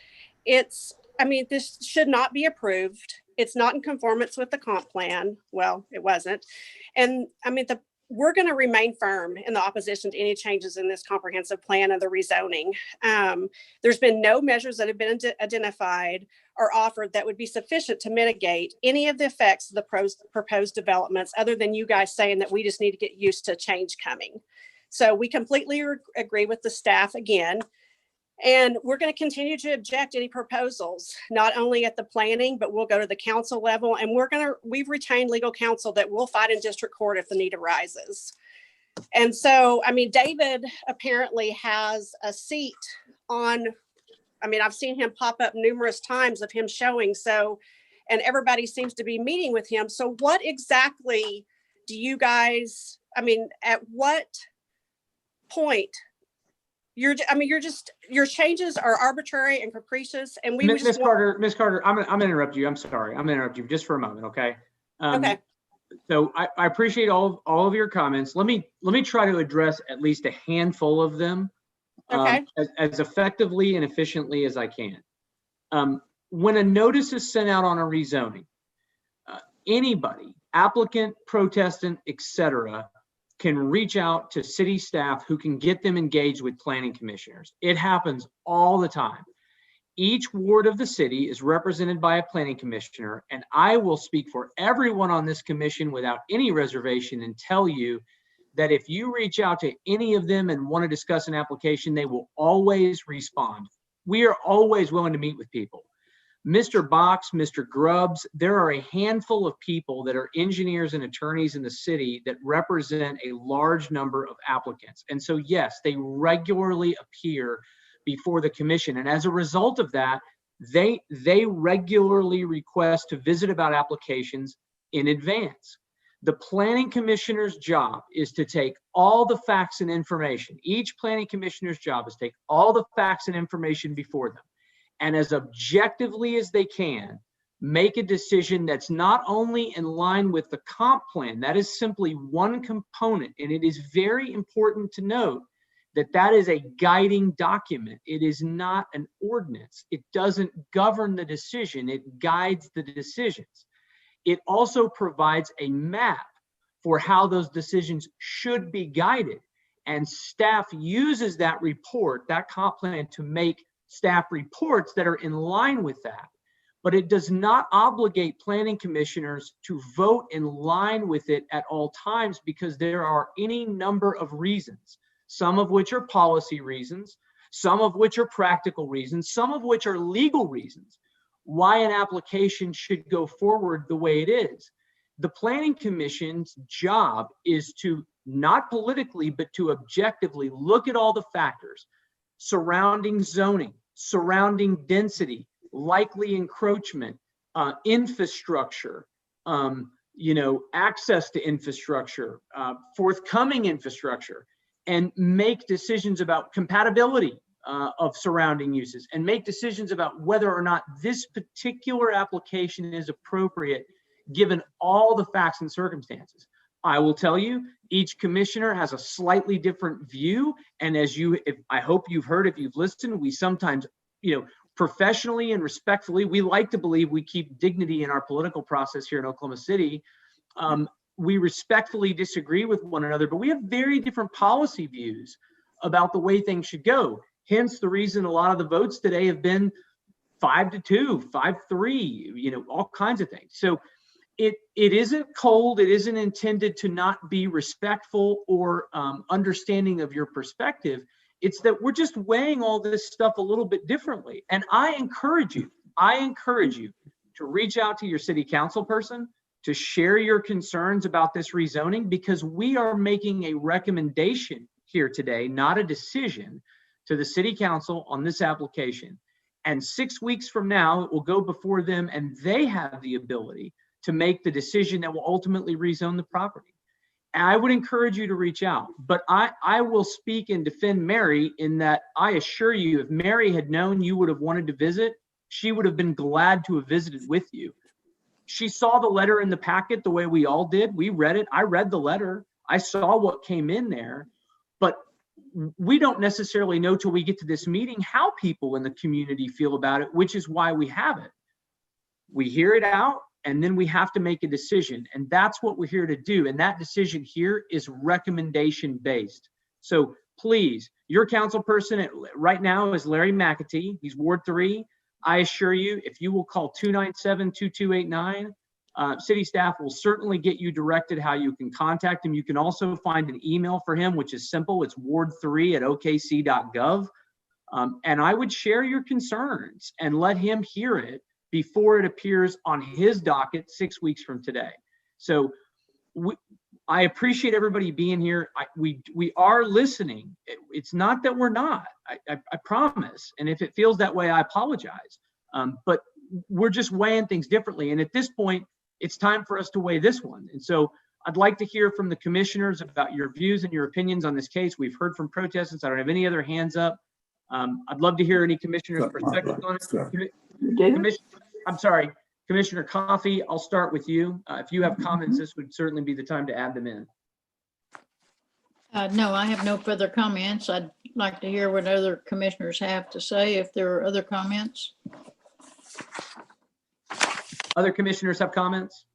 this should not be approved. It's not in conformance with the comp plan. Well, it wasn't. And we're going to remain firm in the opposition to any changes in this comprehensive plan and the rezoning. There's been no measures that have been identified or offered that would be sufficient to mitigate any of the effects of the proposed developments, other than you guys saying that we just need to get used to change coming. So we completely agree with the staff again. And we're going to continue to object any proposals, not only at the planning, but we'll go to the council level, and we've retained legal counsel that will fight in district court if the need arises. And so, David apparently has a seat on, I've seen him pop up numerous times of him showing, so, and everybody seems to be meeting with him. So what exactly do you guys, at what point your changes are arbitrary and capricious, and we Miss Carter, I'm gonna interrupt you. I'm sorry. I'm gonna interrupt you just for a moment, okay? Okay. So I appreciate all of your comments. Let me try to address at least a handful of them, okay, as effectively and efficiently as I can. When a notice is sent out on a rezoning, anybody, applicant, protestant, etc., can reach out to city staff who can get them engaged with planning commissioners. It happens all the time. Each ward of the city is represented by a planning commissioner, and I will speak for everyone on this commission without any reservation and tell you that if you reach out to any of them and want to discuss an application, they will always respond. We are always willing to meet with people. Mr. Box, Mr. Grubbs, there are a handful of people that are engineers and attorneys in the city that represent a large number of applicants. And so, yes, they regularly appear before the commission. And as a result of that, they regularly request to visit about applications in advance. The planning commissioner's job is to take all the facts and information. Each planning commissioner's job is to take all the facts and information before them, and as objectively as they can, make a decision that's not only in line with the comp plan, that is simply one component. And it is very important to note that is a guiding document. It is not an ordinance. It doesn't govern the decision, it guides the decisions. It also provides a map for how those decisions should be guided. And staff uses that report, that comp plan, to make staff reports that are in line with that. But it does not obligate planning commissioners to vote in line with it at all times, because there are any number of reasons, some of which are policy reasons, some of which are practical reasons, some of which are legal reasons, why an application should go forward the way it is. The Planning Commission's job is to, not politically, but to objectively look at all the factors surrounding zoning, surrounding density, likely encroachment, infrastructure, access to infrastructure, forthcoming infrastructure, and make decisions about compatibility of surrounding uses, and make decisions about whether or not this particular application is appropriate given all the facts and circumstances. I will tell you, each commissioner has a slightly different view. And I hope you've heard, if you've listened, we sometimes, professionally and respectfully, we like to believe we keep dignity in our political process here in Oklahoma City. We respectfully disagree with one another, but we have very different policy views about the way things should go. Hence the reason a lot of the votes today have been 5-2, 5-3, all kinds of things. So it isn't cold. It isn't intended to not be respectful or understanding of your perspective. It's that we're just weighing all this stuff a little bit differently. And I encourage you to reach out to your city council person, to share your concerns about this rezoning, because we are making a recommendation here today, not a decision, to the city council on this application. And 6 weeks from now, it will go before them, and they have the ability to make the decision that will ultimately rezone the property. And I would encourage you to reach out, but I will speak and defend Mary in that I assure you, if Mary had known you would have wanted to visit, she would have been glad to have visited with you. She saw the letter in the packet the way we all did. We read it. I read the letter. I saw what came in there, but we don't necessarily know till we get to this meeting how people in the community feel about it, which is why we have it. We hear it out, and then we have to make a decision. And that's what we're here to do. And that decision here is recommendation based. So please, your council person right now is Larry McAtee. He's Ward 3. I assure you, if you will call 297-2289, city staff will certainly get you directed how you can contact him. You can also find an email for him, which is simple. It's ward3@okc.gov. And I would share your concerns and let him hear it before it appears on his docket 6 weeks from today. So I appreciate everybody being here. We are listening. It's not that we're not, I promise. And if it feels that way, I apologize. But we're just weighing things differently. And at this point, it's time for us to weigh this one. And so I'd like to hear from the commissioners about your views and your opinions on this case. We've heard from protestants. I don't have any other hands up. I'd love to hear any commissioners' perspectives on it. I'm sorry, Commissioner Coffey, I'll start with you. If you have comments, this would certainly be the time to add them in. No, I have no further comments. I'd like to hear what other commissioners have to say if there are other comments. Other commissioners have comments?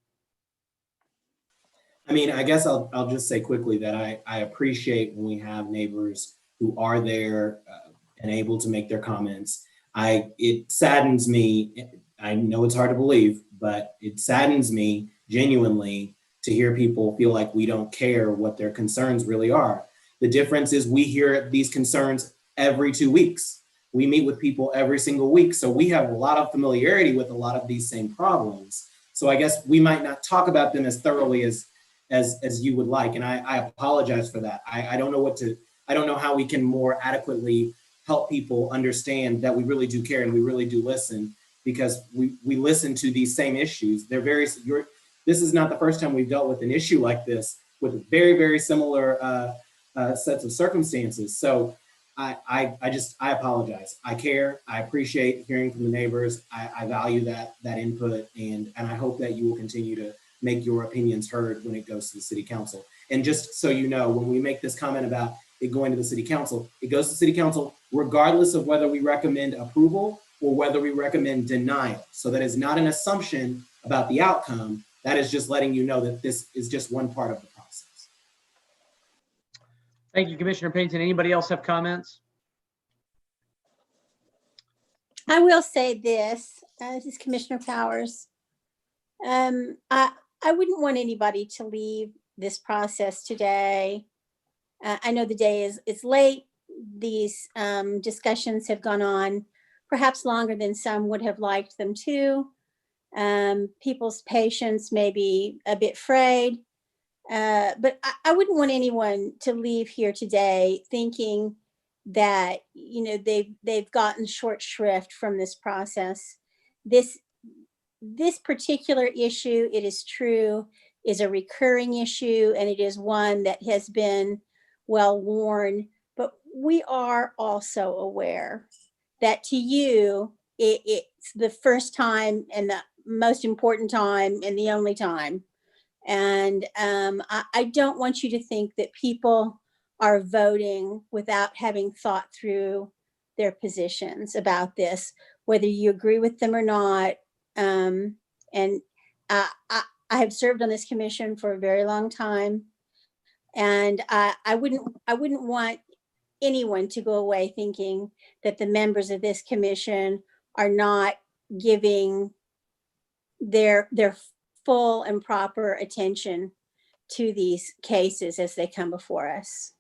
I mean, I guess I'll just say quickly that I appreciate when we have neighbors who are there and able to make their comments. It saddens me. I know it's hard to believe, but it saddens me genuinely to hear people feel like we don't care what their concerns really are. The difference is we hear these concerns every 2 weeks. We meet with people every single week. So we have a lot of familiarity with a lot of these same problems. So I guess we might not talk about them as thoroughly as you would like. And I apologize for that. I don't know how we can more adequately help people understand that we really do care and we really do listen, because we listen to these same issues. This is not the first time we've dealt with an issue like this with very, very similar sets of circumstances. So I apologize. I care. I appreciate hearing from the neighbors. I value that input, and I hope that you will continue to make your opinions heard when it goes to the city council. And just so you know, when we make this comment about it going to the city council. It goes to city council regardless of whether we recommend approval or whether we recommend denial. So that is not an assumption about the outcome. That is just letting you know that this is just one part of the process. Thank you, Commissioner Pennington. Anybody else have comments? I will say this, this is Commissioner Powers. I wouldn't want anybody to leave this process today. I know the day is late. These discussions have gone on perhaps longer than some would have liked them to. People's patience may be a bit frayed, but I wouldn't want anyone to leave here today thinking that, you know, they've gotten short shrift from this process. This particular issue, it is true, is a recurring issue, and it is one that has been well worn, but we are also aware that to you, it's the first time and the most important time and the only time. And I don't want you to think that people are voting without having thought through their positions about this, whether you agree with them or not. And I have served on this commission for a very long time, and I wouldn't want anyone to go away thinking that the members of this commission are not giving their full and proper attention to these cases as they come before us.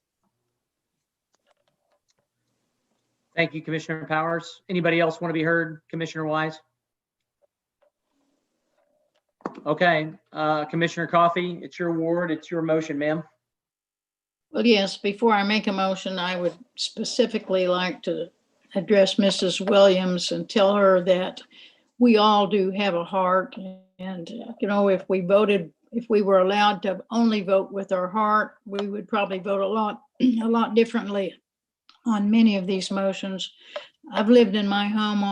Thank you, Commissioner Powers. Anybody else want to be heard, Commissioner Wise? Okay, Commissioner Coffey, it's your ward, it's your motion, ma'am. Well, yes, before I make a motion, I would specifically like to address Mrs. Williams and tell her that we all do have a heart. And, you know, if we were allowed to only vote with our heart, we would probably vote a lot differently on many of these motions. I've lived in my home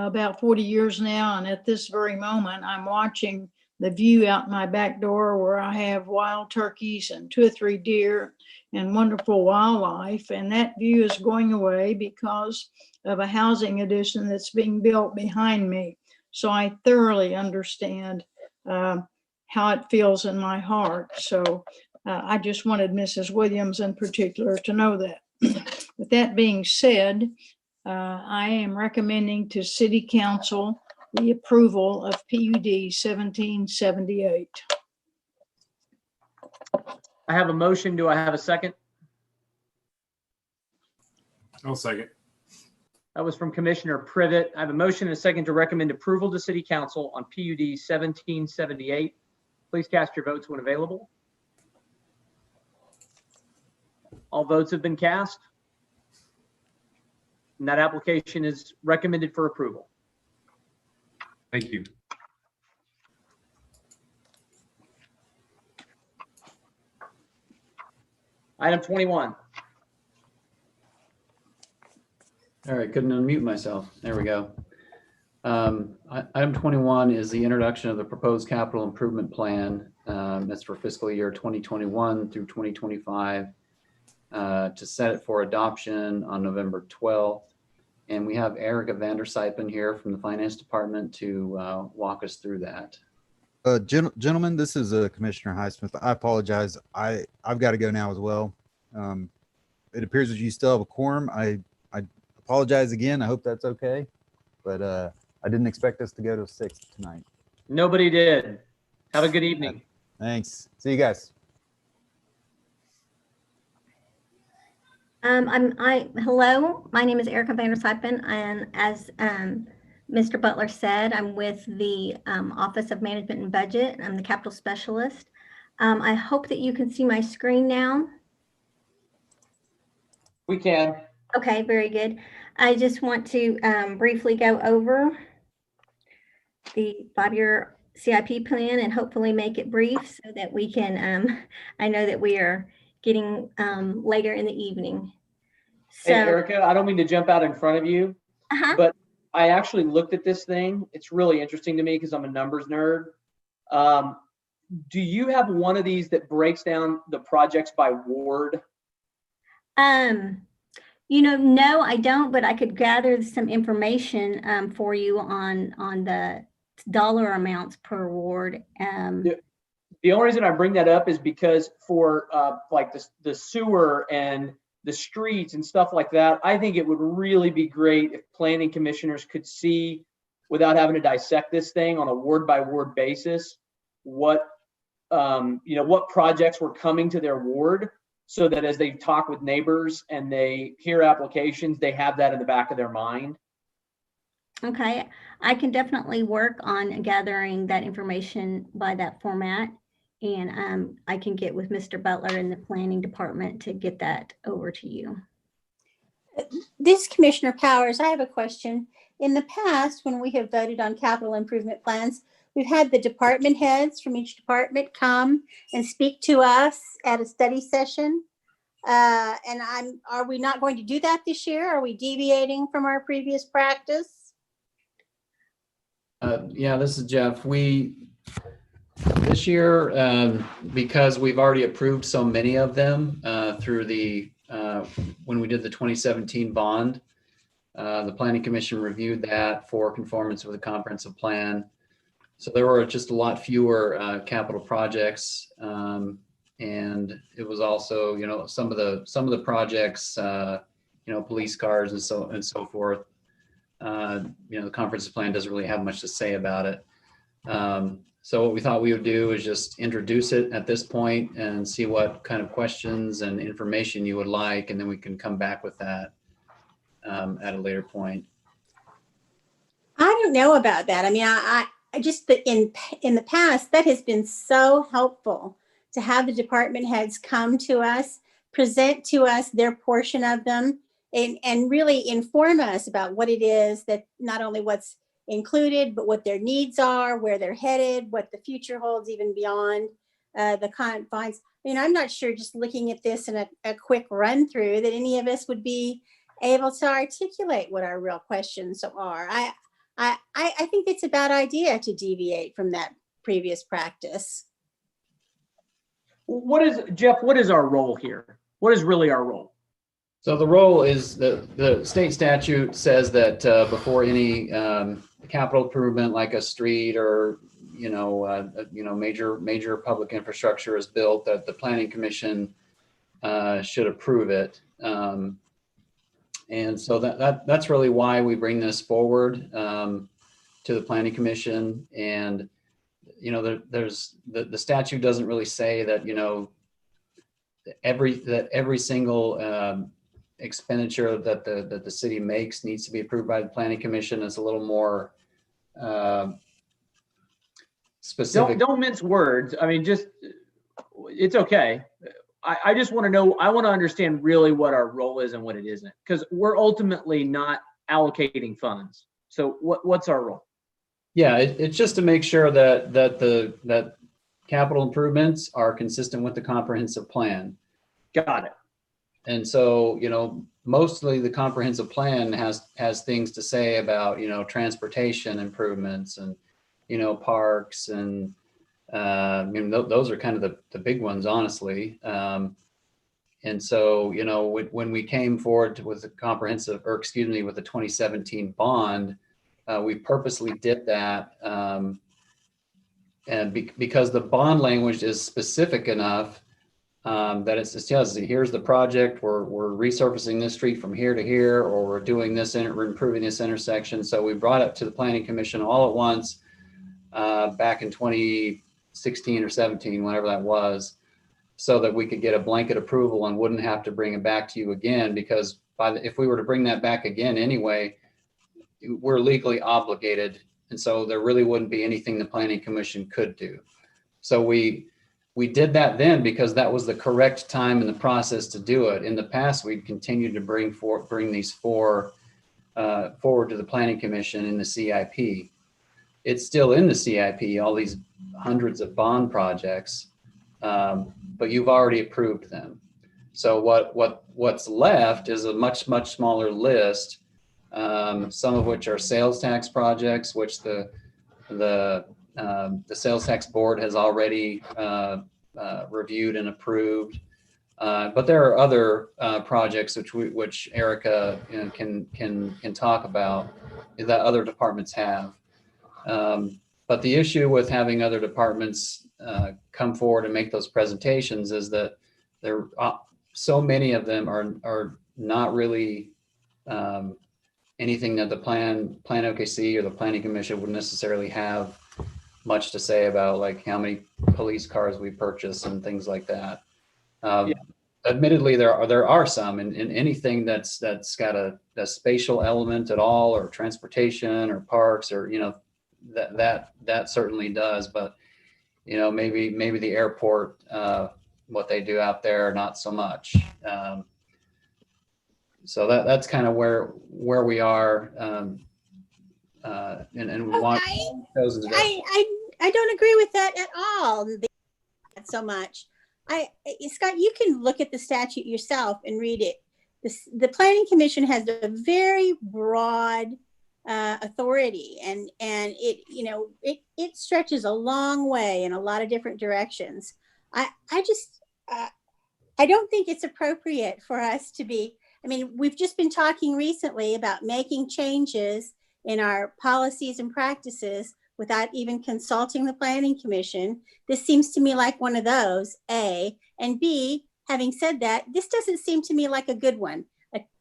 about 40 years now, and at this very moment, I'm watching the view out my back door where I have wild turkeys and 2 or 3 deer and wonderful wildlife. And that view is going away because of a housing addition that's being built behind me. So I thoroughly understand how it feels in my heart. So I just wanted Mrs. Williams in particular to know that. With that being said, I am recommending to City Council the approval of PUD 1778. I have a motion. Do I have a second? I'll second. That was from Commissioner Privet. I have a motion and a second to recommend approval to City Council on PUD 1778. Please cast your votes when available. All votes have been cast. And that application is recommended for approval. Thank you. Item 21. All right, couldn't unmute myself. There we go. Item 21 is the introduction of the proposed capital improvement plan. That's for fiscal year 2021 through 2025 to set it for adoption on November 12th. And we have Erica Vandersijpen here from the Finance Department to walk us through that. Gentlemen, this is Commissioner Highsmith. I apologize. I've got to go now as well. It appears that you still have a quorum. I apologize again. I hope that's okay. But I didn't expect us to go to 6 tonight. Nobody did. Have a good evening. Thanks. See you guys. Hello, my name is Erica Vandersijpen, and as Mr. Butler said, I'm with the Office of Management and Budget. I'm the capital specialist. I hope that you can see my screen now. We can. Okay, very good. I just want to briefly go over the 5-year CIP plan and hopefully make it brief so that we can, I know that we are getting later in the evening. So, hey, Erica, I don't mean to jump out in front of you, but I actually looked at this thing. It's really interesting to me because I'm a numbers nerd. Do you have one of these that breaks down the projects by ward? No, I don't, but I could gather some information for you on the dollar amounts per ward. The only reason I bring that up is because for like the sewer and the streets and stuff like that, I think it would really be great if planning commissioners could see, without having to dissect this thing on a ward by ward basis, what what projects were coming to their ward, so that as they talk with neighbors and they hear applications, they have that in the back of their mind. Okay, I can definitely work on gathering that information by that format. And I can get with Mr. Butler in the planning department to get that over to you. This Commissioner Powers, I have a question. In the past, when we have voted on capital improvement plans, we've had the department heads from each department come and speak to us at a study session. Are we not going to do that this year? Are we deviating from our previous practice? Yeah, this is Jeff. This year, because we've already approved so many of them through when we did the 2017 bond, the Planning Commission reviewed that for conformance with the comprehensive plan. So there were just a lot fewer capital projects, and it was also, some of the projects, police cars and so forth. The comprehensive plan doesn't really have much to say about it. So what we thought we would do is just introduce it at this point and see what kind of questions and information you would like, and then we can come back with that at a later point. I don't know about that. I mean, I just in the past, that has been so helpful to have the department heads come to us, present to us their portion of them, and really inform us about what it is that not only what's included, but what their needs are, where they're headed, what the future holds even beyond the confines. I'm not sure, just looking at this in a quick run through, that any of us would be able to articulate what our real questions are. I think it's a bad idea to deviate from that previous practice. Jeff, what is our role here? What is really our role? So the role is the state statute says that before any capital improvement like a street or major public infrastructure is built, that the Planning Commission should approve it. And so that's really why we bring this forward to the Planning Commission. And there's the statute doesn't really say that every single expenditure that the city makes needs to be approved by the Planning Commission. Is a little more specific. Don't mince words. I mean, it's okay. I just want to know, I want to understand really what our role is and what it isn't, because we're ultimately not allocating funds. So what's our role? Yeah, it's just to make sure that capital improvements are consistent with the comprehensive plan. Got it. And so, mostly the comprehensive plan has things to say about, transportation improvements and, parks and, those are kind of the big ones, honestly. And so, when we came forward with the with the 2017 bond, we purposely did that. And because the bond language is specific enough that it says, here's the project, we're resurfacing this street from here to here, or we're doing this, we're improving this intersection. So we brought it to the Planning Commission all at once back in 2016 or 17, whenever that was, so that we could get a blanket approval and wouldn't have to bring it back to you again, because if we were to bring that back again anyway, we're legally obligated. And so there really wouldn't be anything the Planning Commission could do. So we did that then because that was the correct time in the process to do it. In the past, we'd continued to bring these four forward to the Planning Commission in the CIP. It's still in the CIP, all these hundreds of bond projects, but you've already approved them. So what's left is a much smaller list, some of which are sales tax projects, which the sales tax board has already reviewed and approved. But there are other projects which Erica can talk about that other departments have. But the issue with having other departments come forward and make those presentations is that there so many of them are not really anything that the plan OKC or the Planning Commission would necessarily have much to say about, like how many police cars we purchase and things like that. Admittedly, there are some, and anything that's got a spatial element at all, or transportation or parks, or that certainly does. But maybe the airport, what they do out there, not so much. So that's kind of where we are, and we want. I don't agree with that at all. So much. Scott, you can look at the statute yourself and read it. The Planning Commission has a very broad authority, and it stretches a long way in a lot of different directions. I don't think it's appropriate for us to be. I mean, we've just been talking recently about making changes in our policies and practices without even consulting the Planning Commission. This seems to me like one of those, A. And B, having said that, this doesn't seem to me like a good one,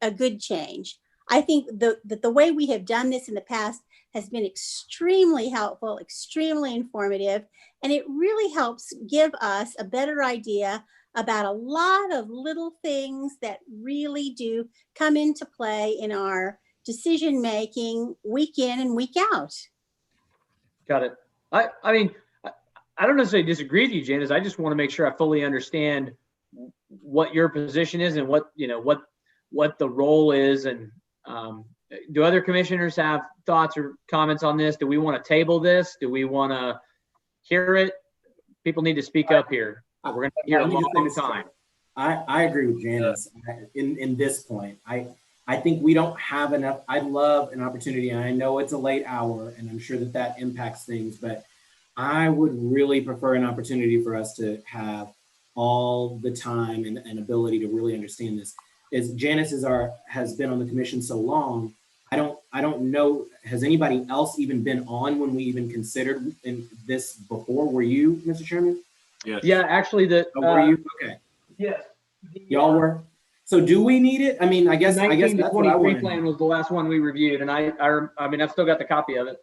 a good change. I think that the way we have done this in the past has been extremely helpful, extremely informative, and it really helps give us a better idea about a lot of little things that really do come into play in our decision-making week in and week out. Got it. I mean, I don't necessarily disagree with you, Janice. I just want to make sure I fully understand what your position is and what the role is. And do other commissioners have thoughts or comments on this? Do we want to table this? Do we want to hear it? People need to speak up here. We're going to hear a long time. I agree with Janice in this point. I think we don't have enough. I'd love an opportunity, and I know it's a late hour, and I'm sure that impacts things, but I would really prefer an opportunity for us to have all the time and ability to really understand this. As Janice has been on the commission so long, I don't know, has anybody else even been on when we even considered this before? Were you, Mr. Chairman? Yes. Yeah, actually were you? Okay. Yes. Y'all were? So do we need it? I mean, I guess the 19 to that's what I 23 want. plan was the last one we reviewed, and I mean, I've still got the copy of it.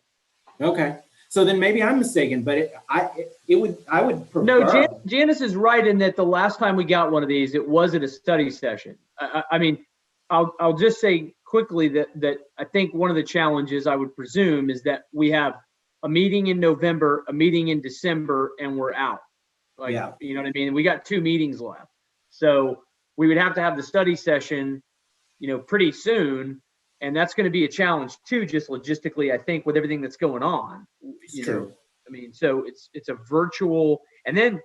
Okay. So then maybe I'm mistaken, but I would prefer. No, Janice is right in that the last time we got one of these, it was at a study session. I mean, I'll just say quickly that I think one of the challenges, I would presume, is that we have a meeting in November, a meeting in December, and we're out. You know what I mean? We got 2 meetings left. So we would have to have the study session, pretty soon. And that's going to be a challenge too, just logistically, I think, with everything that's going on. True. I mean, so it's a virtual, and then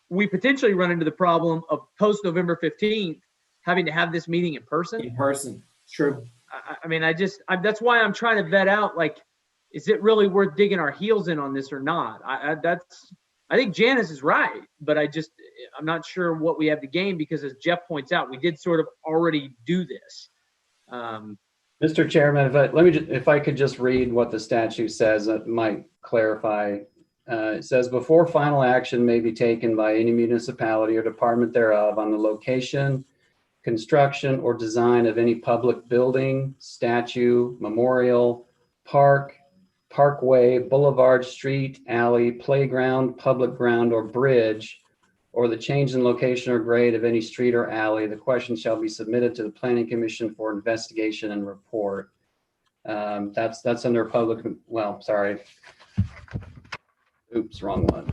we potentially run into the problem of post November 15th having to have this meeting in person. In person, true. I mean, that's why I'm trying to vet out, like, is it really worth digging our heels in on this or not? I think Janice is right, but I'm not sure what we have to gain, because as Jeff points out, we did sort of already do this. Mr. Chairman, if I could just read what the statute says, that might clarify. It says, before final action may be taken by any municipality or department thereof on the location, construction, or design of any public building, statue, memorial, park, parkway, boulevard, street, alley, playground, public ground, or bridge, or the change in location or grade of any street or alley, the question shall be submitted to the Planning Commission for investigation and report. That's under public, well, sorry. Oops, wrong one.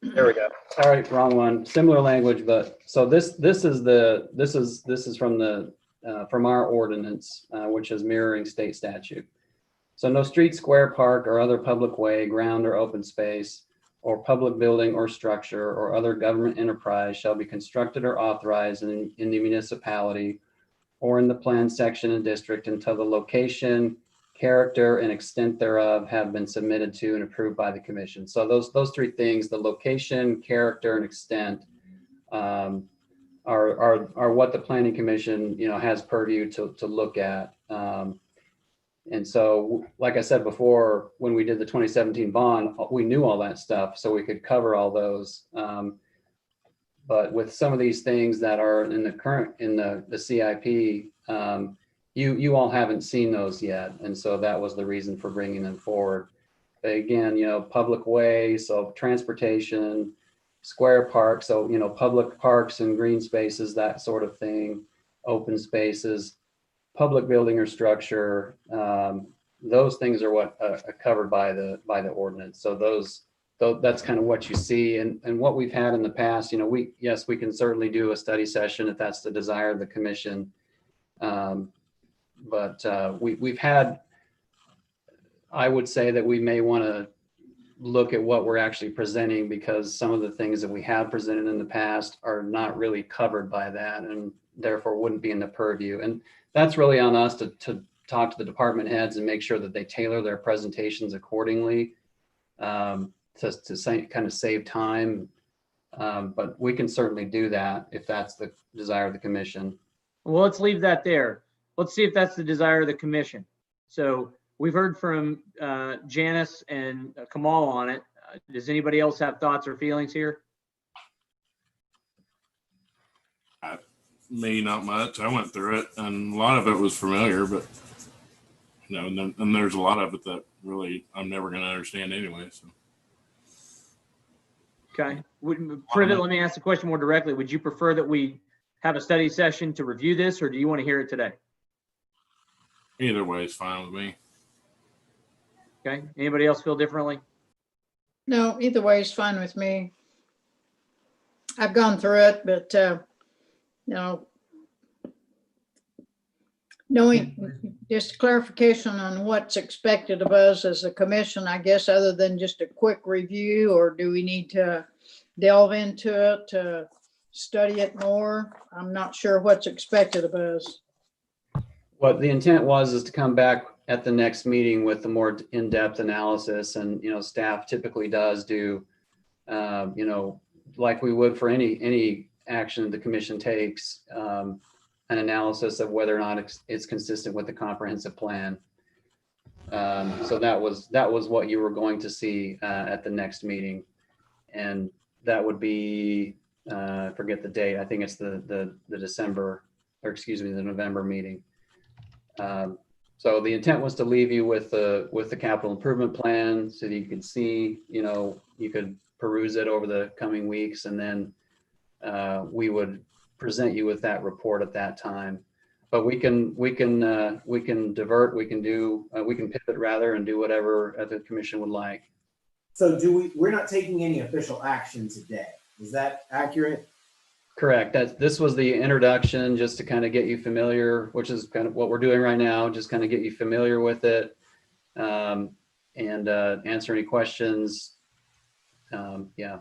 There we go. All right, wrong one. Similar language, but so this is from our ordinance, which is mirroring state statute. So no street, square, park, or other public way, ground, or open space, or public building or structure, or other government enterprise shall be constructed or authorized in the municipality or in the planned section and district until the location, character, and extent thereof have been submitted to and approved by the commission. So those three things, the location, character, and extent, are what the planning commission, has purview to look at. And so, like I said before, when we did the 2017 bond, we knew all that stuff, so we could cover all those. But with some of these things that are in the CIP, you all haven't seen those yet. And so that was the reason for bringing them forward. But again, public way, so transportation, square park, so, public parks and green spaces, that sort of thing, open spaces, public building or structure, those things are what are covered by the ordinance. So that's kind of what you see, and what we've had in the past. We can certainly do a study session if that's the desire of the commission, but we've had. I would say that we may want to look at what we're actually presenting, because some of the things that we have presented in the past are not really covered by that, and therefore wouldn't be in the purview. And that's really on us to talk to the department heads and make sure that they tailor their presentations accordingly, to kind of save time. But we can certainly do that if that's the desire of the commission. Well, let's leave that there. Let's see if that's the desire of the commission. So we've heard from Janice and Kamal on it. Does anybody else have thoughts or feelings here? Me, not much. I went through it, and a lot of it was familiar, but and there's a lot of it that really I'm never going to understand anyway. So. Okay. Privet, let me ask the question more directly. Would you prefer that we have a study session to review this, or do you want to hear it today? Either way is fine with me. Okay. Anybody else feel differently? No, either way is fine with me. I've gone through it, but knowing just clarification on what's expected of us as a commission, I guess, other than just a quick review, or do we need to delve into it to study it more? I'm not sure what's expected of us. What the intent is to come back at the next meeting with a more in-depth analysis, and staff typically does do, like we would for any action the commission takes, an analysis of whether or not it's consistent with the comprehensive plan. So that was what you were going to see at the next meeting, and that would be forget the date. I think it's the December, or excuse me, the November meeting. So the intent was to leave you with the capital improvement plan, so that you could see, you could peruse it over the coming weeks, and then we would present you with that report at that time. But we can divert, we can pivot rather, and do whatever the commission would like. So we're not taking any official action today. Is that accurate? Correct. This was the introduction, just to kind of get you familiar, which is kind of what we're doing right now, just kind of get you familiar with it, and answer any questions. Yeah.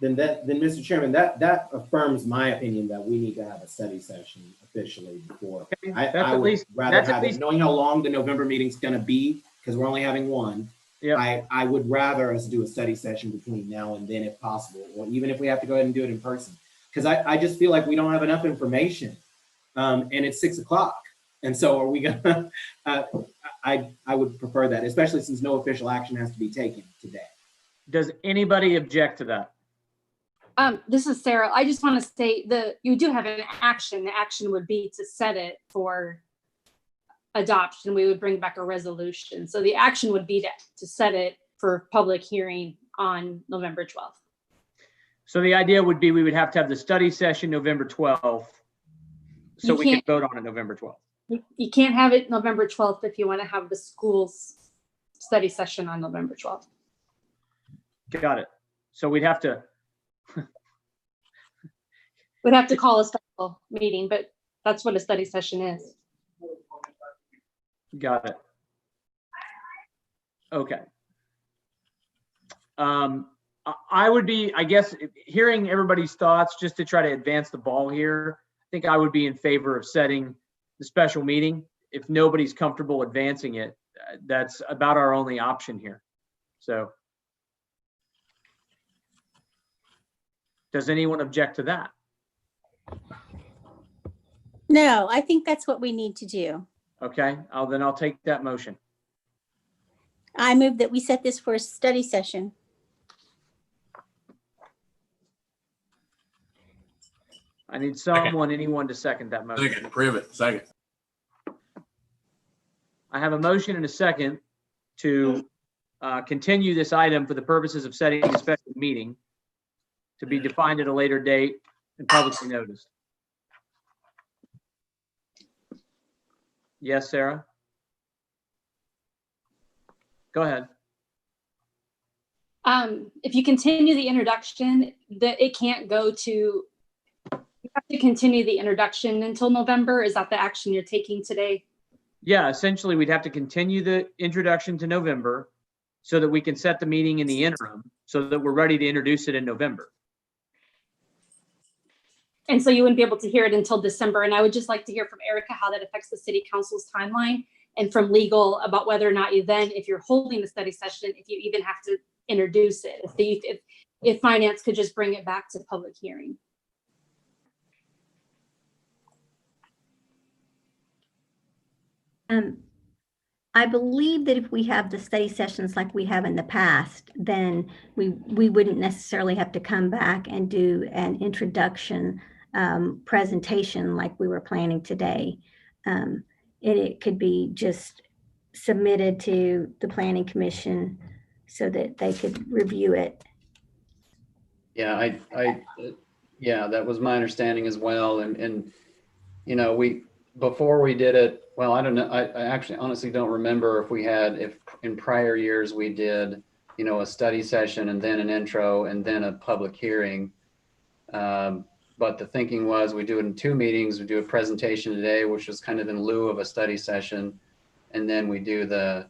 Then Mr. Chairman, that affirms my opinion that we need to have a study session officially before. Okay. I would rather have it, knowing how long the November meeting's going to be, because we're only having one. Yeah. I would rather us do a study session between now and then, if possible, or even if we have to go ahead and do it in person. Because I just feel like we don't have enough information, and it's 6 o'clock. And so are we gonna, I would prefer that, especially since no official action has to be taken today. Does anybody object to that? This is Sarah. I just want to say you do have an action. The action would be to set it for adoption. We would bring back a resolution. So the action would be to set it for public hearing on November 12th. So the idea would be we would have to have the study session November 12th, so we can vote on it November 12th. You can't have it November 12th if you want to have the school's study session on November 12th. Got it. So we'd have to call a special meeting, but that's what a study session is. Got it. Okay. I would be, I guess, hearing everybody's thoughts just to try to advance the ball here. I think I would be in favor of setting the special meeting. If nobody's comfortable advancing it, that's about our only option here. So does anyone object to that? No, I think that's what we need to do. Okay, then I'll take that motion. I move that we set this for a study session. I need anyone to second that motion. Second, Privet, second. I have a motion and a second to continue this item for the purposes of setting a special meeting to be defined at a later date and publicly noticed. Yes, Sarah? Go ahead. If you continue the introduction, it can't go to, you have to continue the introduction until November. Is that the action you're taking today? Yeah, essentially we'd have to continue the introduction to November so that we can set the meeting in the interim so that we're ready to introduce it in November. And so you wouldn't be able to hear it until December. And I would just like to hear from Erica how that affects the city council's timeline, and from legal about whether or not you then, if you're holding the study session, if you even have to introduce it, if finance could just bring it back to public hearing. I believe that if we have the study sessions like we have in the past, then we wouldn't necessarily have to come back and do an introduction presentation like we were planning today. It could be just submitted to the Planning Commission so that they could review it. Yeah, yeah, that was my understanding as well. And you know, before we did it, well, I don't know. I actually honestly don't remember if in prior years we did, you know, a study session and then an intro and then a public hearing. But the thinking was we do it in 2 meetings. We do a presentation today, which was kind of in lieu of a study session. And then we do the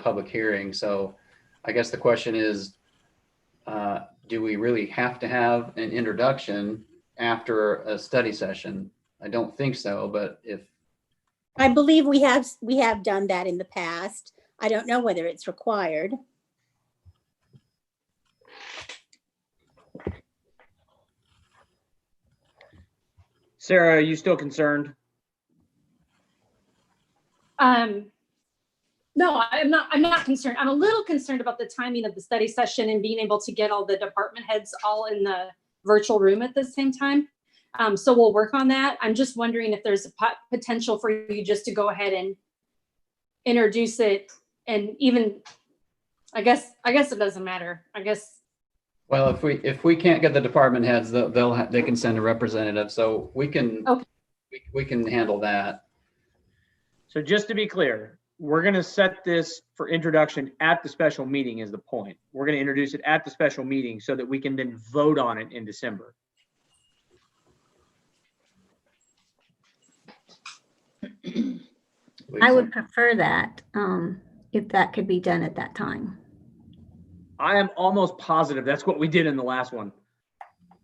public hearing. So I guess the question is, do we really have to have an introduction after a study session? I don't think so, but I believe we have done that in the past. I don't know whether it's required. Sarah, are you still concerned? No, I'm not concerned. I'm a little concerned about the timing of the study session and being able to get all the department heads all in the virtual room at the same time. So we'll work on that. I'm just wondering if there's a potential for you just to go ahead and introduce it, and even, I guess it doesn't matter. I guess. Well, if we can't get the department heads, they can send a representative, so we can we can handle that. So just to be clear, we're going to set this for introduction at the special meeting is the point. We're going to introduce it at the special meeting so that we can then vote on it in December. I would prefer that if that could be done at that time. I am almost positive that's what we did in the last one.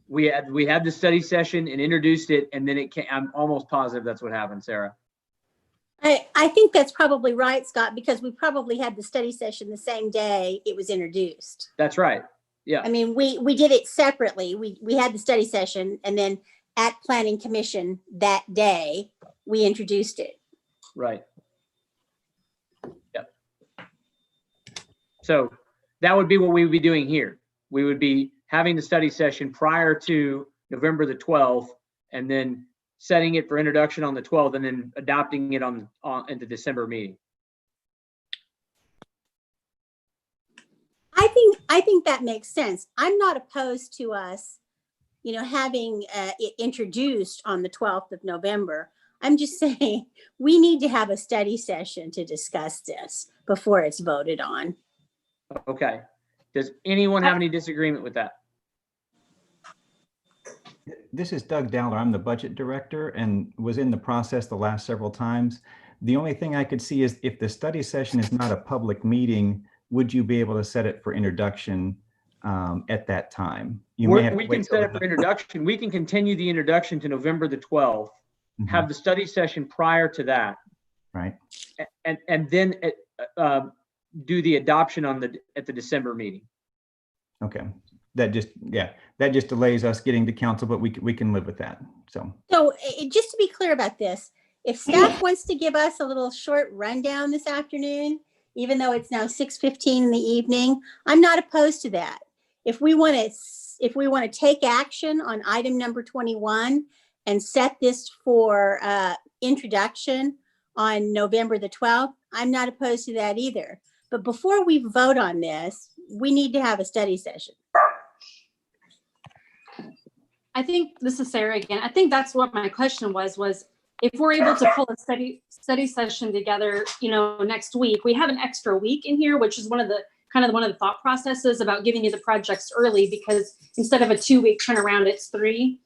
We had the study session and introduced it, and then I'm almost positive that's what happened, Sarah. I think that's probably right, Scott, because we probably had the study session the same day it was introduced. That's right. Yeah. I mean, we did it separately. We had the study session, and then at Planning Commission that day, we introduced it. Right. Yep. So that would be what we would be doing here. We would be having the study session prior to November the 12th, and then setting it for introduction on the 12th, and then adopting it in the December meeting. I think that makes sense. I'm not opposed to us, you know, having it introduced on the 12th of November. I'm just saying we need to have a study session to discuss this before it's voted on. Okay. Does anyone have any disagreement with that? This is Doug Dowler. I'm the budget director and was in the process the last several times. The only thing I could see is if the study session is not a public meeting, would you be able to set it for introduction at that time? We can set it for introduction. We can continue the introduction to November the 12th, have the study session prior to that, right? And then do the adoption at the December meeting. Okay. That just delays us getting to council, but we can live with that. So Just to be clear about this, if staff wants to give us a little short rundown this afternoon, even though it's now 6:15 in the evening, I'm not opposed to that. If we want to take action on item number 21 and set this for introduction on November the 12th, I'm not opposed to that either. But before we vote on this, we need to have a study session. I think this is Sarah again. I think that's what my question was if we're able to pull a study session together, next week, we have an extra week in here, which is one of the thought processes about giving you the projects early, because instead of a 2-week turnaround, it's 3.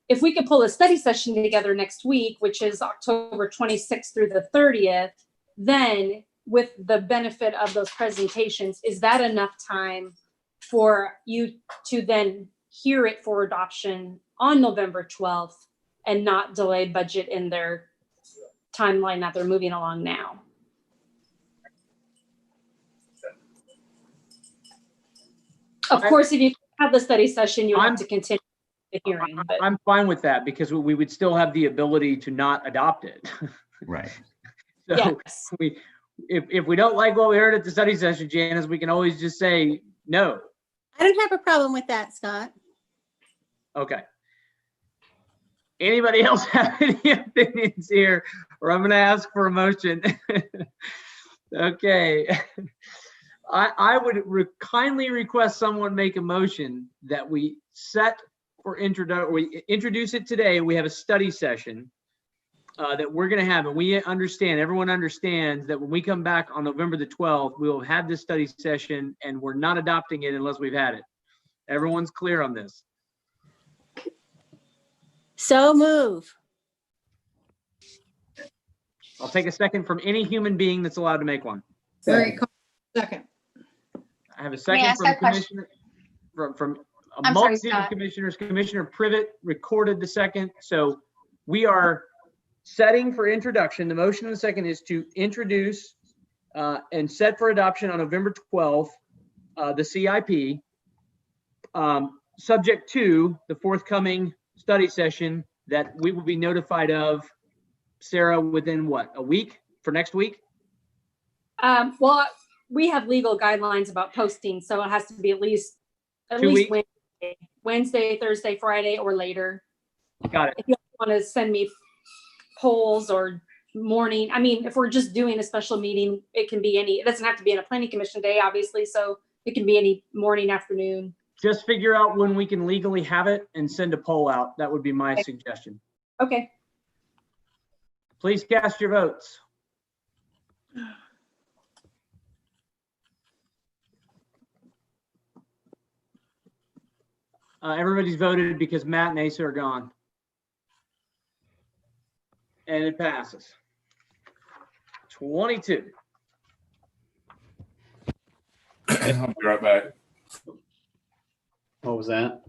If we could pull a study session together next week, which is October 26th through the 30th, then with the benefit of those presentations, is that enough time for you to then hear it for adoption on November 12th and not delay budget in their timeline that they're moving along now? Of course, if you have the study session, you have to continue the hearing. But I'm fine with that, because we would still have the ability to not adopt it. Right. So yes. If we don't like what we heard at the study session, Janice, we can always just say no. I don't have a problem with that, Scott. Okay. Anybody else have any opinions here, or I'm going to ask for a motion? Okay. I would kindly request someone make a motion that we set for we introduce it today. We have a study session that we're going to have, and everyone understands that when we come back on November the 12th, we will have this study session, and we're not adopting it unless we've had it. Everyone's clear on this? So move. I'll take a second from any human being that's allowed to make one. Second. I have a second from Commissioner, from a multitude of commissioners. Commissioner Privet recorded the second. So we are setting for introduction. The motion in the second is to introduce and set for adoption on November 12th, the CIP, subject to the forthcoming study session that we will be notified of, Sarah, within what, a week for next week? Well, we have legal guidelines about posting, so it has to be at least 2 weeks? Wednesday, Thursday, Friday, or later. Got it. If you want to send me polls or morning, if we're just doing a special meeting, it can be it doesn't have to be in a planning commission day, obviously, so it can be any morning, afternoon. Just figure out when we can legally have it and send a poll out. That would be my suggestion. Okay. Please cast your votes. Everybody's voted because Matt and Asa are gone. And it passes. 22. I'll be right back. What was that?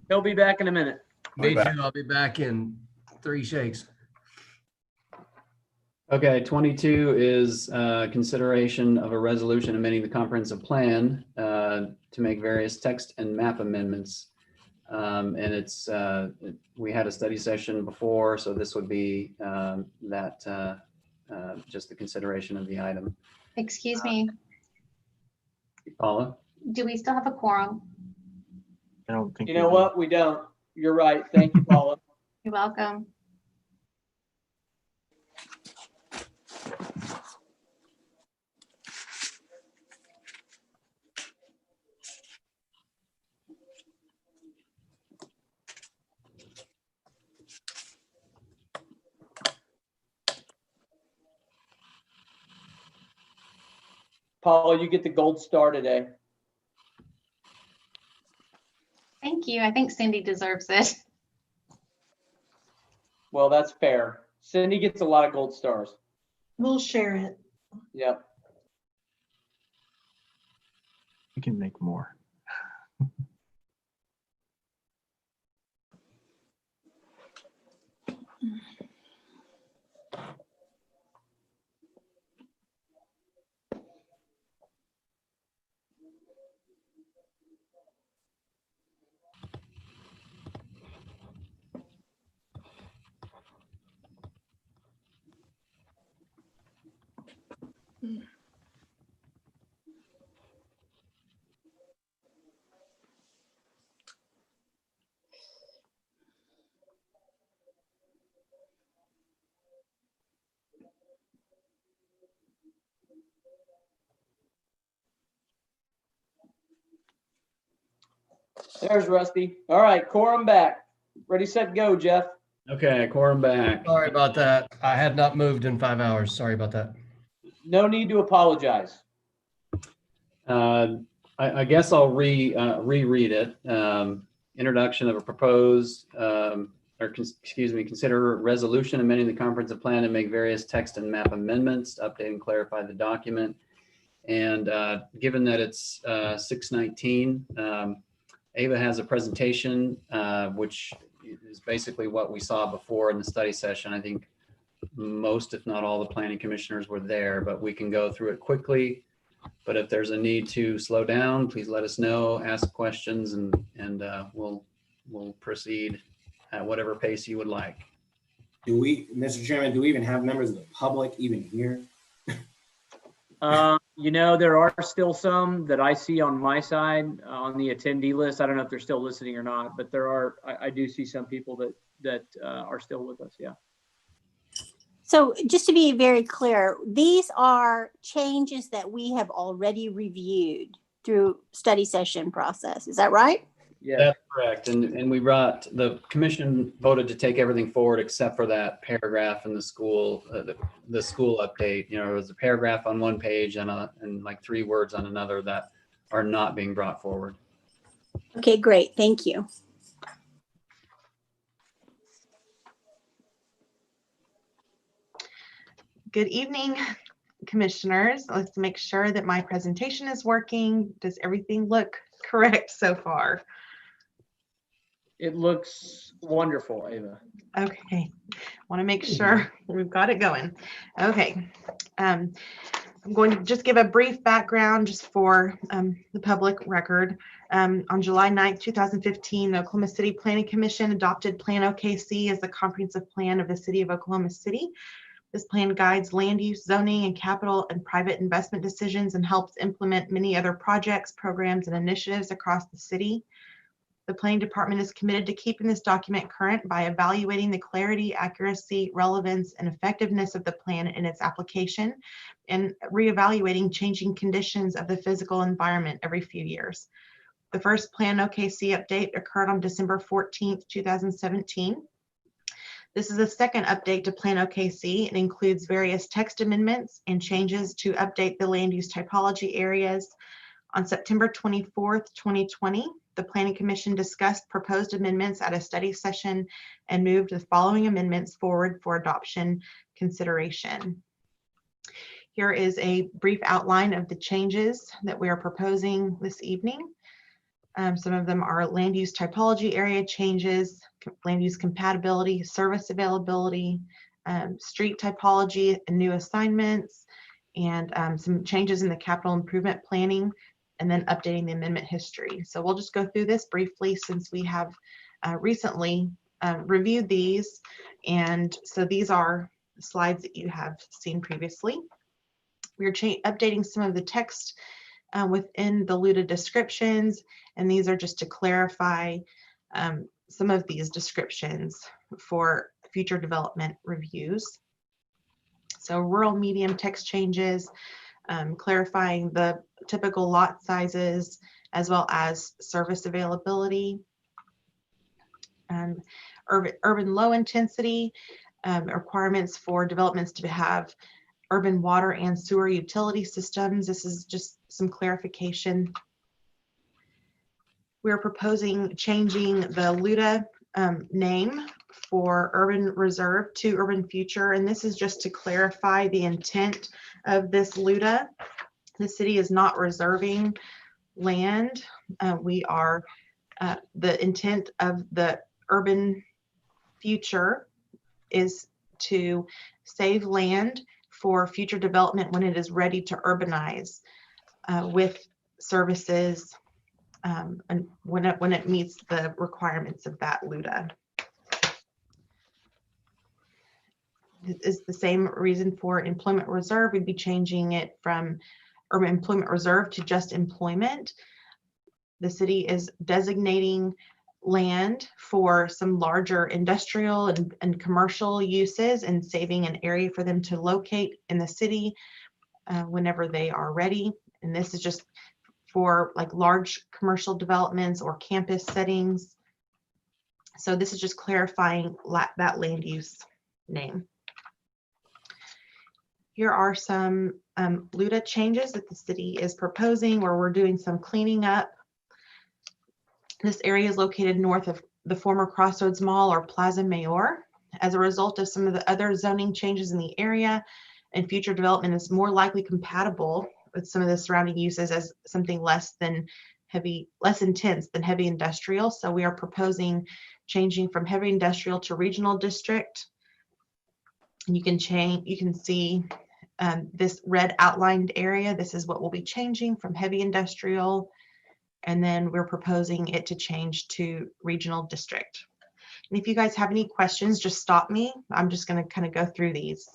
He'll be back in a minute. Me too. I'll be back in 3 shakes. Okay, 22 is consideration of a resolution amending the comprehensive plan to make various text and map amendments. And it's we had a study session before, so this would be just the consideration of the item. Excuse me, Paula? do we still have a quorum? I don't think you know what? We don't. You're right. Thank you, Paula. You're welcome. Paula, you get the gold star today. Thank you. I think Cindy deserves it. Well, that's fair. Cindy gets a lot of gold stars. We'll share it. Yep. we can make more. There's Rusty. All right, quorum back. Ready, set, go, Jeff. Okay, quorum back. Sorry about that. I had not moved in 5 hours. Sorry about that. No need to apologize. I guess I'll reread it. Introduction of a proposed, consider resolution amending the comprehensive plan and make various text and map amendments to update and clarify the document. And given that it's 6:19, Ava has a presentation, which is basically what we saw before in the study session. I think most, if not all, the planning commissioners were there, but we can go through it quickly. But if there's a need to slow down, please let us know, ask questions, and we'll proceed at whatever pace you would like. Do we, Mr. Chairman, do we even have members of the public even here? You know, there are still some that I see on my side on the attendee list. I don't know if they're still listening or not, but there are, I do see some people that are still with us. Yeah. So just to be very clear, these are changes that we have already reviewed through study session process. Is that right? Yeah, that's correct. And we brought, the commission voted to take everything forward except for that paragraph in the school, the school update. You know, there was a paragraph on one page and like 3 words on another that are not being brought forward. Okay, great. Thank you. Good evening, commissioners. Let's make sure that my presentation is working. Does everything look correct so far? it looks wonderful, Ava. Okay, want to make sure we've got it going. Okay, I'm going to just give a brief background just for the public record. On July 9th, 2015, the Oklahoma City Planning Commission adopted Plan OKC as the comprehensive plan of the city of Oklahoma City. This plan guides land use, zoning, and capital and private investment decisions and helps implement many other projects, programs, and initiatives across the city. The planning department is committed to keeping this document current by evaluating the clarity, accuracy, relevance, and effectiveness of the plan in its application and reevaluating changing conditions of the physical environment every few years. The first Plan OKC update occurred on December 14th, 2017. This is the second update to Plan OKC and includes various text amendments and changes to update the land use typology areas. On September 24th, 2020, the Planning Commission discussed proposed amendments at a study session and moved the following amendments forward for adoption consideration. Here is a brief outline of the changes that we are proposing this evening. Some of them are land use typology area changes, land use compatibility, service availability, street typology and new assignments, and some changes in the capital improvement planning, and then updating the amendment history. So we'll just go through this briefly since we have recently reviewed these. And so these are slides that you have seen previously. We're updating some of the text within the LUTA descriptions, and these are just to clarify some of these descriptions for future development reviews. So rural medium text changes, clarifying the typical lot sizes as well as service availability. Urban low intensity requirements for developments to have urban water and sewer utility systems. This is just some clarification. We're proposing changing the LUTA name for urban reserve to urban future, and this is just to clarify the intent of this LUTA. The city is not reserving land. We are, the intent of the urban future is to save land for future development when it is ready to urbanize with services and when it meets the requirements of that LUTA. is the same reason for employment reserve. We'd be changing it from urban employment reserve to just employment. The city is designating land for some larger industrial and commercial uses and saving an area for them to locate in the city whenever they are ready. And this is just for like large commercial developments or campus settings. So this is just clarifying that land use name. Here are some LUDA changes that the city is proposing where we're doing some cleaning up. This area is located north of the former Crossroads Mall or Plaza Mayor. As a result of some of the other zoning changes in the area and future development is more likely compatible with some of the surrounding uses as something less intense than heavy industrial. So we are proposing changing from heavy industrial to regional district. And you can see this red outlined area. This is what we'll be changing from heavy industrial. And then we're proposing it to change to regional district. And if you guys have any questions, just stop me. I'm just going to kind of go through these.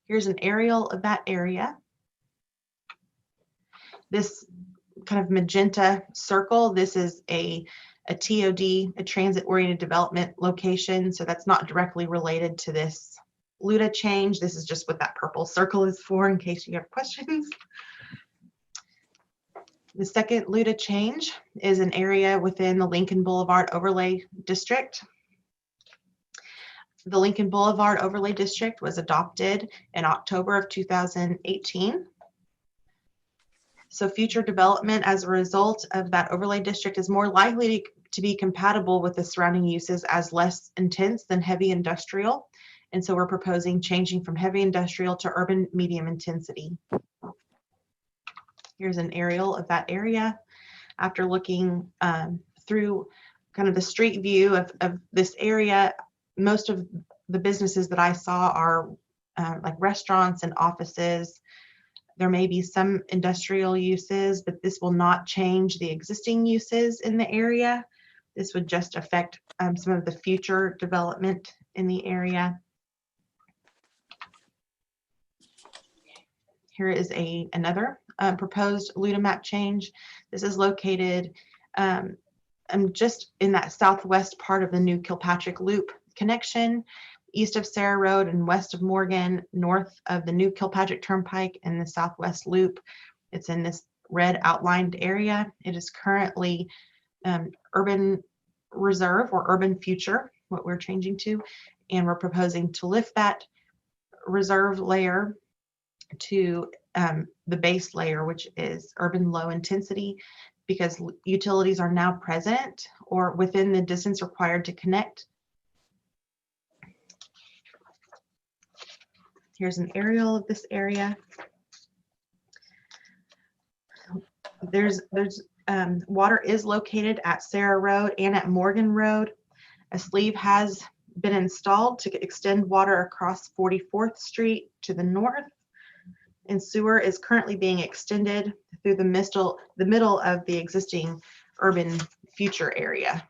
Here's an aerial of that area. This kind of magenta circle, this is a TOD, a transit-oriented development location. So that's not directly related to this LUDA change. This is just what that purple circle is for in case you have questions. The second LUDA change is an area within the Lincoln Boulevard Overlay District. The Lincoln Boulevard Overlay District was adopted in October of 2018. So future development as a result of that overlay district is more likely to be compatible with the surrounding uses as less intense than heavy industrial. And so we're proposing changing from heavy industrial to urban medium intensity. Here's an aerial of that area. After looking through kind of the street view of this area, most of the businesses that I saw are like restaurants and offices. There may be some industrial uses, but this will not change the existing uses in the area. This would just affect some of the future development in the area. Here is another proposed LUDA map change. This is located just in that southwest part of the new Kilpatrick Loop connection, east of Sarah Road and west of Morgan, north of the new Kilpatrick Turnpike and the Southwest Loop. It's in this red outlined area. It is currently urban reserve or urban future, what we're changing to, and we're proposing to lift that reserve layer to the base layer, which is urban low intensity, because utilities are now present or within the distance required to connect. Here's an aerial of this area. Water is located at Sarah Road and at Morgan Road. A sleeve has been installed to extend water across 44th Street to the north, and sewer is currently being extended through the middle of the existing urban future area.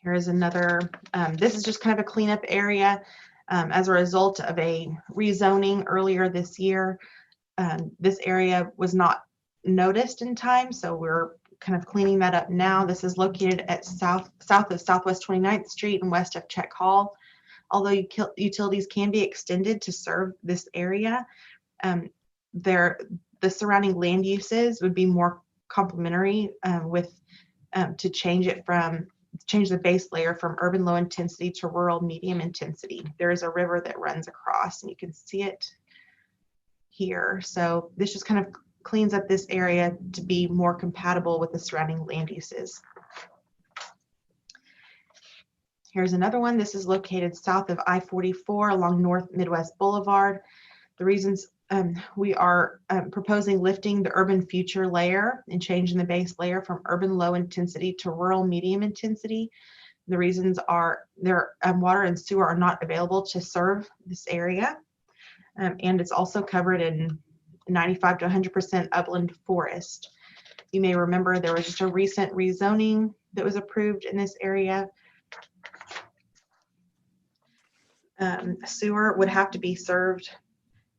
Here is another, this is just kind of a cleanup area as a result of a rezoning earlier this year. This area was not noticed in time, so we're kind of cleaning that up now. This is located at south of Southwest 29th Street and west of Check Hall. Although utilities can be extended to serve this area, the surrounding land uses would be more complementary to change the base layer from urban low intensity to rural medium intensity. There is a river that runs across, and you can see it here. So this just kind of cleans up this area to be more compatible with the surrounding land uses. Here's another one. This is located south of I-44 along North Midwest Boulevard. The reasons we are proposing lifting the urban future layer and changing the base layer from urban low intensity to rural medium intensity. The reasons are water and sewer are not available to serve this area. And it's also covered in 95 to 100% upland forest. You may remember there was just a recent rezoning that was approved in this area. Sewer would have to be served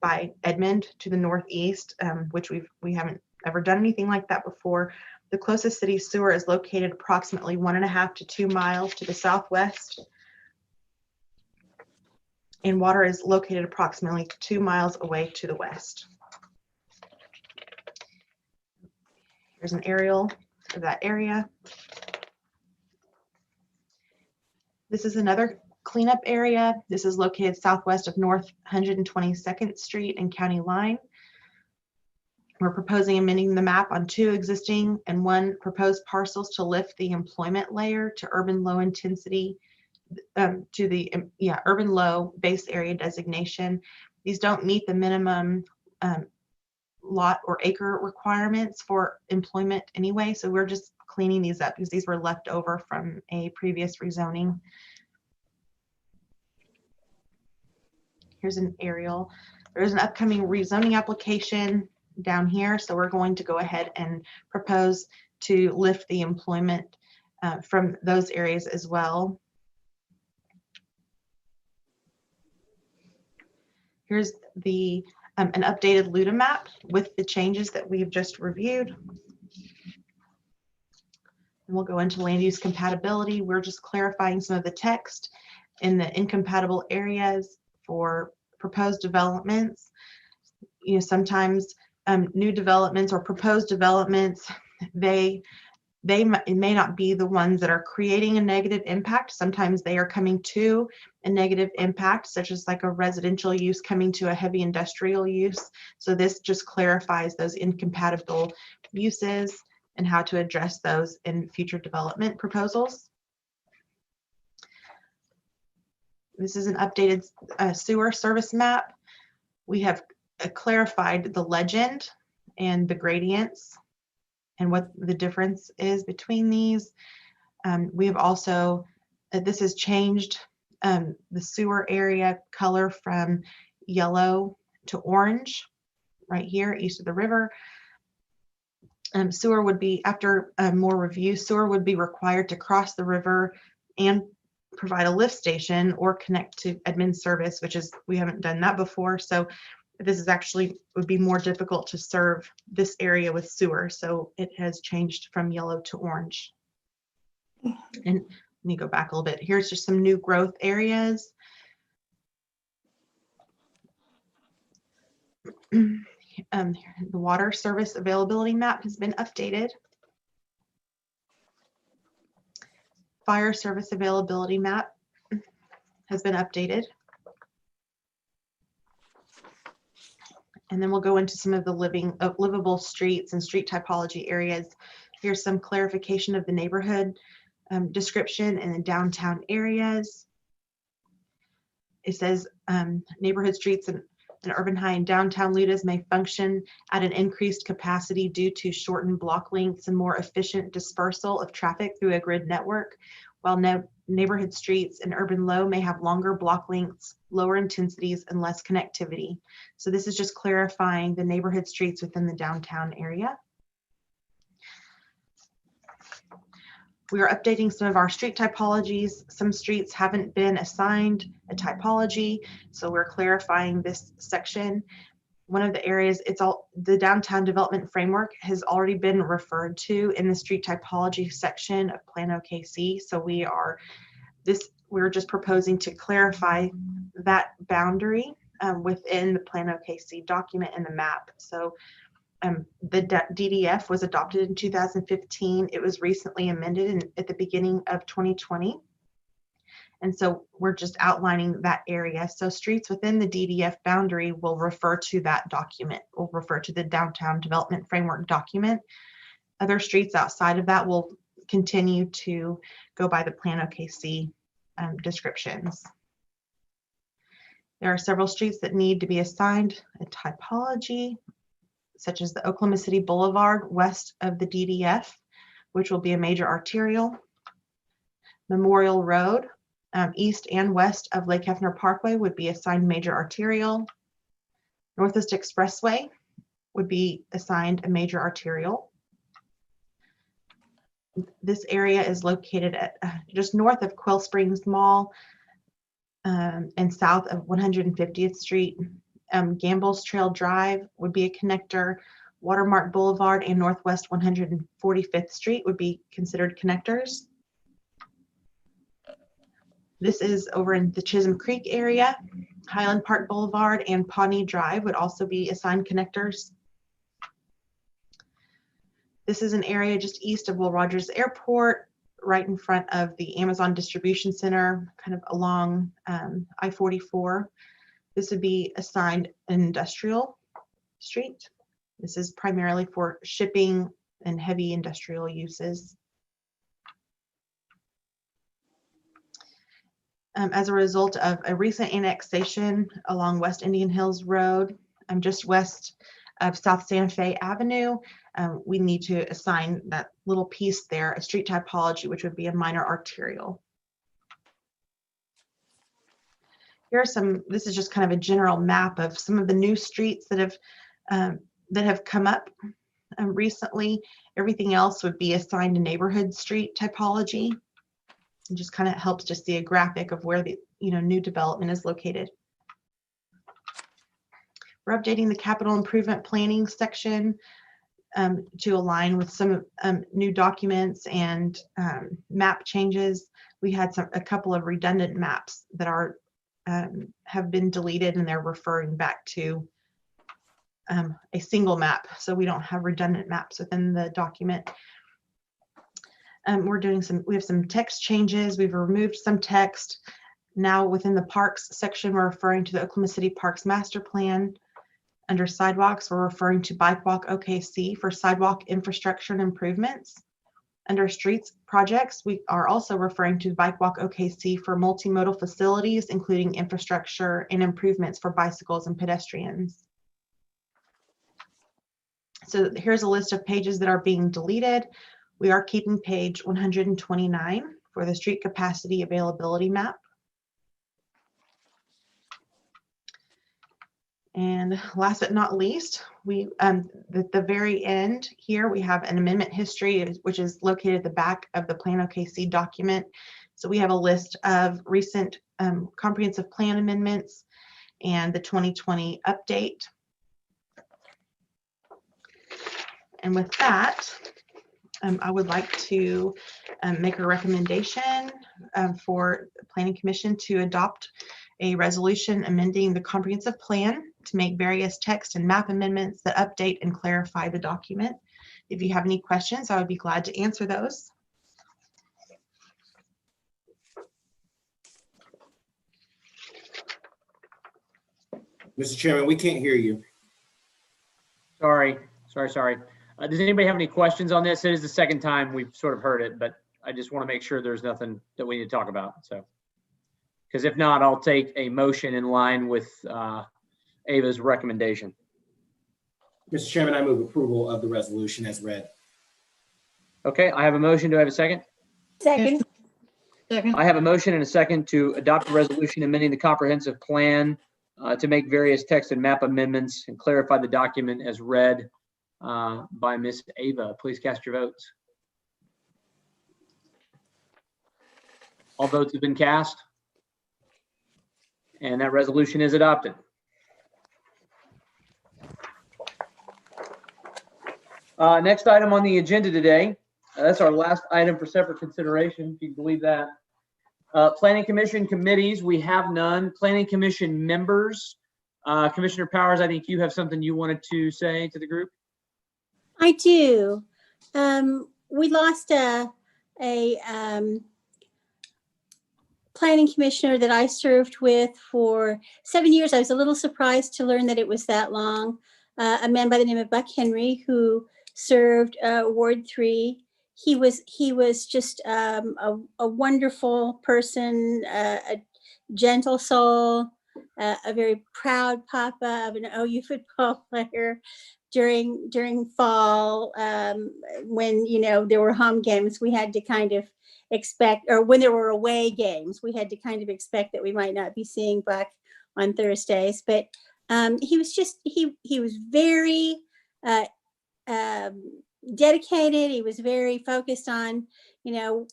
by Edmond to the northeast, which we haven't ever done anything like that before. The closest city sewer is located approximately 1.5 to 2 miles to the southwest. And water is located approximately 2 miles away to the west. Here's an aerial of that area. This is another cleanup area. This is located southwest of North 122nd Street and County Line. We're proposing amending the map on 2 existing and 1 proposed parcels to lift the employment layer to urban low intensity, to the urban low base area designation. These don't meet the minimum lot or acre requirements for employment anyway, so we're just cleaning these up because these were left over from a previous rezoning. Here's an aerial. There's an upcoming rezoning application down here, so we're going to go ahead and propose to lift the employment from those areas as well. Here's the an updated LUDA map with the changes that we've just reviewed. And we'll go into land use compatibility. We're just clarifying some of the text in the incompatible areas for proposed developments. You know, sometimes new developments or proposed developments, it may not be the ones that are creating a negative impact. Sometimes they are coming to a negative impact, such as like a residential use coming to a heavy industrial use. So this just clarifies those incompatible uses and how to address those in future development proposals. This is an updated sewer service map. We have clarified the legend and the gradients and what the difference is between these. We have also, this has changed the sewer area color from yellow to orange right here east of the river. Sewer would be, after more review, sewer would be required to cross the river and provide a lift station or connect to admin service, which is, we haven't done that before. So this is actually would be more difficult to serve this area with sewer. So it has changed from yellow to orange. And let me go back a little bit. Here's just some new growth areas. The water service availability map has been updated. Fire service availability map has been updated. And then we'll go into some of the livable streets and street typology areas. Here's some clarification of the neighborhood description in the downtown areas. It says neighborhood streets and urban high and downtown LUDAs may function at an increased capacity due to shortened block lengths and more efficient dispersal of traffic through a grid network, while neighborhood streets and urban low may have longer block lengths, lower intensities, and less connectivity. So this is just clarifying the neighborhood streets within the downtown area. We are updating some of our street typologies. Some streets haven't been assigned a typology, so we're clarifying this section. One of the areas, the downtown development framework has already been referred to in the street typology section of Plan OKC. So we're just proposing to clarify that boundary within the Plan OKC document and the map. So the DDF was adopted in 2015. It was recently amended at the beginning of 2020. And so we're just outlining that area. So streets within the DDF boundary will refer to that document, will refer to the Downtown Development Framework document. Other streets outside of that will continue to go by the Plan OKC descriptions. There are several streets that need to be assigned a typology, such as the Oklahoma City Boulevard west of the DDF, which will be a major arterial. Memorial Road, east and west of Lake Hefner Parkway would be assigned major arterial. Northwest Expressway would be assigned a major arterial. This area is located at just north of Quill Springs Mall and south of 150th Street. Gamble's Trail Drive would be a connector. Watermark Boulevard and Northwest 145th Street would be considered connectors. This is over in the Chisholm Creek area. Highland Park Boulevard and Pawnee Drive would also be assigned connectors. This is an area just east of Will Rogers Airport, right in front of the Amazon Distribution Center, kind of along I-44. This would be assigned an industrial street. This is primarily for shipping and heavy industrial uses. As a result of a recent annexation along West Indian Hills Road, just west of South Santa Fe Avenue, we need to assign that little piece there a street typology, which would be a minor arterial. Here are some, this is just kind of a general map of some of the new streets that have come up recently. Everything else would be assigned a neighborhood street typology. It just kind of helps to see a graphic of where the new development is located. We're updating the capital improvement planning section to align with some new documents and map changes. We had a couple of redundant maps that have been deleted, and they're referring back to a single map, so we don't have redundant maps within the document. We have some text changes. We've removed some text. Now within the parks section, we're referring to the Oklahoma City Parks Master Plan. Under sidewalks, we're referring to Bike Walk OKC for sidewalk infrastructure and improvements. Under streets projects, we are also referring to Bike Walk OKC for multimodal facilities, including infrastructure and improvements for bicycles and pedestrians. So here's a list of pages that are being deleted. We are keeping page 129 for the street capacity availability map. And last but not least, at the very end here, we have an amendment history, which is located at the back of the Plan OKC document. So we have a list of recent comprehensive plan amendments and the 2020 update. And with that, I would like to make a recommendation for the Planning Commission to adopt a resolution amending the comprehensive plan to make various text and map amendments that update and clarify the document. If you have any questions, I would be glad to answer those. Mr. Chairman, we can't hear you. Sorry. Does anybody have any questions on this? It is the second time we've sort of heard it, but I just want to make sure there's nothing that we need to talk about. So, because if not, I'll take a motion in line with Ava's recommendation. Mr. Chairman, I move approval of the resolution as read. Okay, I have a motion. Do I have a second? Second. Second. I have a motion and a second to adopt a resolution amending the comprehensive plan to make various text and map amendments and clarify the document as read by Ms. Ava. Please cast your votes. All votes have been cast, and that resolution is adopted. Next item on the agenda today, that's our last item for separate consideration, if you can believe that. Planning Commission committees, we have none. Planning Commission members, Commissioner Powers, I think you have something you wanted to say to the group. I do. We lost a planning commissioner that I served with for 7 years. I was a little surprised to learn that it was that long. A man by the name of Buck Henry, who served Ward 3. He was just a wonderful person, a gentle soul, a very proud papa of an OU football player. During fall, when there were home games, we had to kind of expect, or when there were away games, we had to kind of expect that we might not be seeing Buck on Thursdays. But he was just he was very dedicated. He was very focused on,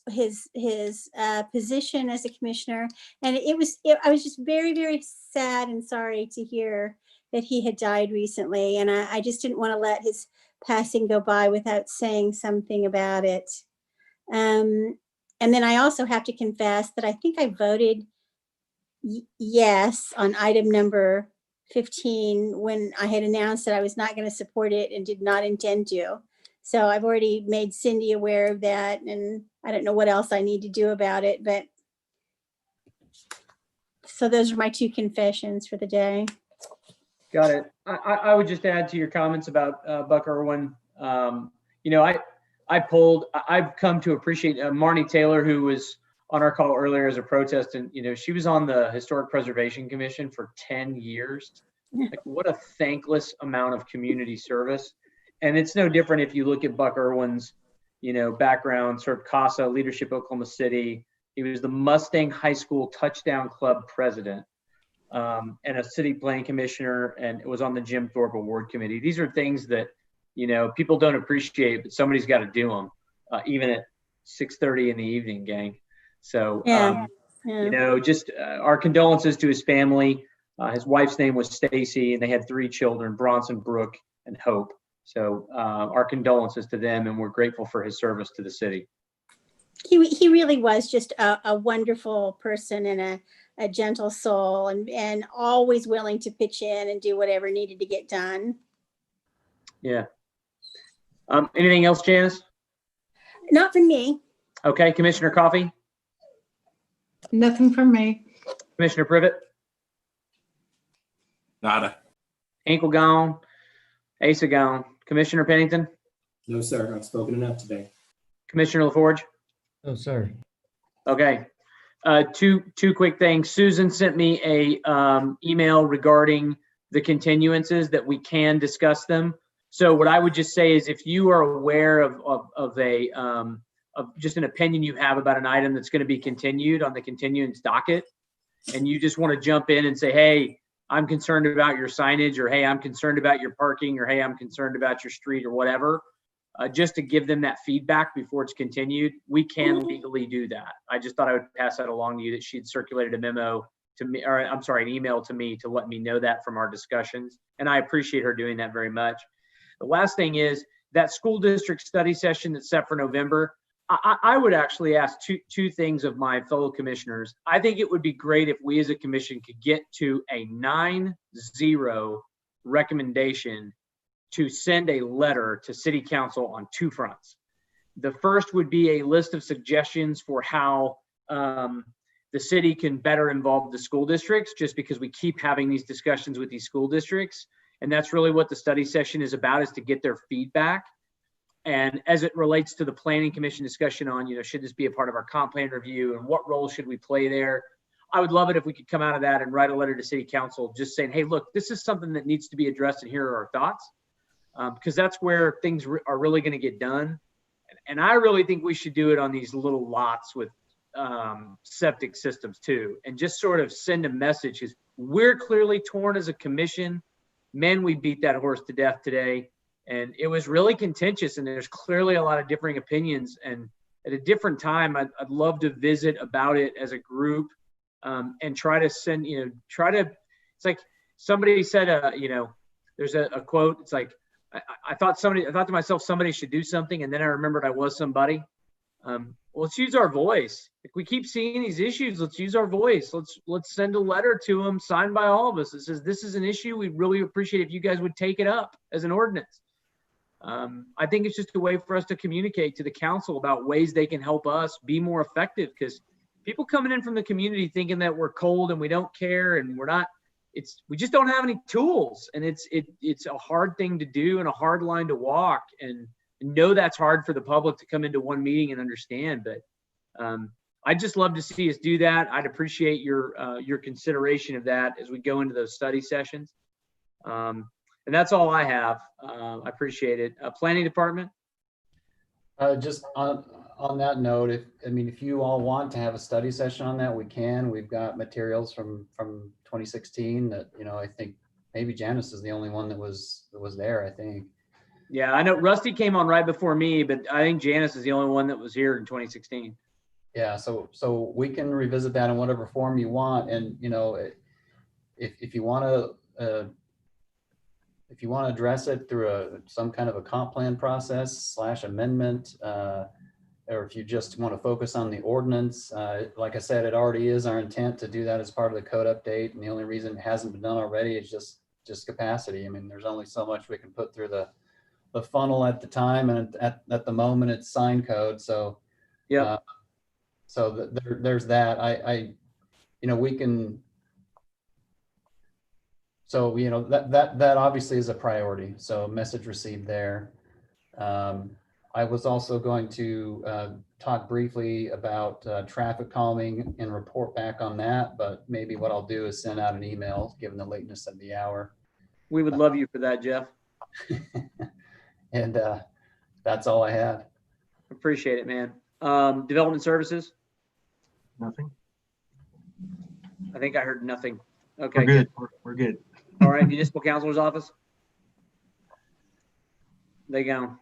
his position as a commissioner. And I was just very, very sad and sorry to hear that he had died recently. And I just didn't want to let his passing go by without saying something about it. And then I also have to confess that I think I voted yes on item number 15 when I had announced that I was not going to support it and did not intend to. So I've already made Cindy aware of that, and I don't know what else I need to do about it, but so those are my two confessions for the day. Got it. I would just add to your comments about Buck Irwin. I've come to appreciate Marnie Taylor, who was on our call earlier as a protest, and she was on the Historic Preservation Commission for 10 years. Like, what a thankless amount of community service. And it's no different if you look at Buck Irwin's, background, sort of CASA, Leadership Oklahoma City. He was the Mustang High School Touchdown Club president, and a city planning commissioner, and it was on the Jim Thorpe Award Committee. These are things that, people don't appreciate, but somebody's got to do them, even at 6:30 in the evening, gang. So, just our condolences to his family. His wife's name was Stacy, and they had 3 children, Bronson, Brooke, and Hope. So our condolences to them, and we're grateful for his service to the city. He really was just a wonderful person and a gentle soul, and always willing to pitch in and do whatever needed to get done. Yeah. Anything else, Janice? Not from me. Okay, Commissioner Coffey? Nothing from me. Commissioner Privet? Nada. Ankle gone. Asa gone. Commissioner Pennington? No, sir. I've spoken enough today. Commissioner LaForge? No, sir. Okay. Two quick things. Susan sent me a email regarding the continuances that we can discuss them. So what I would just say is, if you are aware of just an opinion you have about an item that's going to be continued on the continuance docket, and you just want to jump in and say, hey, I'm concerned about your signage, or hey, I'm concerned about your parking, or hey, I'm concerned about your street, or whatever, just to give them that feedback before it's continued, we can legally do that. I just thought I would pass that along to you, that she'd circulated a memo to me, or I'm sorry, an email to me to let me know that from our discussions. And I appreciate her doing that very much. The last thing is that school district study session that's set for November. I would actually ask two things of my fellow commissioners. I think it would be great if we as a commission could get to a 9-0 recommendation to send a letter to city council on 2 fronts. The first would be a list of suggestions for how the city can better involve the school districts, just because we keep having these discussions with these school districts. And that's really what the study session is about, is to get their feedback. And as it relates to the planning commission discussion on, should this be a part of our comp plan review and what role should we play there? I would love it if we could come out of that and write a letter to city council just saying, hey, look, this is something that needs to be addressed, and here are our thoughts. Because that's where things are really going to get done. And I really think we should do it on these little lots with septic systems too, and just sort of send a message, because we're clearly torn as a commission. Man, we beat that horse to death today. And it was really contentious, and there's clearly a lot of differing opinions. And at a different time, I'd love to visit about it as a group, and try to send, it's like somebody said, there's a quote. It's like, I thought to myself, somebody should do something. And then I remembered I was somebody. Well, let's use our voice. If we keep seeing these issues, let's use our voice. Let's send a letter to them signed by all of us that says, this is an issue. We'd really appreciate if you guys would take it up as an ordinance. I think it's just a way for us to communicate to the council about ways they can help us be more effective, because people coming in from the community thinking that we're cold and we don't care and we're not, we just don't have any tools, and it's a hard thing to do and a hard line to walk, and know that's hard for the public to come into one meeting and understand. But I'd just love to see us do that. I'd appreciate your consideration of that as we go into those study sessions. And that's all I have. I appreciate it. Planning department. Just on that note, if you all want to have a study session on that, we can. We've got materials from 2016 that, I think maybe Janice is the only one that was there, I think. Yeah, I know Rusty came on right before me, but I think Janice is the only one that was here in 2016. Yeah, so we can revisit that in whatever form you want. And, you know, if you want to, if you want to address it through some kind of a comp plan process / amendment, or if you just want to focus on the ordinance, like I said, it already is our intent to do that as part of the code update. And the only reason it hasn't been done already is just capacity. I mean, there's only so much we can put through the funnel at the time, and at the moment it's sign code. So yeah, so there's that. You know, we can. So, you know, that obviously is a priority. So message received there. I was also going to talk briefly about traffic calming and report back on that, but maybe what I'll do is send out an email given the lateness of the hour. we would love you for that, Jeff. And that's all I have. Appreciate it, man. Development services? Nothing. I think I heard nothing. Okay, We're good. We're good. All right, municipal counselor's office? They gone.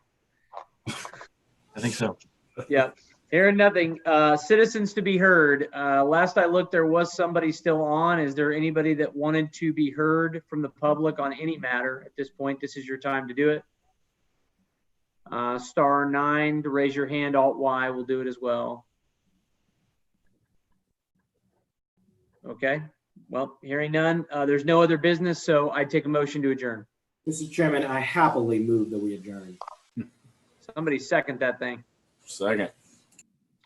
I think so. Yeah, hearing nothing. Citizens to be heard. Last I looked, there was somebody still on. Is there anybody that wanted to be heard from the public on any matter at this point? This is your time to do it. *9 to raise your hand. Alt-Y will do it as well. Okay. Well, hearing none, there's no other business, so I take a motion to adjourn. Mr. Chairman, I happily move that we adjourn. Somebody second that thing. Second.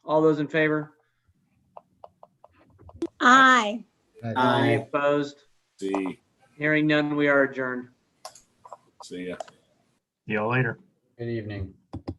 All those in favor? Aye. Any opposed? See Hearing none, we are adjourned. ya. See y'all later. Good evening.